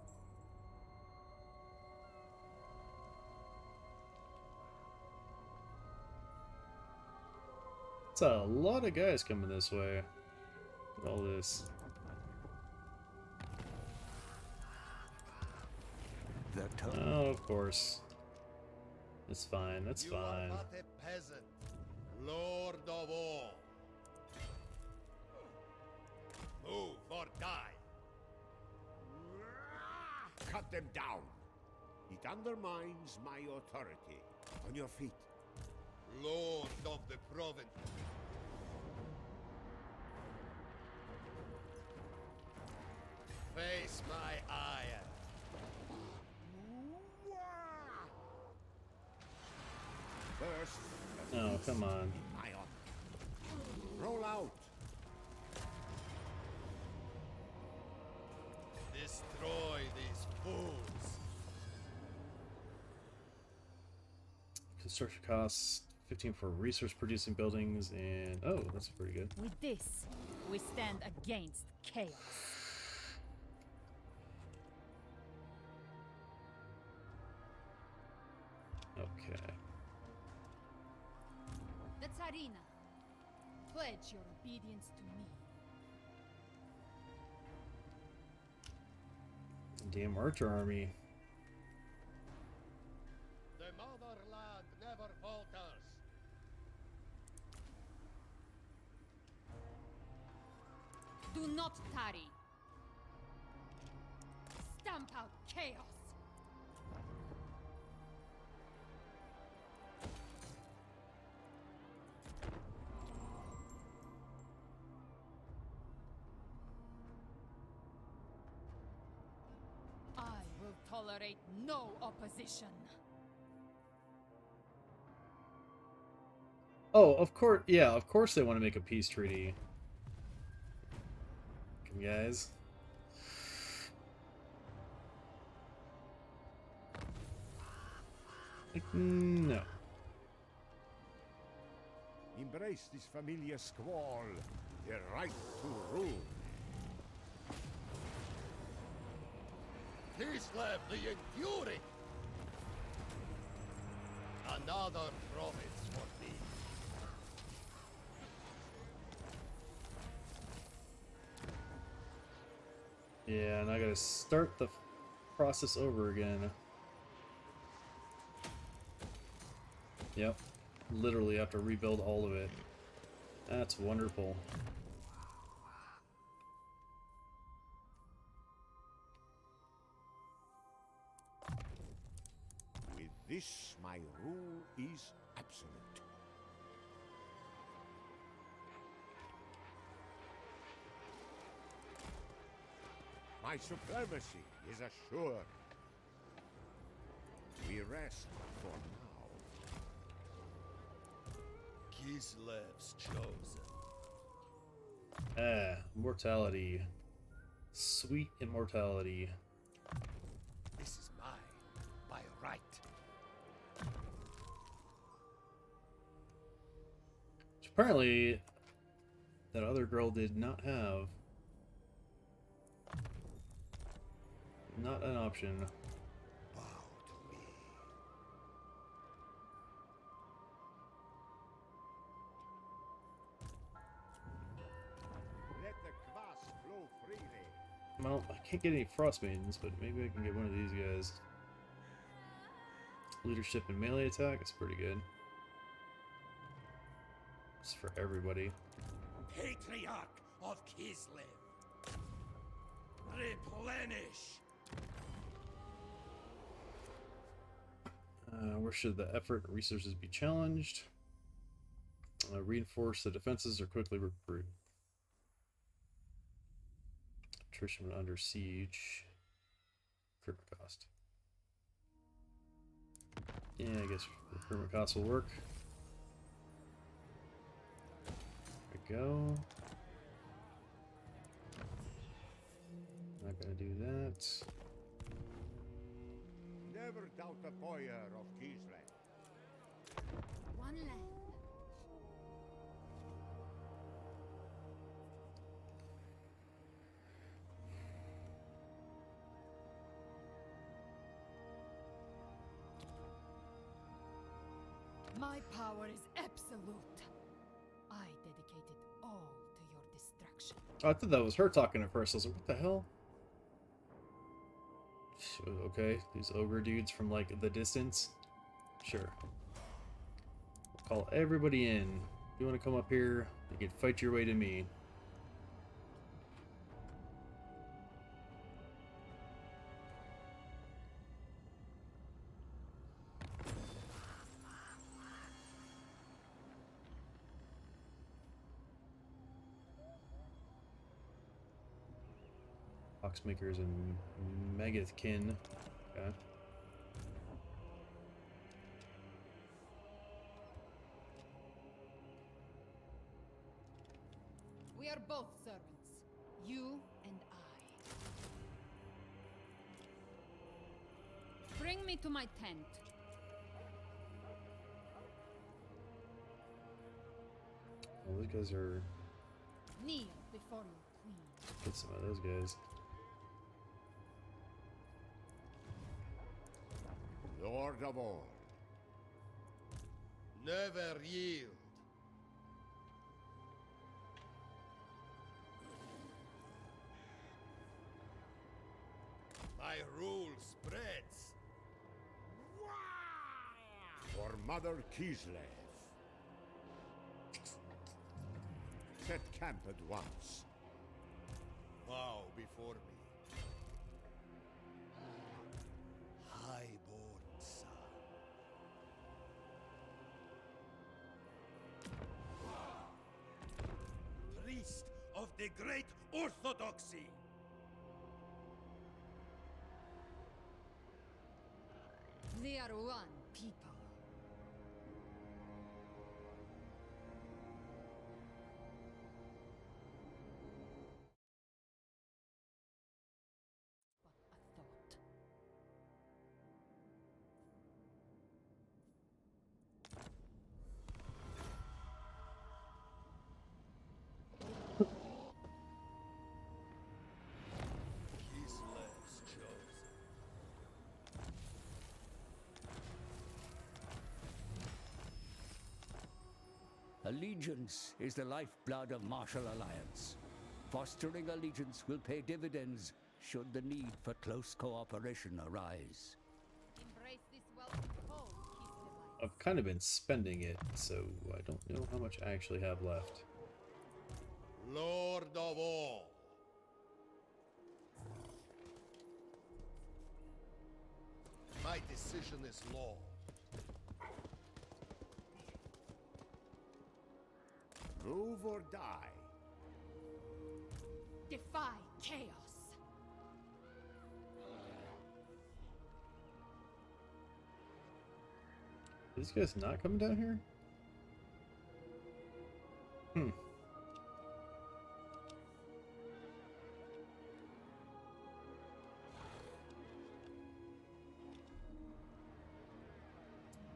It's a lot of guys coming this way. With all this. Oh, of course. It's fine. That's You fine. are not a peasant, lord of all. Move or die. Cut them down. It undermines my authority. On your feet. Lord of the province. Face my ire. First, Oh, come on. my honor. Roll out. Destroy these fools. Construction costs 15 for resource producing buildings, and oh, that's pretty good. With this, we stand against chaos. Okay. The Tsarina, pledge your obedience to me. Damn archer army. The motherland never falters. Do not tarry. Stamp out chaos. I will tolerate no opposition. Oh, of course. Yeah, of course they want to make a peace treaty. Come, guys. Like, no. Embrace this familiar squall, the right to rule. Kislev the Enduring. Another province for me. Yeah, and I gotta start the process over again. Yep. Literally have to rebuild all of it. That's wonderful. With this, my rule is absolute. My supremacy is assured. We rest for now. Kislev's chosen. Ah, immortality. Sweet immortality. This is mine, by right. Which apparently that other girl did not have. Not an option. Bow to me. Let the kvass flow freely. Well, I can't get any frost maidens, but maybe I can get one of these guys. Leadership and melee attack is pretty good. It's for everybody. Patriarch of Kislev. Replenish. Where should the effort and resources be challenged? Reinforce the defenses or quickly recruit. Attrition when under siege. Recruitment cost. Yeah, I guess recruitment cost will work. There we go. Not gonna do that. Never doubt the boyar of Kislev. One land. My power is absolute. I dedicate it all to your destruction. Oh, I thought that was her talking at first. I was like, what the hell? Okay, these ogre dudes from like the distance. Sure. We'll call everybody in. If you want to come up here, you can fight your way to me. Poxmakers and Magathkin. Okay. We are both servants, you and I. Bring me to my tent. Well, those guys are... Kneel before your queen. Get some of those guys. Lord of all. Never yield. My rule spreads. For Mother Kislev. Set camp at once. Bow before me. Highborn son. Priest of the great orthodoxy. We are one people. Kislev's chosen. Allegiance is the lifeblood of martial alliance. Fostering allegiance will pay dividends should the need for close cooperation arise. Embrace this welcome cold, Kislevites. I've kind of been spending it, so I don't know how much I actually have left. Lord of all. My decision is law. Move or die. Defy chaos. These guys not coming down here? Hmm.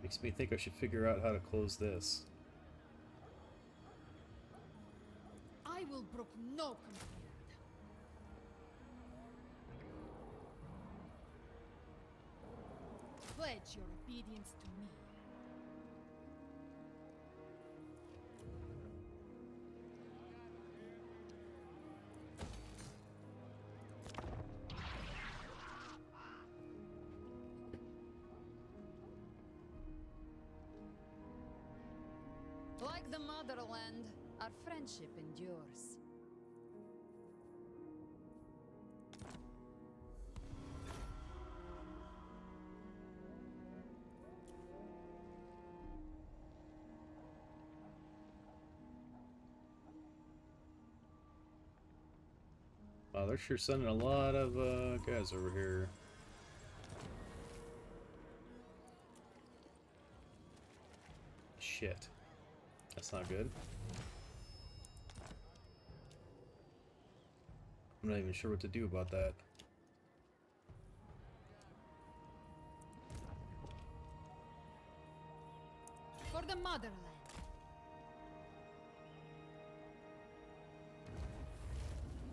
Makes me think I should figure out how to close this. I will brook no command. Pledge your obedience to me. Like the motherland, our friendship endures. Wow, they're sure sending a lot of guys over here. Shit. That's not good. I'm not even sure what to do about that. For the motherland.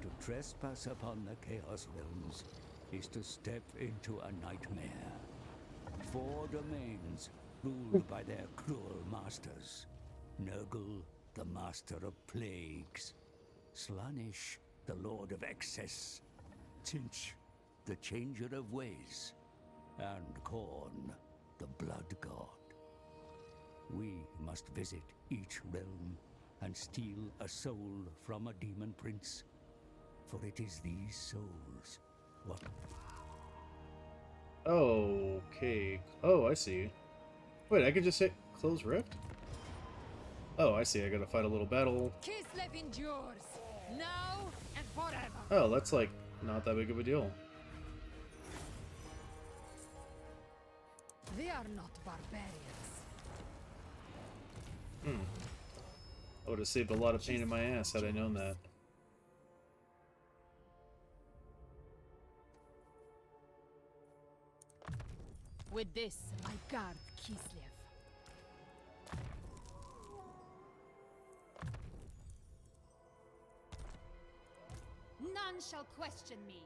To trespass upon the Chaos Realms is to step into a nightmare. 4 domains ruled by their cruel masters. Nurgle, the master of plagues. Slaanesh, the lord of excess. Tynch, the changer of ways. And Khorne, the blood god. We must visit each realm and steal a soul from a demon prince. For it is these souls what... Okay. Oh, I see. Wait, I could just hit close rift? Oh, I see. I gotta fight a little battle. Kislev endures, now and forever. Oh, that's like not that big of a deal. They are not barbarians. I would have saved a lot of pain in my ass had I known that. With this, I guard Kislev. None shall question me.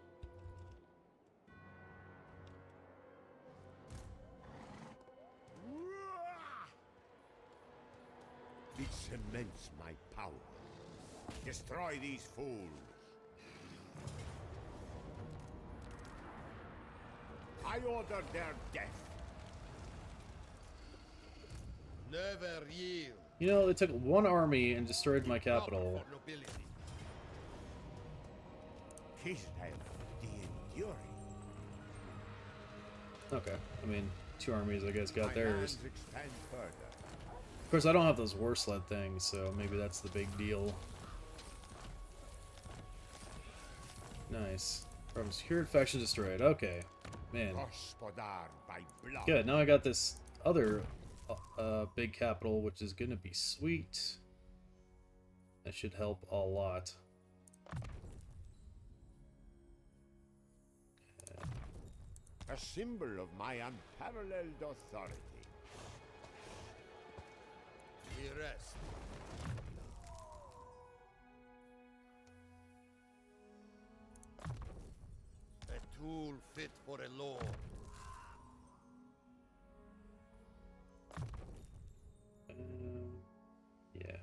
It cements my power. Destroy these fools. I order their death. Never yield. You know, they took one army and destroyed my capital. Kislev the Enduring. Okay, I mean, 2 armies, I guess, got My theirs. lands extend further. Of course, I don't have those war sled things, so maybe that's the big deal. Nice. From secured faction destroyed. Okay, man. Gospodar by blood. Good. Now I got this other big capital, which is gonna be sweet. That should help a lot. A symbol of my unparalleled authority. We rest. A tool fit for a lord. Yeah.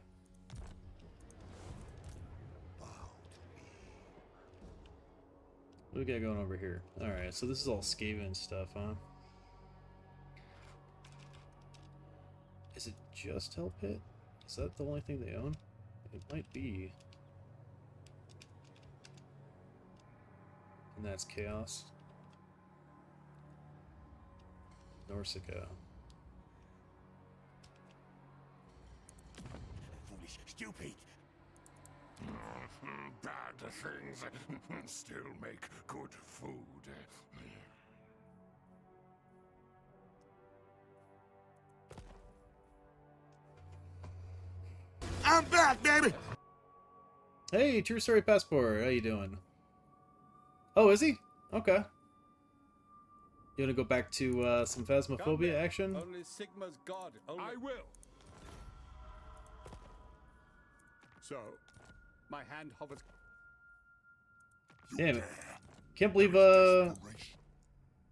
What do we got going over here? Alright, so this is all Skaven stuff, huh? Is it just Hell Pit? Is that the only thing they own? It might be. And that's Chaos. Norsica. Foolish, stupid. Bad things still make good food. I'm back, baby! Hey, True Story Passport, how you doing? Oh, is he? Okay. You wanna go back to some Phasmophobia action? Only Sigma's god. Only... I will. So, my hand hovers. Damn it. Can't believe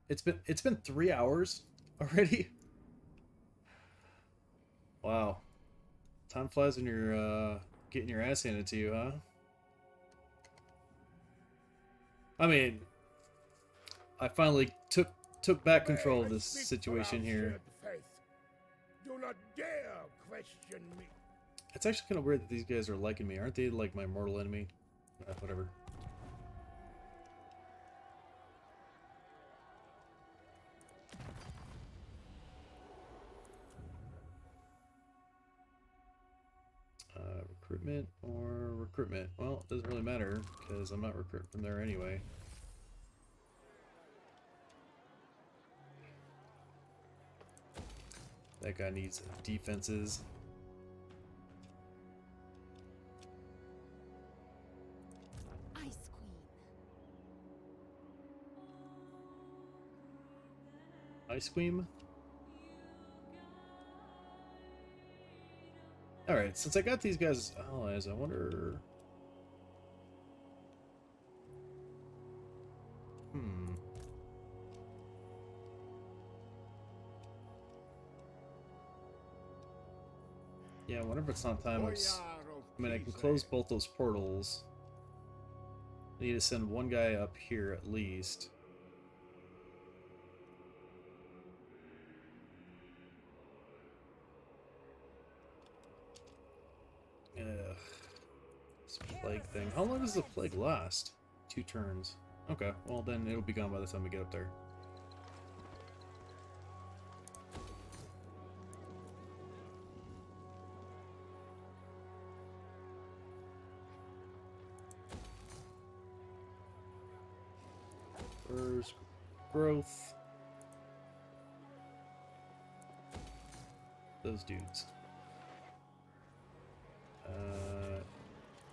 it's been 3 hours already. Wow. Time flies when you're getting your ass handed to you, huh? I mean, I finally took back control of this situation here. Do not dare question me. It's actually kind of weird that these guys are liking me. Aren't they like my mortal enemy? Whatever. Recruitment or recruitment? Well, it doesn't really matter because I'm not recruiting from there anyway. That guy needs defenses. Ice Queen. Ice Queen? Alright, since I got these guys as allies, I wonder... Yeah, I wonder if it's not time of... I mean, I can close both those portals. I need to send one guy up here at least. Ugh. This plague thing. How long does the plague last? 2 turns. Okay, well then it'll be gone by the time we get up there. Where's growth? Those dudes.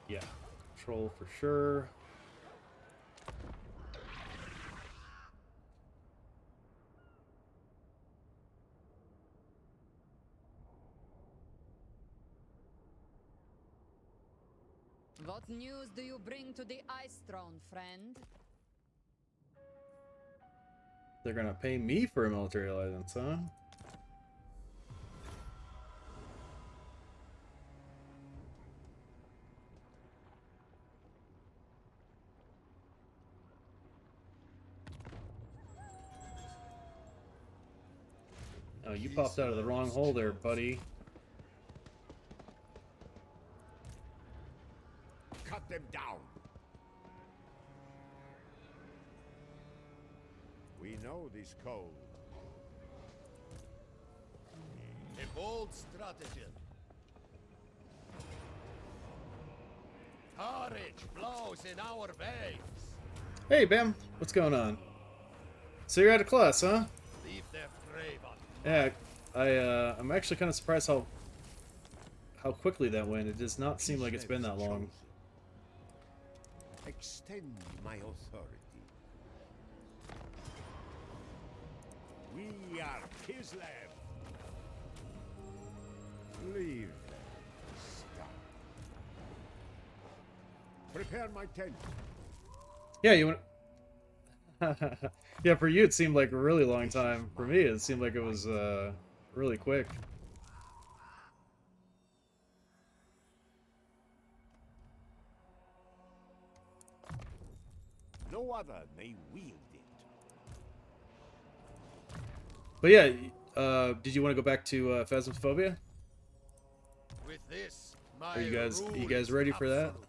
Yeah. Control for sure. What news do you bring to the Ice Throne, friend? They're gonna pay me for a military license, huh? Oh, you popped out of the wrong hole there, buddy. Cut them down. We know this code. A bold stratagem. Courage flows in our veins. Hey, Bam. What's going on? So you're out of class, huh? Leave their grave on. Yeah, I'm actually kind of surprised how quickly that went. It does not seem like it's been that long. Extend my authority. We are Kislev. Leave them. Stop. Prepare my tent. Yeah, you want? Yeah, for you it seemed like a really long time. For me, it seemed like it was really quick. No other may wield it. But yeah, did you want to go back to Phasmophobia? With this, my Are you rule guys is ready for that? absolute.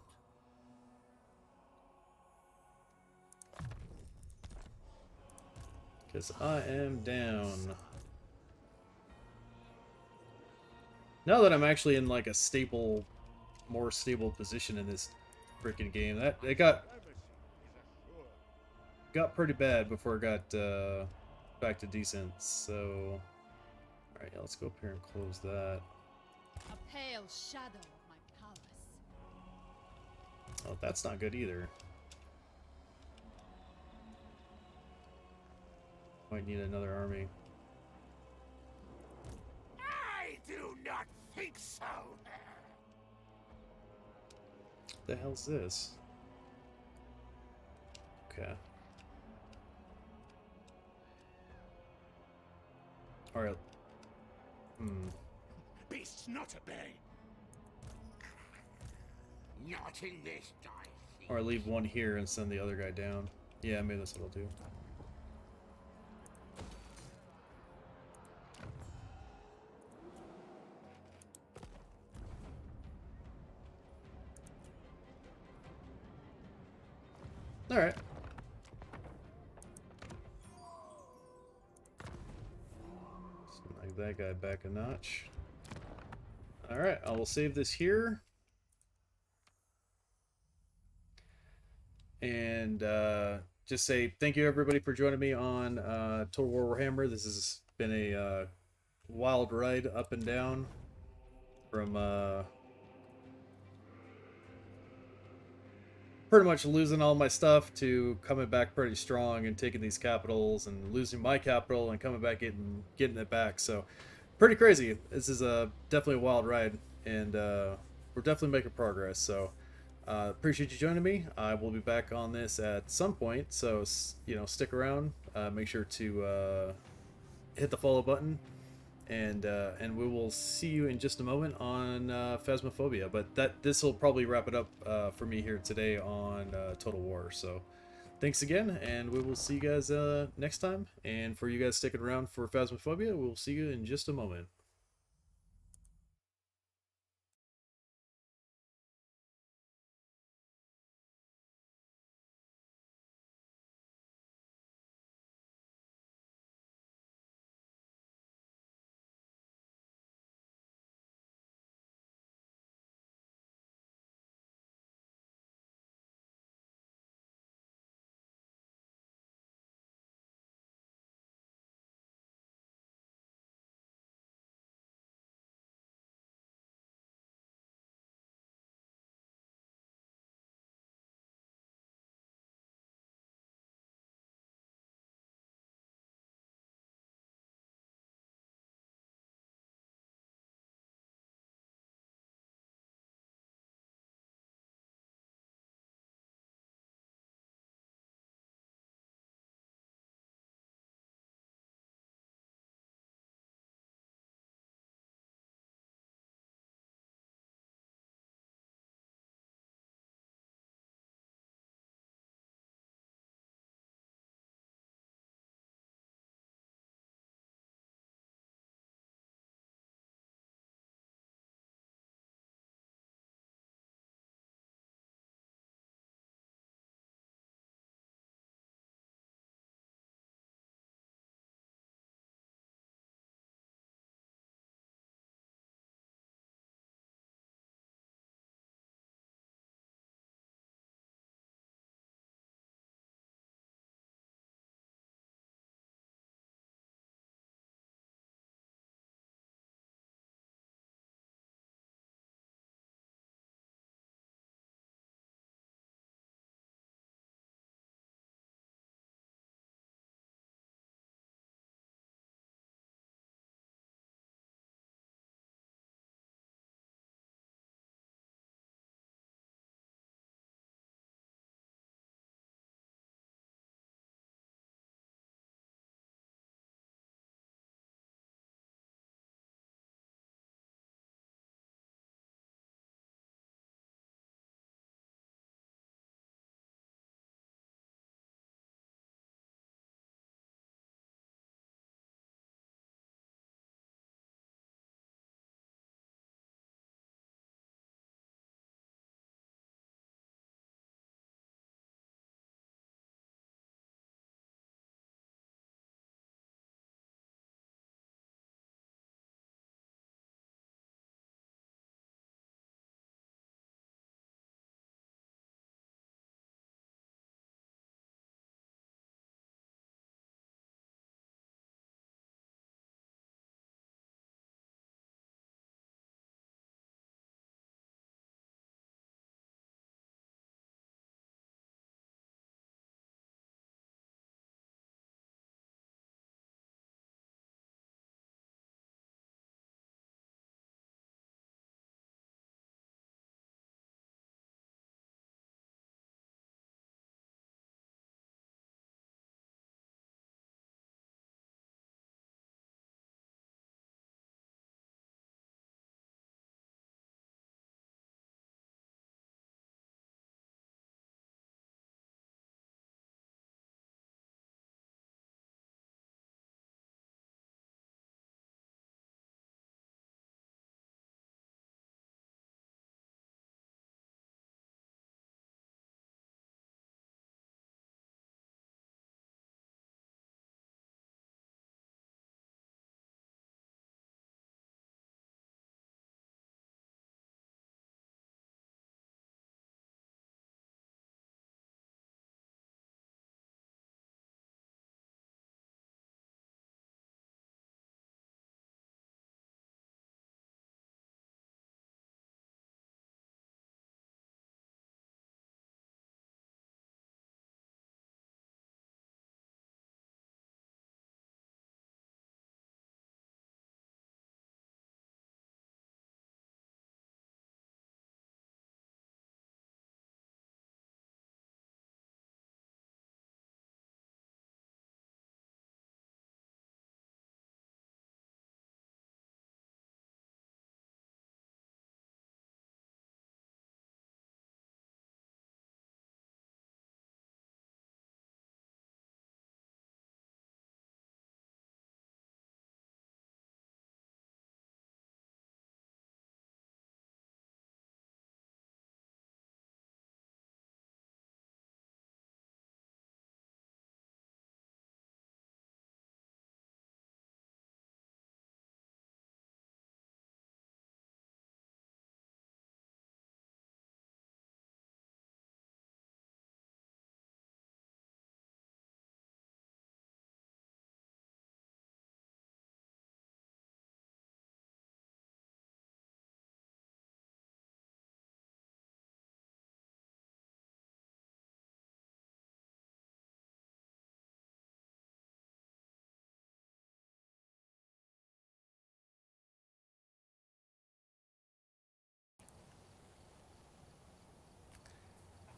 Because I am down. Now that I'm actually in like a stable, more stable position in this freaking game, that it got pretty bad before it got back to decent. So, all right, yeah, let's go up here and close that. A pale shadow of my palace. Oh, that's not good either. Might need another army. I do not think so. What the hell's this? Okay. Alright. Beasts not obey. Not in this dice. Or leave one here and send the other guy down. Yeah, maybe that's what I'll do. Alright. Like that guy back a notch. Alright, I will save this here. And just say thank you everybody for joining me on Total War Warhammer. This has been a wild ride up and down from pretty much losing all my stuff to coming back pretty strong and taking these capitals and losing my capital and coming back getting it back. So pretty crazy. This is definitely a wild ride, and we're definitely making progress. So appreciate you joining me. I will be back on this at some point, so stick around. Make sure to hit the follow button, and we will see you in just a moment on Phasmophobia. But this will probably wrap it up for me here today on Total War. So thanks again, and we will see you guys next time. And for you guys sticking around for Phasmophobia, we'll see you in just a moment.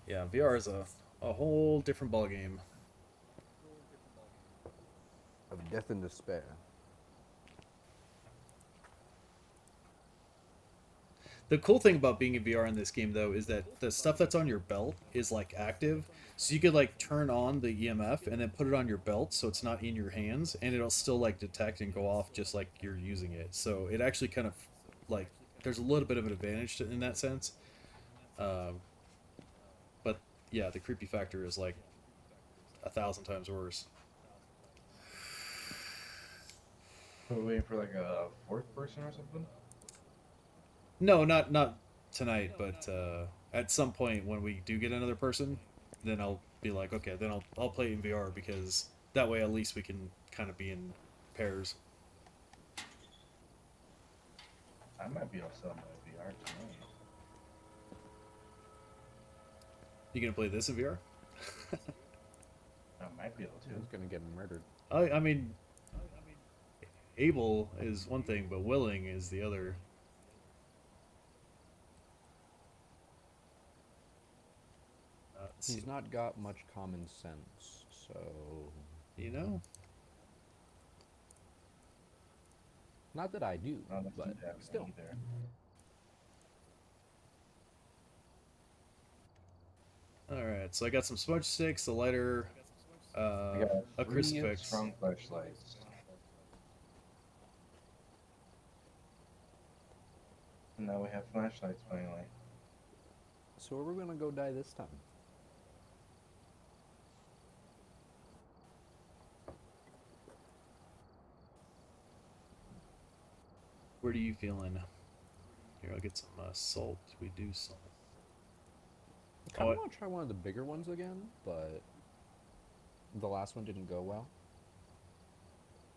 Yeah, VR is a whole different ballgame. Of death and despair. The cool thing about being in VR in this game, though, is that the stuff that's on your belt is like active, so you could like turn on the EMF and then put it on your belt, so it's not in your hands, and it'll still like detect and go off just like you're using it. So it actually kind of like there's a little bit of an advantage in that sense. But yeah, the creepy factor is like 1,000 times worse. Are we waiting for like a fourth person or something? No, not tonight, but at some point when we do get another person, then I'll be like, okay, then I'll play in VR because that way at least we can kind of be in pairs. I might be able to sell my VR tonight. You gonna play this in VR? I might be able to. Who's gonna get murdered? I mean, able is one thing, but willing is the other. He's not got much common sense, so... You know? Not that I do, but still. Alright, so I got some smudge sticks, a lighter, a crucifix. Strong flashlights. And now we have flashlights finally. So where are we gonna go die this time? Where are you feeling? Here, I'll get some salt. We do salt. I kind of want to try one of the bigger ones again, but the last one didn't go well.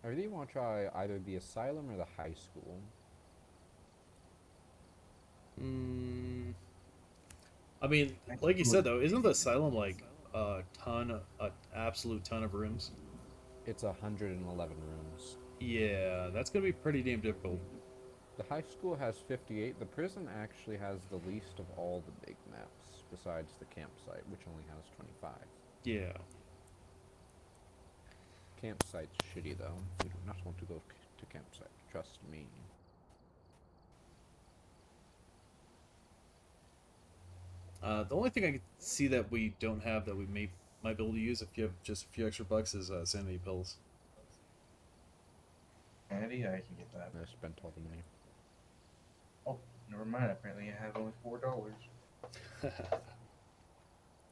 I really want to try either the asylum or the high school. I mean, like you said though, isn't the asylum like an absolute ton of rooms? It's 111 rooms. Yeah, that's gonna be pretty damn difficult. The high school has 58. The prison actually has the least of all the big maps, besides the campsite, which only has 25. Yeah. Campsite's shitty though. You do not want to go to campsite. Trust me. The only thing I could see that we don't have that we might be able to use if you have just a few extra bucks is sanity pills. Sanity, I can get that. I spent all the money. Oh, never mind. Apparently, I have only $4.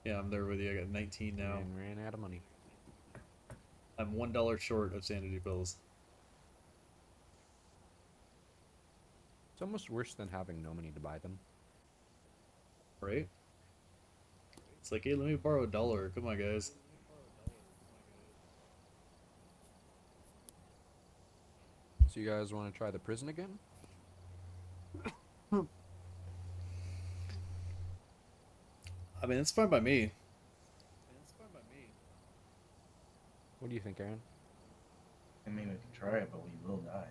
Yeah, I'm there with you. I got 19 now. And ran out of money. I'm $1 short of sanity pills. It's almost worse than having no money to buy them. Right? It's like, hey, let me borrow $1. Come on, guys. So you guys want to try the prison again? I mean, it's fine by me. What do you think, Aaron? I mean, we can try it, but we will die.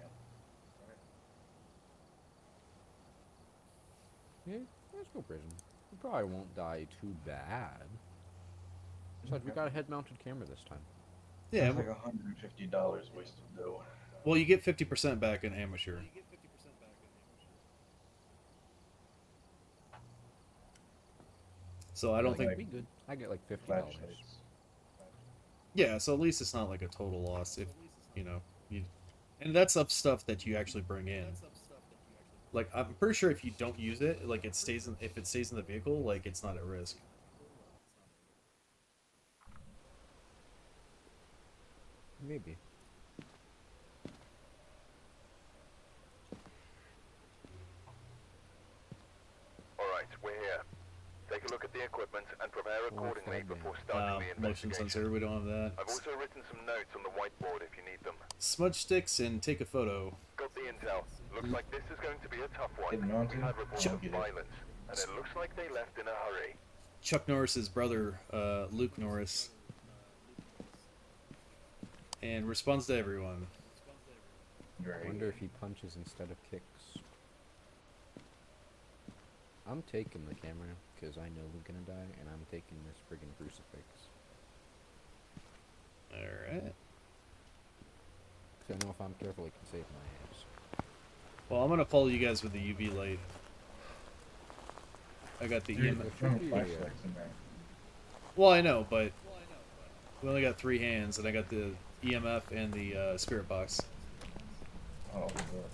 Yeah, let's go prison. We probably won't die too bad. Besides, we got a head-mounted camera this time. Yeah, it's like $150 wasted though. Well, you get 50% back in amateur. So I don't think be good. I get like $50. Yeah, so at least it's not like a total loss if you know you, and that's up stuff that you actually bring in. Like I'm pretty sure if you don't use it, like if it stays in the vehicle, like it's not at risk. Maybe. Alright, we're here. Take a look at the equipment and prepare accordingly before starting the Motion investigation. sensor, we don't have that. I've also written some notes on the whiteboard if you need them. Smudge sticks and take a photo. Got the intel. Looks like this is going to be a tough one. Hidden mountain? We had reports of violence, and it looks like they left in a hurry. Chuck Norris's brother, Luke Norris, and responds to everyone. I wonder if he punches instead of kicks. I'm taking the camera because I know we're gonna die, and I'm taking this friggin' crucifix. Alright. Because I know if I'm careful, it can save my ass. Well, I'm gonna follow you guys with the UV light. I got the EMF. Well, I know, but we only got 3 hands, and I got the EMF and the spirit box. Oh, good.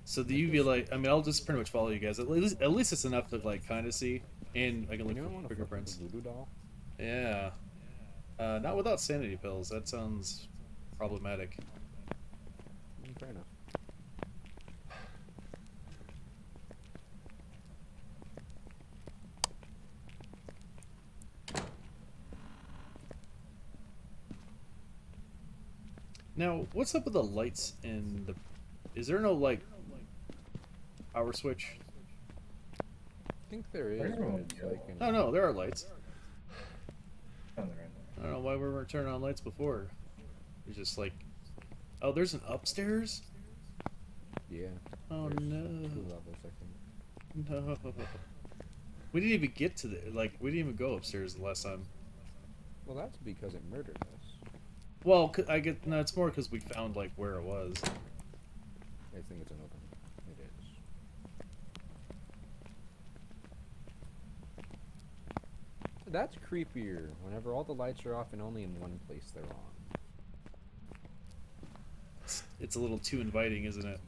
So the UV light, I mean, I'll just pretty much follow you guys. At least it's enough to like kind of see, and I can look for fingerprints. Voodoo doll? Yeah. Not without sanity pills. That sounds problematic. Fair enough. Now, what's up with the lights in the... Is there no, like, power switch? I think there is, but it's like... Oh, no, there are lights. I don't know why we weren't turning on lights before. It's just like... Oh, there's an upstairs? Yeah. Oh, there's no. 2 levels, I think. No. We didn't even get to the... Like, we didn't even go upstairs the last time. Well, that's because it murdered us. Well, I get... No, it's more because we found, like, where it was. I think it's an open. It is. That's creepier. Whenever all the lights are off and only in one place they're on. It's a little too inviting, isn't it?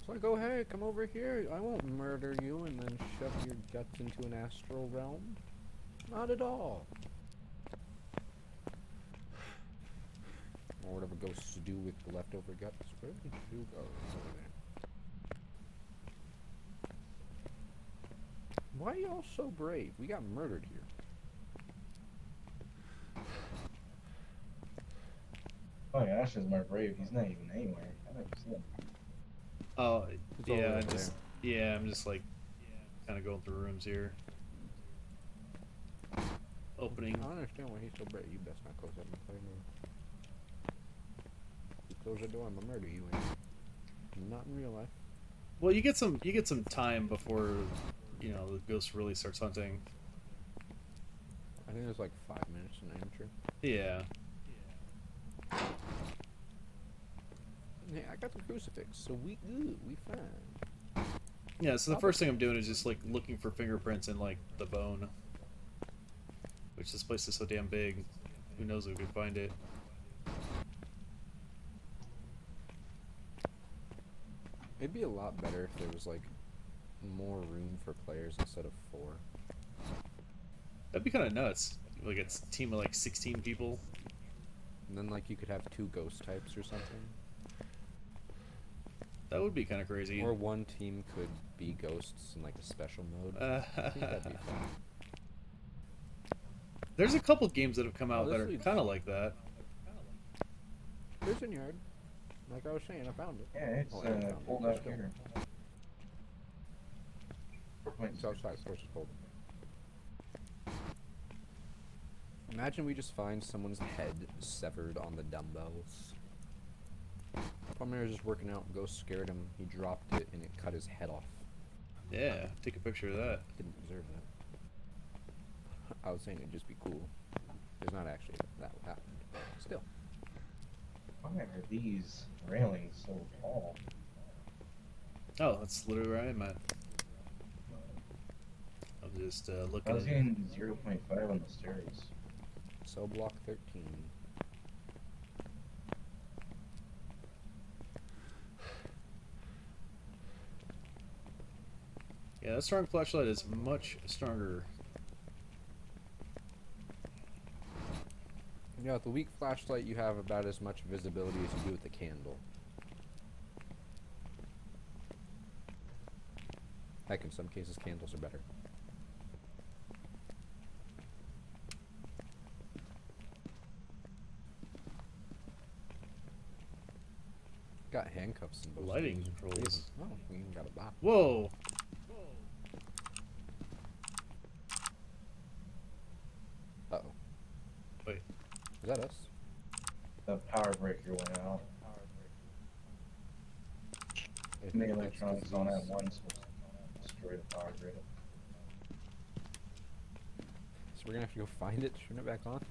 So I go, hey, come over here. I won't murder you and then shove your guts into an astral realm. Not at all. Or whatever ghosts do with the leftover guts. Where did you go? It's over there. Why are y'all so brave? We got murdered here. Oh, yeah, Ash is more brave. He's not even anywhere. I never seen him. Oh, It's yeah, all I over just... Yeah, I'm just, like, kind of going through rooms here. Opening. I don't understand why he's so brave. You best not close that motherfucker door. You close the door, I'm gonna murder you. Not in real life. Well, you get some time before, you know, the ghost really starts hunting. I think there's like 5 minutes in amateur. Yeah. Yeah, I got the crucifix, so we good. We fine. Yeah, so the first thing I'm doing is just, like, looking for fingerprints in, like, the bone. Which this place is so damn big. Who knows if we can find it. It'd be a lot better if there was, like, more room for players instead of 4. That'd be kind of nuts. Like, it's a team of, like, 16 people. And then, like, you could have 2 ghost types or something. That would be kind of crazy. Or one team could be ghosts in, like, a special mode. I think that'd be fun. There's a couple games that have come out Oh, that are kind of like that. Prison Yard. Like I was saying, I found it. Yeah, it's cold out here. It's outside, of course it's cold. Imagine we just find someone's head severed on the dumbbells. Plumber was just working out, ghost scared him, he dropped it, and it cut his head off. Yeah, take a picture of that. Didn't deserve that. I was saying it'd just be cool. There's not actually that happened, but still. Why are these railings so tall? Oh, that's literally where I'm at. I'm just looking. I was getting 0.5 on the stairs. Cell block 13. Yeah, that strong flashlight is much stronger. Yeah, with the weak flashlight, you have about as much visibility as you do with the candle. Heck, in some cases, candles are better. Got handcuffs and lighting controls. Oh, we even got a box. Whoa! Uh-oh. Wait. Is that us? The power breaker went out. And the electronics on at once will destroy the power grid. So we're gonna have to go find it, turn it back on?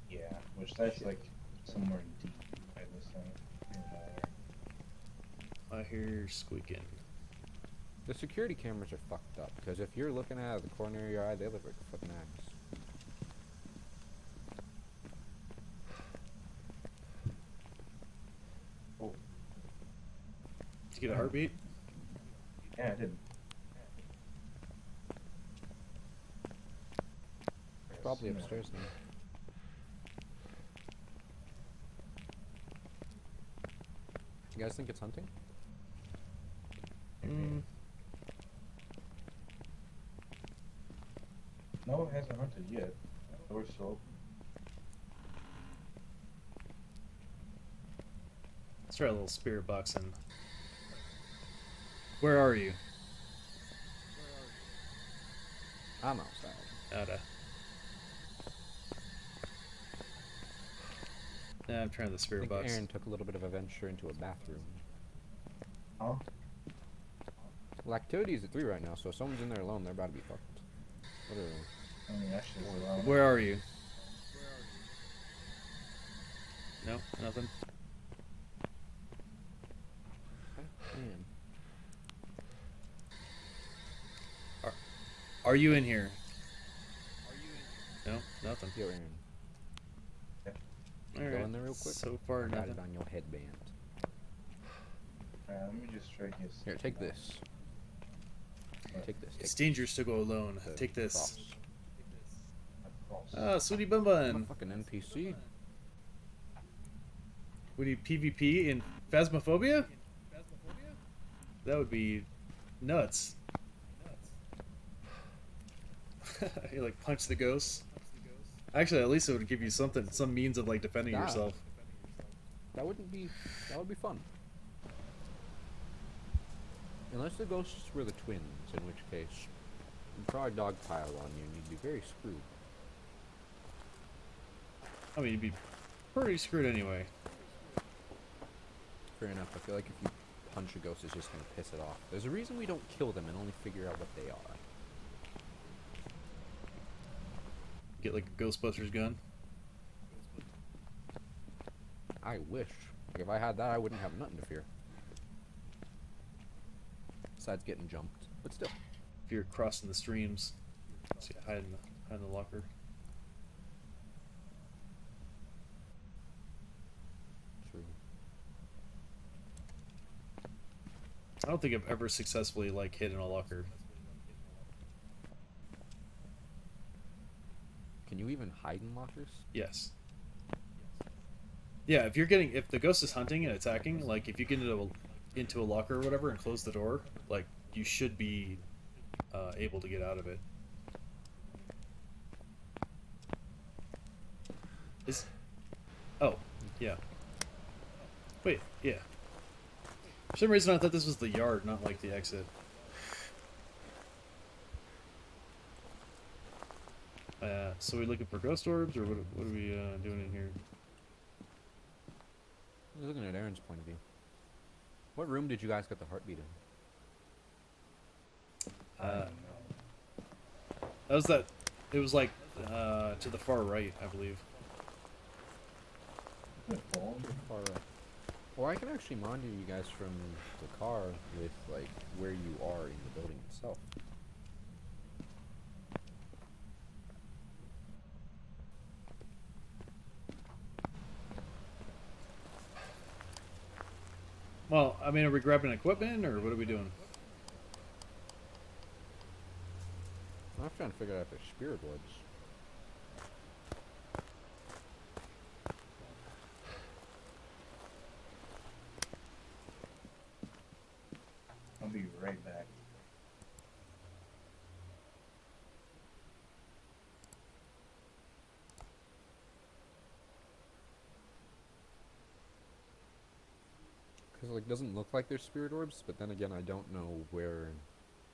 Yeah, which that's like somewhere deep by this thing. I hear squeaking. The security cameras are fucked up, because if you're looking out of the corner of your eye, they look like a fucking axe. Oh. Did you get a heartbeat? Yeah, I did. Probably upstairs now. You guys think it's hunting? No, it hasn't hunted yet. Door's still open. Let's try a little spirit box in. Where are you? I'm outside. Outta. Yeah, I'm trying the spirit box. Aaron took a little bit of a venture into a bathroom. Huh? Well, activity is at 3 right now, so if someone's in there alone, they're about to be fucked. What are I mean, actually, where are you? No, nothing. Man. Are you in here? No, nothing. Yo, Aaron. All Go right. in there real quick. So far, I got nothing. it on your headband. let me just try his. Here, take this. Take this. It's dangerous to go alone. Take this. Cross. Ah, Sweetie Bun I'm Bun. a fucking NPC. Would you PvP in Phasmophobia? That would be nuts. You like punch the ghosts. Actually, at least it would give you something, some means of like defending yourself. That would be fun. Unless the ghosts were the twins, in which case, you'd probably dogpile on you and you'd be very screwed. I mean, you'd be pretty screwed anyway. Fair enough. I feel like if you punch a ghost, it's just gonna piss it off. There's a reason we don't kill them and only figure out what they are. Get like a Ghostbusters gun. I wish. Like, if I had that, I wouldn't have nothing to fear. Besides getting jumped, but still. If you're crossing the streams, see, hide in the locker. True. I don't think I've ever successfully like hid in a locker. Can you even hide in lockers? Yes. Yeah, if the ghost is hunting and attacking, like if you get into a locker or whatever and close the door, like you should be able to get out of it. Oh, yeah. Wait, yeah. For some reason I thought this was the yard, not like the exit. So we looking for ghost orbs, or what are we doing in here? I was looking at Aaron's point of view. What room did you guys get the heartbeat in? That was that. It was like to the far right, I believe. Far right. Or I can actually monitor you guys from the car with like where you are in the building itself. Well, I mean, are we grabbing equipment, or what are we doing? I'm trying to figure out if there's spirit woods. I'll be right back. Because like, doesn't look like there's spirit orbs, but then again, I don't know where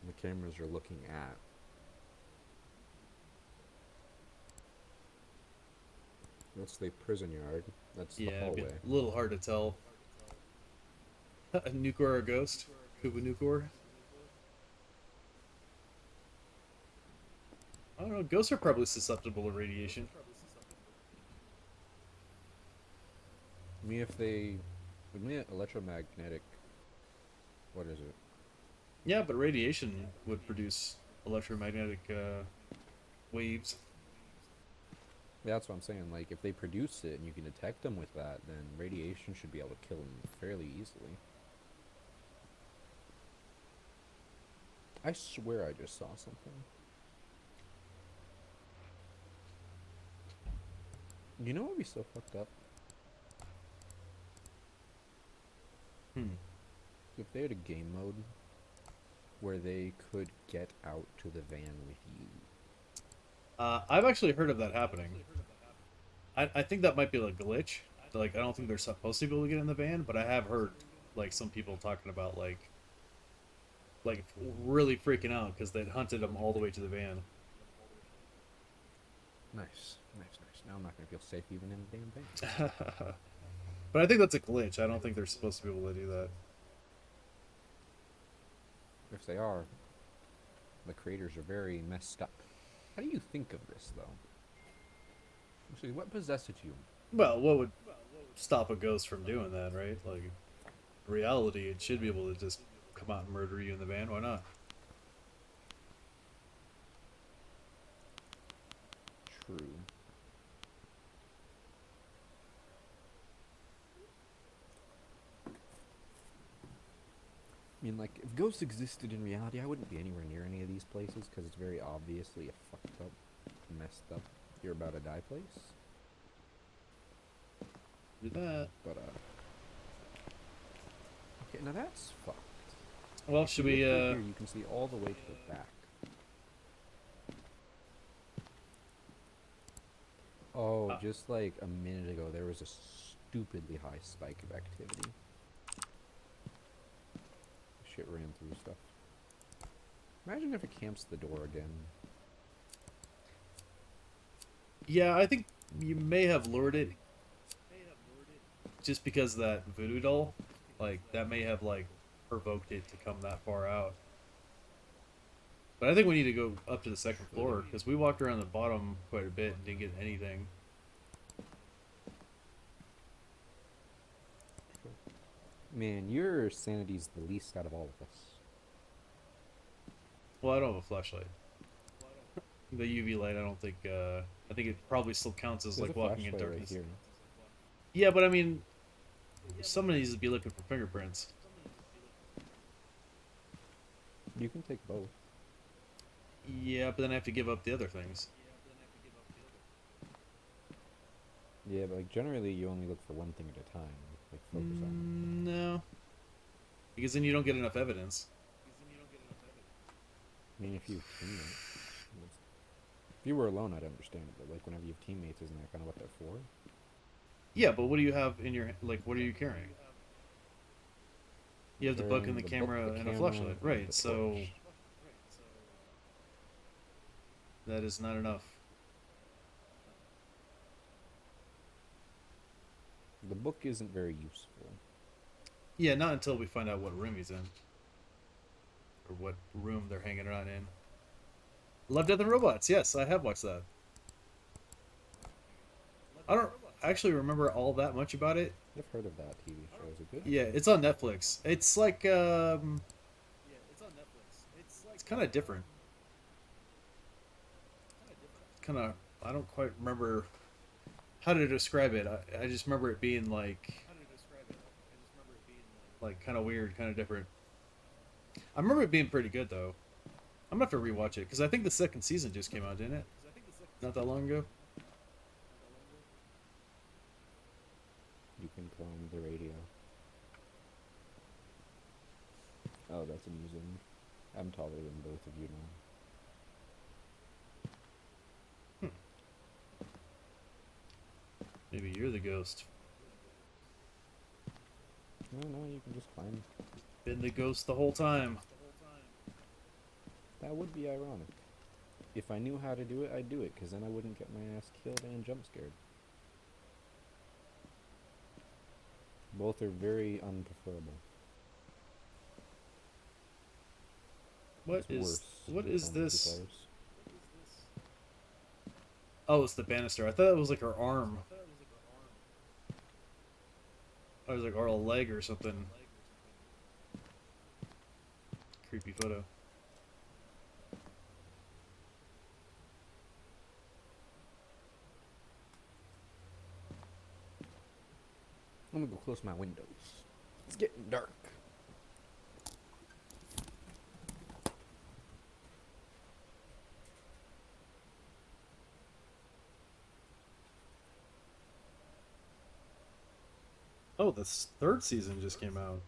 the cameras are looking at. That's the prison yard. That's the hallway. It'd be a little hard to tell. A nuke or a ghost? Kuba Nukor? I don't know, ghosts are probably susceptible to radiation. I mean, if they... With me, electromagnetic... What is it? Yeah, but radiation would produce electromagnetic waves. Yeah, that's what I'm saying. Like, if they produce it and you can detect them with that, then radiation should be able to kill them fairly easily. I swear I just saw something. You know what would be so fucked up? If they had a game mode where they could get out to the van with you. I've actually heard of that happening. I think that might be a glitch. Like, I don't think they're supposed to be able to get in the van, but I have heard, like, some people talking about, like really freaking out because they'd hunted them all the way to the van. Nice. Now I'm not going to feel safe even in the damn van. But I think that's a glitch. I don't think they're supposed to be able to do that. If they are, the creators are very messed up. How do you think of this, though? Actually, what possessed you? Well, what would stop a ghost from doing that, right? Like, in reality, it should be able to just come out and murder you in the van. Why not? True. I mean, like, if ghosts existed in reality, I wouldn't be anywhere near any of these places because it's very obviously a fucked up, messed up, you're about to die place. Do that. But, okay, now that's fucked. Well, should we, here, you can see all the way to the back. Oh, just like a minute ago, there was a stupidly high spike of activity. Shit ran through stuff. Imagine if it camps the door again. Yeah, I think you may have lured it just because of that voodoo doll. Like, that may have, like, provoked it to come that far out. But I think we need to go up to the second floor, because we walked around the bottom quite a bit and didn't get anything. Man, your sanity's the least out of all of us. Well, I don't have a flashlight. The UV light, I don't think, I think it probably still counts as, There's like, a walking in flashlight darkness. right here. Yeah, but I mean, somebody needs to be looking for fingerprints. You can take both. Yeah, but then I have to give up the other things. Yeah, but like generally you only look for one thing at a time. Like focus on. No. Because then you don't get enough evidence. I mean, if you if you were alone, I'd understand it. But like whenever you have teammates, isn't that kind of what they're for? Yeah, but what do you have in your, like, what are you carrying? You have the book and the camera and a flashlight, right? So that is not enough. The book isn't very useful. Yeah, not until we find out what room he's in. Or what room they're hanging around in. Love, Death, and Robots. Yes, I have watched that. I don't actually remember all that much about it. I've heard of that TV show. Is it good? Yeah, it's on Netflix. It's like, it's kind of different. Kind of, I don't quite remember how to describe it. I just remember it being like kind of weird, kind of different. I remember it being pretty good though. I'm gonna have to rewatch it because I think the second season just came out, didn't it? Not that long ago. You can clone the radio. Oh, that's amusing. I'm taller than both of you now. Maybe you're the ghost. No, you can just climb. Been the ghost the whole time. That would be ironic. If I knew how to do it, I'd do it, because then I wouldn't get my ass killed and jump scared. Both are very unpreferable. What is this? Players. Oh, it's the banister. I thought it was like her arm. I was like, or a leg or something. Creepy photo. I'm gonna go close my windows. It's getting dark. Oh, the third season just came out.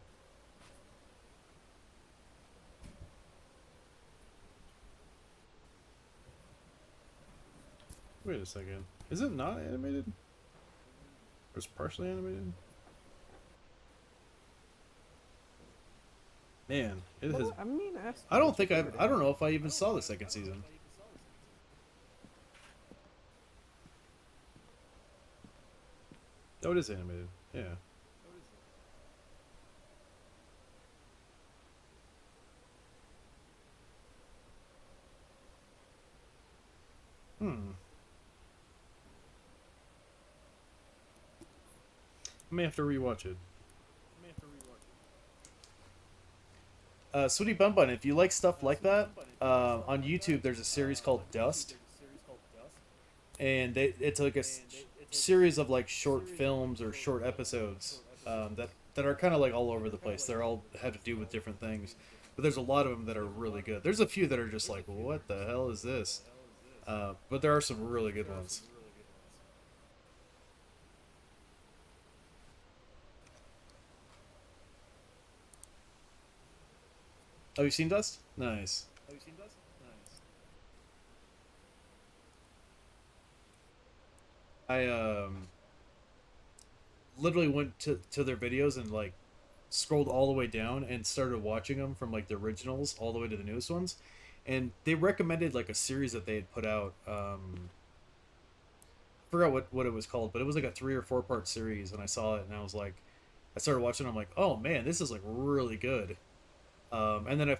Wait a second. Is it not animated? Or it's partially animated? Man, it has. I mean, I don't think I don't know if I even saw the second season. Oh, it is animated. Yeah. I may have to rewatch it. Sweetie Bun Bun, if you like stuff like that, on YouTube there's a series called Dust, and it's like a series of like short films or short episodes that are kind of like all over the place. They're all have to do with different things, but there's a lot of them that are really good. There's a few that are just like, what the hell is this? But there are some really good ones. Oh, you seen Dust? Nice. I literally went to their videos and like scrolled all the way down and started watching them from like the originals all the way to the newest ones, and they recommended like a series that they had put out. I forgot what it was called, but it was like a 3 or 4 part series, and I saw it and I was like, I started watching. I'm like, oh man, this is like really good. And then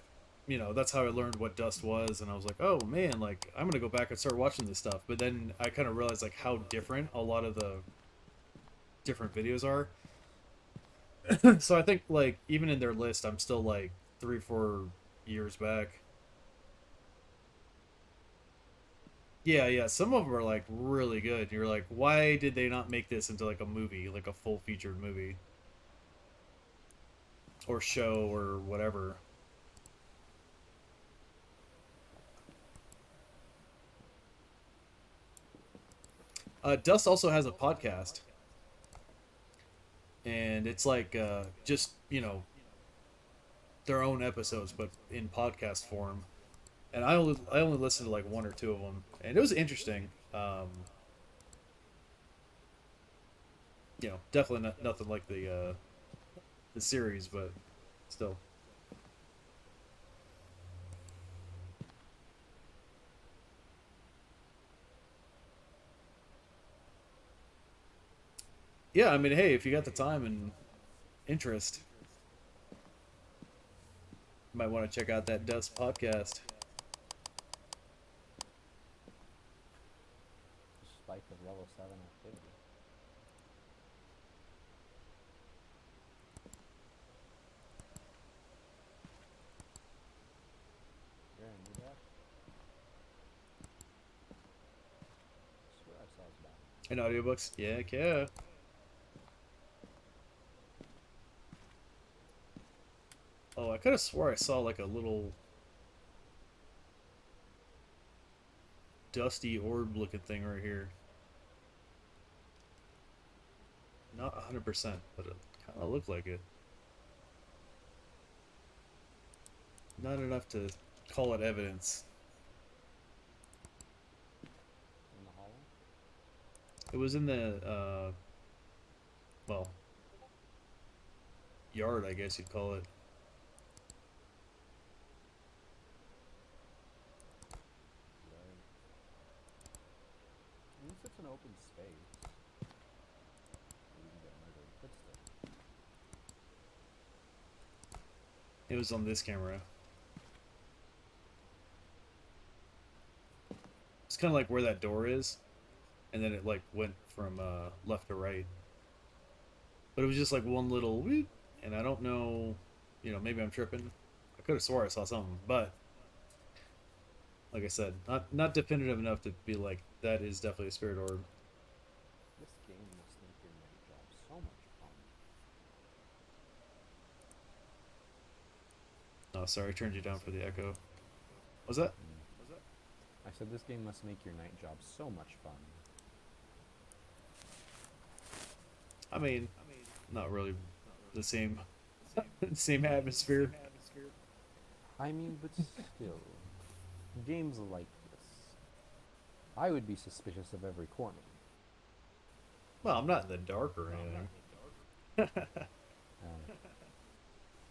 that's how I learned what Dust was, and I was like, oh man, like I'm gonna go back and start watching this stuff. But then I kind of realized like how different a lot of the different videos are. So I think like even in their list, I'm still like 3-4 years back. Yeah. Some of them are like really good. You're like, why did they not make this into like a movie, like a full featured movie or show or whatever? Dust also has a podcast, and it's like just their own episodes, but in podcast form. And I only listened to like 1 or 2 of them, and it was interesting. Definitely nothing like the series, but still. Yeah, I mean, hey, if you got the time and interest, you might want to check out that Dust podcast. Spike of level 7 activity. Aaron, you back? I swear I saw his back. In audiobooks? Yeah. Oh, I could have swore I saw like a little dusty orb looking thing right here. Not 100%, but it kind of looked like it. Not enough to call it evidence. In the hollow? It was in the, well, yard, I guess you'd call it. At least it's an open space. You can get murdered, but still. It was on this camera. kind of like where that door is, and then it like went from left to right. But it was just like one little whoop, and I don't know, you know, maybe I'm tripping. I could have swore I saw something, but like I said, not definitive enough to be like that is definitely a spirit orb. This game must make your night job so much fun. Oh, sorry, I turned you down for the echo. Was that? I said this game must make your night job so much fun. I mean, not really the same same atmosphere. I mean, but still, games like this, I would be suspicious of every corner. Well, I'm not in the dark or anything.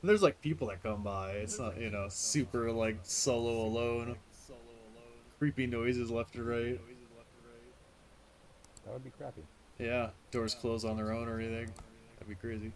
There's like people that come by. It's not, you know, super like solo alone. Creepy noises left and right. That would be crappy. Yeah, doors close on their own or anything. That'd be crazy.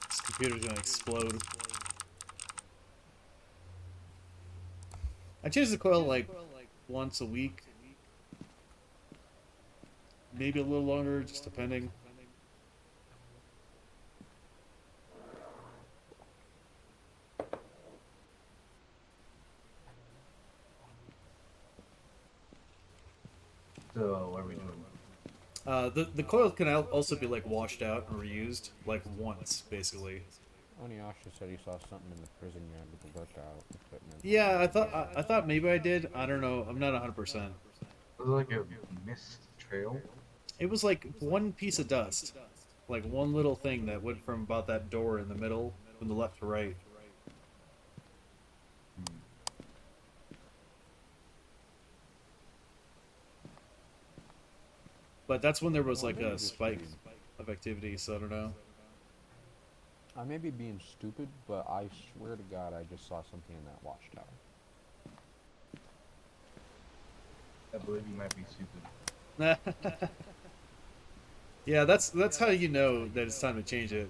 This computer's gonna explode. I change the coil like once a week. Maybe a little longer, just depending. So what are we doing? The coil can also be like washed out and reused like once, basically. Oniasha said he saw something in the prison yard with the workout equipment. Yeah, I thought maybe I did. I don't know. I'm not 100%. Was it like a mist trail? It was like one piece of dust, like one little thing that went from about that door in the middle, from the left to right. But that's when there was like a spike of activity, so I don't know. I may be being stupid, but I swear to God I just saw something in that watchtower. I believe you might be stupid. Yeah, that's how you know that it's time to change it.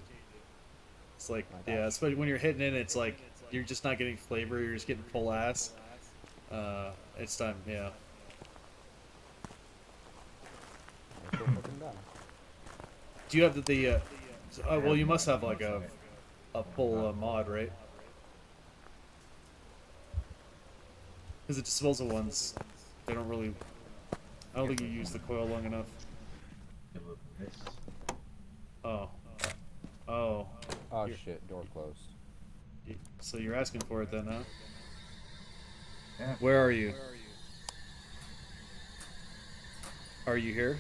It's like, yeah, especially when you're hitting it, it's like you're just not getting flavor, you're just getting full ass. It's time, yeah. Do you have the well, you must have like a full mod, right? Because the disposal ones, they don't really. I don't think you use the coil long enough. Oh. Oh. Oh shit! Door closed. So you're asking for it then, huh? Yeah. Where are you? Are you here?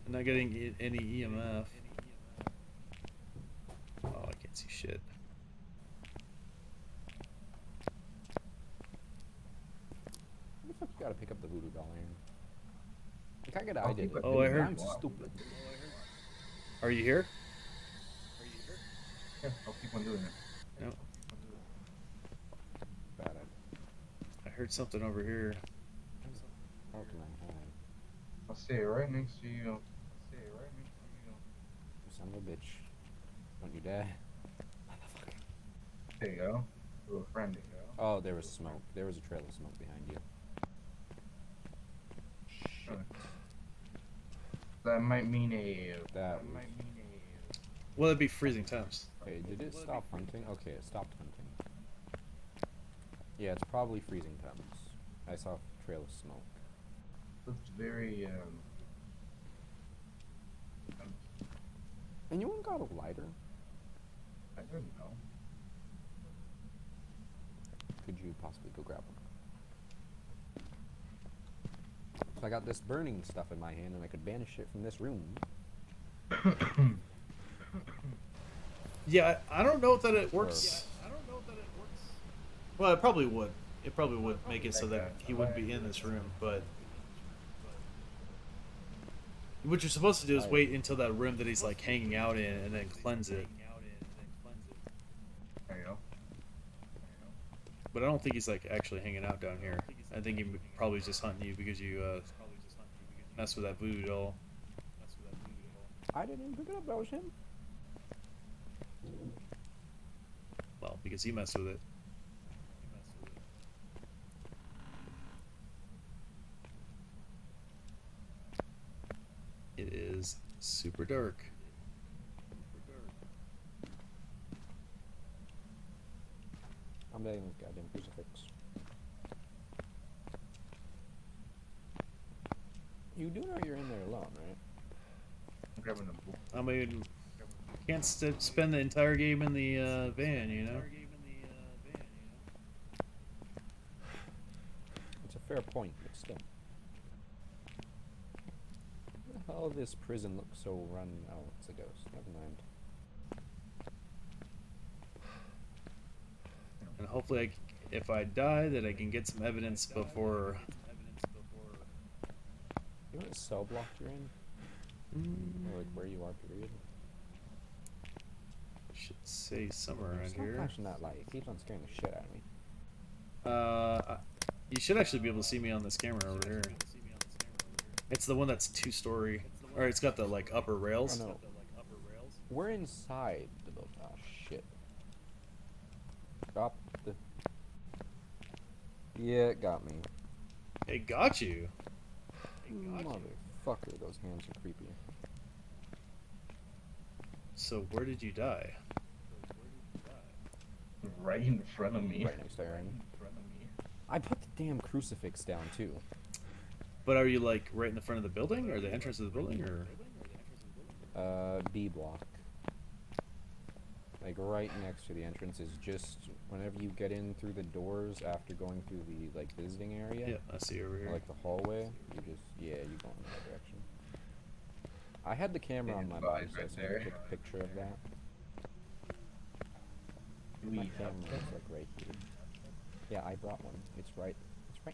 Not getting any EMF. Oh, I can't see shit. What the fuck you gotta pick up the voodoo doll iron? Like I get I did it. Oh, I heard. I'm stupid. Are you here? Yeah, I'll keep on doing it. Yep. Bad idea. I heard something over here. How can I hide? I'll stay right next to you. You son of a bitch. Don't you dare. There you go. To a friend. Oh, there was smoke. There was a trail of smoke behind you. Shit. That might mean Well, it'd be freezing temps. Okay, did it stop hunting? Okay, it stopped hunting. Yeah, it's probably freezing temps. I saw a trail of smoke. Looked very Anyone got a lighter? I don't know. Could you possibly go grab one? So I got this burning stuff in my hand and I could banish it from this room. Yeah, I don't know that it works. Well, it probably would. it probably would make it so that he wouldn't be in this room, but what you're supposed to do is wait until that room that he's like hanging out in and then cleanse it. There you go. But I don't think he's like actually hanging out down here. I think he probably just hunting you because you messed with that voodoo doll. I didn't even pick it up. That was him. Well, because he messed with it. It is super dark. I'm betting this goddamn crucifix. You do know you're in there alone, right? I'm grabbing a book. I mean, can't spend the entire game in the van, you know? It's a fair point, but still. How this prison looks so run... Oh, it's a ghost. Never mind. And hopefully, if I die, that I can get some evidence before... You know what cell block you're in? Or like where you are, period? Should say somewhere around Stop here. flashing that light. It keeps on scaring the shit out of me. You should actually be able to see me on this camera over here. It's the one that's 2-story. Or it's got the like upper rails. Oh, no. We're inside the building. Oh shit. Drop the... Yeah, it got me. It got you. Motherfucker, those hands are creepy. So where did you die? Right in front of me. Right next to Aaron. I put the damn crucifix down too. But are you like right in the front of the building, or the entrance of the building, or? B block. Like right next to the entrance is just whenever you get in through the doors after going through the like visiting area. Yeah, I see over here. Like the hallway. You just you go in that direction. I had the camera on my body, so I was gonna take a picture of that. My camera is like right here. Yeah, I brought one. It's right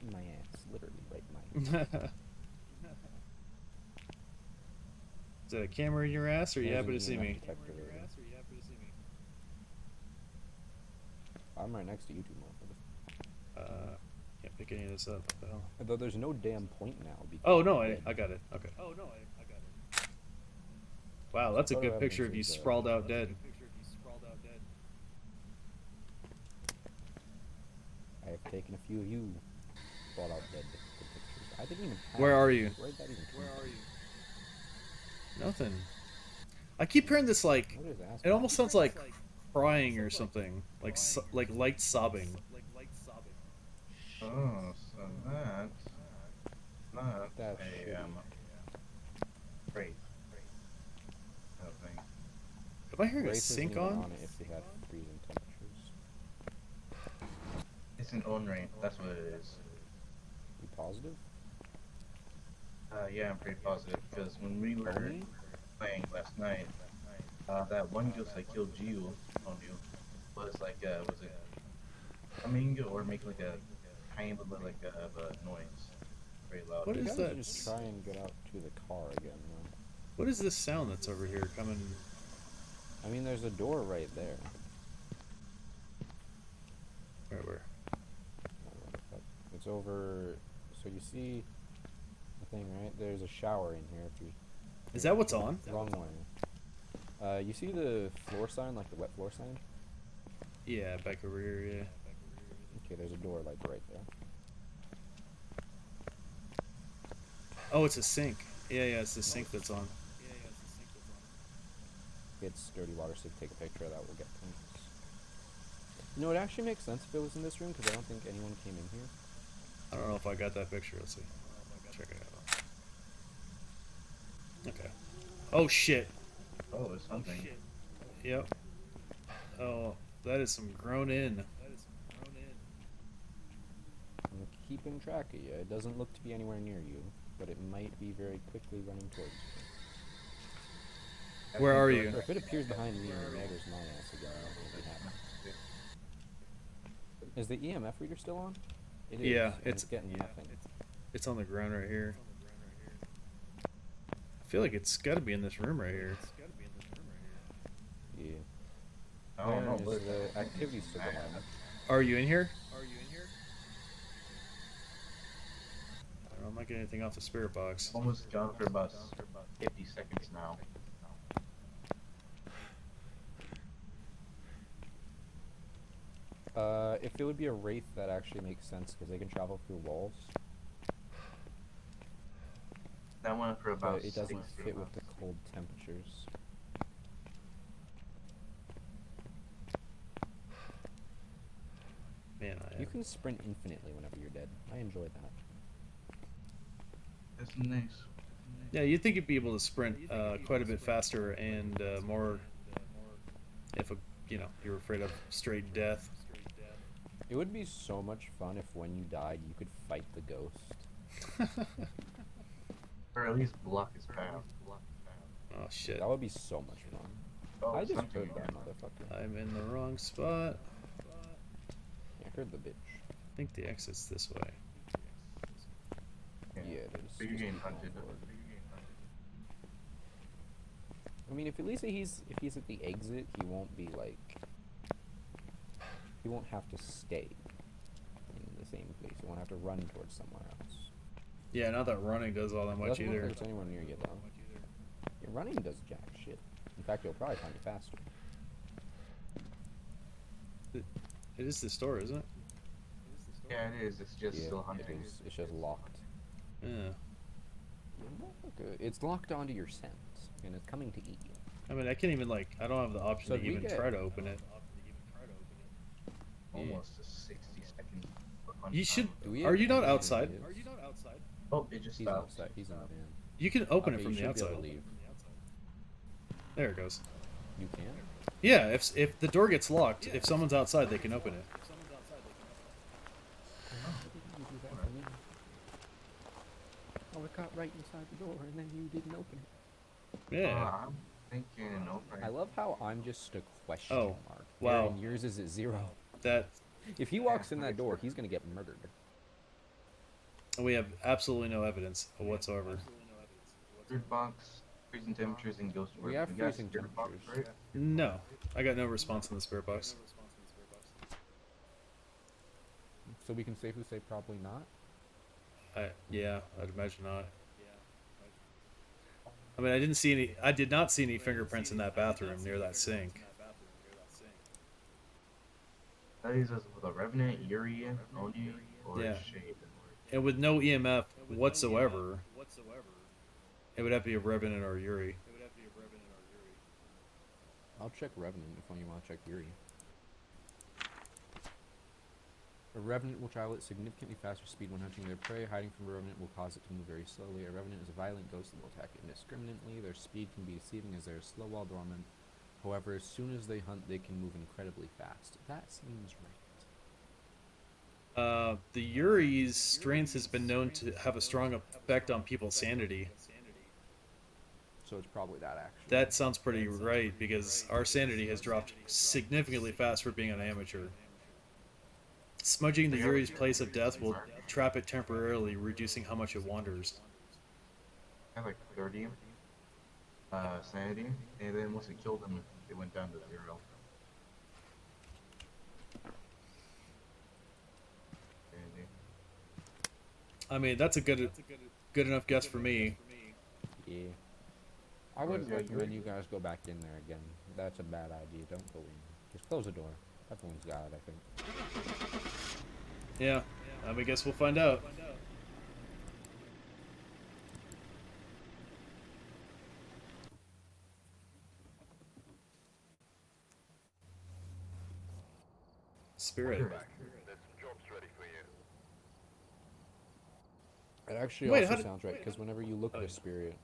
in my ass, literally right in my ass. Is that a camera in your ass, or you happy to see me? I'm right next to you two, motherfucker. Can't pick any of this up. What the hell? Although there's no damn point now. Oh no, I got it. Okay. Wow, that's a good picture of you sprawled out dead. I have taken a few of you sprawled out dead pictures. I didn't even have Where are you? Where did that even come from? Nothing. I keep hearing this like, it almost sounds like crying or something, like light sobbing. Oh, so that's a great. Am I hearing a sink on? If we have freezing temperatures. It's an on rain. That's what it is. You positive? Yeah, I'm pretty positive because when we were playing last night, that one ghost I killed you on you was like was it humming or make like a kind of like a noise, very loud. What is that? Just try and get out to the car again, though. What is this sound that's over here coming? I mean, there's a door right there. Where? It's over. So you see the thing, right? There's a shower in here. If you. Is that what's on? Wrong way. You see the floor sign, like the wet floor sign? Yeah, back over here. Yeah. Okay, there's a door like right there. Oh, it's a sink. Yeah, it's the sink that's on. It's dirty water, so take a picture of that. We'll get things. You know, it actually makes sense if it was in this room because I don't think anyone came in here. I don't know if I got that picture. Let's see. Check it out. Okay. Oh shit. Oh, there's something. Yep. Oh, that is some grown in. I'm keeping track of you. It doesn't look to be anywhere near you, but it might be very quickly running towards you. Where are you? If it appears behind me and matters my ass again, I'll be happy. Is the EMF reader still on? It is, Yeah, and it's getting nothing. It's on the ground right here. I feel like it's got to be in this room right here. Yeah. I don't know, Is but the activities still going on? Are you in here? I'm not getting anything off the spirit box. Almost gone for about 50 seconds now. If it would be a wraith, that actually makes sense because they can travel through walls. That went for about. But it doesn't fit with the cold temperatures. Man, you can sprint infinitely whenever you're dead. I enjoy that. That's nice. Yeah, you'd think you'd be able to sprint quite a bit faster and more if you're afraid of straight death. It would be so much fun if when you died you could fight the ghost. Or at least block his path. Oh shit. That would be so much fun. Oh, I just heard that motherfucker. I'm in the wrong spot. Yeah, I heard the bitch. I think the exit's this way. Yeah, it is. But you're getting hunted. I mean, if at least if he's at the exit, he won't be like. He won't have to stay in the same place. He won't have to run towards somewhere else. Yeah, not that running does all that much either. There's anyone near you though. Your running does jack shit. In fact, you'll probably find it faster. It is this door, isn't it? Yeah, it is. It's just still hunting. It's just locked. Yeah. It's locked onto your scent, and it's coming to eat you. I mean, I can't even I don't have the option to even try to open it. Almost a 60 second. You should. Are you not outside? Oh, it just He's stopped. outside. He's in the van. You can open it Okay, from you the should be able outside. to leave. There it goes. You can? Yeah, if the door gets locked, if someone's outside, they can open it. Oh, it got right inside the door, and then you didn't open it. Yeah. I'm thinking open. I love how I'm just a question mark. Wow. And yours is at 0. That. If he walks in that door, he's gonna get murdered. We have absolutely no evidence whatsoever. Spirit box, freezing temperatures, and ghost orb. We have You got freezing spirit box, temperatures. right? No, I got no response in the spirit box. So we can safely say probably not? Yeah, I'd imagine not. I mean, I did not see any fingerprints in that bathroom near that sink. That is us with a Revenant, Yuri, Oni, or Shade. And with no EMF whatsoever, it would have to be a Revenant or a Yuri. I'll check Revenant if you want to check Yuri. A Revenant will travel at significantly faster speed when hunting their prey. Hiding from a Revenant will cause it to move very slowly. A Revenant is a violent ghost that will attack indiscriminately. Their speed can be deceiving as they are slow while dormant. However, as soon as they hunt, they can move incredibly fast. That seems right. The Yuri's strength has been known to have a strong effect on people's sanity. So it's probably that actually. That sounds pretty right, because our sanity has dropped significantly fast for being an amateur. Smudging the Yuri's place of death will trap it temporarily, reducing how much it wanders. I have like 30 sanity, and then once it killed them, it went down to 0. Sanity. I mean, that's a good enough guess for me. Yeah. I wouldn't recommend you guys go back in there again. That's a bad idea. Don't go in. Just close the door. Everyone's got it, I think. Yeah, I guess we'll find out. Spirit. There's some jobs ready for you. It actually Wait, also sounds right, because whenever you look at a spirit,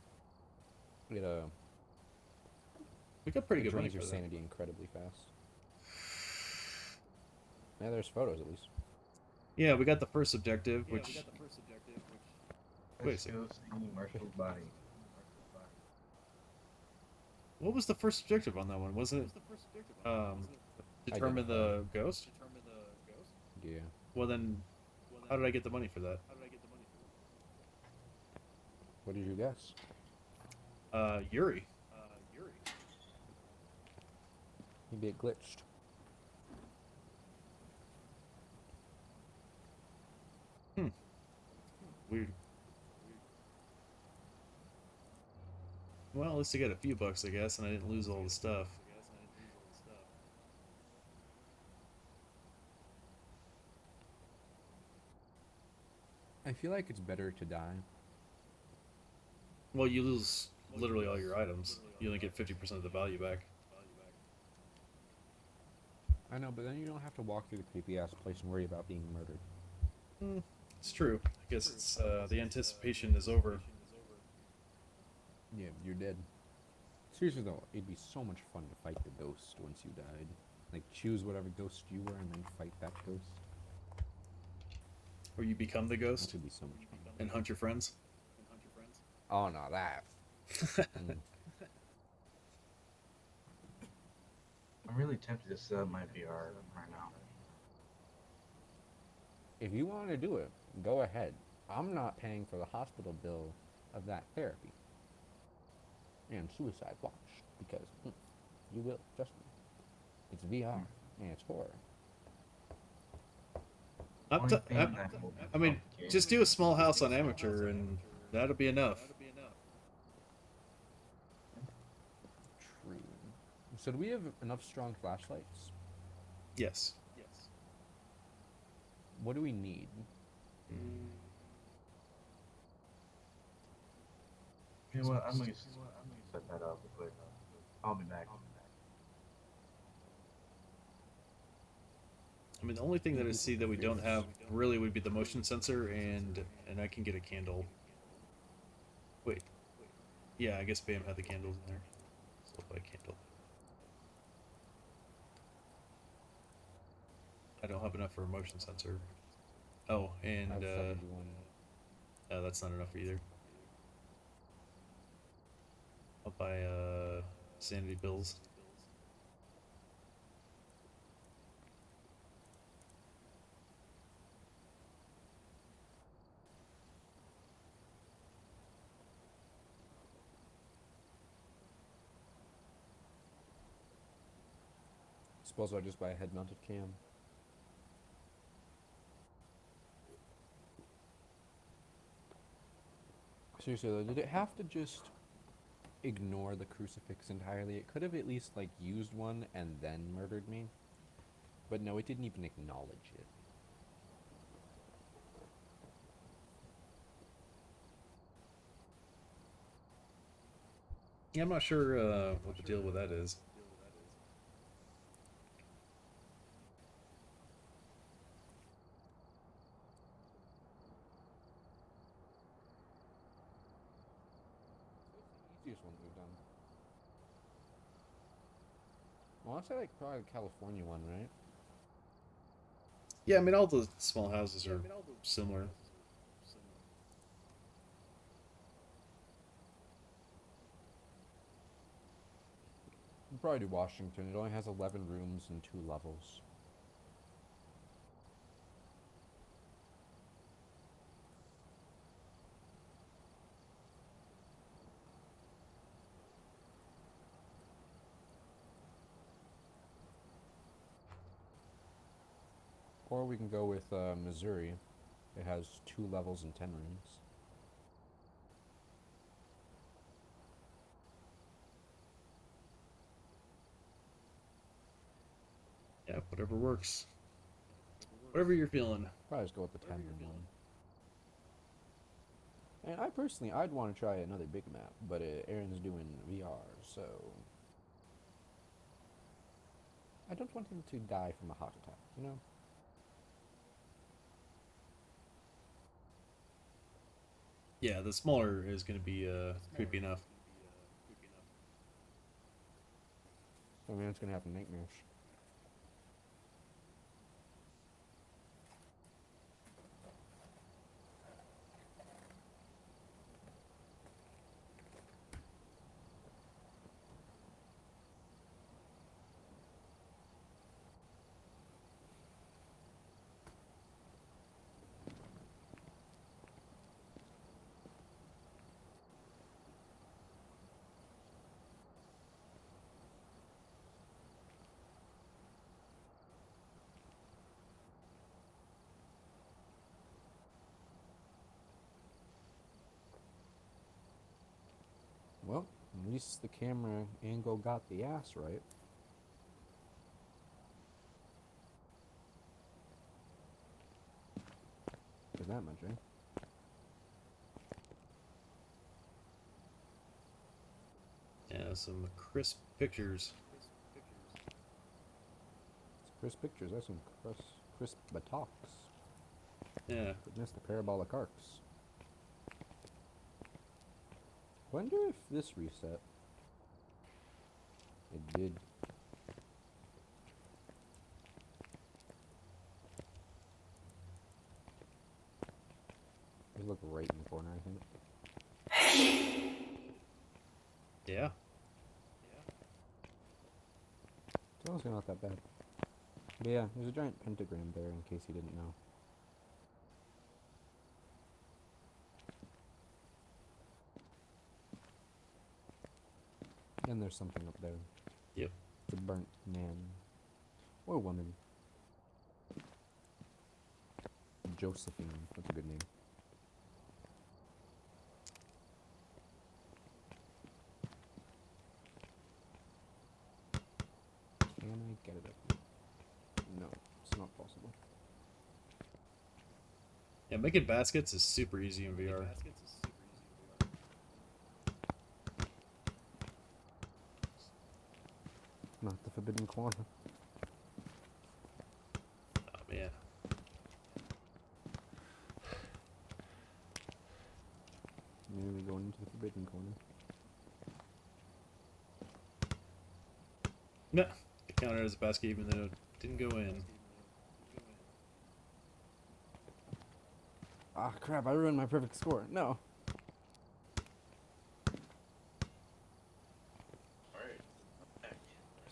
it we got pretty good money drains your for that. sanity incredibly fast. Yeah, there's photos at least. Yeah, we got the first objective, which. Wait a second. Marshal's body. What was the first objective on that one? Wasn't it determine the ghost? Yeah. Well then, How did I get the money for that? What did you guess? Yuri. Maybe it glitched. Weird. Well, at least I got a few bucks, I guess, and I didn't lose all the stuff. I feel like it's better to die. Well, you lose literally all your items. You only get 50% of the value back. I know, but then you don't have to walk through the creepy ass place and worry about being murdered. It's true. I guess it's the anticipation is over. Yeah, you're dead. Seriously though, it'd be so much fun to fight the ghost once you died. Like, choose whatever ghost you were and then fight that ghost. Or you become the ghost. That would be so much fun. And hunt your friends. Oh no, that. I'm really tempted to set up my VR right now. If you want to do it, go ahead. I'm not paying for the hospital bill of that therapy. And suicide watch, because you will, trust me. It's VR, and it's horror. I mean, just do a small house on amateur, and that'll be enough. True. So do we have enough strong flashlights? Yes. What do we need? You know what? I'm gonna set that up real quick. I'll be back. I mean, the only thing that I see that we don't have really would be the motion sensor, and I can get a candle. Wait. Yeah, I guess Bam had the candles in there. So I'll buy a candle. I don't have enough for a motion sensor. Oh, and that's not enough either. I'll buy sanity pills. Suppose I'll just buy a head-mounted cam. Seriously though, did it have to just ignore the crucifix entirely? It could have at least, like, used one and then murdered me. But no, it didn't even acknowledge it. Yeah, I'm not sure what the deal with that is. Easiest one we've done. Well, I'd say, like, probably the California one, right? Yeah, I mean, all the small houses are similar. We'll probably do Washington. It only has 11 rooms and 2 levels. Or we can go with Missouri. It has 2 levels and 10 rooms. Yeah, whatever works. Whatever you're feeling. Probably just go with the 10 room one. And I personally, I'd want to try another big map, but Aaron's doing VR, so I don't want him to die from a heart attack, you know? Yeah, the smaller is going to be creepy enough. I mean, it's going to have nightmares. least the camera angle got the ass right. There's that much, eh? Yeah, some crisp pictures. It's crisp pictures. That's some crisp buttocks. Yeah. Goodness, the parabolic arcs. Wonder if this reset. It did. They look right in the corner, I think. Yeah. It's honestly not that bad. But yeah, there's a giant pentagram there in case you didn't know. And there's something up there. Yep. It's a burnt man. Or woman. Josephine. That's a good name. Can I get it up? No, it's not possible. Yeah, making baskets is super easy in VR. Not the forbidden corner. Oh man. Nearly going into the forbidden corner. No, it counted as a basket even though it didn't go in. Ah, crap, I ruined my perfect score. No. Alright.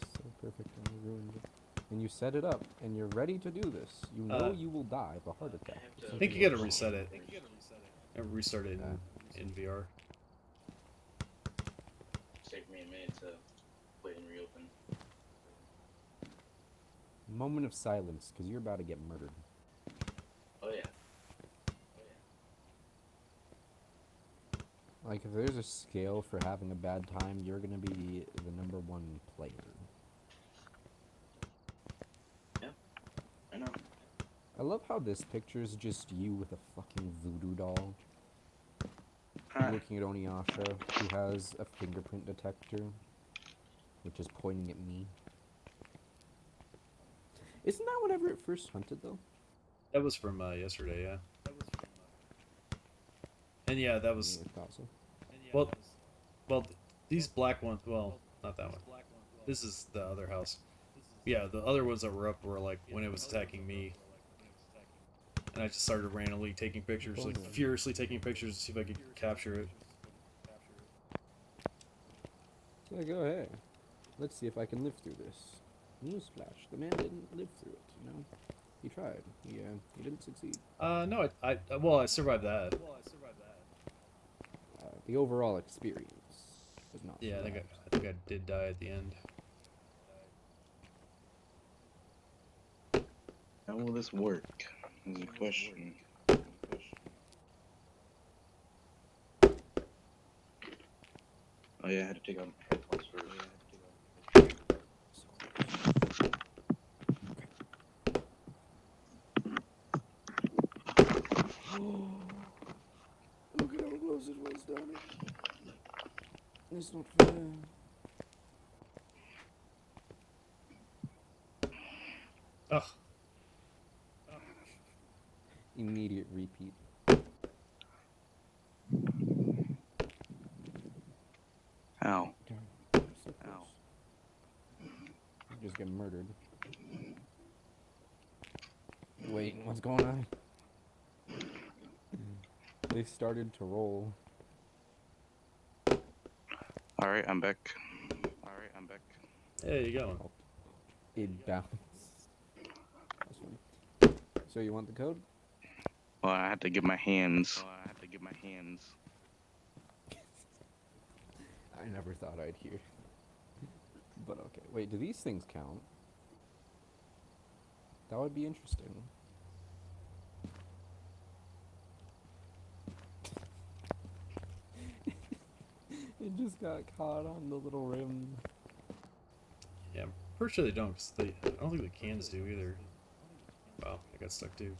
So perfect, and I ruined it. And you set it up, and you're ready to do this. You know you will die of a heart attack. I think you gotta reset it. And restart it in VR. Take me a minute to wait and reopen. Moment of silence, because you're about to get murdered. Oh yeah. Like, if there's a scale for having a bad time, you're gonna be the #1 player. Yeah, I know. I love how this picture is just you with a fucking voodoo doll. Looking at Oniasha, who has a fingerprint detector, which is pointing at me. Isn't that whenever it first hunted, though? That was from yesterday, yeah. And yeah, that was. Yeah, I thought so. Well, these black ones. Well, not that one. This is the other house. Yeah, the other ones that were up were like when it was attacking me, and I just started randomly taking pictures, like furiously taking pictures to see if I could capture it. So I go, hey, let's see if I can live through this. Newsflash: the man didn't live through it. You know, he tried. He didn't succeed. No, I survived that. The overall experience was not. Yeah, I think I did die at the end. How will this work? Is a question. Oh yeah, I had to take out my headphones first. Look at how close it was, damn it. It's not fair. Ugh. Immediate repeat. Ow. So close. You just get murdered. Wait, what's going on? They started to roll. Alright, I'm back. There you go. It bounced. So you want the code? Well, I had to give my hands. I never thought I'd hear. But okay. Wait, do these things count? That would be interesting. It just got caught on the little rim. Yeah, I'm pretty sure they don't. 'Cause I don't think the cans do either. Wow, I got stuck too.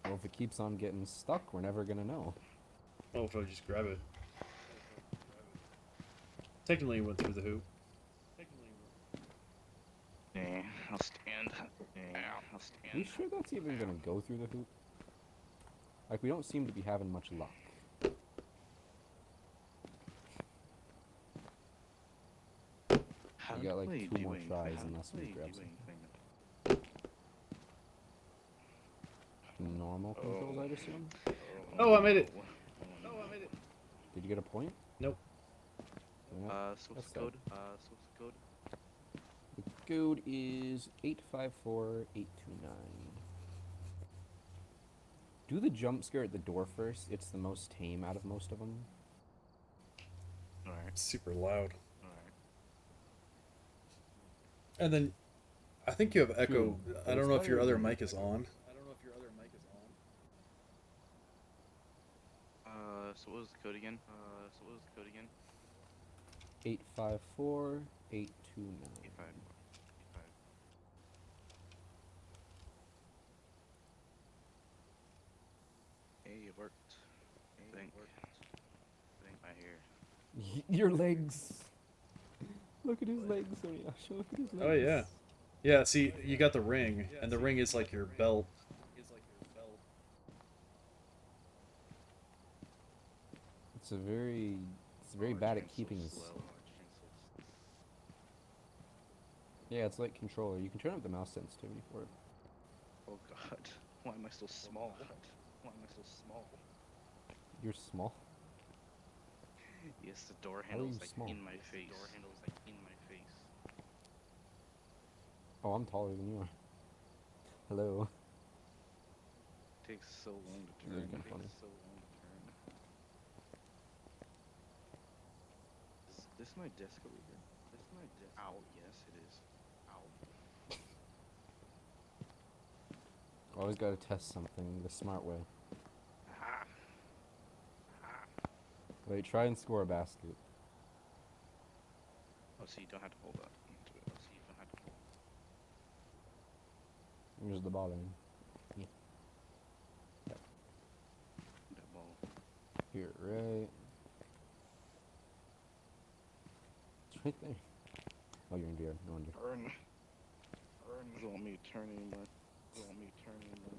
Well, if it keeps on getting stuck, we're never gonna know. Oh, if I just grab it. Technically, it went through the hoop. Yeah, I'll stand. I'll stand. Are you sure that's even gonna go through the hoop? Like, we don't seem to be having much luck. We got like 2 more tries unless we grab something. Normal controls, I'd assume? Oh, I made it! Did you get a point? Nope. So what's the code? So what's the code? The code is 854829. Do the jump scare at the door first. It's the most tame out of most of them. Alright. Super loud. Alright. And then, I think you have echo. Dude, I don't know if your other mic is on. So what was the code again? 854829. Hey, it worked. Think. I hear. Your legs. Look at his legs, Sonyasha. Look at his legs. Oh yeah, yeah. See, you got the ring, and the ring is like your belt. It's very bad at keeping his. Yeah, it's like controller. You can turn up the mouse sensitivity for it. Oh god, why am I so small? You're small? Yes, the door How are you handle's like small? in my face. Oh, I'm taller than you are. Hello. Takes so long to turn. You're kinda funny. Is this my desk over here? Ow, yes it is. Ow. Always gotta test something the smart way. Wait, try and score a basket. Oh, so you don't have to hold that. Here's the ball in. Yeah. That ball. Here, right. It's right there. Oh, you're in VR. No wonder. Turn. Doesn't want me to turn anymore.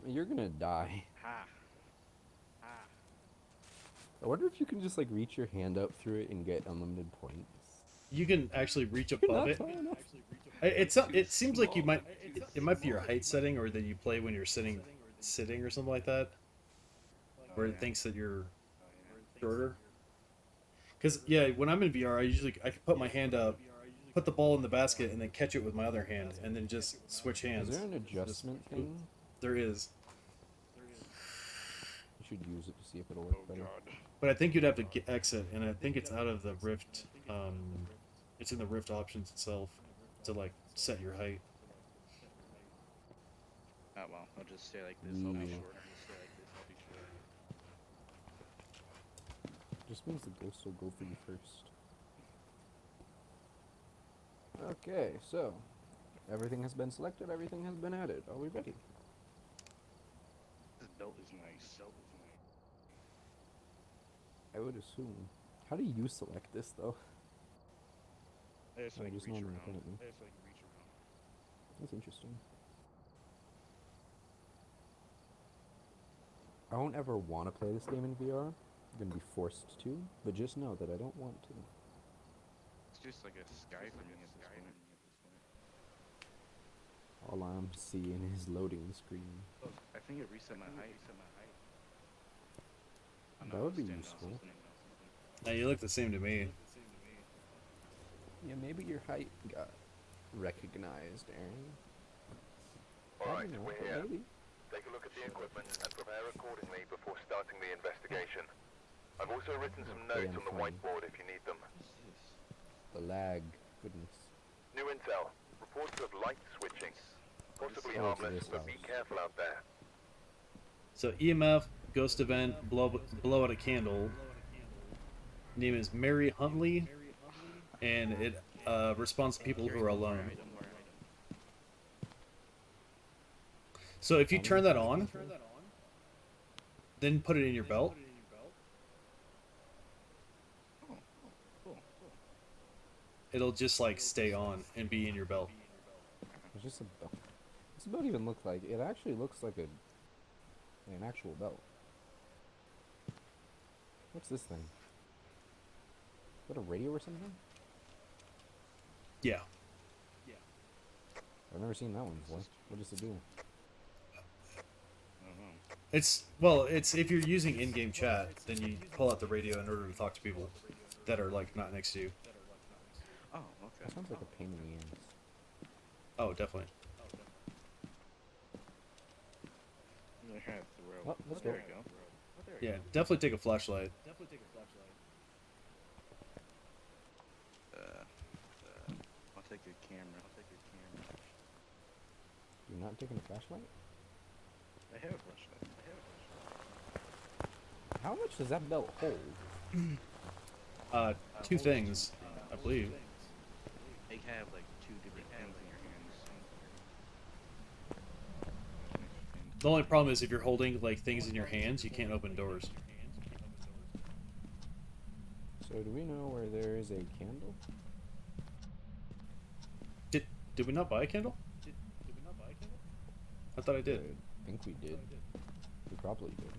You're gonna die. Ha. I wonder if you can just like reach your hand up through it and get unlimited points. You can actually reach above it. It seems like you might. It might be your height setting, or that you play when you're sitting, or something like that, where it thinks that you're shorter. Because yeah, when I'm in VR, I can put my hand up, put the ball in the basket, and then catch it with my other hand, and then just switch hands. Is there an adjustment thing? There is. You should use it to see if it'll work better. But I think you'd have to exit, and I think it's out of the Rift. It's in the Rift options itself to like set your height. Oh well, I'll just stay like this. I'll be short. Just means the ghost will go for you first. Okay, so everything has been selected. Everything has been added. Are we ready? This belt is nice. I would assume. How do you select this though? It's Oh, like just reach normally around. look at me. It's like reach around. That's interesting. I won't ever want to play this game in VR. I'm gonna be forced to, but just know that I don't want to. It's just like a sky for me at this point. All I'm seeing is loading screen. Oh, I think it reset my height. That would be useful. Now you look the same to me. Yeah, maybe your height got recognized, Aaron. Alright, know, we're but here. maybe. Take a look at the equipment and prepare accordingly before starting the investigation. I've also written some notes on the whiteboard if you need them. The lag, goodness. New intel. Reports of light switching. Possibly Oh, it's harmless, this but be house. careful out there. So EMF, ghost event, blow out a candle. Name is Mary Huntley. and it responds to people who are alone. So if you turn that on, then put it in your belt. It'll just like stay on and be in your belt. It's just a belt. What's the belt even look like? It actually looks like an actual belt. What's this thing? Is that a radio or something? Yeah. I've never seen that one before. What does it do? It's if you're using in-game chat, then you pull out the radio in order to talk to people that are like not next to you. Oh, okay. That sounds like a pain in the ass. Oh, definitely. Oh, let's there go. you go. Yeah, definitely take a flashlight. I'll take your camera. You're not taking a flashlight? I have a flashlight. How much does that belt hold? Two things, I believe. They have like two different things in your hands. The only problem is if you're holding like things in your hands, you can't open doors. So do we know where there is a candle? Did we not buy a candle? I thought I did. I think we did. We probably did.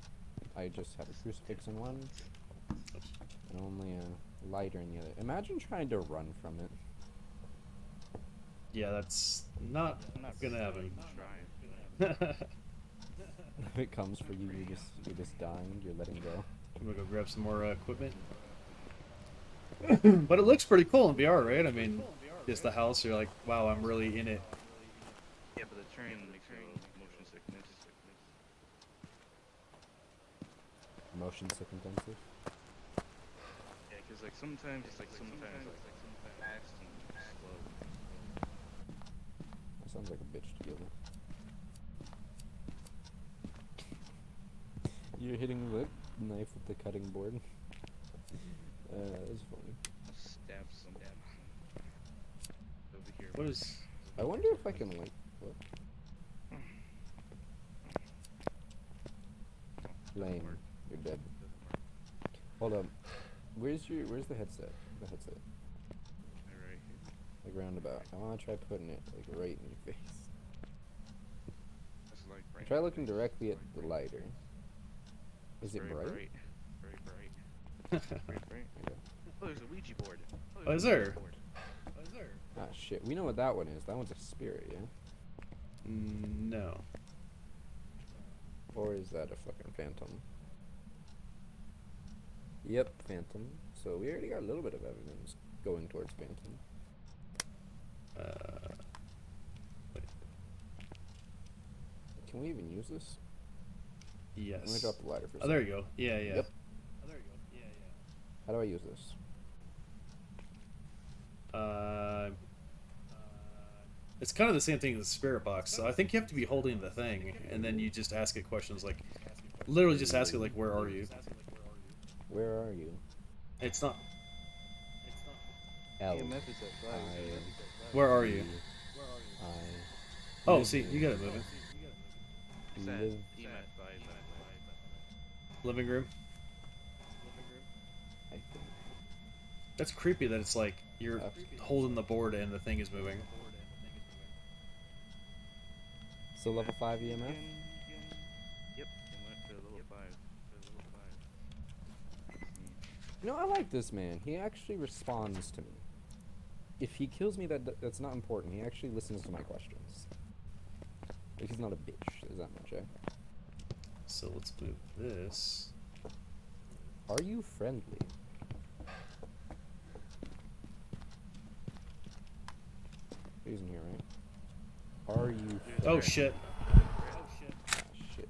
I just had a crucifix in one, and only a lighter in the other. Imagine trying to run from it. Yeah, that's not gonna happen. If it comes for you, you're just dying. You're letting go. I'm gonna go grab some more equipment. But it looks pretty cool in VR, right? I mean, just the house. You're like, wow, I'm really in it. Yeah, but the train makes me motion sickness. Motion sick intensive. Yeah, because like sometimes it's like sometimes fast and slow. That sounds like a bitch to deal with. You're hitting the knife with the cutting board. That was funny. Stab some over here. What is? I wonder if I can like. What? Lame. You're dead. Hold up. Where's the headset? The headset. Right here. Like roundabout. I wanna try putting it like right in your face. That's like right. Try looking directly at the lighter. Is it bright? Very bright. Okay. Oh, there's a Ouija board. Oh, is there? Ah, shit. We know what that one is. That one's a spirit, yeah? No. Or is that a fucking phantom? Yep, phantom. So we already got a little bit of evidence going towards phantom. Wait. Can we even use this? Yes. Let me drop the lighter for a second. Oh, there you go. Yeah. Yep. How do I use this? It's kind of the same thing as the spirit box. So I think you have to be holding the thing, and then you just ask it questions like, literally just ask it like, "Where are you?" Where are you? It's not. L. EMF is at 5. Where are you? I. Oh, see, you got it moving. It's at Live. EMF 5. Living room. I think. That's creepy that it's like you're holding the board and the thing is moving. So level 5 EMF? Yep. It went to level 5. You know, I like this man. He actually responds to me. If he kills me, that's not important. He actually listens to my questions. Like, he's not a bitch. Is that much, eh? So let's move this. Are you friendly? He's in here, right? Are you friendly? Oh shit. Ah, shit.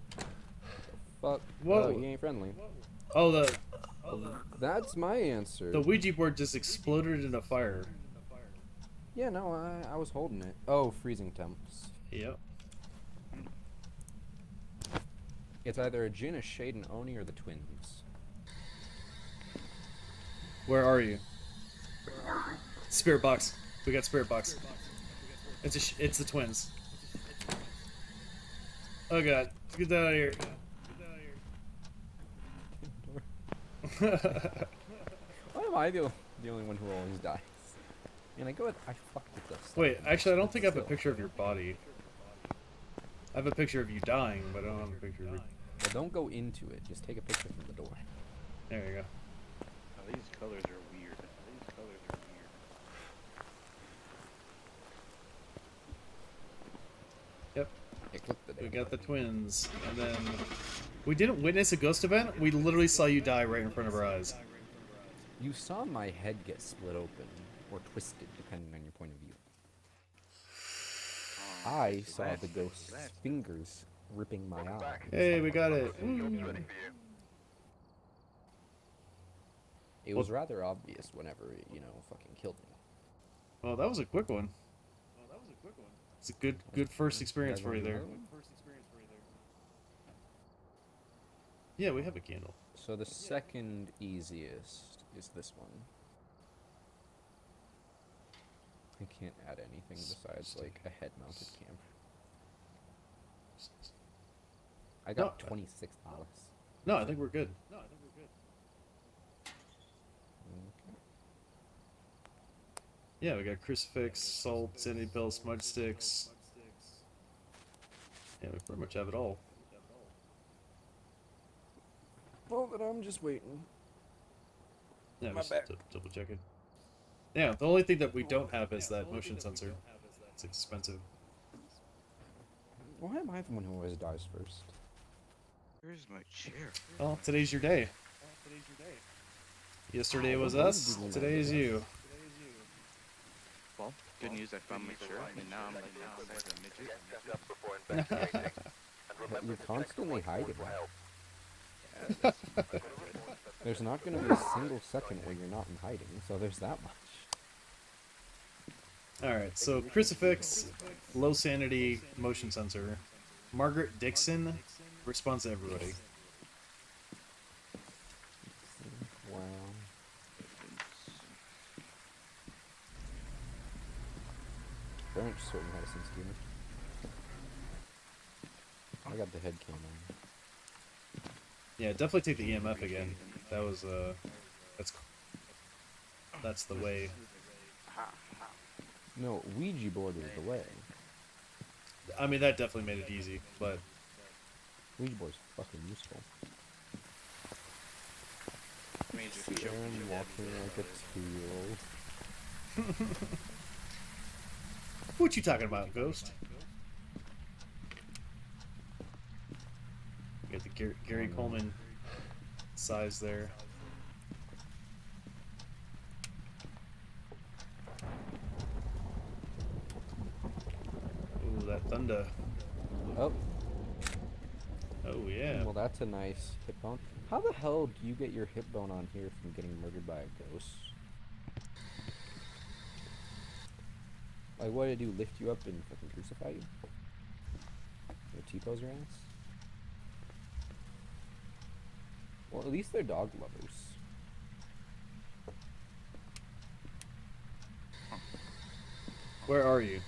Fuck. Whoa. He ain't friendly. Oh, That's my answer. the Ouija board just exploded in a fire. Yeah, no, I was holding it. Oh, freezing temps. Yep. It's either a Jin, a Shade, an Oni, or the twins. Where are you? Spirit box. We got spirit box. It's the twins. Oh god, let's get that out of here. Why am I the only one who always dies? And I fucked with this. Wait, actually, I don't think I have a picture of your body. I have a picture of you dying, but I don't have a picture of you. Well, don't go into it. Just take a picture from the door. There you go. Oh, these colors are weird. These colors are weird. Yep. We got the twins, and then we didn't witness a ghost event. We literally saw you die right in front of our eyes. You saw my head get split open, or twisted, depending on your point of view. I saw the ghost's fingers ripping my eye. Hey, we got it. It was rather obvious whenever it, fucking killed me. Well, that was a quick one. It's a good first experience for you there. Yeah, we have a candle. So the second easiest is this one. I can't add anything besides like a head-mounted camera. I got $26. No, I think we're good. Okay. Yeah, we got crucifix, salt, sandy pill, smudge sticks. Yeah, we pretty much have it all. Well, then I'm just waiting. Yeah, just double checking. Yeah, the only thing that we don't have is that motion sensor. It's expensive. Why am I the one who always dies first? Where's my chair? Well, today's your day. Yesterday was us, today is you. Well, good news, I found my chair, and now I'm like a midget. But you're constantly hiding. There's not going to be a single second where you're not in hiding, so there's that much. Alright, so crucifix, low sanity, motion sensor. Margaret Dixon responds to everybody. Wow. Very certain how to sense humor. I got the head cam on. Yeah, definitely take the EMF again. That was that's the way. No, Ouija board is the way. I mean, that definitely made it easy, but Ouija board's fucking useful. Aaron walking like a 2-year-old. What you talking about, Ghost? You got the Gary Coleman size there. Ooh, that thunder. Oh. Oh, yeah. Well, that's a nice hip bone. How the hell do you get your hip bone on here from getting murdered by a ghost? Like, what did it do? Lift you up and fucking crucify you? Or T-pose your ass? Well, at least they're dog lovers. Where are you?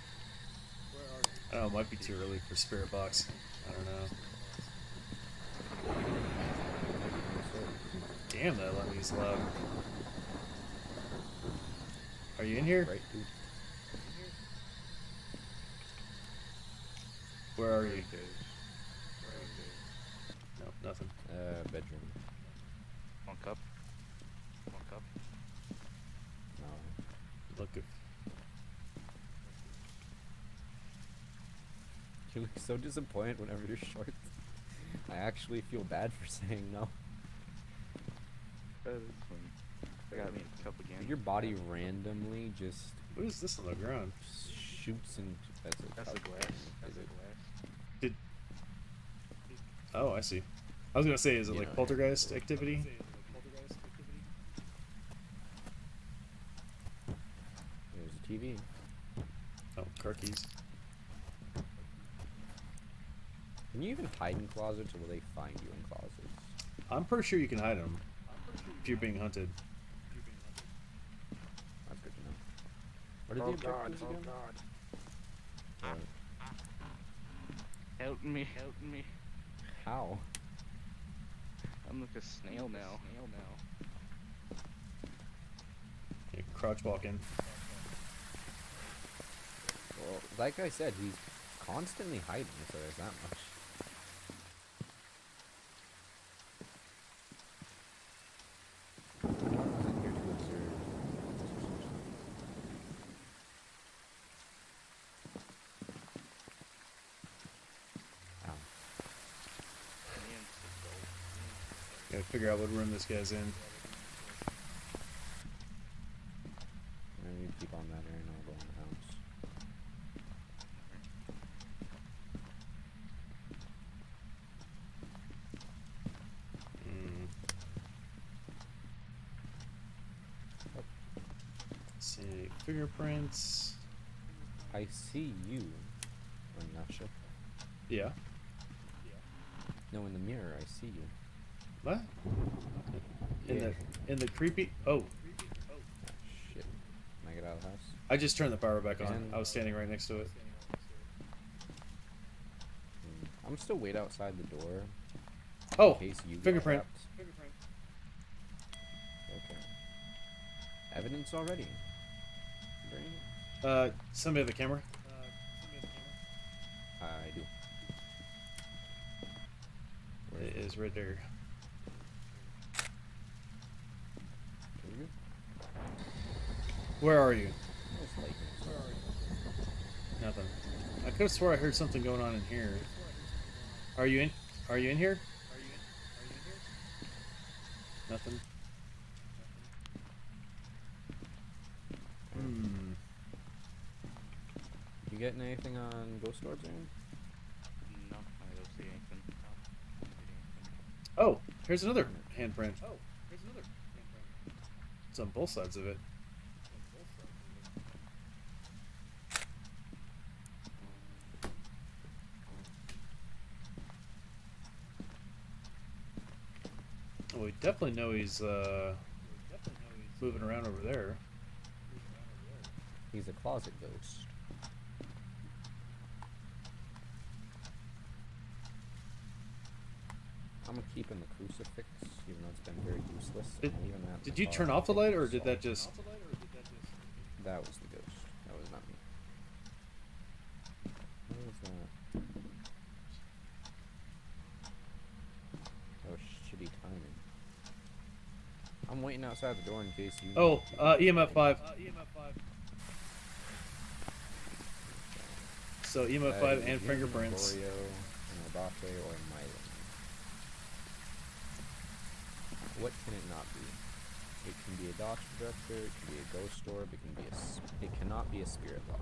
Oh, it might be too early for Spirit Box. I don't know. Damn, that Lemmy's loud. Are you in here? Right, dude. Where are you? No, nothing. Bedroom. One cup. No. Look if you look so disappointed whenever you're short. I actually feel bad for saying no. That is funny. I got me a cup again. Your body randomly just... What is this on the ground? Shoots into... That's a glass. Is it? Did... Oh, I see. I was gonna say, is it like poltergeist activity? There's a TV. Oh, car keys. Can you even hide in closets, or will they find you in closets? I'm pretty sure you can hide them if you're being hunted. That's good to know. What are the objectives again? God. Help me, help me. How? I'm like a snail now. Yeah, crouch walking. Well, like I said, he's constantly hiding, so there's that much. I wasn't here to observe. Ow. Gotta figure out what room this guy's in. And you keep on that area and I'll go in the house. Let's see, fingerprints. I see you, Anasha. Yeah. No, in the mirror, I see you. What? Yeah. In the creepy. Oh. Shit. Can I get out of the house? I just turned the power back on. And- I was standing right next to it. I'm still wait outside the door. Oh, in case you get fingerprint. trapped. Okay. Evidence already. Bring it. Somebody have the camera? I do. It is right there. Where are you? Nothing. I could have swore I heard something going on in here. Are you in? Are you in here? Nothing. Hmm. You getting anything on ghost orbs, Aaron? No, I don't see anything. Oh, here's another handprint. It's on both sides of it. Well, we definitely know he's moving around over there. He's a closet ghost. I'm keeping the crucifix, even though it's been very useless. Did, and even that did you massage turn off the stick light, or is did that solid. just... That was the ghost. That was not me. What was that? That was shitty timing. I'm waiting outside the door in case you... Oh, EMF 5. So EMF 5 and fingerprints. Oreo, Abate, or Mylan. What can it not be? It can be a dodge projector, it can be a ghost orb, it can be a... It cannot be a spirit box.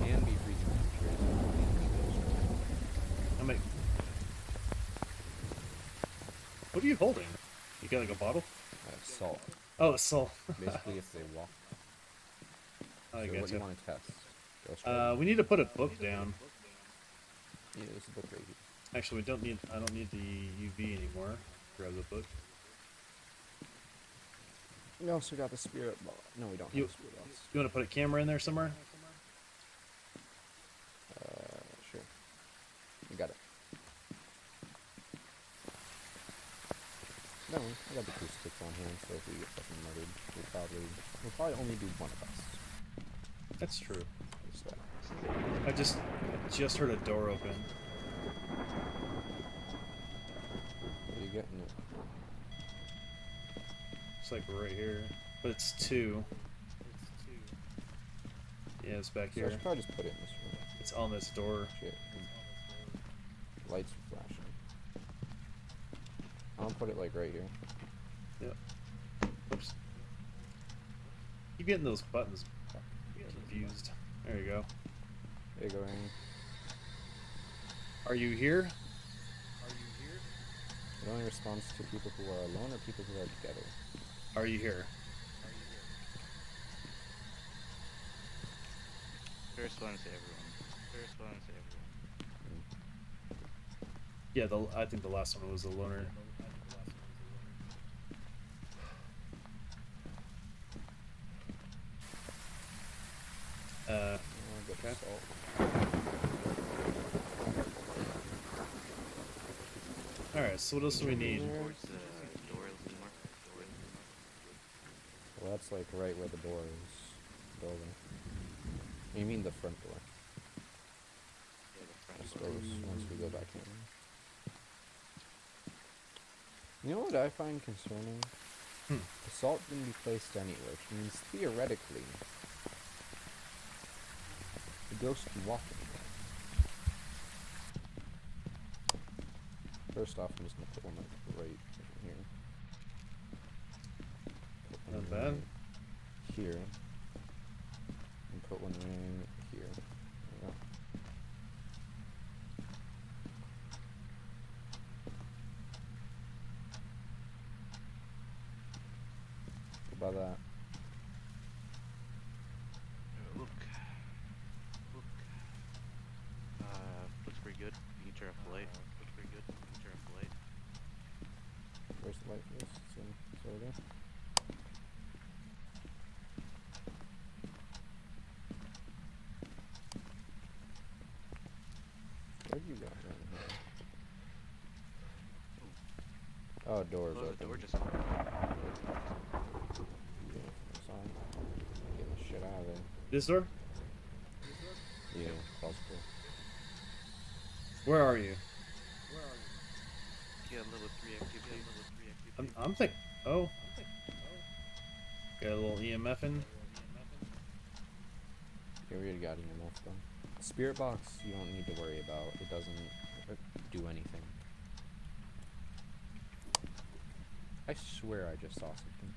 It can be freezing temperatures, it can be a ghost orb. I mean, what are you holding? You got like a bottle? Salt. Oh, salt. Basically, if they walk. I So what get do you you. want to test? Ghost orb? We need to put a book down. Yeah, there's a book right here. Actually, we don't need. I don't need the UV anymore. Grab the book. We also got the spirit box. No, we don't have You, a spirit box. you want to put a camera in there somewhere? Sure. We got it. No, I got the crucifix on hand, so if we get fucking murdered, we'll probably only do one of us. That's true. Just that. I just heard a door open. Where are you getting it? It's like right here, but it's 2. Yeah, it's back So I here. should probably just put it in this room. It's on this door. Shit. Lights are flashing. I'm gonna put it like right here. Yep. Oops. Keep getting those buttons confused. There you go. There you go, Aaron. Are you here? It only responds to people who are alone or people who are together. Are you here? First one's everyone. First one's everyone. Yeah, I think the last one was the loner. Alright, so what else do we need? Towards the door a little more. Well, that's like right where the door is. Building. You mean the front door? Yeah, the front I door. suppose once we go back in. You know what I find concerning? The salt can be placed anywhere, which means theoretically the ghost can walk anywhere. First off, I'm just gonna put one like right here. Put one Not bad. right here. And put one right here. There we go. What about that? Look. Looks pretty good. You can turn off the light. Looks pretty good. You can turn off the light. Where's the light for this? It's over there. Where'd you go? Right here. Oh, door's Close open. the door just open. Yeah, sorry. Get the shit out of there. This door? Yeah, possible. Where are you? Get a level 3 activity. I'm thinking. Oh. Got a little EMF in. Yeah, we already got enough though. Spirit box, you don't need to worry about. It doesn't do anything. I swear I just saw something.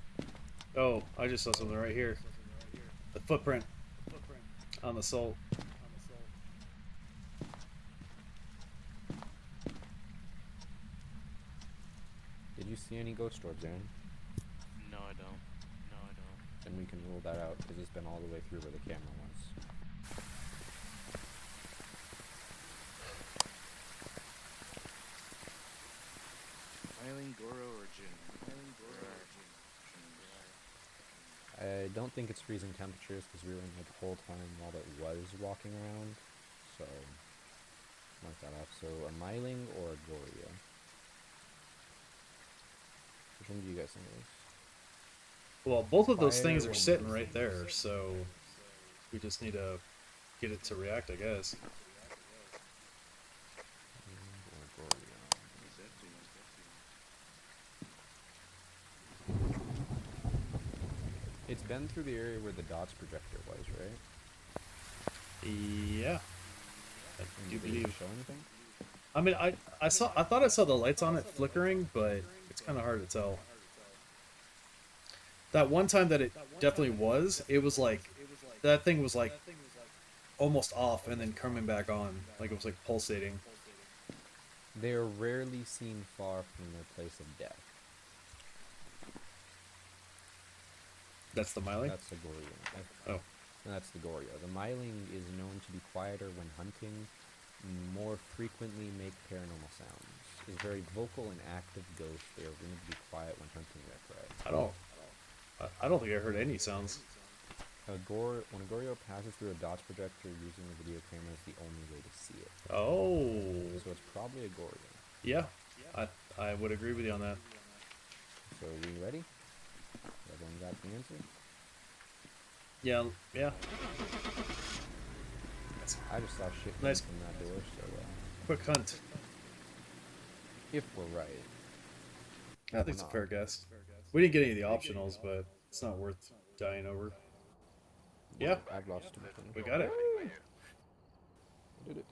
Oh, I just saw something right here. The footprint on the salt. Did you see any ghost orbs, Aaron? No, I don't. Then we can rule that out because it's been all the way through where the camera was. Island Goro or Jin? I don't think it's freezing temperatures because we were in here the whole time while it was walking around. So, mark that off. So, a Myling or a Goria? Which one do you guys think it is? Well, both of those Quieter things are when sitting freezing. right there, so we just need to get it to react, I guess. It's been through the area where the dots projector was, right? Yeah. I do Did it believe. show anything? I mean, I thought I saw the lights on it flickering, but it's kind of hard to tell. That one time that it definitely was, it was like that thing was like almost off and then coming back on, like it was like pulsating. They are rarely seen far from their place of death. That's the Myling? That's the Goria. Oh. That's the Goria. The Myling is known to be quieter when hunting, more frequently make paranormal sounds. Is very vocal and active ghost. They are rumored to be quiet when hunting their prey. I don't think I heard any sounds. When a Gorio passes through a dots projector using a video camera is the only way to see it. Oh. So it's probably a Gorio. Yeah. I would agree with you on that. So are we ready? Everyone got the answer? Yeah. I just saw shit Nice. from that door, so Quick hunt. if we're right. I think it's a fair guess. We didn't get any of the optionals, but it's not worth dying over. Yeah. I've lost too much. We got it. I did it.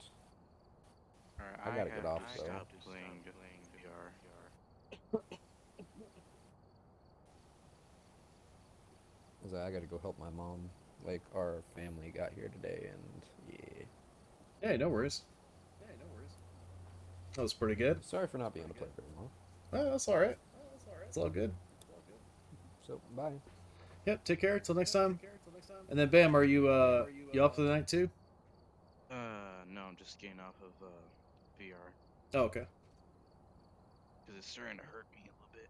Alright, I gotta get off, though. Stopped playing VR. I gotta go help my mom. Like, our family got here today, and yeah. Hey, no worries. That was pretty good. Sorry for not being able to play very well. Oh, that's alright. It's all good. So, bye. Yep, take care. Till next time. And then, Bam, are you up for the night too? No, I'm just getting off of VR. Oh, okay. Because it's starting to hurt me a little bit.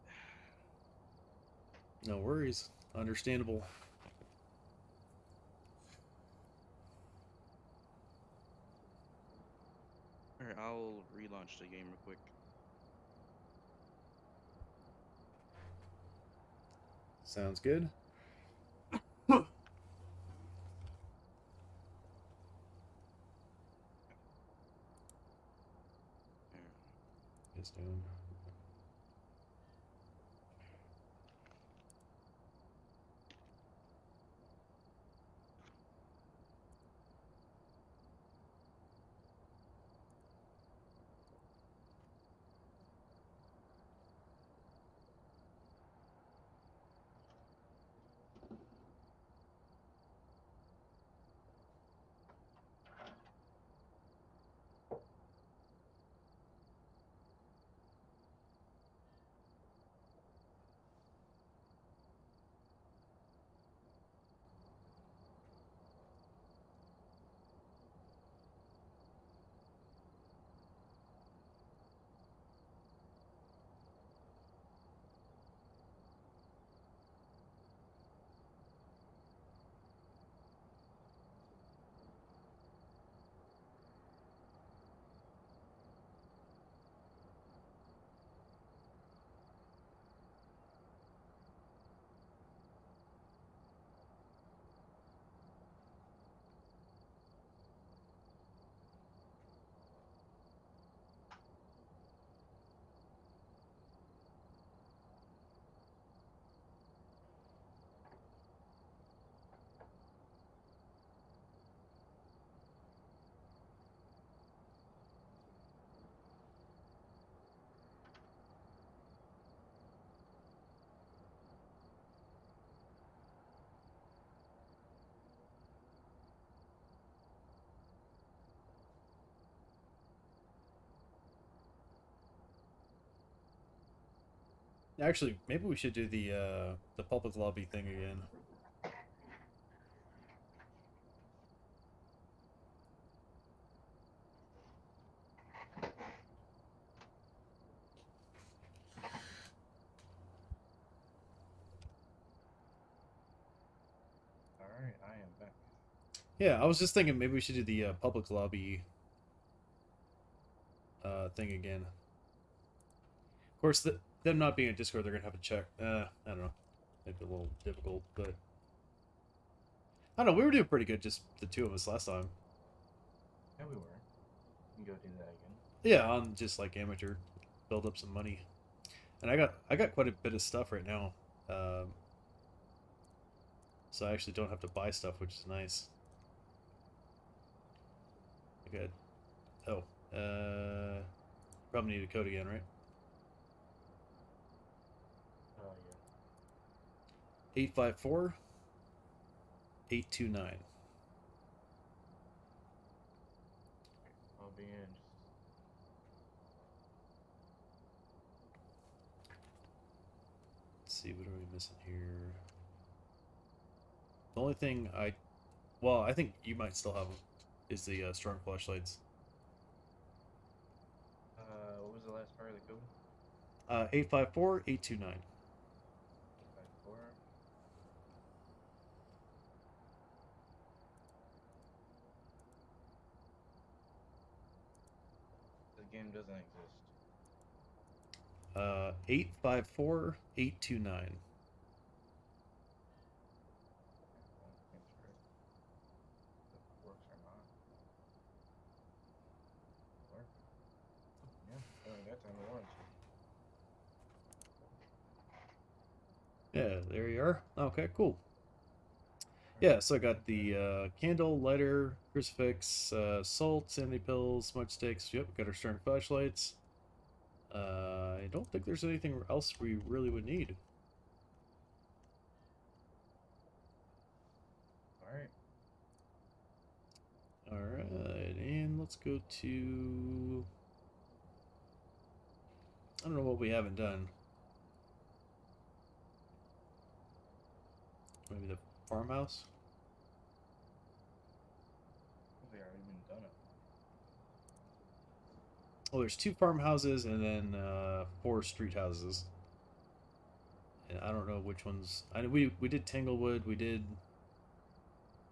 No worries. Understandable. Alright, I'll relaunch the game real quick. Sounds good. Is doing. Actually, maybe we should do the public lobby thing again. Alright, I am back. Yeah, I was just thinking maybe we should do the public lobby thing again. Of course, them not being a Discord, they're gonna have to check. I don't know, maybe a little difficult, but I don't know. We were doing pretty good, just the two of us last time. Yeah, we were. We can go do that again. Yeah, on just like amateur, build up some money, and I got quite a bit of stuff right now, so I actually don't have to buy stuff, which is nice. Good. Oh, probably need a code again, right? Oh yeah. 854 829. I'll be in. Let's see, what are we missing here? The only thing well, I think you might still have them, is the strong flashlights. What was the last part of the code? 854 829. 854. This game doesn't exist. 854 829. Works or not. Work. Yeah, I only got time to warranty. Yeah, there you are. Okay, cool. Yeah, so I got the candle, lighter, crucifix, salt, sandy pills, smudge sticks. Yep, got our strong flashlights. I don't think there's anything else we really would need. Alright. Alright, and let's go to... I don't know what we haven't done. Maybe the farmhouse? They already been done it. Oh, there's 2 farmhouses and then 4 street houses. And I don't know which ones. I know we did Tanglewood. We did.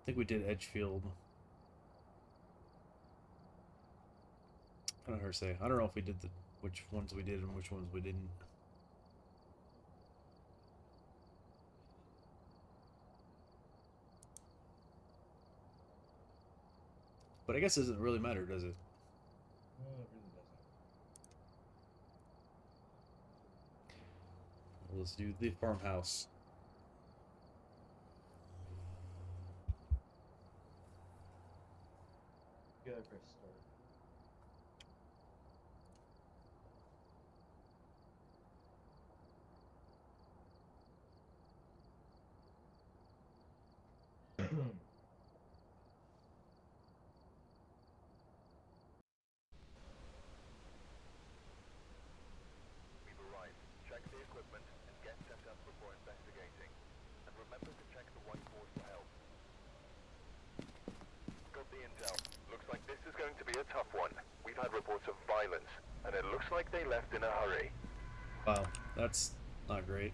I think we did Edgefield. I don't know how to say. I don't know if we did which ones we did and which ones we didn't. But I guess it doesn't really matter, does it? Well, it really doesn't. Let's do the farmhouse. You gotta press start. We've arrived. Check the equipment and get set up before investigating. And remember to check the whiteboard for help. Got the intel. Looks like this is going to be a tough one. We've had reports of violence, and it looks like they left in a hurry. Wow, that's not great.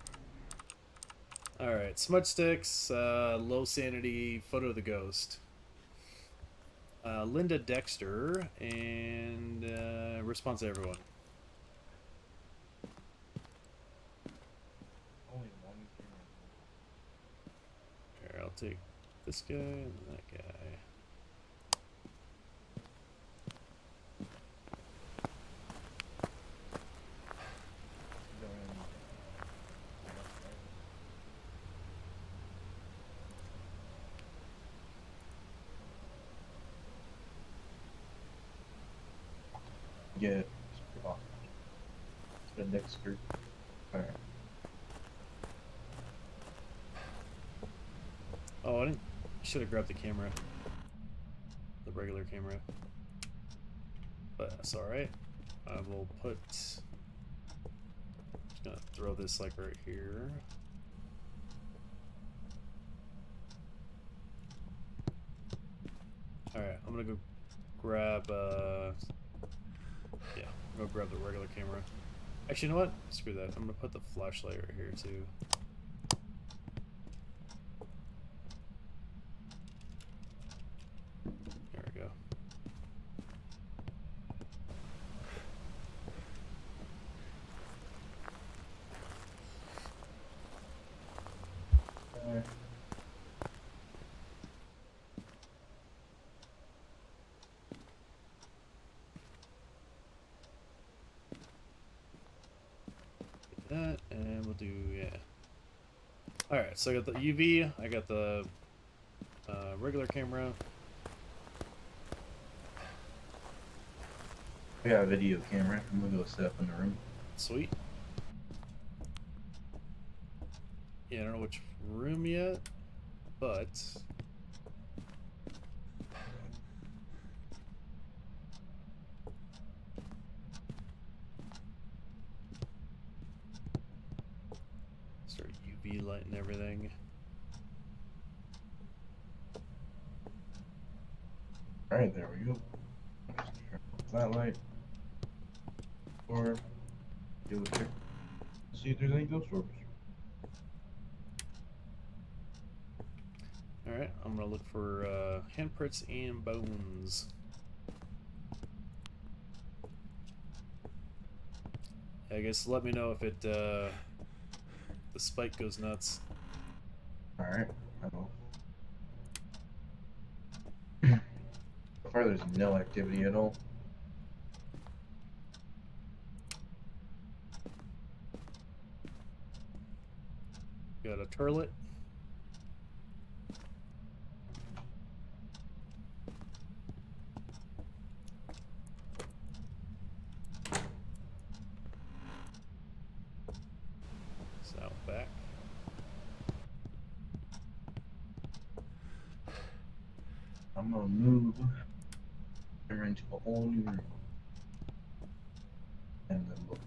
Alright, smudge sticks, low sanity, photo of the ghost. Linda Dexter, and response to everyone. Only one camera. Here, I'll take this guy and that guy. Yeah, the next group. Alright. Oh, I didn't. Should have grabbed the camera. The regular camera. But that's alright. I will put. Just gonna throw this like right here. Alright, I'm gonna go grab. Yeah, I'm gonna grab the regular camera. Actually, you know what? Screw that. I'm gonna put the flashlight right here too. There we go. That, and we'll do, yeah. Alright, so I got the UV, I got the regular camera. I got a video camera. I'm gonna go set up in the room. Sweet. Yeah, I don't know which room yet, but start UV light and everything. Alright, there we go. That light. Or do a check. See if there's any ghost orbs. Alright, I'm gonna look for handprints and bones. I guess let me know if it the spike goes nuts. Alright, I will. So far there's no activity at all. Got a turlet. Out back. I'm gonna move her into a whole new room. And then look.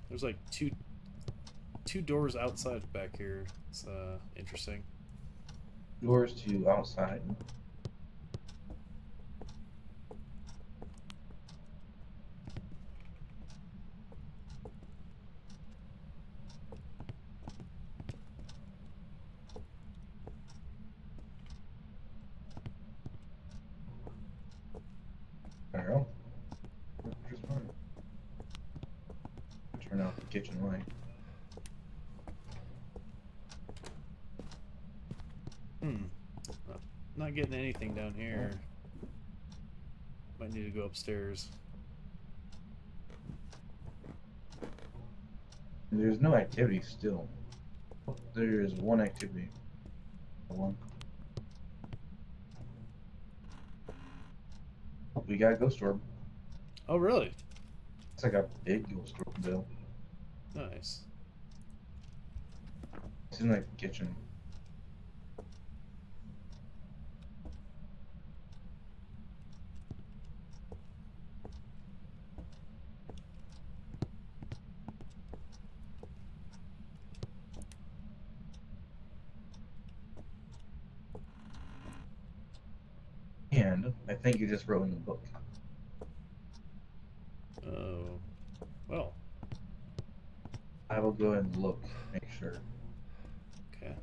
There's like two doors outside back here. It's interesting. Doors to outside. There we go. Just fine. Turn out the kitchen light. Not getting anything down here. Might need to go upstairs. There's no activity still. There is one activity. One. We got a ghost orb. Oh, really? It's like a big ghost orb, Bill. Nice. It's in the kitchen. And I think you just wrote in the book. Oh. Well. I will go and look, make sure. Okay.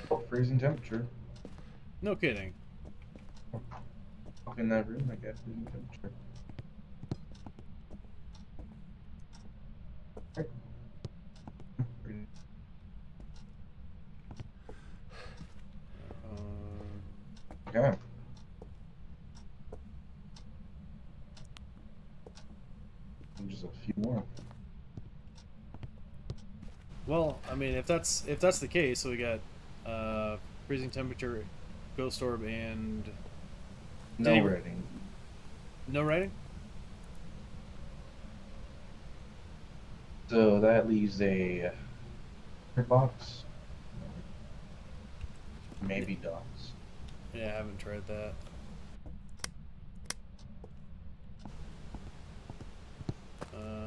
Oh, freezing temperature. No kidding. Walk in that room, I got freezing temperature. Okay. Just a few more. Well, I mean, if that's the case, so we got freezing temperature, ghost orb, and No writing. No writing. So that leaves a box. Maybe dots. Yeah, I haven't tried that.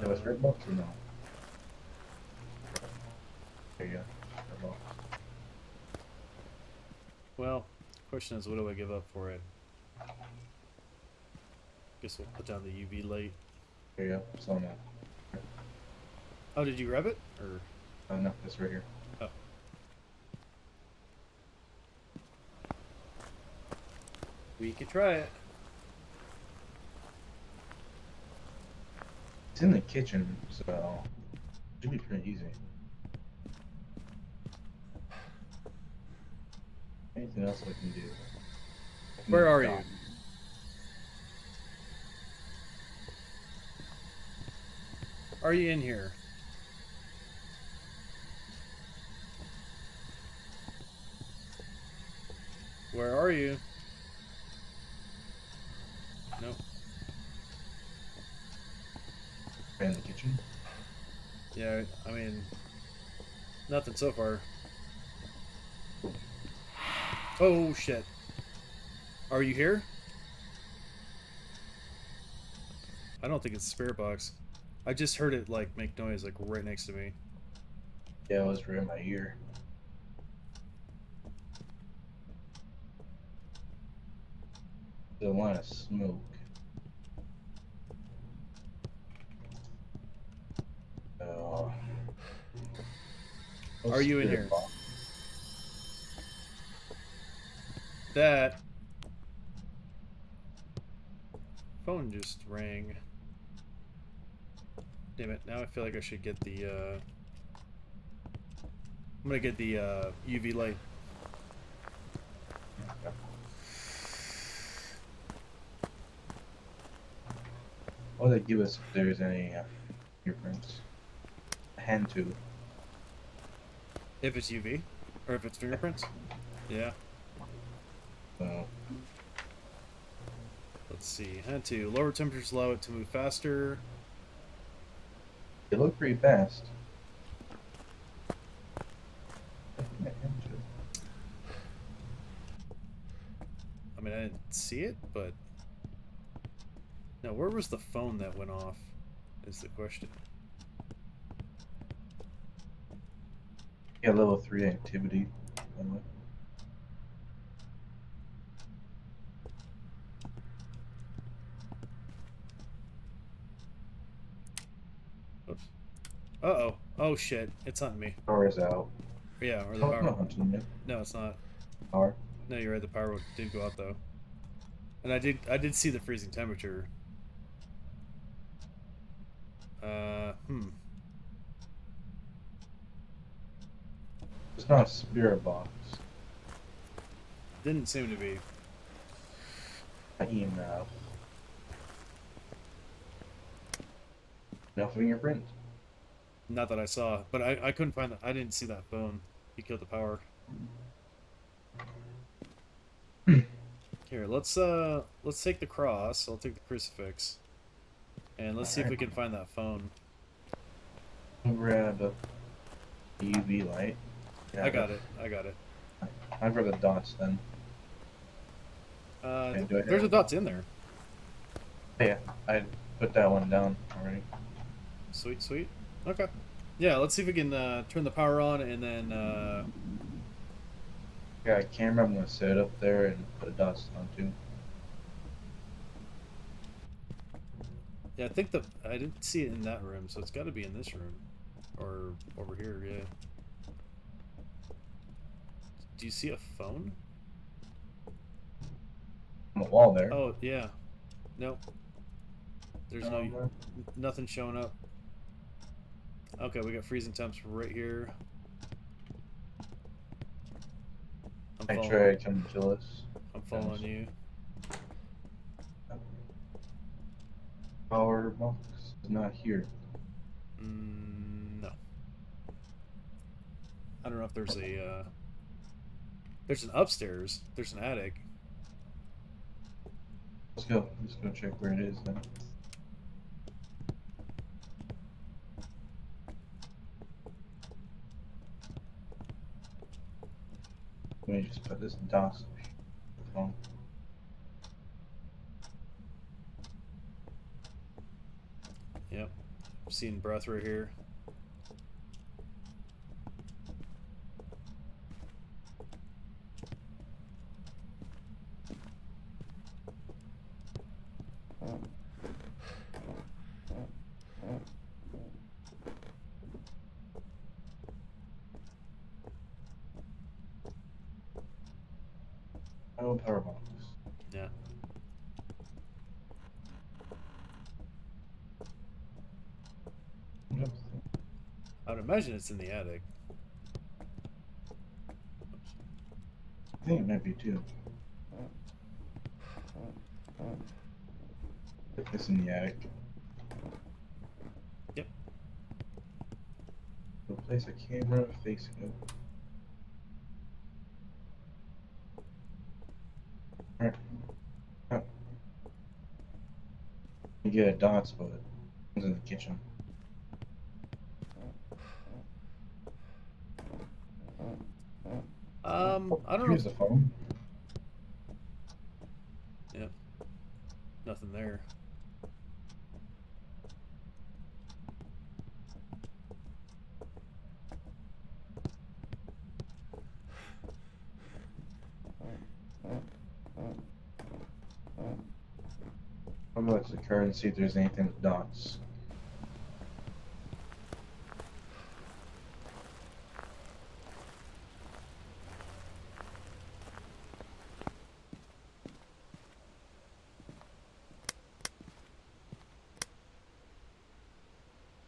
That was red box or no? There you go. Red box. Well, question is, what do I give up for it? Guess we'll put down the UV light. There you go. So now. Oh, did you grab it? Or? No, it's right here. Oh. We could try it. It's in the kitchen, so it should be pretty easy. Anything else I can do? Where are you? Are you in here? Where are you? Nope. In the kitchen? Yeah, I mean, nothing so far. Oh, shit. Are you here? I don't think it's a spirit box. I just heard it, like, make noise, like, right next to me. Yeah, it was right in my ear. There's a line of smoke. Are you in here? That phone just rang. Damn it, now I feel like I should get the I'm gonna get the UV light. What would they give us if there's any fingerprints? A hand tube. If it's UV? Or if it's fingerprints? Yeah. Let's see. Hand to lower temperatures allow it to move faster. They look pretty fast. I mean, I didn't see it, but... Now, where was the phone that went off, is the question. Yeah, level 3 activity. Oops. Uh-oh. Oh, shit. It's hunting me. Power is out. Yeah, or the Oh, power. not hunting me. No, it's not. Power? No, you're right. The power did go out, though. And I did see the freezing temperature. It's not a spirit box. Didn't seem to be. EMF. No fingerprint. Not that I saw, but I couldn't find that. I didn't see that phone. He killed the power. Here, let's take the cross. I'll take the crucifix, and let's see if we can find that phone. I'll grab a UV light. I got it. I got it. I'll grab the dots then. There's a dots in there. Yeah, I put that one down already. Sweet, sweet. Okay. Yeah, let's see if we can turn the power on and then. Yeah, a camera. I'm gonna set it up there and put a dots on too. Yeah, I think I didn't see it in that room, so it's got to be in this room, or over here. Yeah. Do you see a phone? On the wall there. Oh yeah. Nope. There's nothing showing up. Okay, we got freezing temps right here. I try to come kill us. I'm following you. Power box is not here. No. I don't know if there's a. There's an upstairs. There's an attic. Let's go. Let's go check where it is then. Let me just put this DOS phone. Yep. I'm seeing breath right here. Oh, power box. Yeah. I would imagine it's in the attic. I think it might be too. It's in the attic. Yep. We'll place a camera facing it. Alright. Oh. You get a dots, but it's in the kitchen. I don't Here's know. the phone. Yep. Nothing there. I'm gonna look at the card and see if there's anything with dots.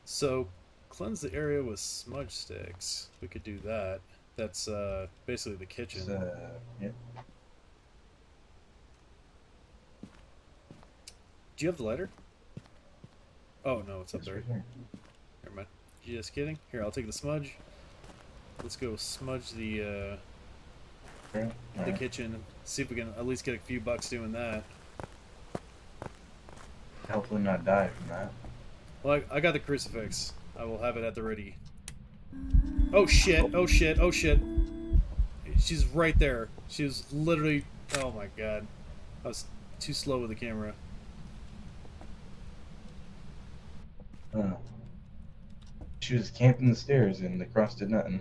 So, cleanse the area with smudge sticks. We could do that. That's basically the kitchen. Yeah. Do you have the lighter? Oh no, it's up there. Right here. Never mind. Just kidding. Here, I'll take the smudge. Let's go smudge the Alright. kitchen. See if we can at least get a few bucks doing that. Hopefully not die from that. Well, I got the crucifix. I will have it at the ready. Oh shit! Oh shit! Oh shit! She's right there. She was literally. Oh my god! I was too slow with the camera. She was camping the stairs and the cross did nothing.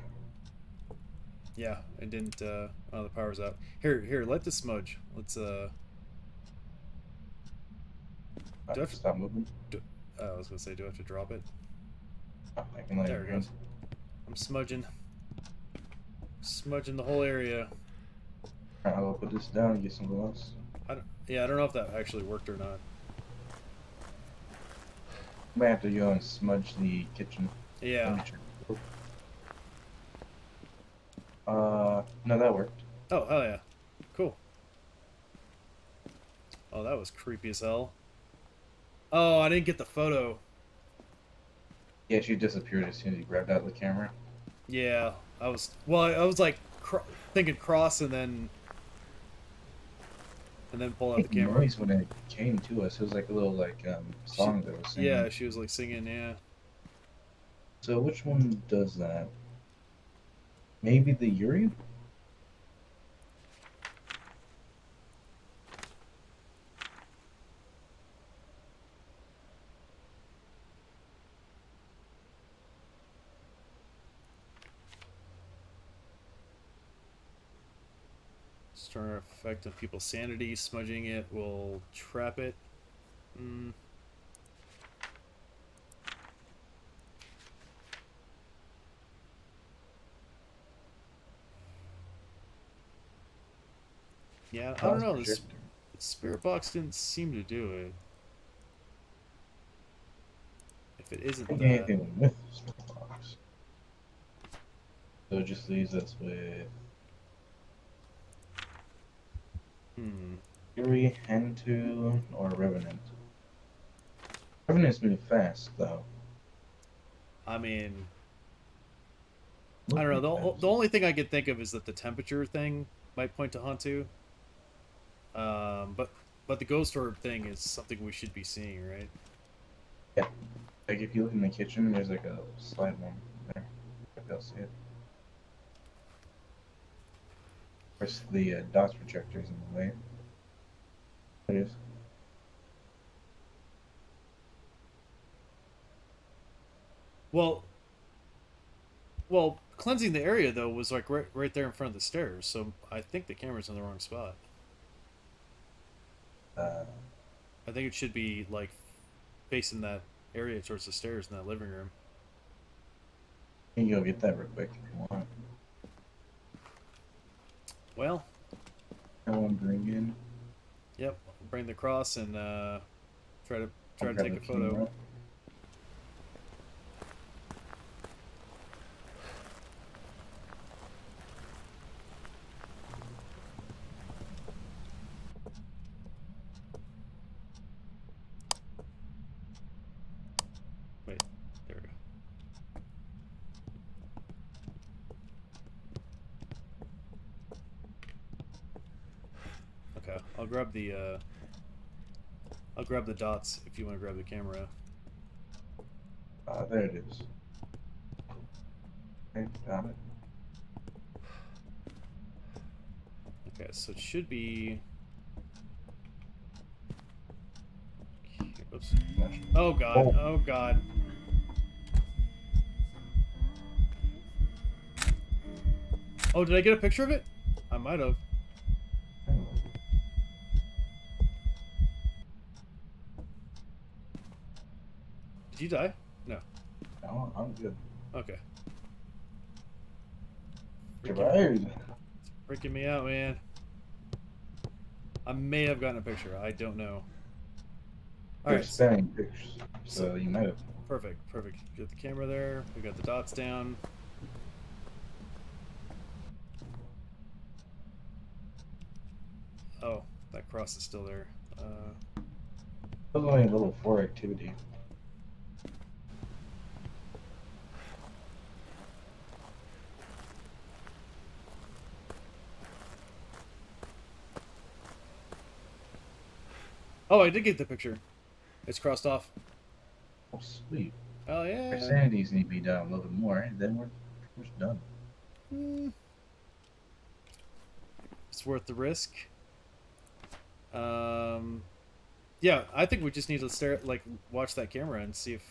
Yeah, it didn't. Oh, the power's out. Here, light the smudge. Let's. Do I have to stop moving? I was gonna say, do I have to drop it? I can light There it goes. I'm smudging. Smudging the whole area. Alright, I'll put this down and get something else. Yeah, I don't know if that actually worked or not. Might have to go and smudge the kitchen. Yeah. No, that worked. Oh, hell yeah. Cool. Oh, that was creepy as hell. Oh, I didn't get the photo. Yeah, she disappeared as soon as you grabbed out the camera. Yeah, I was like thinking cross and then pull out the camera. Noise when it came to us. It was like a little song that was singing. Yeah, she was like singing. Yeah. So which one does that? Maybe the Yuri? Stir effect of people's sanity. Smudging it will trap it. Yeah, I don't know. The spirit box didn't seem to do it. If it isn't that. Anything with the spirit box. So it just leaves us with Yuri, Hentu, or Revenant. Revenants move fast, though. I mean, I don't know. The only thing I could think of is that the temperature thing might point to Hantu. But the ghost orb thing is something we should be seeing, right? Yeah. Like if you look in the kitchen, there's like a slide one there. If you'll see it. Of course, the dots projector's in the way. It is. Well, cleansing the area though was like right there in front of the stairs, so I think the camera's in the wrong spot. I think it should be like facing that area towards the stairs in that living room. You can go get that real quick if you want. Well, I'll bring in. Yep, bring the cross and try to take a photo. Camera. Wait, there we go. Okay, I'll grab the dots if you want to grab the camera. There it is. Okay, got it. Okay, so it should be. Oops. Oh god! Oh god! Oh, did I get a picture of it? I might have. Did you die? No. No, I'm good. Okay. Survived. Freaking me out, man. I may have gotten a picture. I don't know. They're spinning pictures, so you might have. Perfect, perfect. Get the camera there. We got the dots down. Oh, that cross is still there. That was only a level 4 activity. Oh, I did get the picture. It's crossed off. Oh, sweet. Oh, yeah. Our sanities need to be down a little bit more, and then we're pretty much done. It's worth the risk. Yeah, I think we just need to watch that camera and see if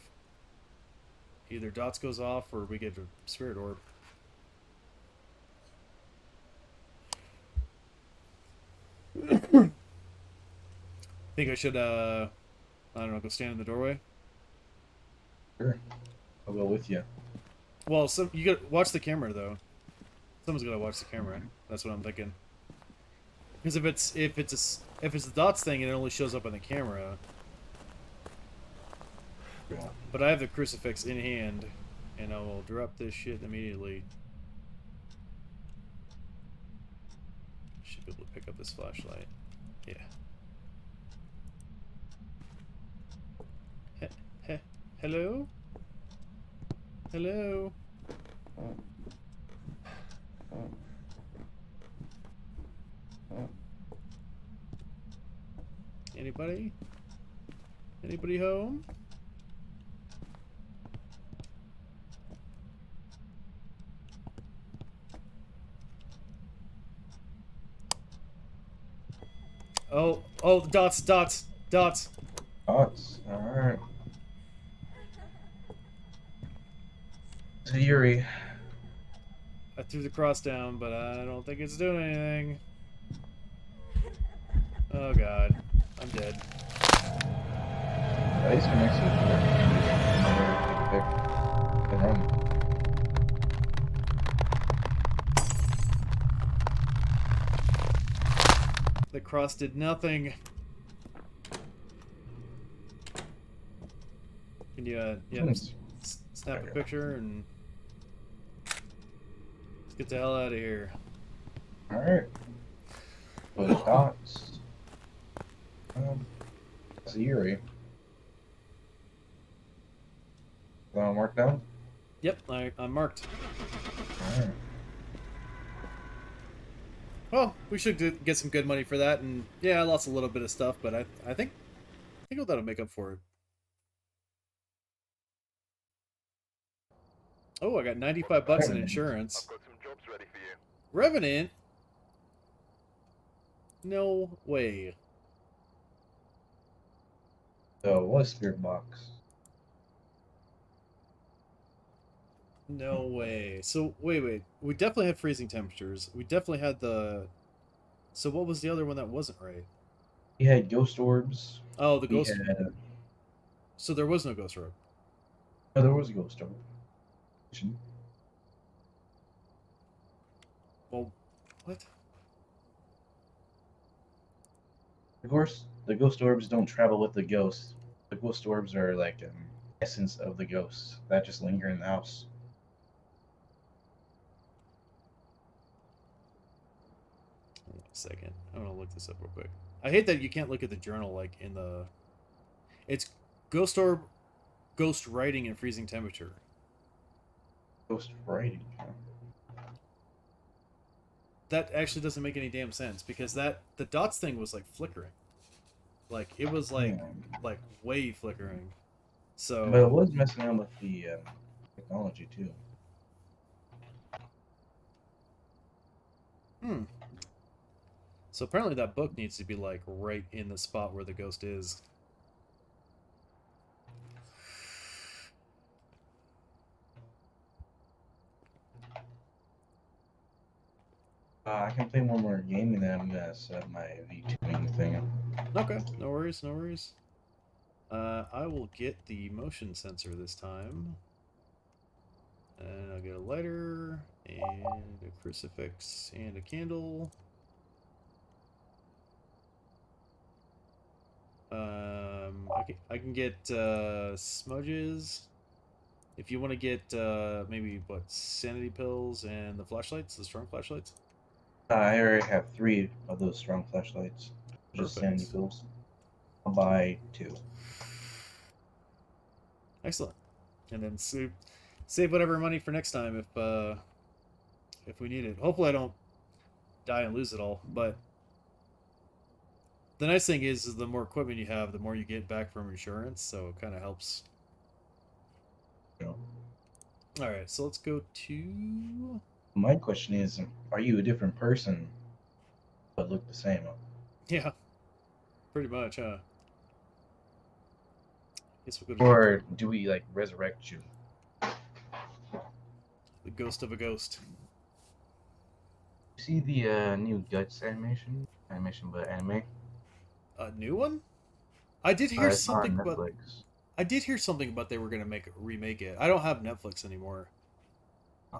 either dots goes off or we get a spirit orb. Think I should, I don't know, go stand in the doorway? Sure. I'll go with you. Well, you gotta watch the camera, though. Someone's gotta watch the camera. That's what I'm thinking. Because if it's the dots thing, it only shows up on the camera. But I have the crucifix in hand, and I will drop this shit immediately. Should be able to pick up this flashlight. Yeah. Hello? Hello? Anybody? Anybody home? Oh, dots. Dots. Alright. So Yuri. I threw the cross down, but I don't think it's doing anything. Oh god. I'm dead. At least we're next to the door. The cross did nothing. Can you, snap a picture and let's get the hell out of here. Alright. Those dots. It's Yuri. Mark down? Yep, I'm marked. Alright. Well, we should get some good money for that, and yeah, I lost a little bit of stuff, but I think that'll make up for it. Oh, I got 95 bucks in insurance. I've got some jobs ready for you. Revenant? No way. So, what spirit box? No way. So, wait. We definitely had freezing temperatures. We definitely had the... So what was the other one that wasn't right? He had ghost orbs. Oh, the ghost... Had... So there was no ghost orb? No, there was a ghost orb. Well, what? Of course, the ghost orbs don't travel with the ghost. The ghost orbs are like an essence of the ghosts that just linger in the house. Hold on a second. I'm gonna look this up real quick. I hate that you can't look at the journal like in the... It's ghost orb, ghost writing, and freezing temperature. Ghost writing. That actually doesn't make any damn sense because the dots thing was like flickering. Like it was like way flickering. So But it was messing around with the technology too. So apparently that book needs to be like right in the spot where the ghost is. I can play one more game and then I'm gonna set up my V2ing thing. Okay, no worries, no worries. I will get the motion sensor this time. And I'll get a lighter, and a crucifix, and a candle. I can get smudges. If you want to get maybe sanity pills and the flashlights, the strong flashlights. I already have 3 of those strong flashlights. Just sanity pills. I'll buy 2. Excellent. And then save whatever money for next time if we need it. Hopefully I don't die and lose it all, but the nice thing is the more equipment you have, the more you get back from insurance, so it kind of helps. Yeah. Alright, so let's go to... My question is, are you a different person but look the same? Yeah, pretty much, huh? Guess we'll go or do we, like, resurrect you? The ghost of a ghost. See the new Guts animation? But anime? A new one? I did hear something about... I did hear something about they were going to remake it. I don't have Netflix anymore.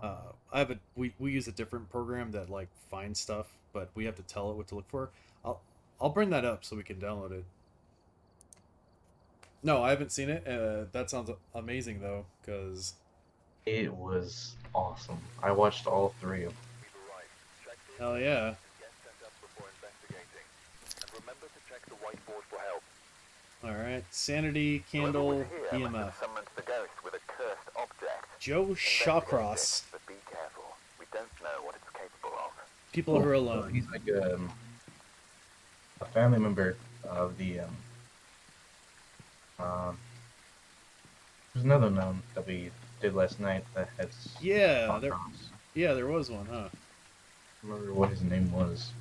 I have we use a different program that like finds stuff but we have to tell it what to look for. I'll bring that up so we can download it. No, I haven't seen it. That sounds amazing though, because it was awesome. I watched all 3 of them. Hell yeah. Alright, sanity, candle, EMF. Joe Shawcross. But be careful. We don't know what it's capable of. People who are alone. He's like a family member of the there's another one that we did last night that had there was one, huh? I don't remember what his name was.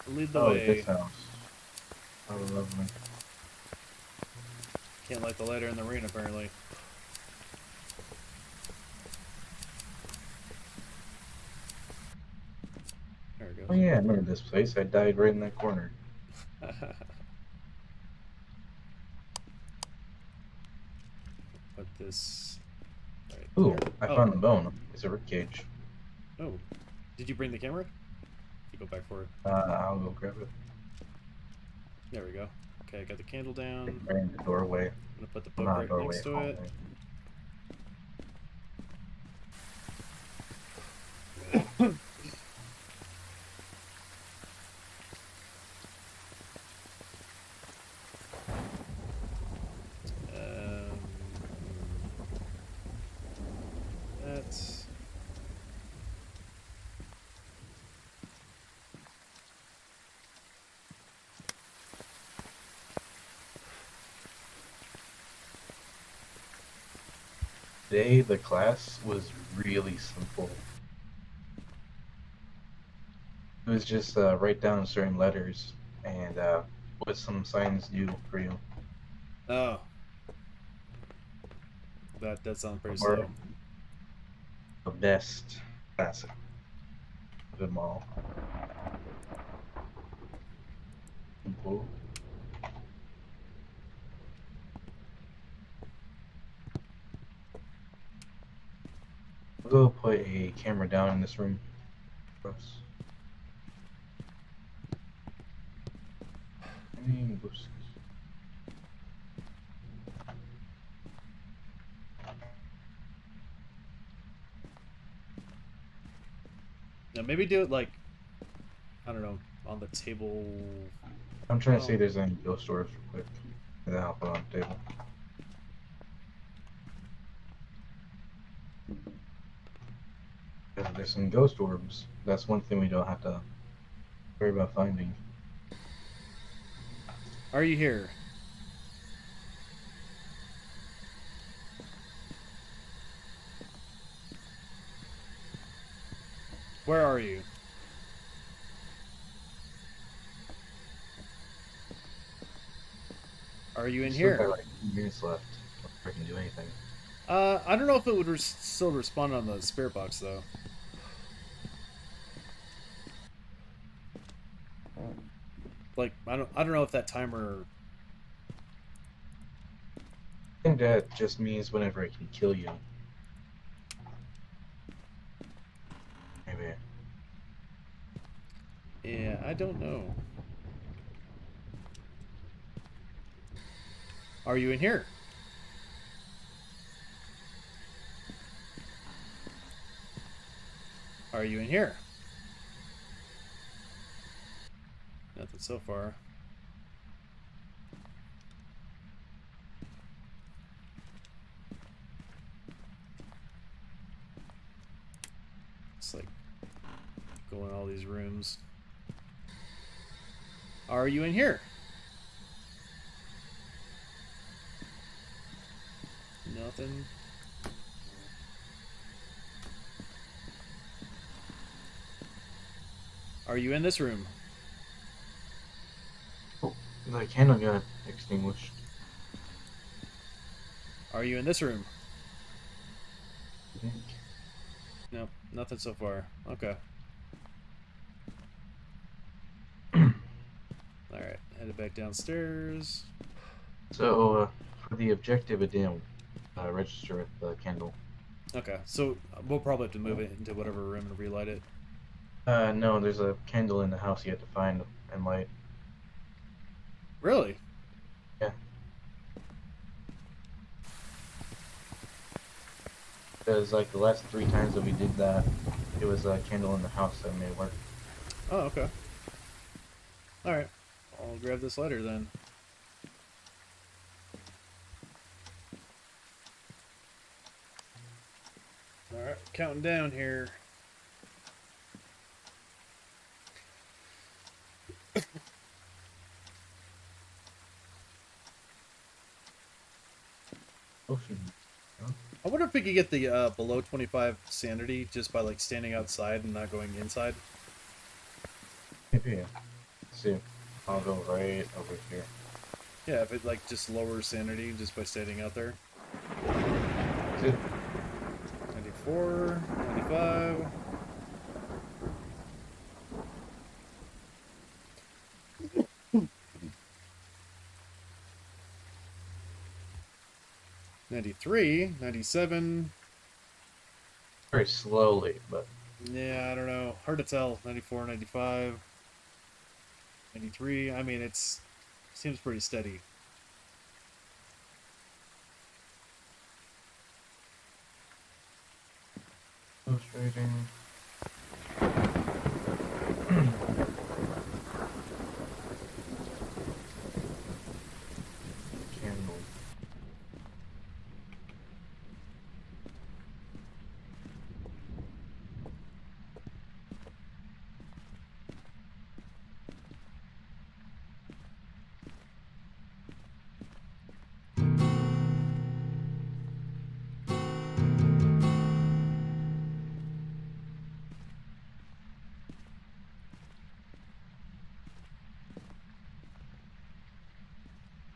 Lead the way. This house. Oh, lovely. Can't light the lighter in the rain, apparently. There we go. Oh yeah, I remember this place. I died right in that corner. Put this right Ooh, there. I found the bone. It's a ribcage. Oh, did you bring the camera? You go back for it. I'll go grab it. There we go. Okay, I got the candle down. Right in the doorway. I'm gonna put the book right next to it. That's Today, the class was really simple. It was just write down certain letters and what some signs do for you. Oh. That does sound pretty Or slow. the best class of them all. Simple. I'll go put a camera down in this room for us. Now maybe do it like, I don't know, on the table. I'm trying to see if there's any ghost doors real quick. And then I'll put it on the table. If there's some ghost orbs, that's one thing we don't have to worry about finding. Are you here? Where are you? Are you in Still here? got like 2 minutes left before I can do anything. I don't know if it would still respond on the spirit box though. Like I don't know if that timer. I think that just means whenever it can kill you. Maybe. Yeah, I don't know. Are you in here? Are you in here? Nothing so far. It's like going in all these rooms. Are you in here? Nothing. Are you in this room? Oh, the candle got extinguished. Are you in this room? I think. No, nothing so far. Okay. Alright, headed back downstairs. So, for the objective, it didn't register with the candle. Okay, so we'll probably have to move it into whatever room and relight it. No, there's a candle in the house you have to find and light. Really? Yeah. Because like the last 3 times that we did that, it was a candle in the house that made it work. Oh, okay. Alright. I'll grab this lighter then. Alright, counting down here. I wonder if we could get the below 25 sanity just by like standing outside and not going inside. Maybe. Let's see. I'll go right over here. Yeah, if it like just lowers sanity just by standing out there. 94, 95. $93, $97. Very slowly, but Yeah, I don't know. Hard to tell. $94, $95, $93. I mean, it's seems pretty steady. illustrating. Candle.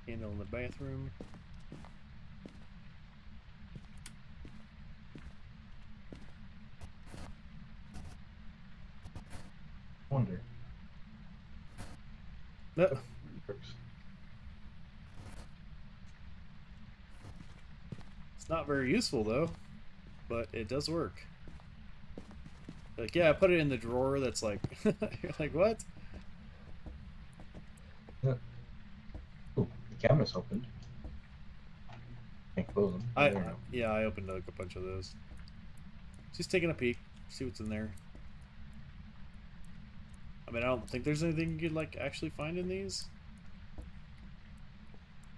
Candle in the bathroom. Wonder. No. It's not very useful though, but it does work. Like, yeah, I put it in the drawer that's like, you're like, what? Yeah. Ooh, the cabinet's opened. Can't close them. There you go. Yeah, I opened like a bunch of those. Just taking a peek, see what's in there. I mean, I don't think there's anything you could like actually find in these.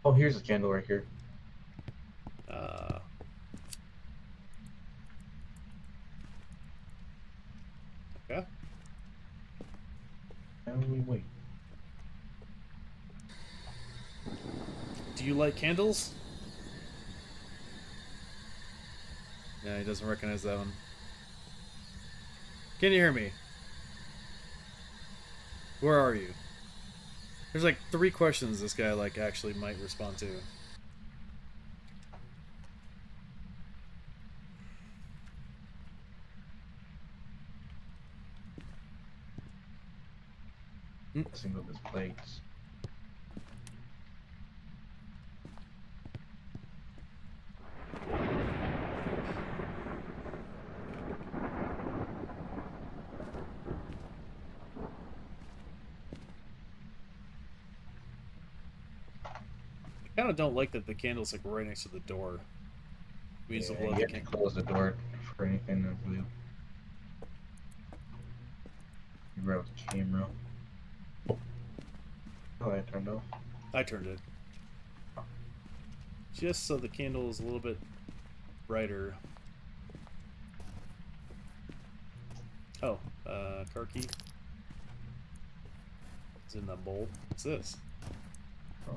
Oh, here's a candle right here. Okay. And we wait. Do you like candles? Yeah, he doesn't recognize that one. Can you hear me? Where are you? There's like 3 questions this guy like actually might respond to. Messing with his plates. I kind of don't like that the candle's like right next to the door. We Yeah, you have to close the door for anything that blue. You grab the camera. Oh, I turned off. I turned it. Just so the candle is a little bit brighter. Oh, car key. It's in the bowl. What's this? Oh.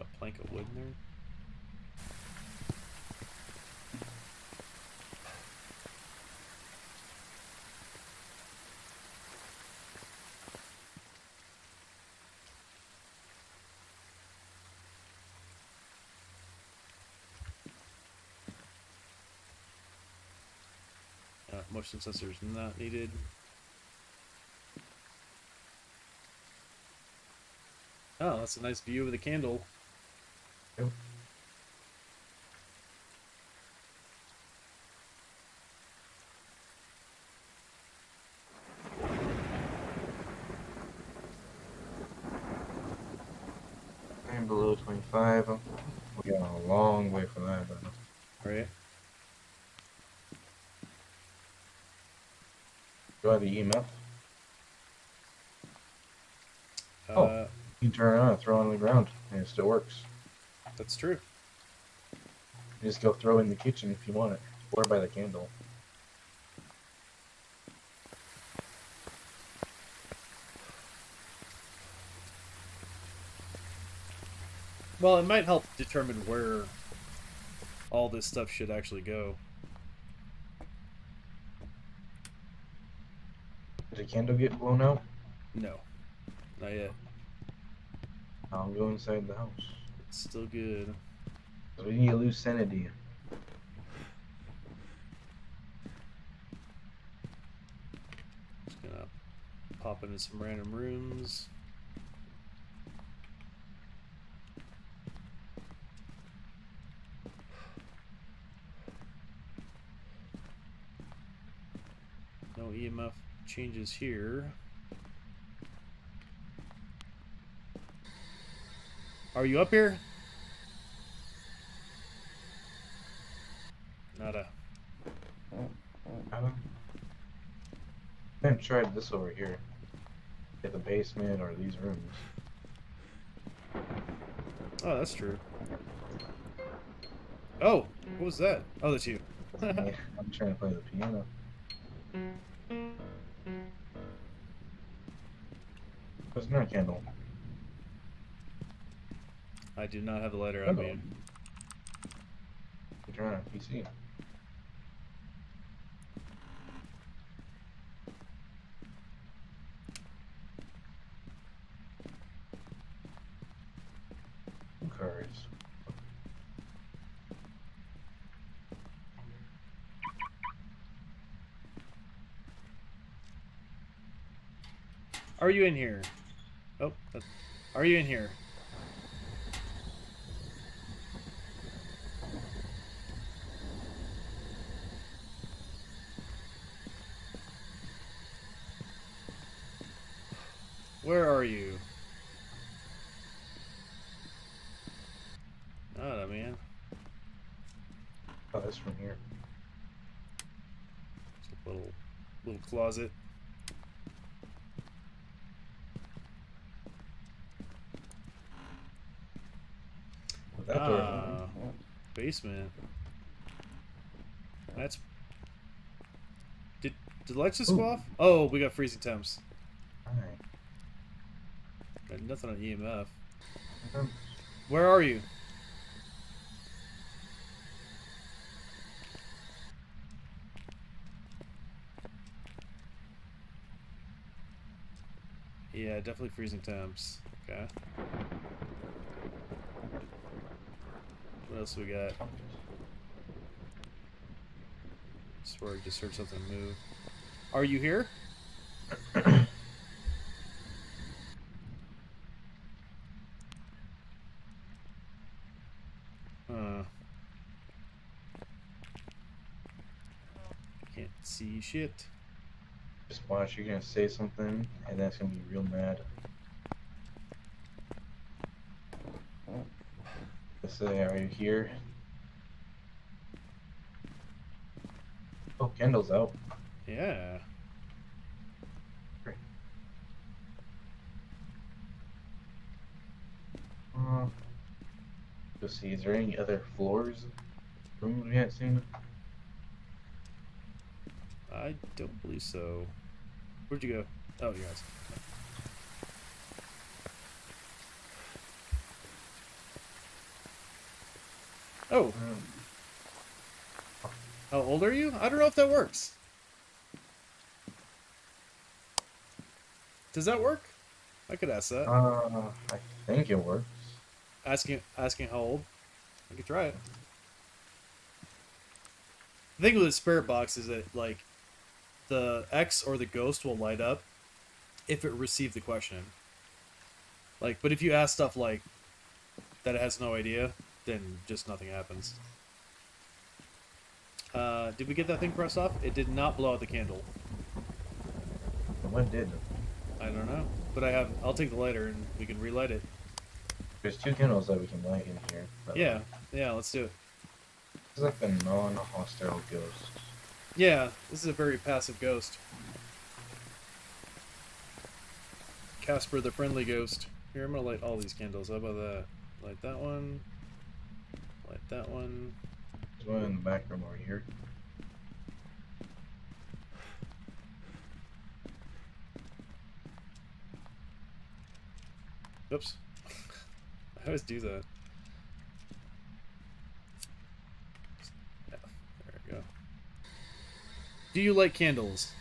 A plank of wood in there. Motion sensors not needed. Oh, that's a nice view of the candle. Yep. 5. We got a long way from that, but. Right. Do I have the EMF? Uh, you can turn it on and throw it on the ground, and it still works. That's true. You just go throw it in the kitchen if you want it, or by the candle. Well, it might help determine where all this stuff should actually go. Did the candle get blown out? No, not yet. I'll go inside the house. It's still good. We need to lose sanity. Just gonna pop into some random rooms. No EMF changes here. Are you up here? Nada. I haven't tried this over here. At the basement or these rooms. Oh, that's true. Oh, what was that? Oh, that's you. Yeah, I'm trying to play the piano. There's another candle. I do not have the lighter on me. Turn on PC. Cards. Are you in here? Oh, are you in here? Where are you? Nada, man. Oh, that's from here. It's a little closet. That door. Basement. That's. Did the lights just go off? Oh, we got freezing temps. Alright. Got nothing on EMF. Where are you? Yeah, definitely freezing temps. Okay. What else we got? Swear I just heard something move. Are you here? Can't see shit. Just watch, you're gonna say something, and that's gonna be real mad. Let's say, are you here? Oh, candle's out. Yeah. Let's see, is there any other floors? Rooms we haven't seen? I don't believe so. Where'd you go? Oh, you guys. Oh. How old are you? I don't know if that works. Does that work? I could ask that. I think it works. Asking how old? I could try it. The thing with the spirit box is that, like, the X or the ghost will light up if it received the question. Like, but if you ask stuff like that it has no idea, then just nothing happens. Did we get that thing pressed off? It did not blow out the candle. What did? I don't know. But I'll take the lighter and we can relight it. There's 2 candles that we can light in here. Yeah, yeah, let's do it. It's like a non-hostile ghost. Yeah, this is a very passive ghost. Casper the friendly ghost. Here, I'm gonna light all these candles. How about that? Light that one. Light that one. There's one in the back room over here. Oops. I always do that. Yeah, there we go. Do you like candles?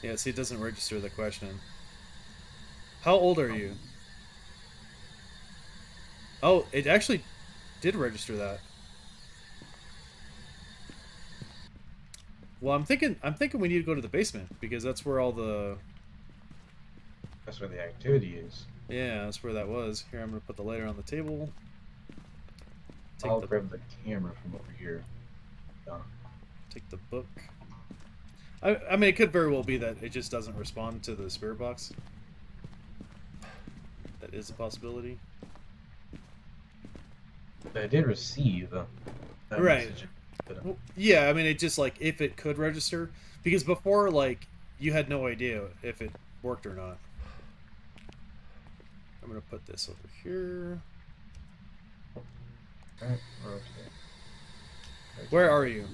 Yeah, see, it doesn't register the question. How old are you? Oh, it actually did register that. Well, I'm thinking we need to go to the basement because that's where all the That's where the activity is. yeah, that's where that was. Here, I'm gonna put the lighter on the table. I'll grab the camera from over here. Take the book. I mean, it could very well be that it just doesn't respond to the spirit box. That is a possibility. I did receive that Right. message. Well, yeah, I mean, it just like if it could register, because before like you had no idea if it worked or not. I'm gonna put this over here. Where are you?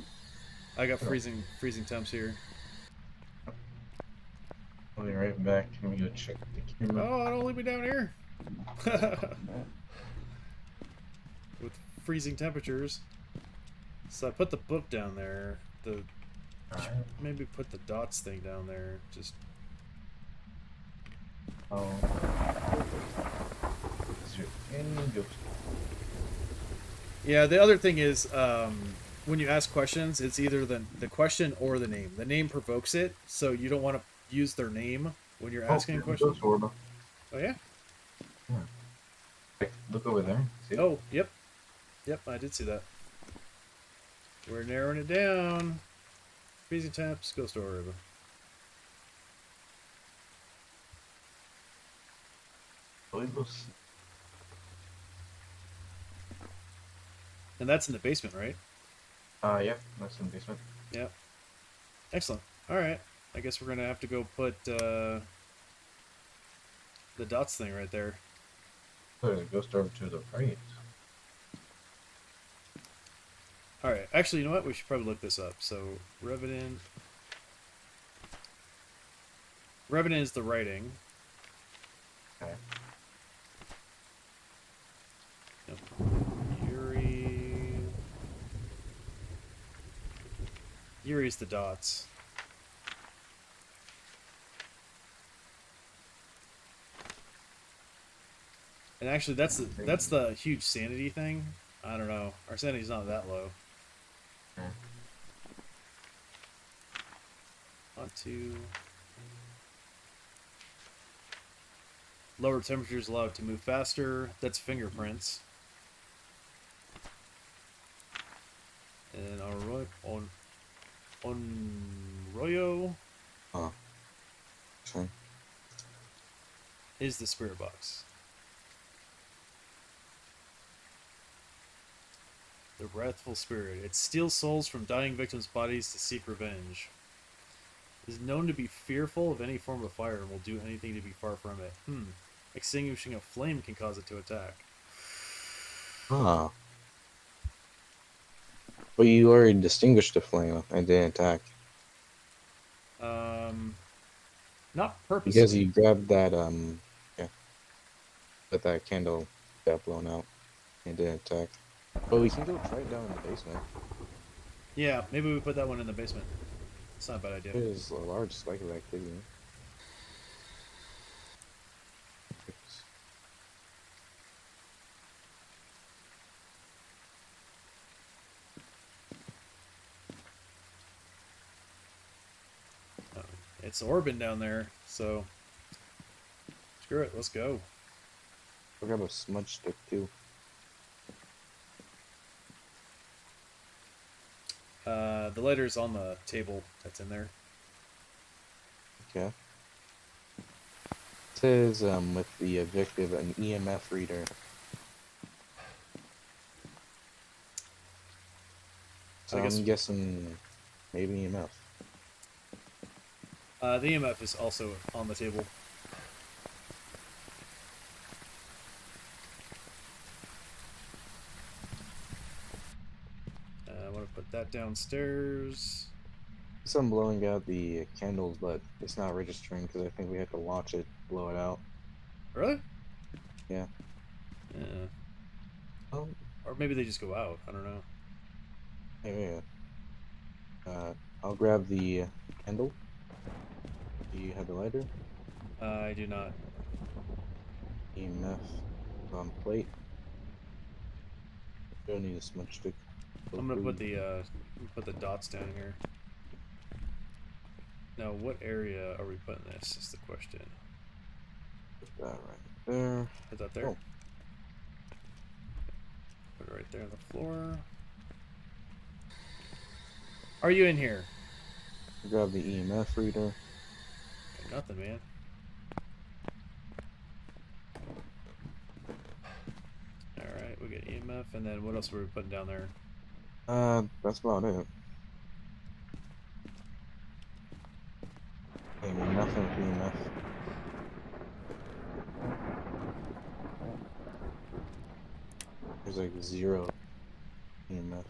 I got freezing temps here. I'll be right back. Let me go check the camera. Oh, don't leave me down here. With freezing temperatures. So I put the book down there. Maybe put the dots thing down there. Just. Oh. Is there any ghost? Yeah, the other thing is, when you ask questions, it's either the question or the name. The name provokes it, so you don't want to use their name when you're asking a question. Oh yeah? Yeah. Like, look over there. See it? Oh, yep. Yep, I did see that. We're narrowing it down. Freezing temps, ghost orb. And that's in the basement, right? Yeah, that's in the basement. Yep. Excellent. Alright. I guess we're gonna have to go put the dots thing right there. There's a ghost orb to the right. Alright, actually, you know what? We should probably look this up. So, Revenant. Revenant is the writing. Okay. Yep. Yuri's the dots. And actually, that's the huge sanity thing. I don't know. Our sanity's not that low. Onto lower temperatures allowed to move faster. That's fingerprints. And on Royo Okay. is the spirit box. The wrathful spirit. It steals souls from dying victims' bodies to seek revenge. It is known to be fearful of any form of fire and will do anything to be far from it. Extinguishing a flame can cause it to attack. Ah. But you already distinguished the flame and didn't attack. Not purposely. Because you grabbed that, yeah. But that candle got blown out and didn't attack. But we can go try it down in the basement. Yeah, maybe we put that one in the basement. It's not a bad idea. There's a large spike of activity. It's orbing down there, so screw it, let's go. I'll grab a smudge stick too. The letter's on the table that's in there. Okay. says with the objective an EMF reader. So I guess I'm guessing maybe EMF. the EMF is also on the table. I want to put that downstairs. So I'm blowing out the candles, but it's not registering because I think we have to watch it blow it out. Really? Yeah. Yeah. Oh. Or maybe they just go out. I don't know. Yeah. I'll grab the candle. Do you have the lighter? I do not. EMF on plate. Don't need a smudge stick. I'm gonna put the dots down here. Now, what area are we putting this? Is the question. Put that right there. Put that there. Oh. Put it right there on the floor. Are you in here? Grab the EMF reader. Nothing, man. Alright, we got EMF, and then what else were we putting down there? That's about it. And nothing with EMF. There's like 0 EMF.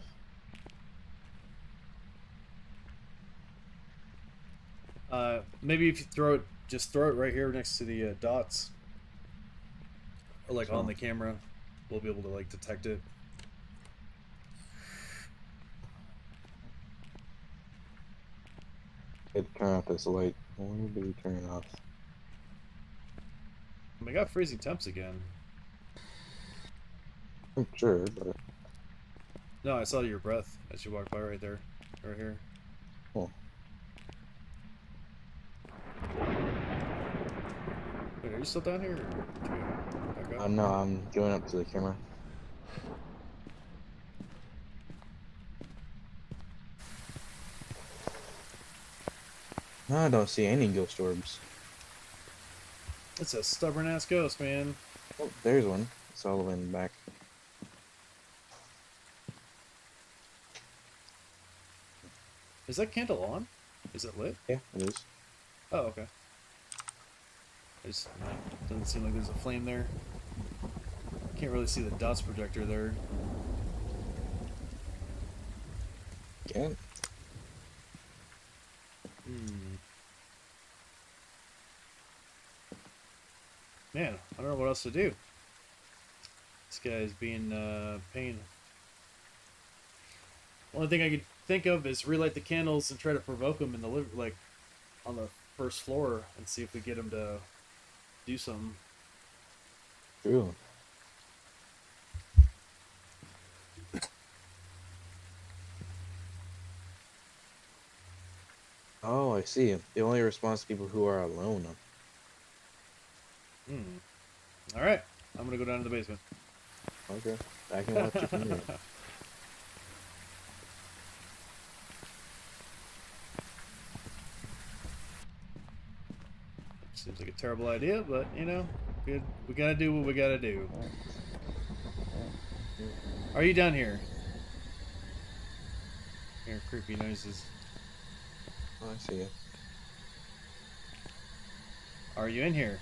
Maybe if you just throw it right here next to the dots, or like on the camera, we'll be able to like detect it. Turn off this light. When do we turn it off? We got freezing temps again. I'm sure, but No, I saw your breath as you walked by right there, right here. Oh. Wait, are you still down here? Or did you go back up? No, I'm going up to the camera. No, I don't see any ghost orbs. It's a stubborn ass ghost, man. Oh, there's one. It's all the way in the back. Is that candle on? Is it lit? Yeah, it is. Oh, okay. Doesn't seem like there's a flame there. Can't really see the dots projector there. Can. Man, I don't know what else to do. This guy's being pain. Only thing I could think of is relight the candles and try to provoke him in the like on the first floor and see if we get him to do something. True. Oh, I see. It only responds to people who are alone. Alright, I'm gonna go down to the basement. Okay. I can watch you from here. Seems like a terrible idea, but you know, good. We gotta do what we gotta do. Are you down here? Hear creepy noises. Oh, I see you. Are you in here?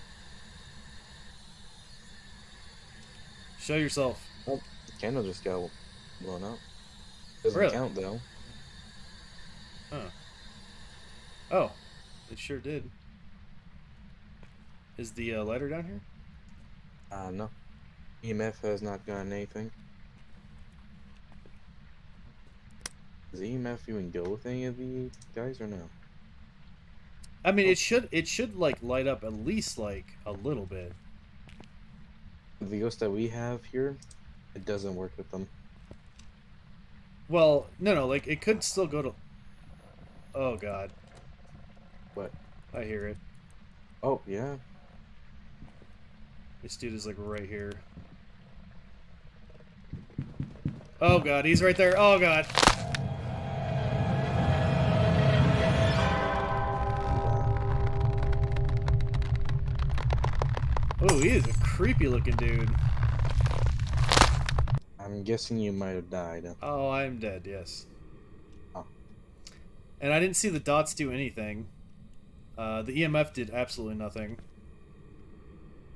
Show yourself. Oh, the candle just got blown out. Doesn't Really? count though. Huh. Oh, it sure did. Is the lighter down here? No. EMF has not gotten anything. Does EMF even go with any of the guys or no? I mean, it should like light up at least like a little bit. The ghost that we have here, it doesn't work with them. Well, no, like it could still go to. Oh God. What? I hear it. Oh yeah. This dude is like right here. Oh God, he's right there. Oh God. Oh, he is a creepy looking dude. I'm guessing you might have died. Oh, I'm dead, yes. Oh. And I didn't see the dots do anything. The EMF did absolutely nothing.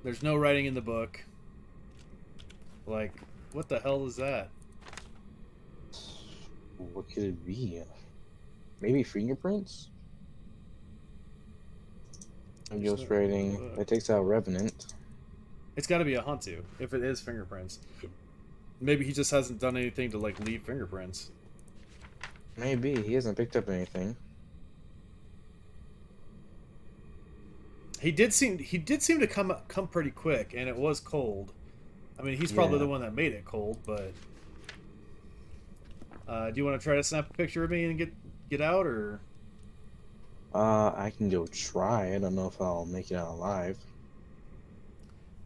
There's no writing in the book. Like, what the hell is that? What could it be? Maybe fingerprints? Ghost writing. It takes out Revenant. It's got to be a Huntu, if it is fingerprints. Maybe he just hasn't done anything to, like, leave fingerprints. Maybe. He hasn't picked up anything. He did seem to come pretty quick, and it was cold. I mean, he's probably the one that made it cold, but do you want to try to snap a picture of me and get out, or? I can go try. I don't know if I'll make it out alive.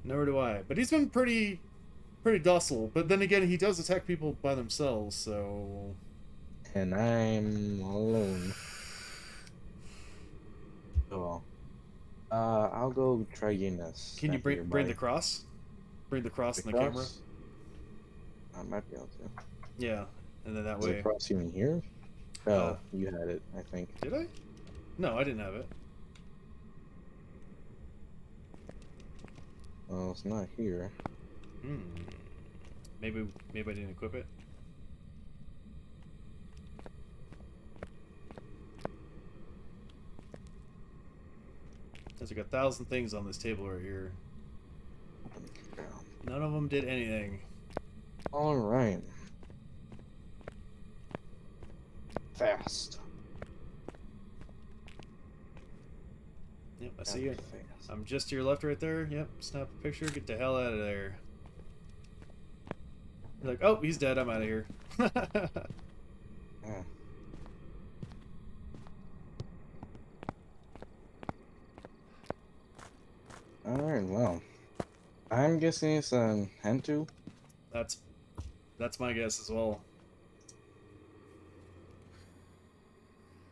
Nor do I. But he's been pretty docile. But then again, he does attack people by themselves, so. And I'm alone. Oh. I'll go try getting this. Can you bring the cross? Bring the cross in the camera? I might be able to. Yeah, and then that Is way. the cross even here? Oh, you had it, I think. Did I? No, I didn't have it. Well, it's not here. Maybe I didn't equip it. There's like 1,000 things on this table right here. None of them did anything. All right. Fast. Yep, I see you. I'm just to your left right there. Yep, snap a picture. Get the hell out of there. You're like, oh, he's dead. I'm out of here. Yeah. Alright, well. I'm guessing it's a Hentu. That's my guess as well.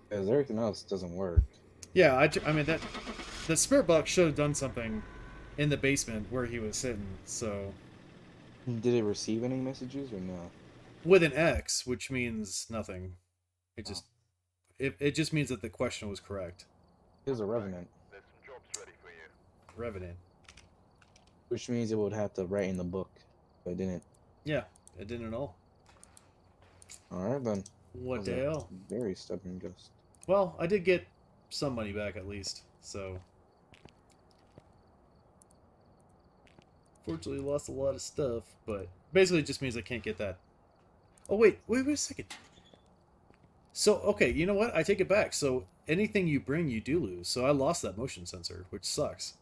Because everything else doesn't work. Yeah, I mean, the spirit box should have done something in the basement where he was sitting, so. Did it receive any messages or no? With an X, which means nothing. It just it just means that the question was correct. Here's a Revenant. There's some jobs ready for you. Revenant. Which means it would have to write in the book. But it didn't. Yeah, it didn't at all. Alright then. What the hell? Very stubborn ghost. Well, I did get some money back at least, so. Fortunately, lost a lot of stuff, but basically it just means I can't get that. Oh, wait a second. So, okay, you know what? I take it back. So, anything you bring, you do lose. So, I lost that motion sensor, which sucks.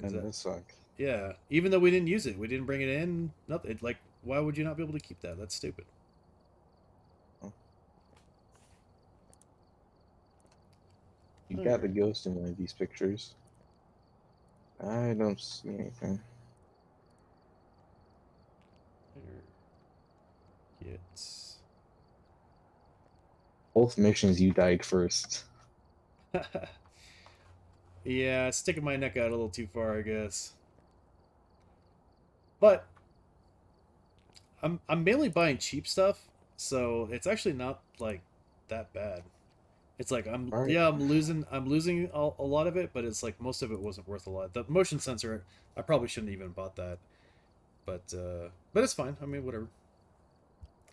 And that sucks. Yeah, even though we didn't use it, we didn't bring it in. Nothing. Like, why would you not be able to keep that? That's stupid. You got the ghost in one of these pictures. I don't see anything. Both missions you died first. Yeah, sticking my neck out a little too far, I guess. But I'm mainly buying cheap stuff, so it's actually not like that bad. It's like I'm losing a lot of it, but it's like most of it wasn't worth a lot. The motion sensor, I probably shouldn't even bought that, but it's fine. I mean, whatever.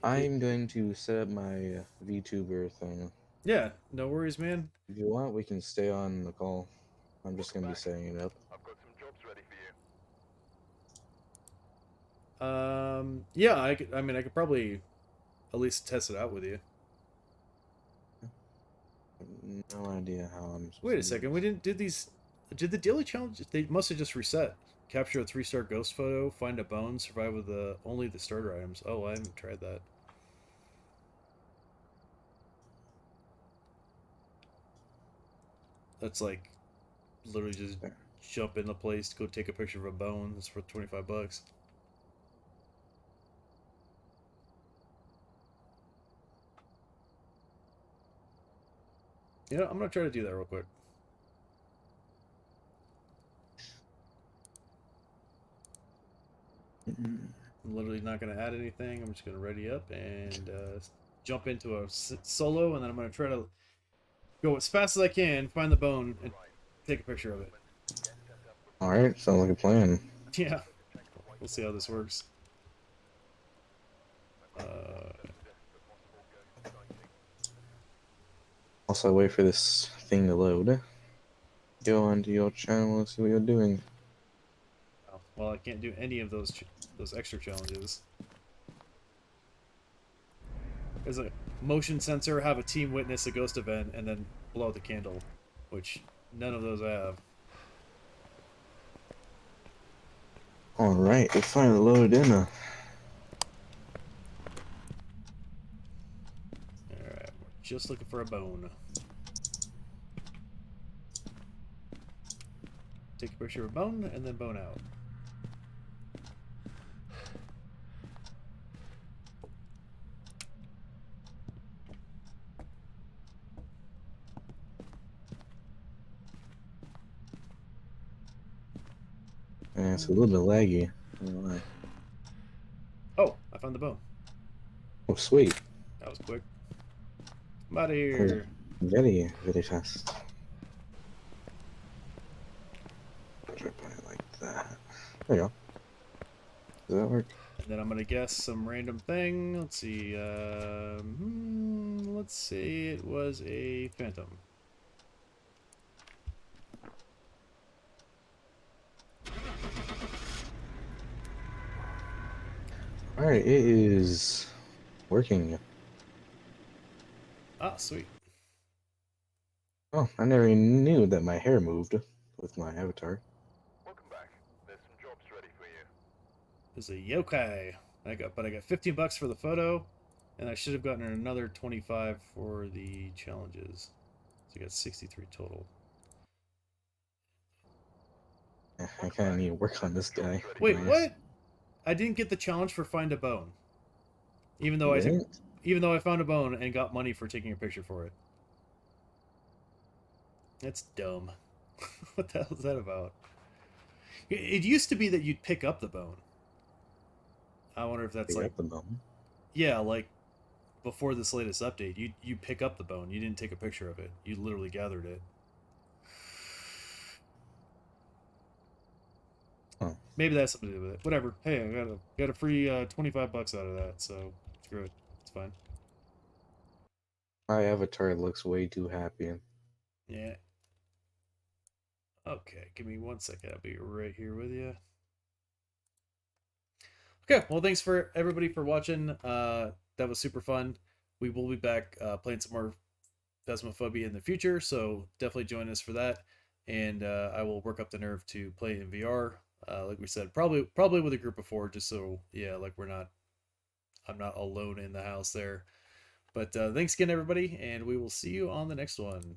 I'm going to set up my VTuber thing. Yeah, no worries, man. If you want, we can stay on the call. I'm just going to be setting it up. I've got some jobs ready for you. Yeah, I mean, I could probably at least test it out with you. No idea how I'm. Wait a second, we didn't do these. Did the daily challenge? They must have just reset. Capture a 3-star ghost photo, find a bone, survive with only the starter items. Oh, I haven't tried that. That's like literally just jump in the place, go take a picture of a bone. That's worth $25. You know, I'm gonna try to do that real quick. I'm literally not going to add anything. I'm just going to ready up and jump into a solo, and then I'm going to try to go as fast as I can, find the bone, and take a picture of it. Alright, sounds like a plan. Yeah. We'll see how this works. Also, wait for this thing to load. Go onto your channel and see what you're doing. Well, I can't do any of those extra challenges. There's a motion sensor, have a team witness a ghost event, and then blow out the candle, which none of those I have. Alright, we finally loaded in. Alright, we're just looking for a bone. Take a picture of a bone, and then bone out. Yeah, it's a little bit laggy. I don't know why. Oh, I found the bone. Oh, sweet. That was quick. I'm out of here. Very, very fast. Like that. There you go. Does that work? And then I'm gonna guess some random thing. Let's see. Let's say it was a phantom. Alright, it is working. Ah, sweet. Oh, I never even knew that my hair moved with my avatar. Welcome back. There's some jobs ready for you. There's a yokai. I got 15 bucks for the photo, and I should have gotten another 25 for the challenges. So I got 63 total. I kind of need to work on this guy. Wait, what? I didn't get the challenge for find a bone. Even though I found a bone and got money for taking a picture for it. That's dumb. What the hell is that about? It used to be that you'd pick up the bone. I wonder if that's Pick like up the bone? Yeah, like before this latest update, you pick up the bone. You didn't take a picture of it. You literally gathered it. Oh. Maybe that's something to do with it. Whatever. Hey, I got a free 25 bucks out of that, so screw it. It's fine. My avatar looks way too happy. Yeah. Okay, give me 1 second. I'll be right here with you. Okay, well, thanks for everybody for watching. That was super fun. We will be back playing some more Phasmophobia in the future, so definitely join us for that. And I will work up the nerve to play in VR. Like we said, probably with a group of 4, just so like I'm not alone in the house there. But thanks again, everybody, and we will see you on the next one.